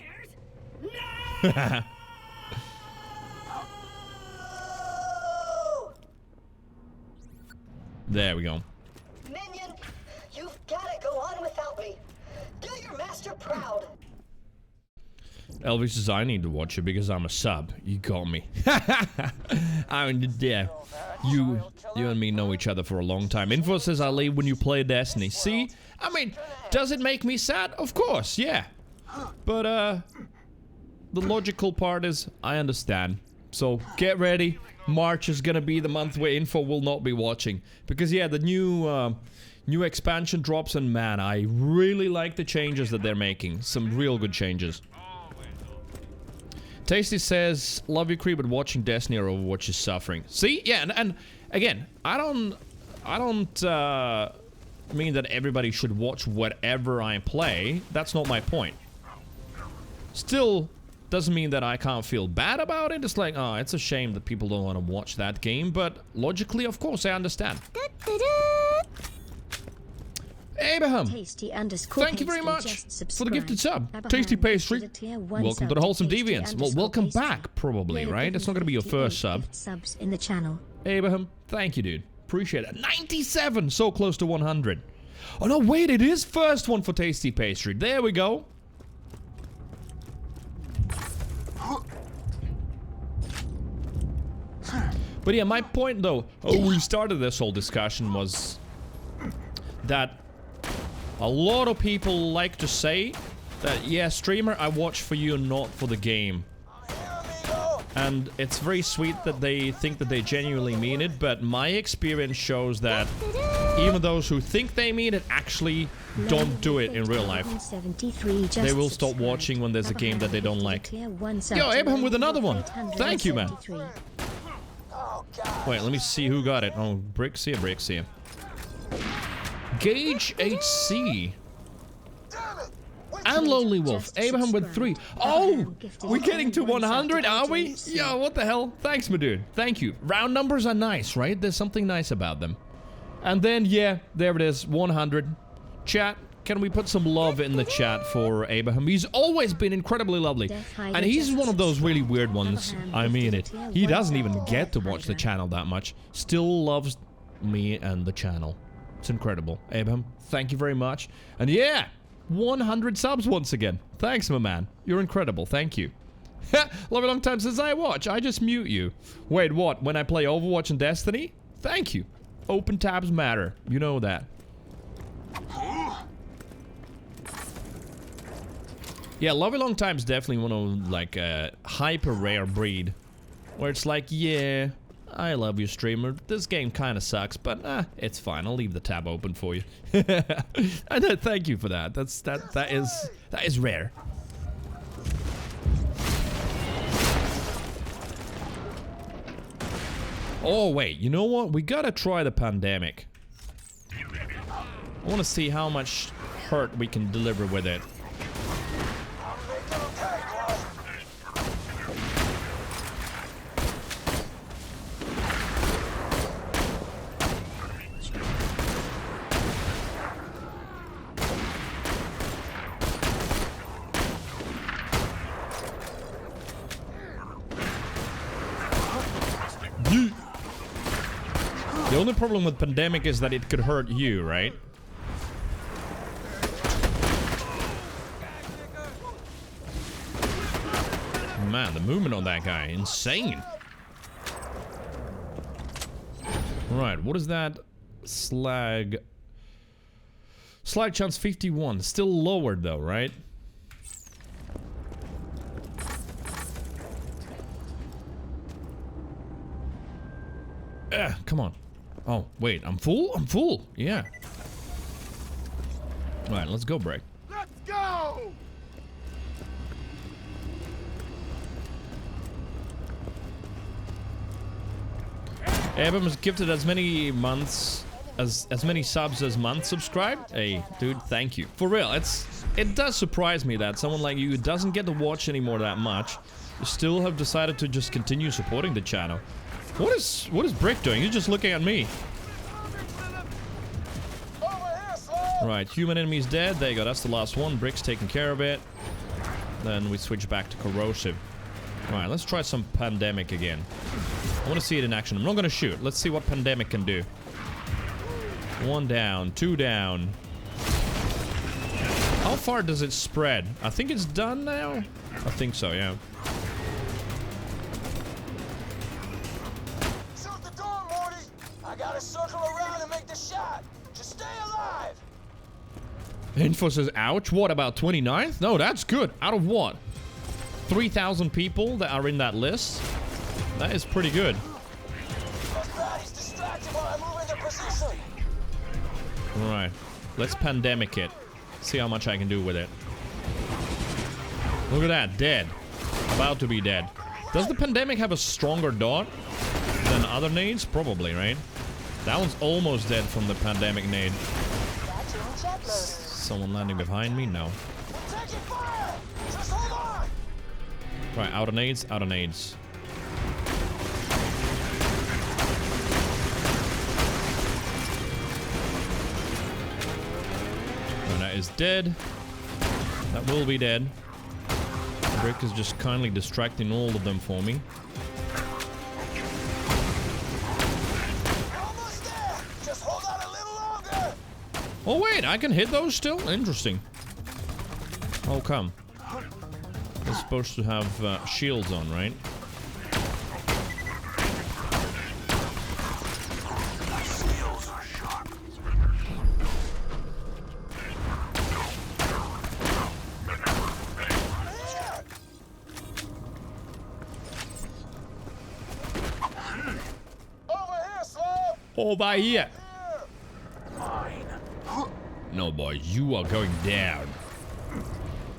There we go. Minion, you've gotta go on without me. Do your master proud. Elvis says, I need to watch it because I'm a sub. You got me. I mean, yeah. You and me know each other for a long time. Info says I leave when you play Destiny. See? I mean, does it make me sad? Of course, yeah. But, the logical part is, I understand. So, get ready. March is gonna be the month where Info will not be watching. Because, yeah, the new expansion drops, and man, I really like the changes that they're making. Some real good changes. Tasty says, love you, Cree, but watching Destiny or Overwatch is suffering. See? Yeah, and again, I don't mean that everybody should watch whatever I play. That's not my point. Still, doesn't mean that I can't feel bad about it. It's like, oh, it's a shame that people don't want to watch that game, but logically, of course, I understand. Abraham, thank you very much for the gifted sub. Tasty Pastry, welcome to the Wholesome Deviants. Well, welcome back, probably, right? It's not going to be your first sub. Subs in the channel. Abraham, thank you, dude. Appreciate it. 97, so close to 100. Oh, no, wait, it is first one for Tasty Pastry. There we go. But yeah, my point, though, we started this whole discussion was that a lot of people like to say that, yeah, streamer, I watch for you, not for the game. And it's very sweet that they think that they genuinely mean it, but my experience shows that even those who think they mean it actually don't do it in real life. They will stop watching when there's a game that they don't like. Yo, Abraham with another one. Thank you, man. Wait, let me see who got it. Oh, Brixia. Gage HC. And Lonely Wolf. Abraham with 3. Oh! We're getting to 100, are we? Yo, what the hell? Thanks, my dude. Thank you. Round numbers are nice, right? There's something nice about them. And then, yeah, there it is. 100. Chat, can we put some love in the chat for Abraham? He's always been incredibly lovely. And he's one of those really weird ones. I mean it. He doesn't even get to watch the channel that much. Still loves me and the channel. It's incredible. Abraham, thank you very much. And yeah, 100 subs once again. Thanks, my man. You're incredible. Thank you. Love a long time since I watch. I just mute you. Wait, what? When I play Overwatch and Destiny? Thank you. Open tabs matter. You know that. Yeah, Love a Long Time is definitely one of like a hyper rare breed, where it's like, yeah, I love you, streamer. This game kind of sucks, but it's fine. I'll leave the tab open for you. And thank you for that. That is rare. Oh wait, you know what? We gotta try the pandemic. I want to see how much hurt we can deliver with it. The only problem with pandemic is that it could hurt you, right? Man, the movement on that guy, insane. Right, what is that? Slag chance 51, still lowered though, right? Come on. Oh, wait, I'm full? I'm full, yeah. Alright, let's go, Brick. Let's go! Abram has gifted as many months as many subs as months subscribed. Hey, dude, thank you. For real, it does surprise me that someone like you who doesn't get to watch anymore that much, you still have decided to just continue supporting the channel. What is Brick doing? He's just looking at me. Right, human enemy's dead. There you go, that's the last one. Brick's taking care of it. Then we switch back to corrosive. Alright, let's try some pandemic again. I want to see it in action. I'm not going to shoot. Let's see what pandemic can do. 1 down, 2 down. How far does it spread? I think it's done now. I think so, yeah. Shoot the door, Morty! I gotta circle around and make the shot. Just stay alive. Info says, ouch. What about 29th? No, that's good. Out of what? 3,000 people that are in that list? That is pretty good. Alright. Let's pandemic it. See how much I can do with it. Look at that. Dead. About to be dead. Does the pandemic have a stronger dot than other nades? Probably, right? That one's almost dead from the pandemic nade. Someone landing behind me? No. Right, out of nades, out of nades. And that is dead. That will be dead. Brick is just kindly distracting all of them for me. Oh wait, I can hit those still? Interesting. How come? They're supposed to have shields on, right? Over here. No, boy, you are going down.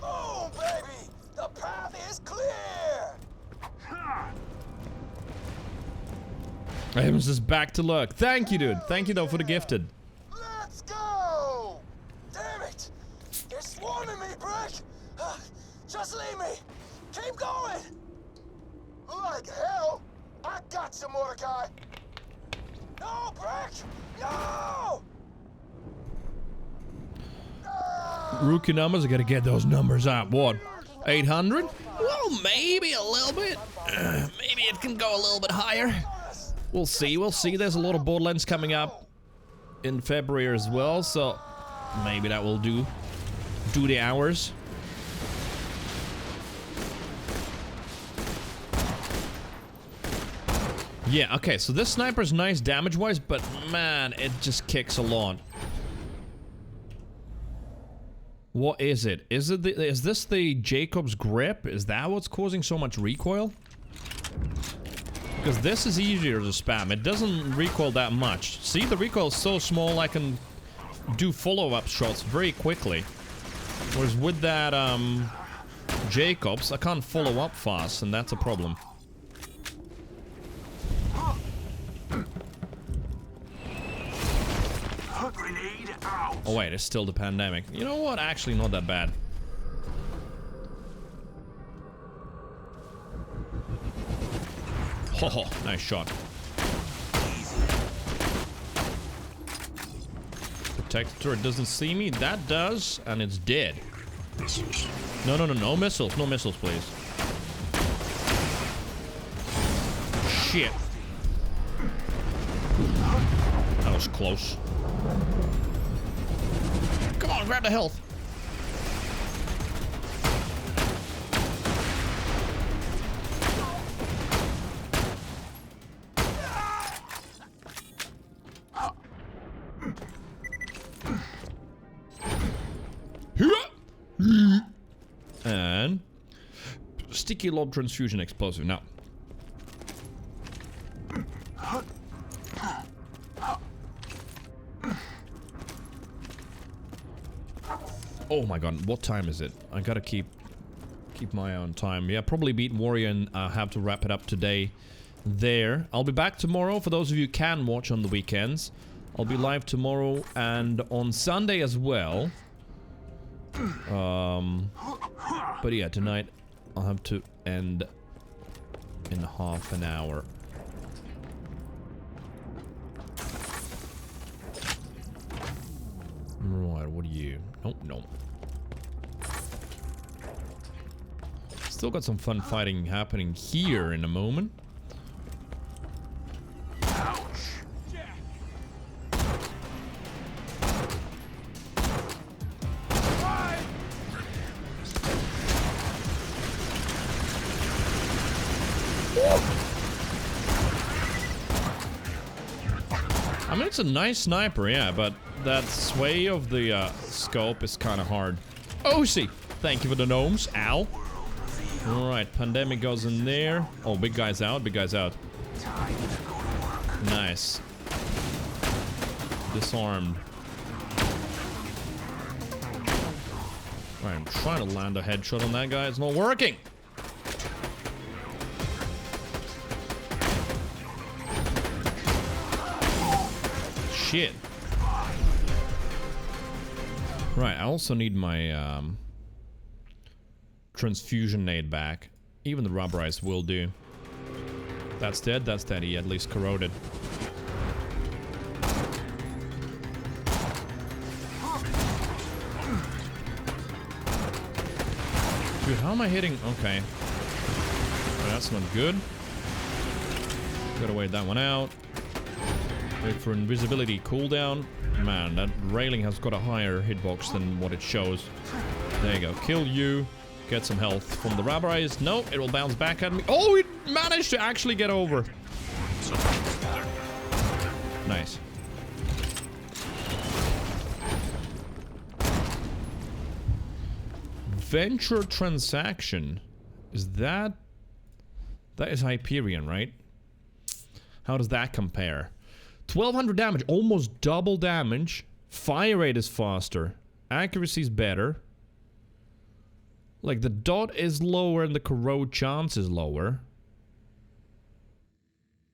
Oh, baby! The path is clear! Ames is back to luck. Thank you, dude. Thank you, though, for the gifted. Let's go! Damn it! They're swarming me, Brick! Just leave me! Keep going! Like hell! I got you, Mordecai! No, Brick! No! Rookie numbers, I gotta get those numbers up. What? 800? Well, maybe a little bit. Maybe it can go a little bit higher. We'll see, we'll see. There's a lot of Borderlands coming up in February as well, so maybe that will do the hours. Yeah, okay, so this sniper's nice damage-wise, but man, it just kicks a lot. What is it? Is this the Jacob's grip? Is that what's causing so much recoil? Because this is easier to spam. It doesn't recoil that much. See, the recoil is so small I can do follow-up shots very quickly. Whereas with that Jacobs, I can't follow up fast, and that's a problem. Oh wait, it's still the pandemic. You know what? Actually, not that bad. Oh, nice shot. Protector doesn't see me. That does, and it's dead. No, no, no, no missiles. No missiles, please. Shit. That was close. Come on, grab the health. And sticky lob transfusion explosive now. Oh my god, what time is it? I gotta keep my eye on time. Yeah, probably beat Warrior and have to wrap it up today there. I'll be back tomorrow for those of you who can watch on the weekends. I'll be live tomorrow and on Sunday as well. But yeah, tonight I'll have to end in half an hour. Right, what are you? Nope, nope. Still got some fun fighting happening here in a moment. I mean, it's a nice sniper, yeah, but that sway of the scope is kind of hard. Oh, see. Thank you for the gnomes. Ow. Alright, pandemic goes in there. Oh, big guy's out. Big guy's out. Nice. Disarmed. Alright, I'm trying to land a headshot on that guy. It's not working. Shit. Right, I also need my transfusion nade back. Even the rubberized will do. That's dead, that's dead. He at least corroded. Dude, how am I hitting? Okay. Oh, that's not good. Gotta wait that one out. Wait for invisibility cooldown. Man, that railing has got a higher hitbox than what it shows. There you go. Kill you. Get some health from the rubberized. No, it will bounce back at me. Oh, it managed to actually get over. Nice. Venture transaction. Is that... That is Hyperion, right? How does that compare? 1200 damage, almost double damage. Fire rate is faster. Accuracy is better. Like, the dot is lower and the corrode chance is lower.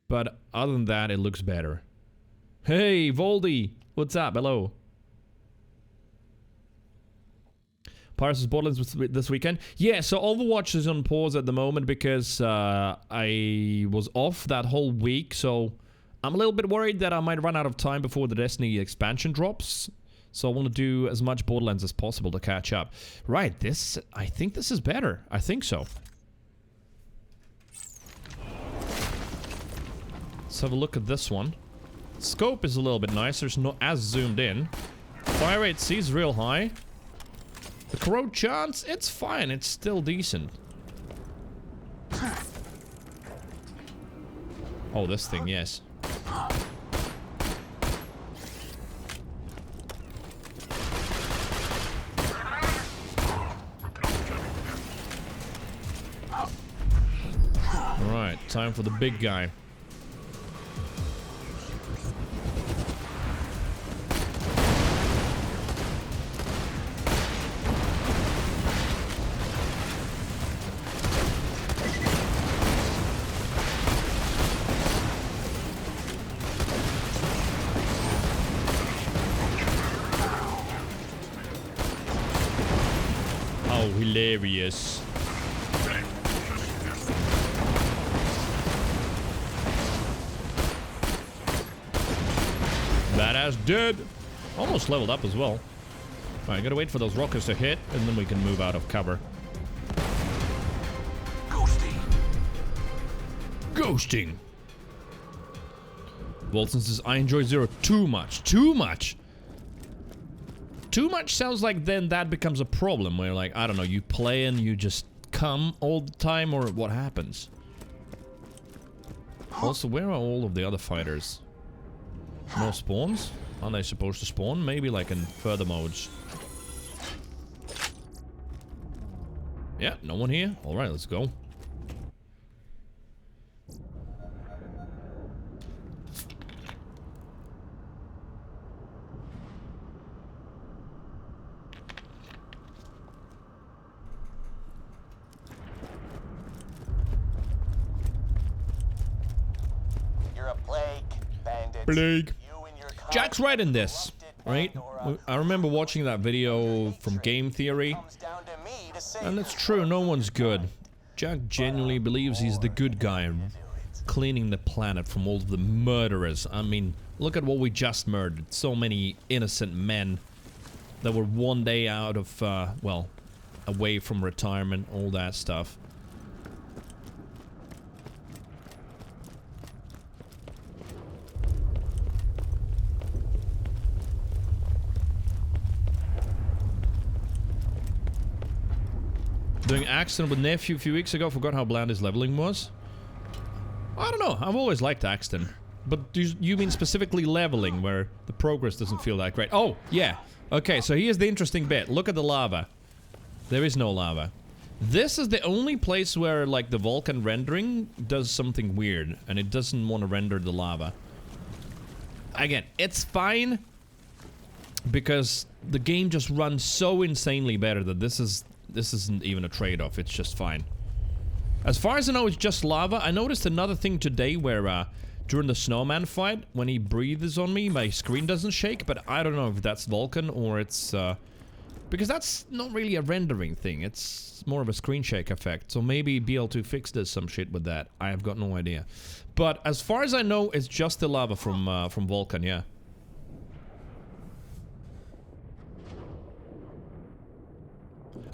But other than that, it looks better. Hey, Voldy! What's up? Hello. Pirates of Borderlands this weekend? Yeah, so Overwatch is on pause at the moment because I was off that whole week, so... I'm a little bit worried that I might run out of time before the Destiny expansion drops. So I want to do as much Borderlands as possible to catch up. Right, this... I think this is better. I think so. Let's have a look at this one. Scope is a little bit nicer. It's not as zoomed in. Fire rate sees real high. The corrode chance, it's fine. It's still decent. Oh, this thing, yes. Alright, time for the big guy. Oh, hilarious. Badass dead. Almost leveled up as well. Alright, gotta wait for those rockets to hit, and then we can move out of cover. Ghosting. Wilson says, I enjoy Zero too much. Too much. Too much sounds like then that becomes a problem where, like, I don't know, you play and you just come all the time, or what happens? Also, where are all of the other fighters? No spawns? Aren't they supposed to spawn? Maybe like in further modes. Yeah, no one here? Alright, let's go. Plague. Jack's right in this, right? I remember watching that video from Game Theory, and it's true, no one's good. Jack genuinely believes he's the good guy, cleaning the planet from all of the murderers. I mean, look at what we just murdered. So many innocent men that were one day out of, well, away from retirement, all that stuff. Doing Axton with Nephew a few weeks ago. Forgot how bland his leveling was. I don't know. I've always liked Axton. But you mean specifically leveling, where the progress doesn't feel that great? Oh, yeah. Okay, so here's the interesting bit. Look at the lava. There is no lava. This is the only place where, like, the Vulkan rendering does something weird. And it doesn't want to render the lava. Again, it's fine. Because the game just runs so insanely better that this isn't even a trade-off, it's just fine. As far as I know, it's just lava. I noticed another thing today where, during the snowman fight, when he breathes on me, my screen doesn't shake, but I don't know if that's Vulkan or it's, because that's not really a rendering thing, it's more of a screen shake effect, so maybe BL2 Fix does some shit with that. I have got no idea. But as far as I know, it's just the lava from Vulkan, yeah.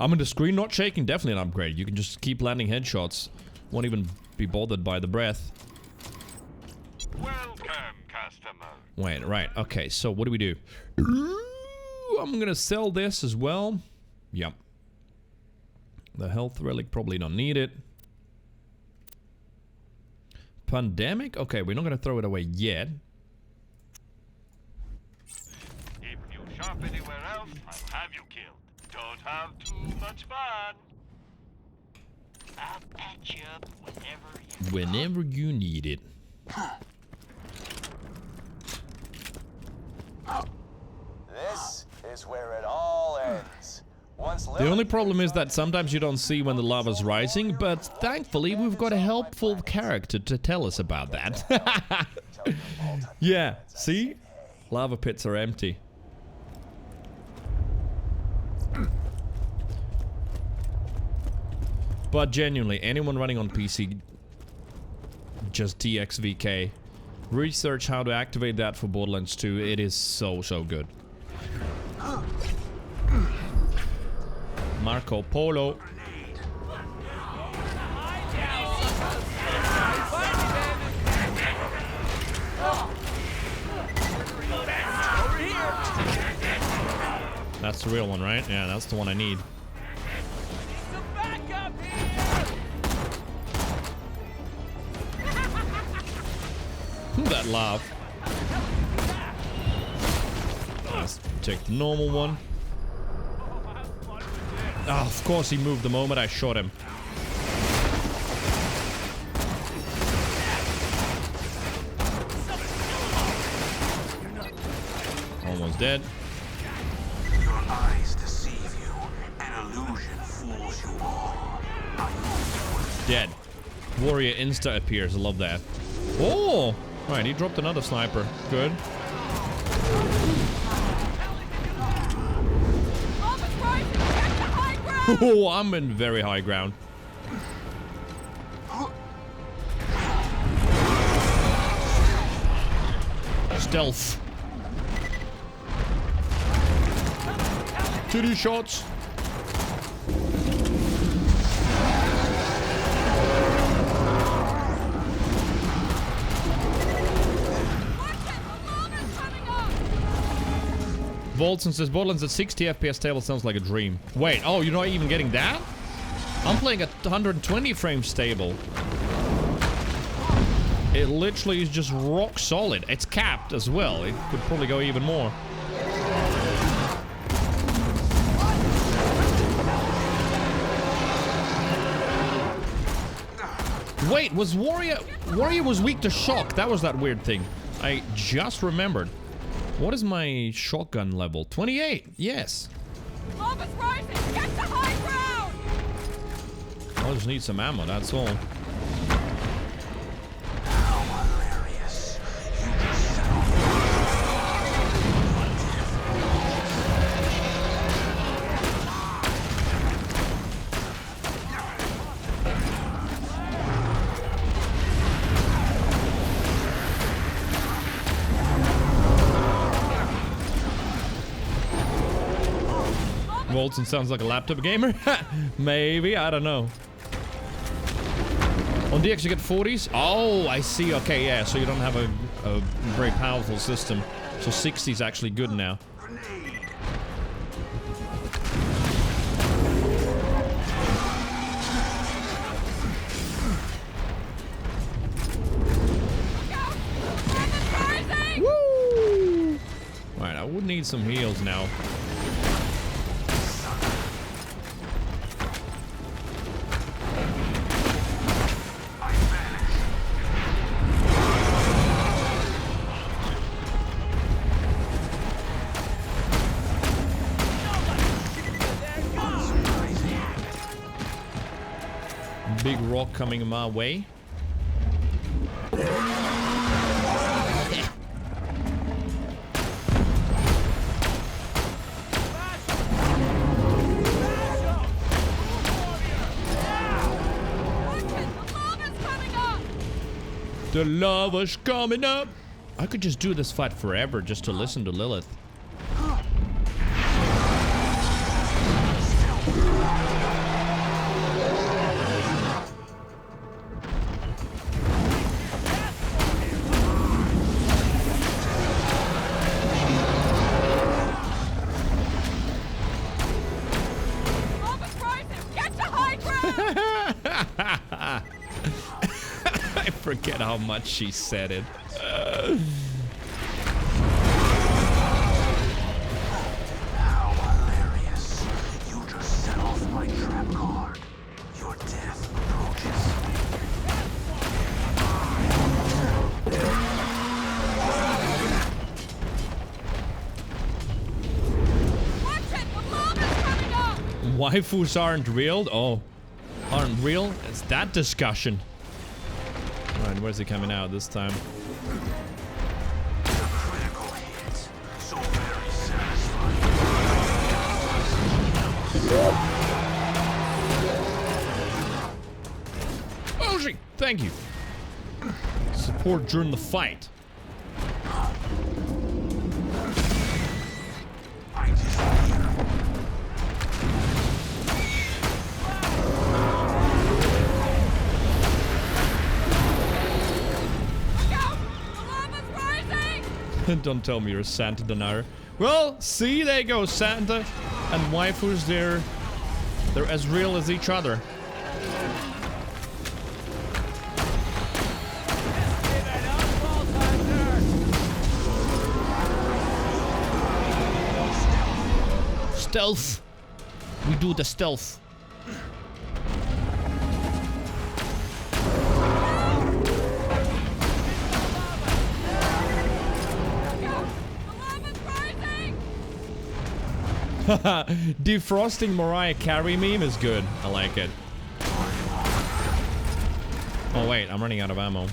I mean, the screen not shaking, definitely an upgrade. You can just keep landing headshots. Won't even be bothered by the breath. Welcome, customer. Wait, right. Okay, so what do we do? I'm gonna sell this as well. Yep. The health relic, probably don't need it. Pandemic? Okay, we're not gonna throw it away yet. If you shop anywhere else, I'll have you killed. Don't have too much fun. I'll patch you up whenever you need it. This is where it all ends. The only problem is that sometimes you don't see when the lava's rising, but thankfully we've got a helpful character to tell us about that. Yeah, see? Lava pits are empty. But genuinely, anyone running on PC, just DXVK. Research how to activate that for Borderlands 2. It is so good. Marco Polo. That's the real one, right? Yeah, that's the one I need. That laugh. Let's take the normal one. Oh, of course he moved the moment I shot him. dead. Your eyes deceive you. An illusion fools you all. Dead. Warrior insta appears. I love that. Oh! Alright, he dropped another sniper. Good. Oh, I'm in very high ground. Stealth. Titty shots. Voltson says Borderlands at 60 FPS stable sounds like a dream. Wait, oh, you're not even getting that? I'm playing at 120 frames stable. It literally is just rock solid. It's capped as well. It could probably go even more. Wait, was Warrior was weak to shock? That was that weird thing. I just remembered. What is my shotgun level? 28. Yes. Lava's rising. Get to high ground. I just need some ammo. That's all. Voltson sounds like a laptop gamer. Maybe, I don't know. On DX you get 40s? Oh, I see. Okay, yeah, so you don't have a very powerful system. So 60 is actually good now. Woo! Alright, I would need some heals now. Big rock coming my way. The lava's coming up. I could just do this fight forever just to listen to Lilith. I forget how much she said it. How hilarious. You just set off my trap card. Your death approaches. Waifus aren't real? Oh. Aren't real? It's that discussion. Alright, where's he coming out this time? Critical hit. So very satisfying. Oshi! Thank you. Support during the fight. Don't tell me you're a Santa denier. Well, see, there you go, Santa and waifus, they're as real as each other. Stealth. We do the stealth. Defrosting Mariah Carey meme is good. I like it. Oh wait, I'm running out of ammo.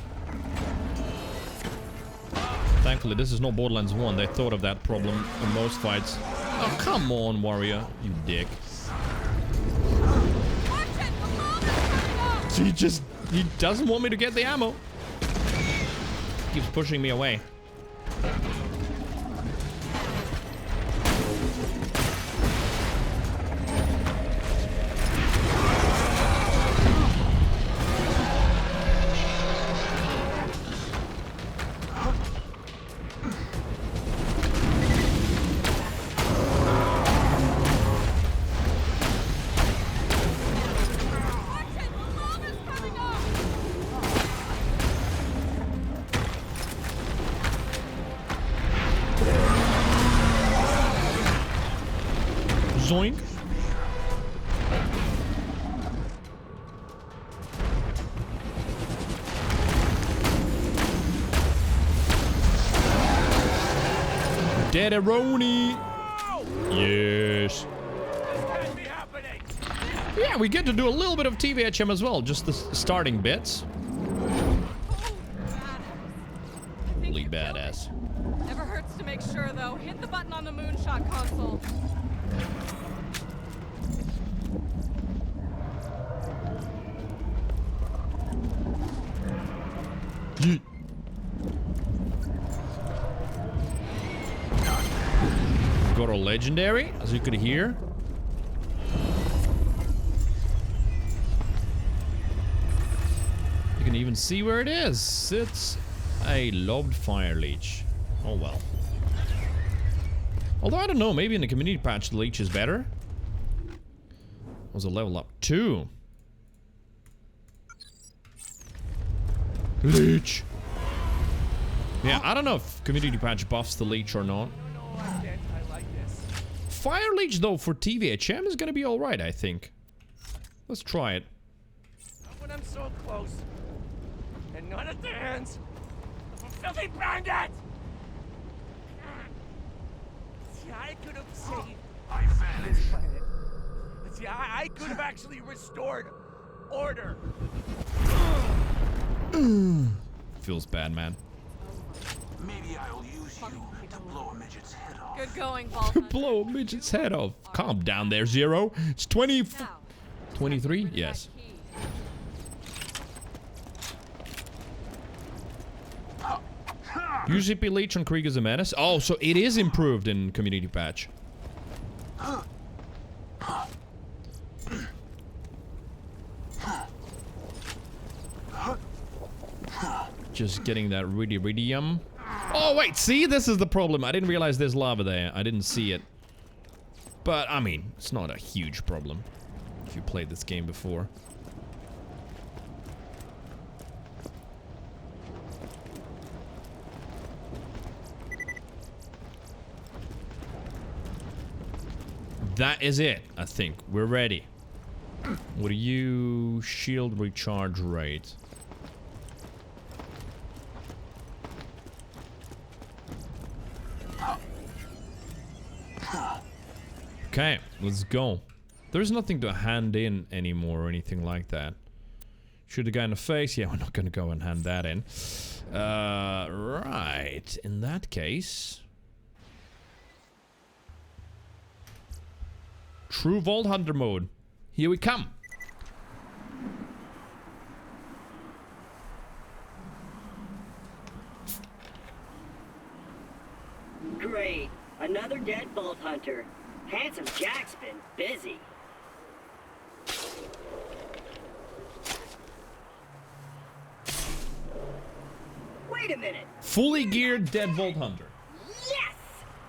Thankfully, this is not Borderlands 1. They thought of that problem in most fights. Oh, come on, warrior. You dick. He doesn't want me to get the ammo. Keeps pushing me away. Zoink. Dead-a-roni. Yes. Yeah, we get to do a little bit of TVHM as well, just the starting bits. Holy badass. Never hurts to make sure, though. Hit the button on the moonshot console. Yeet. Got a legendary, as you could hear. You can even see where it is. It's a lobbed fire leech. Oh well. Although I don't know, maybe in the community patch the leech is better. Was a level up 2. Leech. Yeah, I don't know if community patch buffs the leech or not. Fire leech though for TVHM is gonna be alright, I think. Let's try it. Not when I'm so close. And not at the hands of a filthy bandit! See, I could have saved this planet. See, I could have actually restored order. Feels bad, man. Maybe I'll use you to blow a midget's head off. Good going, Vault. Blow a midget's head off. Calm down there, Zero. It's 23? Yes. UCP leech on Krieg is a menace. Oh, so it is improved in community patch. Just getting that iridium. Oh wait, see, this is the problem. I didn't realize there's lava there. I didn't see it. But I mean, it's not a huge problem if you played this game before. That is it, I think. We're ready. What are you? Shield recharge rate. Okay, let's go. There's nothing to hand in anymore or anything like that. Shoot the guy in the face. Yeah, we're not gonna go and hand that in. Right. In that case... True Vault Hunter mode. Here we come. Great. Another dead Vault Hunter. Handsome Jack's been busy. Wait a minute. Fully geared dead Vault Hunter. Yes!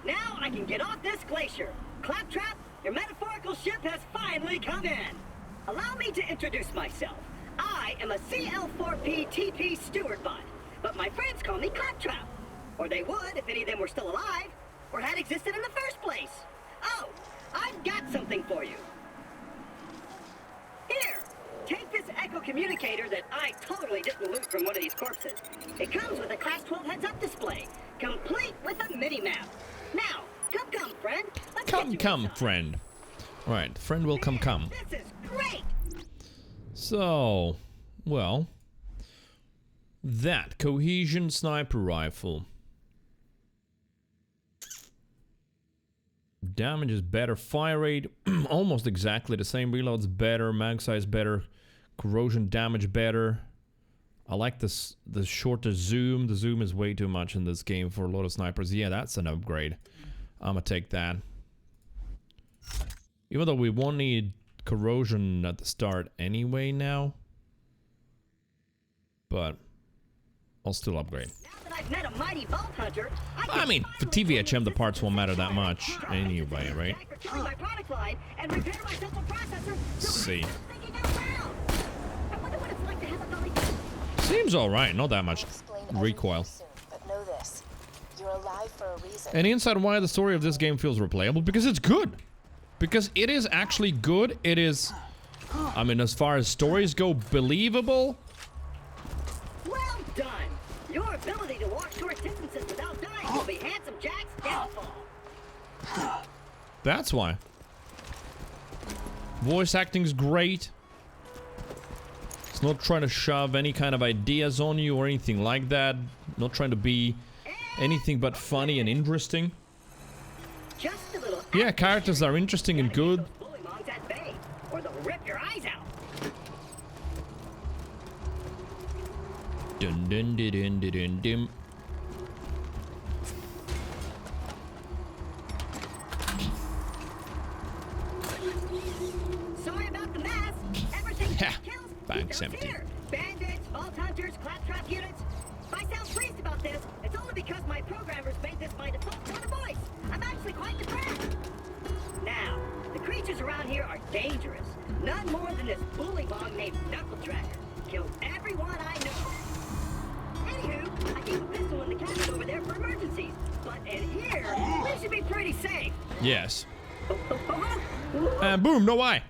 Now I can get off this glacier. Claptrap, your metaphorical ship has finally come in. Allow me to introduce myself. I am a CL4P TP steward bot, but my friends call me Claptrap. Or they would if any of them were still alive, or had existed in the first place. Oh, I've got something for you. Here, take this echo communicator that I totally didn't loot from one of these corpses. It comes with a Class 12 heads-up display, complete with a mini-map. Now, come, friend. Let's Come, friend. Alright, friend will come. This is great. So, well, that cohesion sniper rifle. Damage is better, fire rate almost exactly the same, reload's better, mag size better, corrosion damage better. I like this the shorter zoom. The zoom is way too much in this game for a lot of snipers. Yeah, that's an upgrade. I'm gonna take that. Even though we won't need corrosion at the start anyway now. But I'll still upgrade. I mean, for TVHM the parts won't matter that much anyway, right? Let's see. Seems alright, not that much recoil. But know this, you're alive for a reason. And inside why the story of this game feels replayable? Because it's good. Because it is actually good. It is, I mean, as far as stories go, believable. Well done. Your ability to walk short distances without dying will be Handsome Jack's downfall. That's why. Voice acting's great. It's not trying to shove any kind of ideas on you or anything like that. Not trying to be anything but funny and interesting. Yeah, characters are interesting and good. Or they'll rip your eyes out. Dun dun dun dun dun dun dun. Sorry about the mess. Everything kills. Bank's empty. Bandits, vault hunters, claptrap units. If I sound pleased about this, it's only because my programmers made this my default tone of voice. I'm actually quite depressed. Now, the creatures around here are dangerous. None more than this bullybong named Knuckle Tracker. Kills everyone I know. Anywho, I keep a pistol in the cabinet over there for emergencies. But in here, we should be pretty safe. Yes. And boom, no why.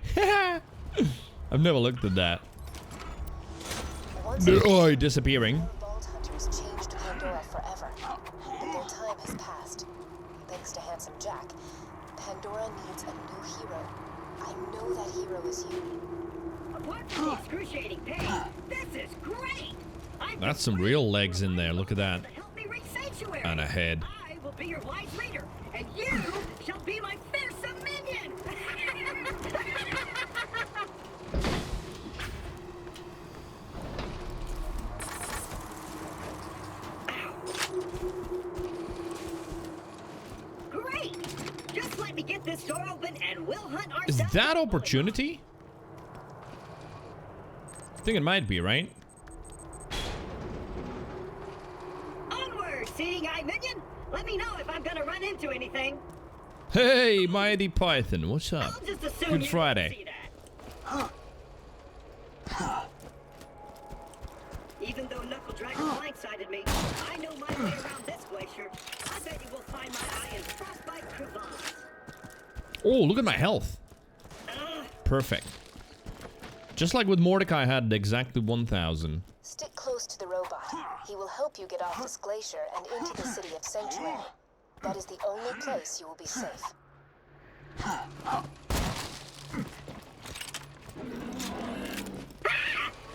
I've never looked at that. The eye disappearing. Vault hunters changed Pandora forever, but their time has passed. Thanks to Handsome Jack, Pandora needs a new hero. I know that hero is you. Apart from the excruciating pain, this is great. That's some real legs in there. Look at that. Help me reach Sanctuary. And a head. I will be your wise leader, and you shall be my fearsome minion. Great! Just let me get this door open and we'll hunt our Is that opportunity? I think it might be, right? Onward, seeing eye minion! Let me know if I'm gonna run into anything. Hey, Mighty Python, what's up? I'll just assume Good you Friday. didn't see that. Even though Knuckle Dragon blindsided me, I know my way around this glacier. I bet you will find my eye in frostbite crevasse. Oh, look at my health. Perfect. Just like with Mordecai, I had exactly 1,000. Stick close to the robot. He will help you get off this glacier and into the city of Sanctuary. That is the only place you will be safe. Ah!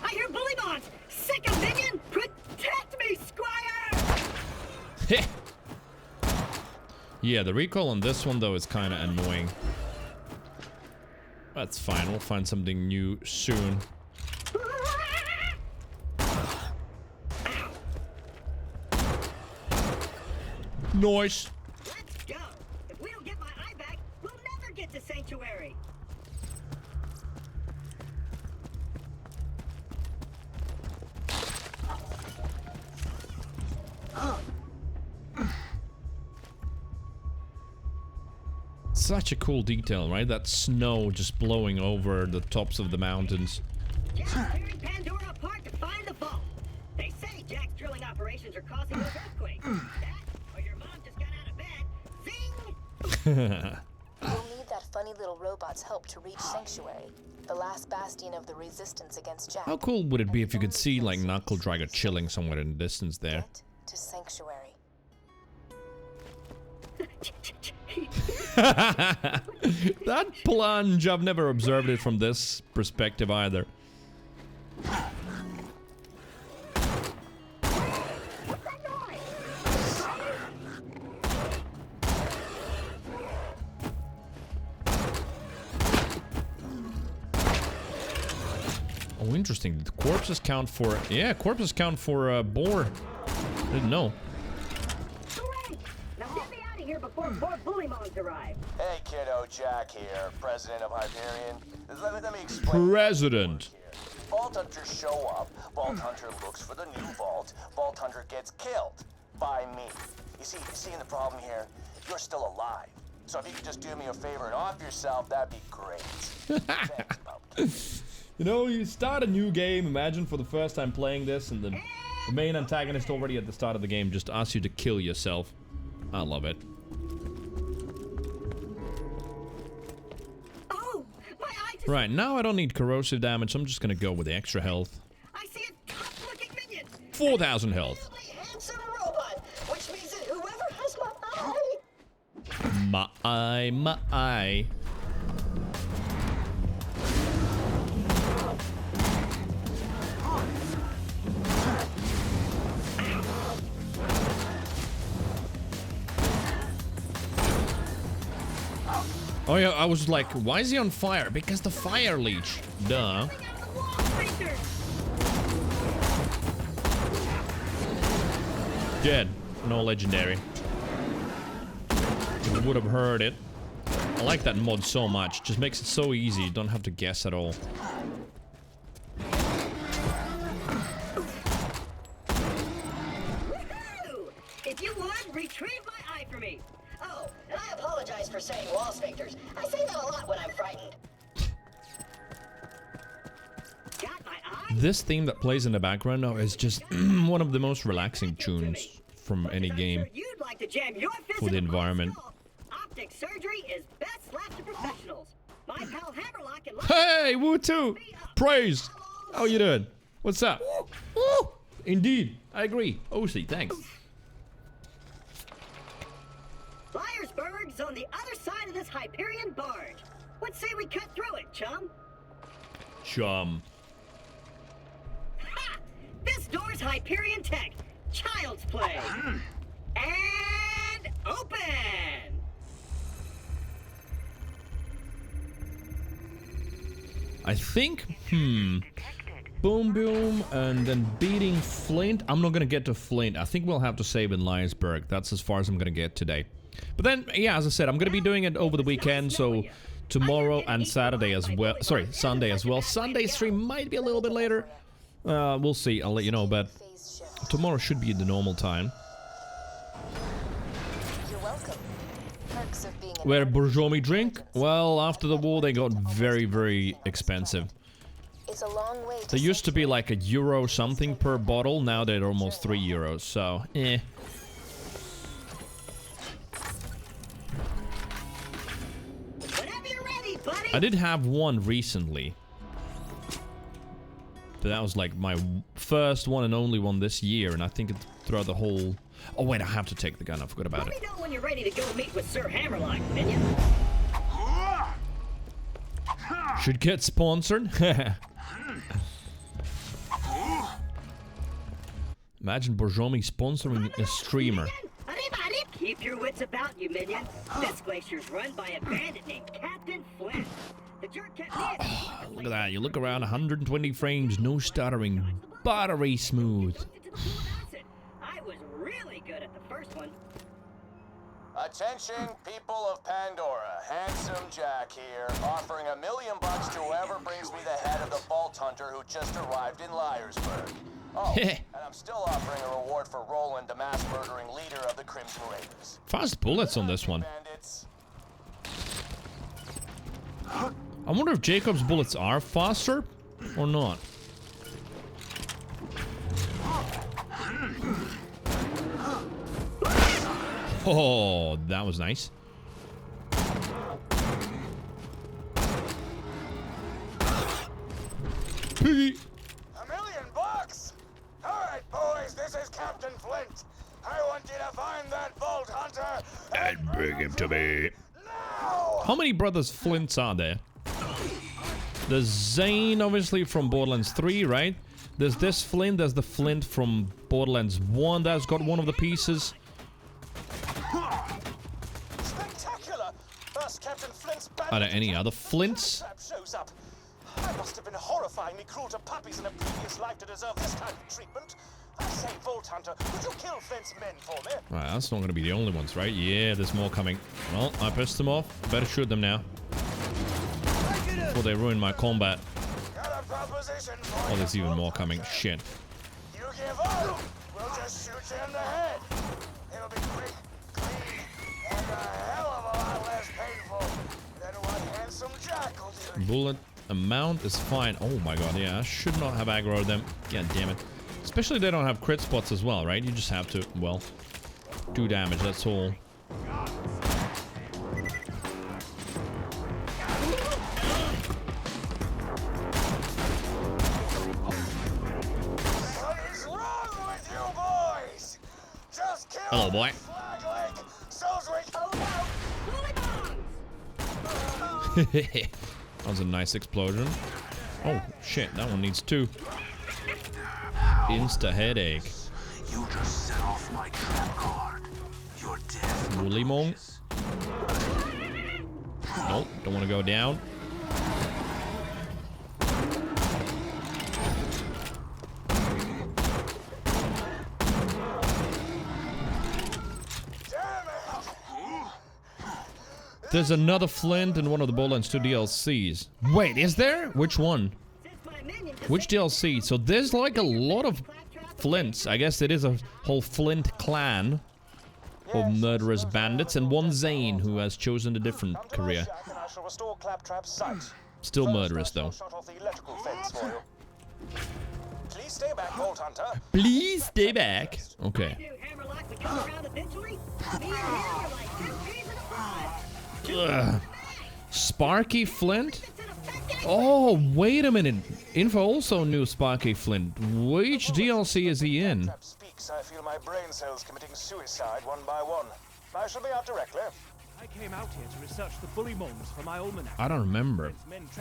I hear bully bonds! Sick of minion! Protect me, Squire! Yeah, the recoil on this one, though, is kind of annoying. That's fine. We'll find something new soon. Nice. Let's go! If we don't get my eye back, we'll never get to Sanctuary! Such a cool detail, right? That snow just blowing over the tops of the mountains. Jack's tearing Pandora apart to find the vault. They say Jack's drilling operations are causing those earthquakes. That, or your mom just got out of bed. Zing! You'll need that funny little robot's help to reach Sanctuary, the last bastion of the resistance against Jack. How cool would it be if you could see, like, Knuckle Dragon chilling somewhere in the distance there? To Sanctuary. That plunge, I've never observed it from this perspective either. Oh, interesting. The corpses count for... Yeah, corpses count for boar. I didn't know. Now get me out of here before more bully moms arrive. Hey, kiddo, Jack here, president of Hyperion. Let me explain. President. Vault Hunters show up, Vault Hunter looks for the new vault, Vault Hunter gets killed by me. You see the problem here? You're still alive. So if you could just do me a favor and off yourself, that'd be great. Thanks, Pumpkin. You know, you start a new game, imagine for the first time playing this, and the main antagonist already at the start of the game just asks you to kill yourself. I love it. Oh, my eye just... Right, now I don't need corrosive damage, so I'm just gonna go with the extra health. I see a tough-looking minion. 4,000 health. Handsome robot, which means that whoever has My eye. Oh yeah, I was like, why is he on fire? Because the fire leech. Duh. Dead. No legendary. You would have heard it. I like that mod so much. Just makes it so easy. You don't have to guess at all. If you would, retrieve my eye for me. Oh, and I apologize for saying wall sphincters. I say that a lot when I'm frightened. Got my eye? This theme that plays in the background now is just one of the most relaxing tunes from any game You'd like to jam your fist for the in a environment. optic surgery is best left to professionals. My pal Hammerlock and Hey, woo too! Praise! How you doing? What's up? Woo! Indeed, I agree. OC, thanks. Liarsburg's on the other side of this Hyperion barge. What say we cut through it, chum? Chum. Ha! This door's Hyperion tech. Child's play. And open! I think, Boom Boom and then beating Flint. I'm not gonna get to Flint. I think we'll have to save in Liarsburg. That's as far as I'm gonna get today. But then, yeah, as I said, I'm gonna be doing it over the weekend, so tomorrow and Saturday as well. Sorry, Sunday as well. Sunday stream might be a little bit later. We'll see. I'll let you know, but tomorrow should be the normal time. You're welcome. Perks of being Where Borjomi drink? Well, after the war they got very, very expensive. It's a long way to They used to be like €1 something per bottle, now they're almost €3, so eh. I did have one recently. But that was like my first one and only one this year, and I think it's throughout the whole... Oh wait, I have to take the gun, I forgot about it. Let me know when you're ready to go meet with Sir Hammerlock, minion. Should get sponsored. Imagine Borjomi sponsoring a streamer. Keep your wits about you, minion. This glacier's run by a bandit named Captain Flint. The jerk kept me Look at that, you look around 120 frames, no stuttering, buttery smooth. I was really good at the first one. Attention, people of Pandora. Handsome Jack here, offering $1 million to whoever brings me the head of the Vault Hunter who just arrived in Liarsburg. Oh, and I'm still offering a reward for Roland, the mass-murdering leader of the Crimson Raiders. Fast bullets on this one. I wonder if Jacob's bullets are faster or not. Oh, that was nice. Piggy. $1 million bucks? All right, boys, this is Captain Flint. I want you to find that Vault Hunter and bring him to me. How many brothers Flints are there? There's Zane, obviously, from Borderlands 3, right? There's this Flint, there's the Flint from Borderlands 1 that's got one of the pieces. Spectacular! First Captain Flint's Are there any other Flints? shows up. I must have been horrifyingly cruel to puppies in a previous life to deserve this kind of treatment. I say, Vault Hunter, would you kill Flint's men for me? Right, that's not going to be the only ones, right? Yeah, there's more coming. Well, I pissed them off. Better shoot them now. Before they ruin my combat. Oh, there's even more coming. Shit. You give up, we'll just shoot you in the head. It'll be quick, clean, and a hell of a lot less painful than what Handsome Jack will do. Bullet amount is fine. Oh my god, yeah, I should not have aggroed them. God damn it. Especially they don't have crit spots as well, right? You just have to, well, do damage, that's all. Hello, boy. That was a nice explosion. Oh, shit, that one needs 2. Insta headache. You just set off my trap card. Your death. Woolly Mong. Nope, don't want to go down. There's another Flint in one of the Borderlands 2 DLCs. Wait, is there? Which one? Which DLC? So there's like a lot of Flints. I guess it is a whole Flint clan of murderous bandits and one Zane who has chosen a different career. Still murderous though. Please stay back, Vault Hunter. Please stay back. Okay. Ugh. Sparky Flint? Oh, wait a minute. Info also knew Sparky Flint. Which DLC is he in? Speaks, I feel my brain cells committing suicide one by one. I shall be out directly. I came out here to research the bully moms for my almanac. I don't remember.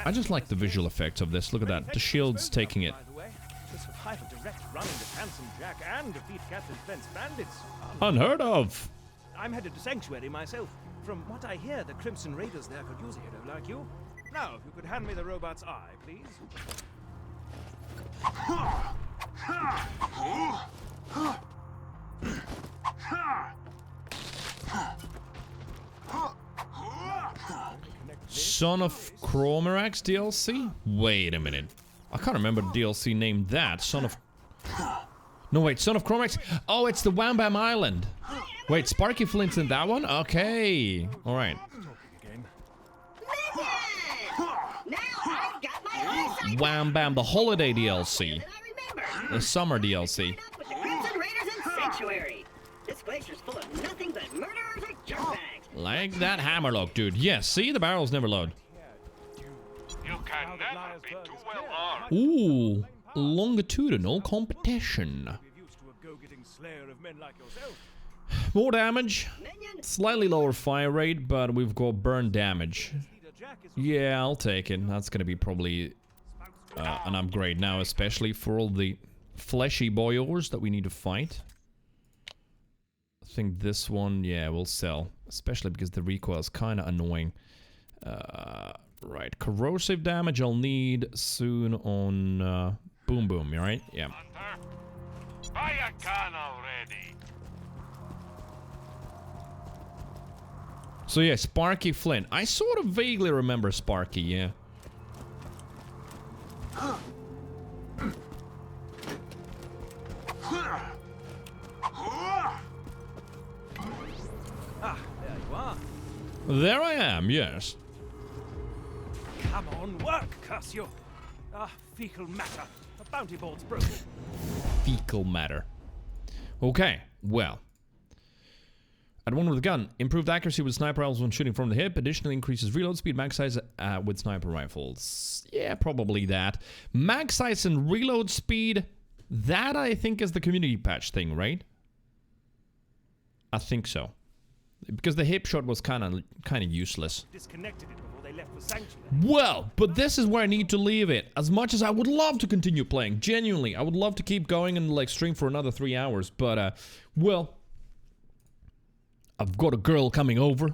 I just like the visual effects of this. Look at that. The shield's taking it. To survive a direct run with Handsome Jack and defeat Captain Flint's bandits. Unheard of. I'm headed to Sanctuary myself. From what I hear, the Crimson Raiders there could use a hero like you. Now, if you could hand me the robot's eye, please. Son of Cromerax DLC? Wait a minute. I can't remember the DLC named that. Son of... No, wait. Son of Cromerax? Oh, it's the Wham Bam Island. Wait, Sparky Flint's in that one? Okay. Alright. Wham Bam, the holiday DLC. The summer DLC. Like that hammerlock, dude. Yes, see? The barrels never load. You can never be too well armed. Ooh, longitudinal competition. More damage. Slightly lower fire rate, but we've got burn damage. Yeah, I'll take it. That's gonna be probably an upgrade now, especially for all the fleshy boyors that we need to fight. I think this one, yeah, will sell. Especially because the recoil is kind of annoying. Right, corrosive damage I'll need soon on Boom Boom, right? Yeah. Buy a gun already. So yeah, Sparky Flint. I sort of vaguely remember Sparky, yeah. Ah, there you are. There I am, yes. Come on, work, curse you. Ah, fecal matter. The bounty board's broken. Fecal matter. Okay, well. Add one with a gun. Improved accuracy with sniper rifles when shooting from the hip. Additionally increases reload speed, max size with sniper rifles. Yeah, probably that. Max size and reload speed. That I think is the community patch thing, right? I think so. Because the hip shot was kind of useless. Disconnected it before they left for Sanctuary. Well, but this is where I need to leave it. As much as I would love to continue playing, genuinely, I would love to keep going and like stream for another 3 hours. But, well, I've got a girl coming over.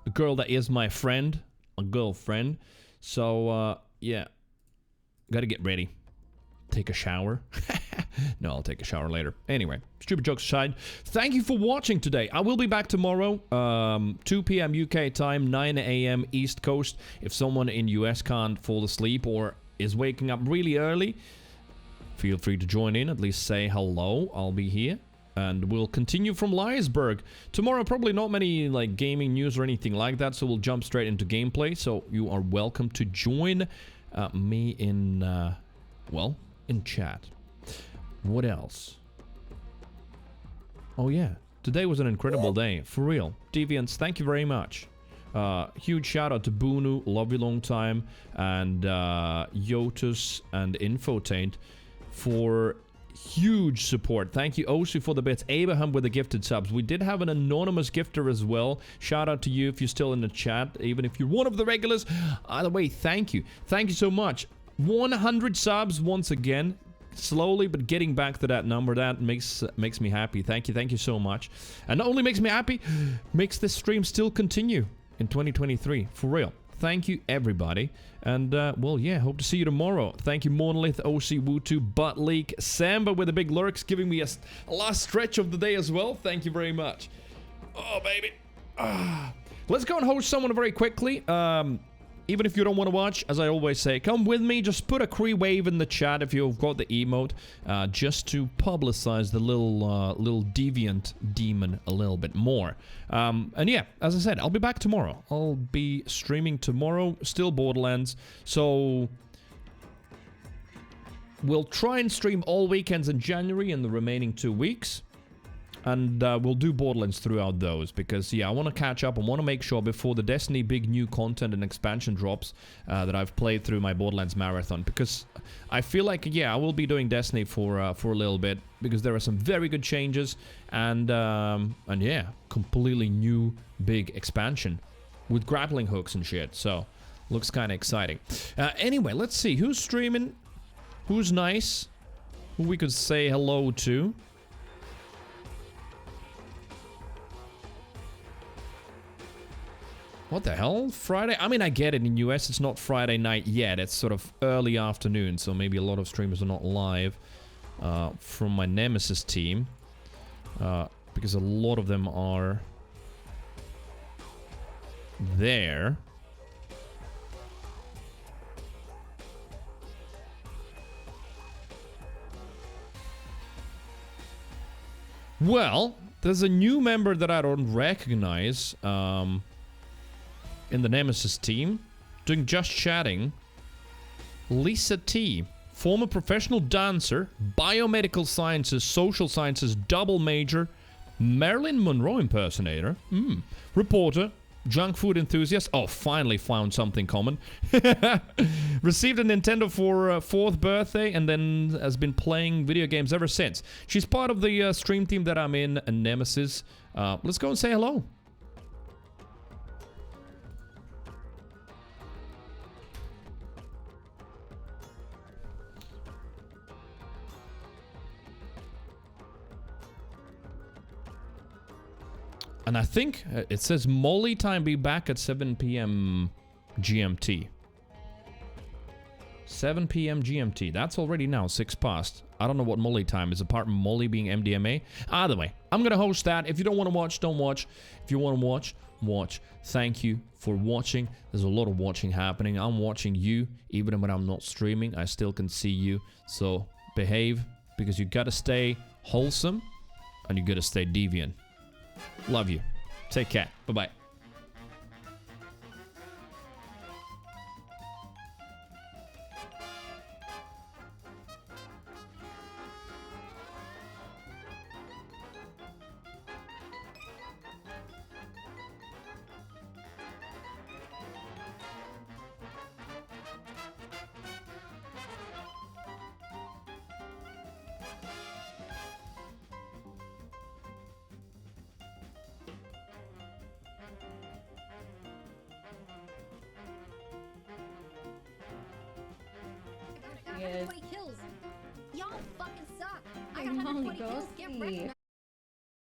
A girl that is my friend. A girlfriend. So, yeah. Gotta get ready. Take a shower. No, I'll take a shower later. Anyway, stupid jokes aside, thank you for watching today. I will be back tomorrow, 2 p.m. UK time, 9 a.m. East Coast. If someone in US can't fall asleep or is waking up really early, feel free to join in. At least say hello. I'll be here. And we'll continue from Leisberg. Tomorrow, probably not many like gaming news or anything like that, so we'll jump straight into gameplay. So you are welcome to join me in, well, in chat. What else? Oh yeah, today was an incredible day, for real. Deviants, thank you very much. Huge shout out to Bunu, love you long time, and Yotus and Infotaint for huge support. Thank you, Osu, for the bits. Abraham with the gifted subs. We did have an anonymous gifter as well. Shout out to you if you're still in the chat, even if you're one of the regulars. Either way, thank you. Thank you so much. 100 subs once again. Slowly, but getting back to that number, that makes me happy. Thank you so much. And not only makes me happy, makes this stream still continue in 2023, for real. Thank you, everybody. And, well, yeah, hope to see you tomorrow. Thank you, Monolith, OC, Wutu, Butt Leak, Samba with the big lurks, giving me a last stretch of the day as well. Thank you very much. Oh, baby. Let's go and host someone very quickly. Even if you don't want to watch, as I always say, come with me. Just put a Cree wave in the chat if you've got the emote, just to publicize the little deviant demon a little bit more. And yeah, as I said, I'll be back tomorrow. I'll be streaming tomorrow, still Borderlands. So we'll try and stream all weekends in January and the remaining 2 weeks. And we'll do Borderlands throughout those because, yeah, I want to catch up. I want to make sure before the Destiny big new content and expansion drops that I've played through my Borderlands marathon. Because I feel like, yeah, I will be doing Destiny for a little bit because there are some very good changes and yeah, completely new big expansion with grappling hooks and shit. So, looks kind of exciting. Anyway, let's see. Who's streaming? Who's nice? Who we could say hello to? What the hell? Friday? I mean, I get it. In US, it's not Friday night yet. It's sort of early afternoon, so maybe a lot of streamers are not live from my Nemesis team. Because a lot of them are there. Well, there's a new member that I don't recognize. In the Nemesis team, doing just chatting. Lisa T, former professional dancer, biomedical sciences, social sciences, double major, Marilyn Monroe impersonator, reporter, junk food enthusiast. Oh, finally found something common. Received a Nintendo for 4th birthday and then has been playing video games ever since. She's part of the stream team that I'm in, Nemesis. Let's go and say hello. And I think it says Molly time be back at 7 p.m. GMT. 7 p.m. GMT. That's already now 6 past. I don't know what Molly time is apart from Molly being MDMA. Either way, I'm going to host that. If you don't want to watch, don't watch. If you want to watch, watch. Thank you for watching. There's a lot of watching happening. I'm watching you. Even when I'm not streaming, I still can see you. So behave because you got to stay wholesome and you got to stay deviant. Love you. Take care. Bye-bye. 120 kills. Y'all fucking suck. I got 120 kills. Get recognized.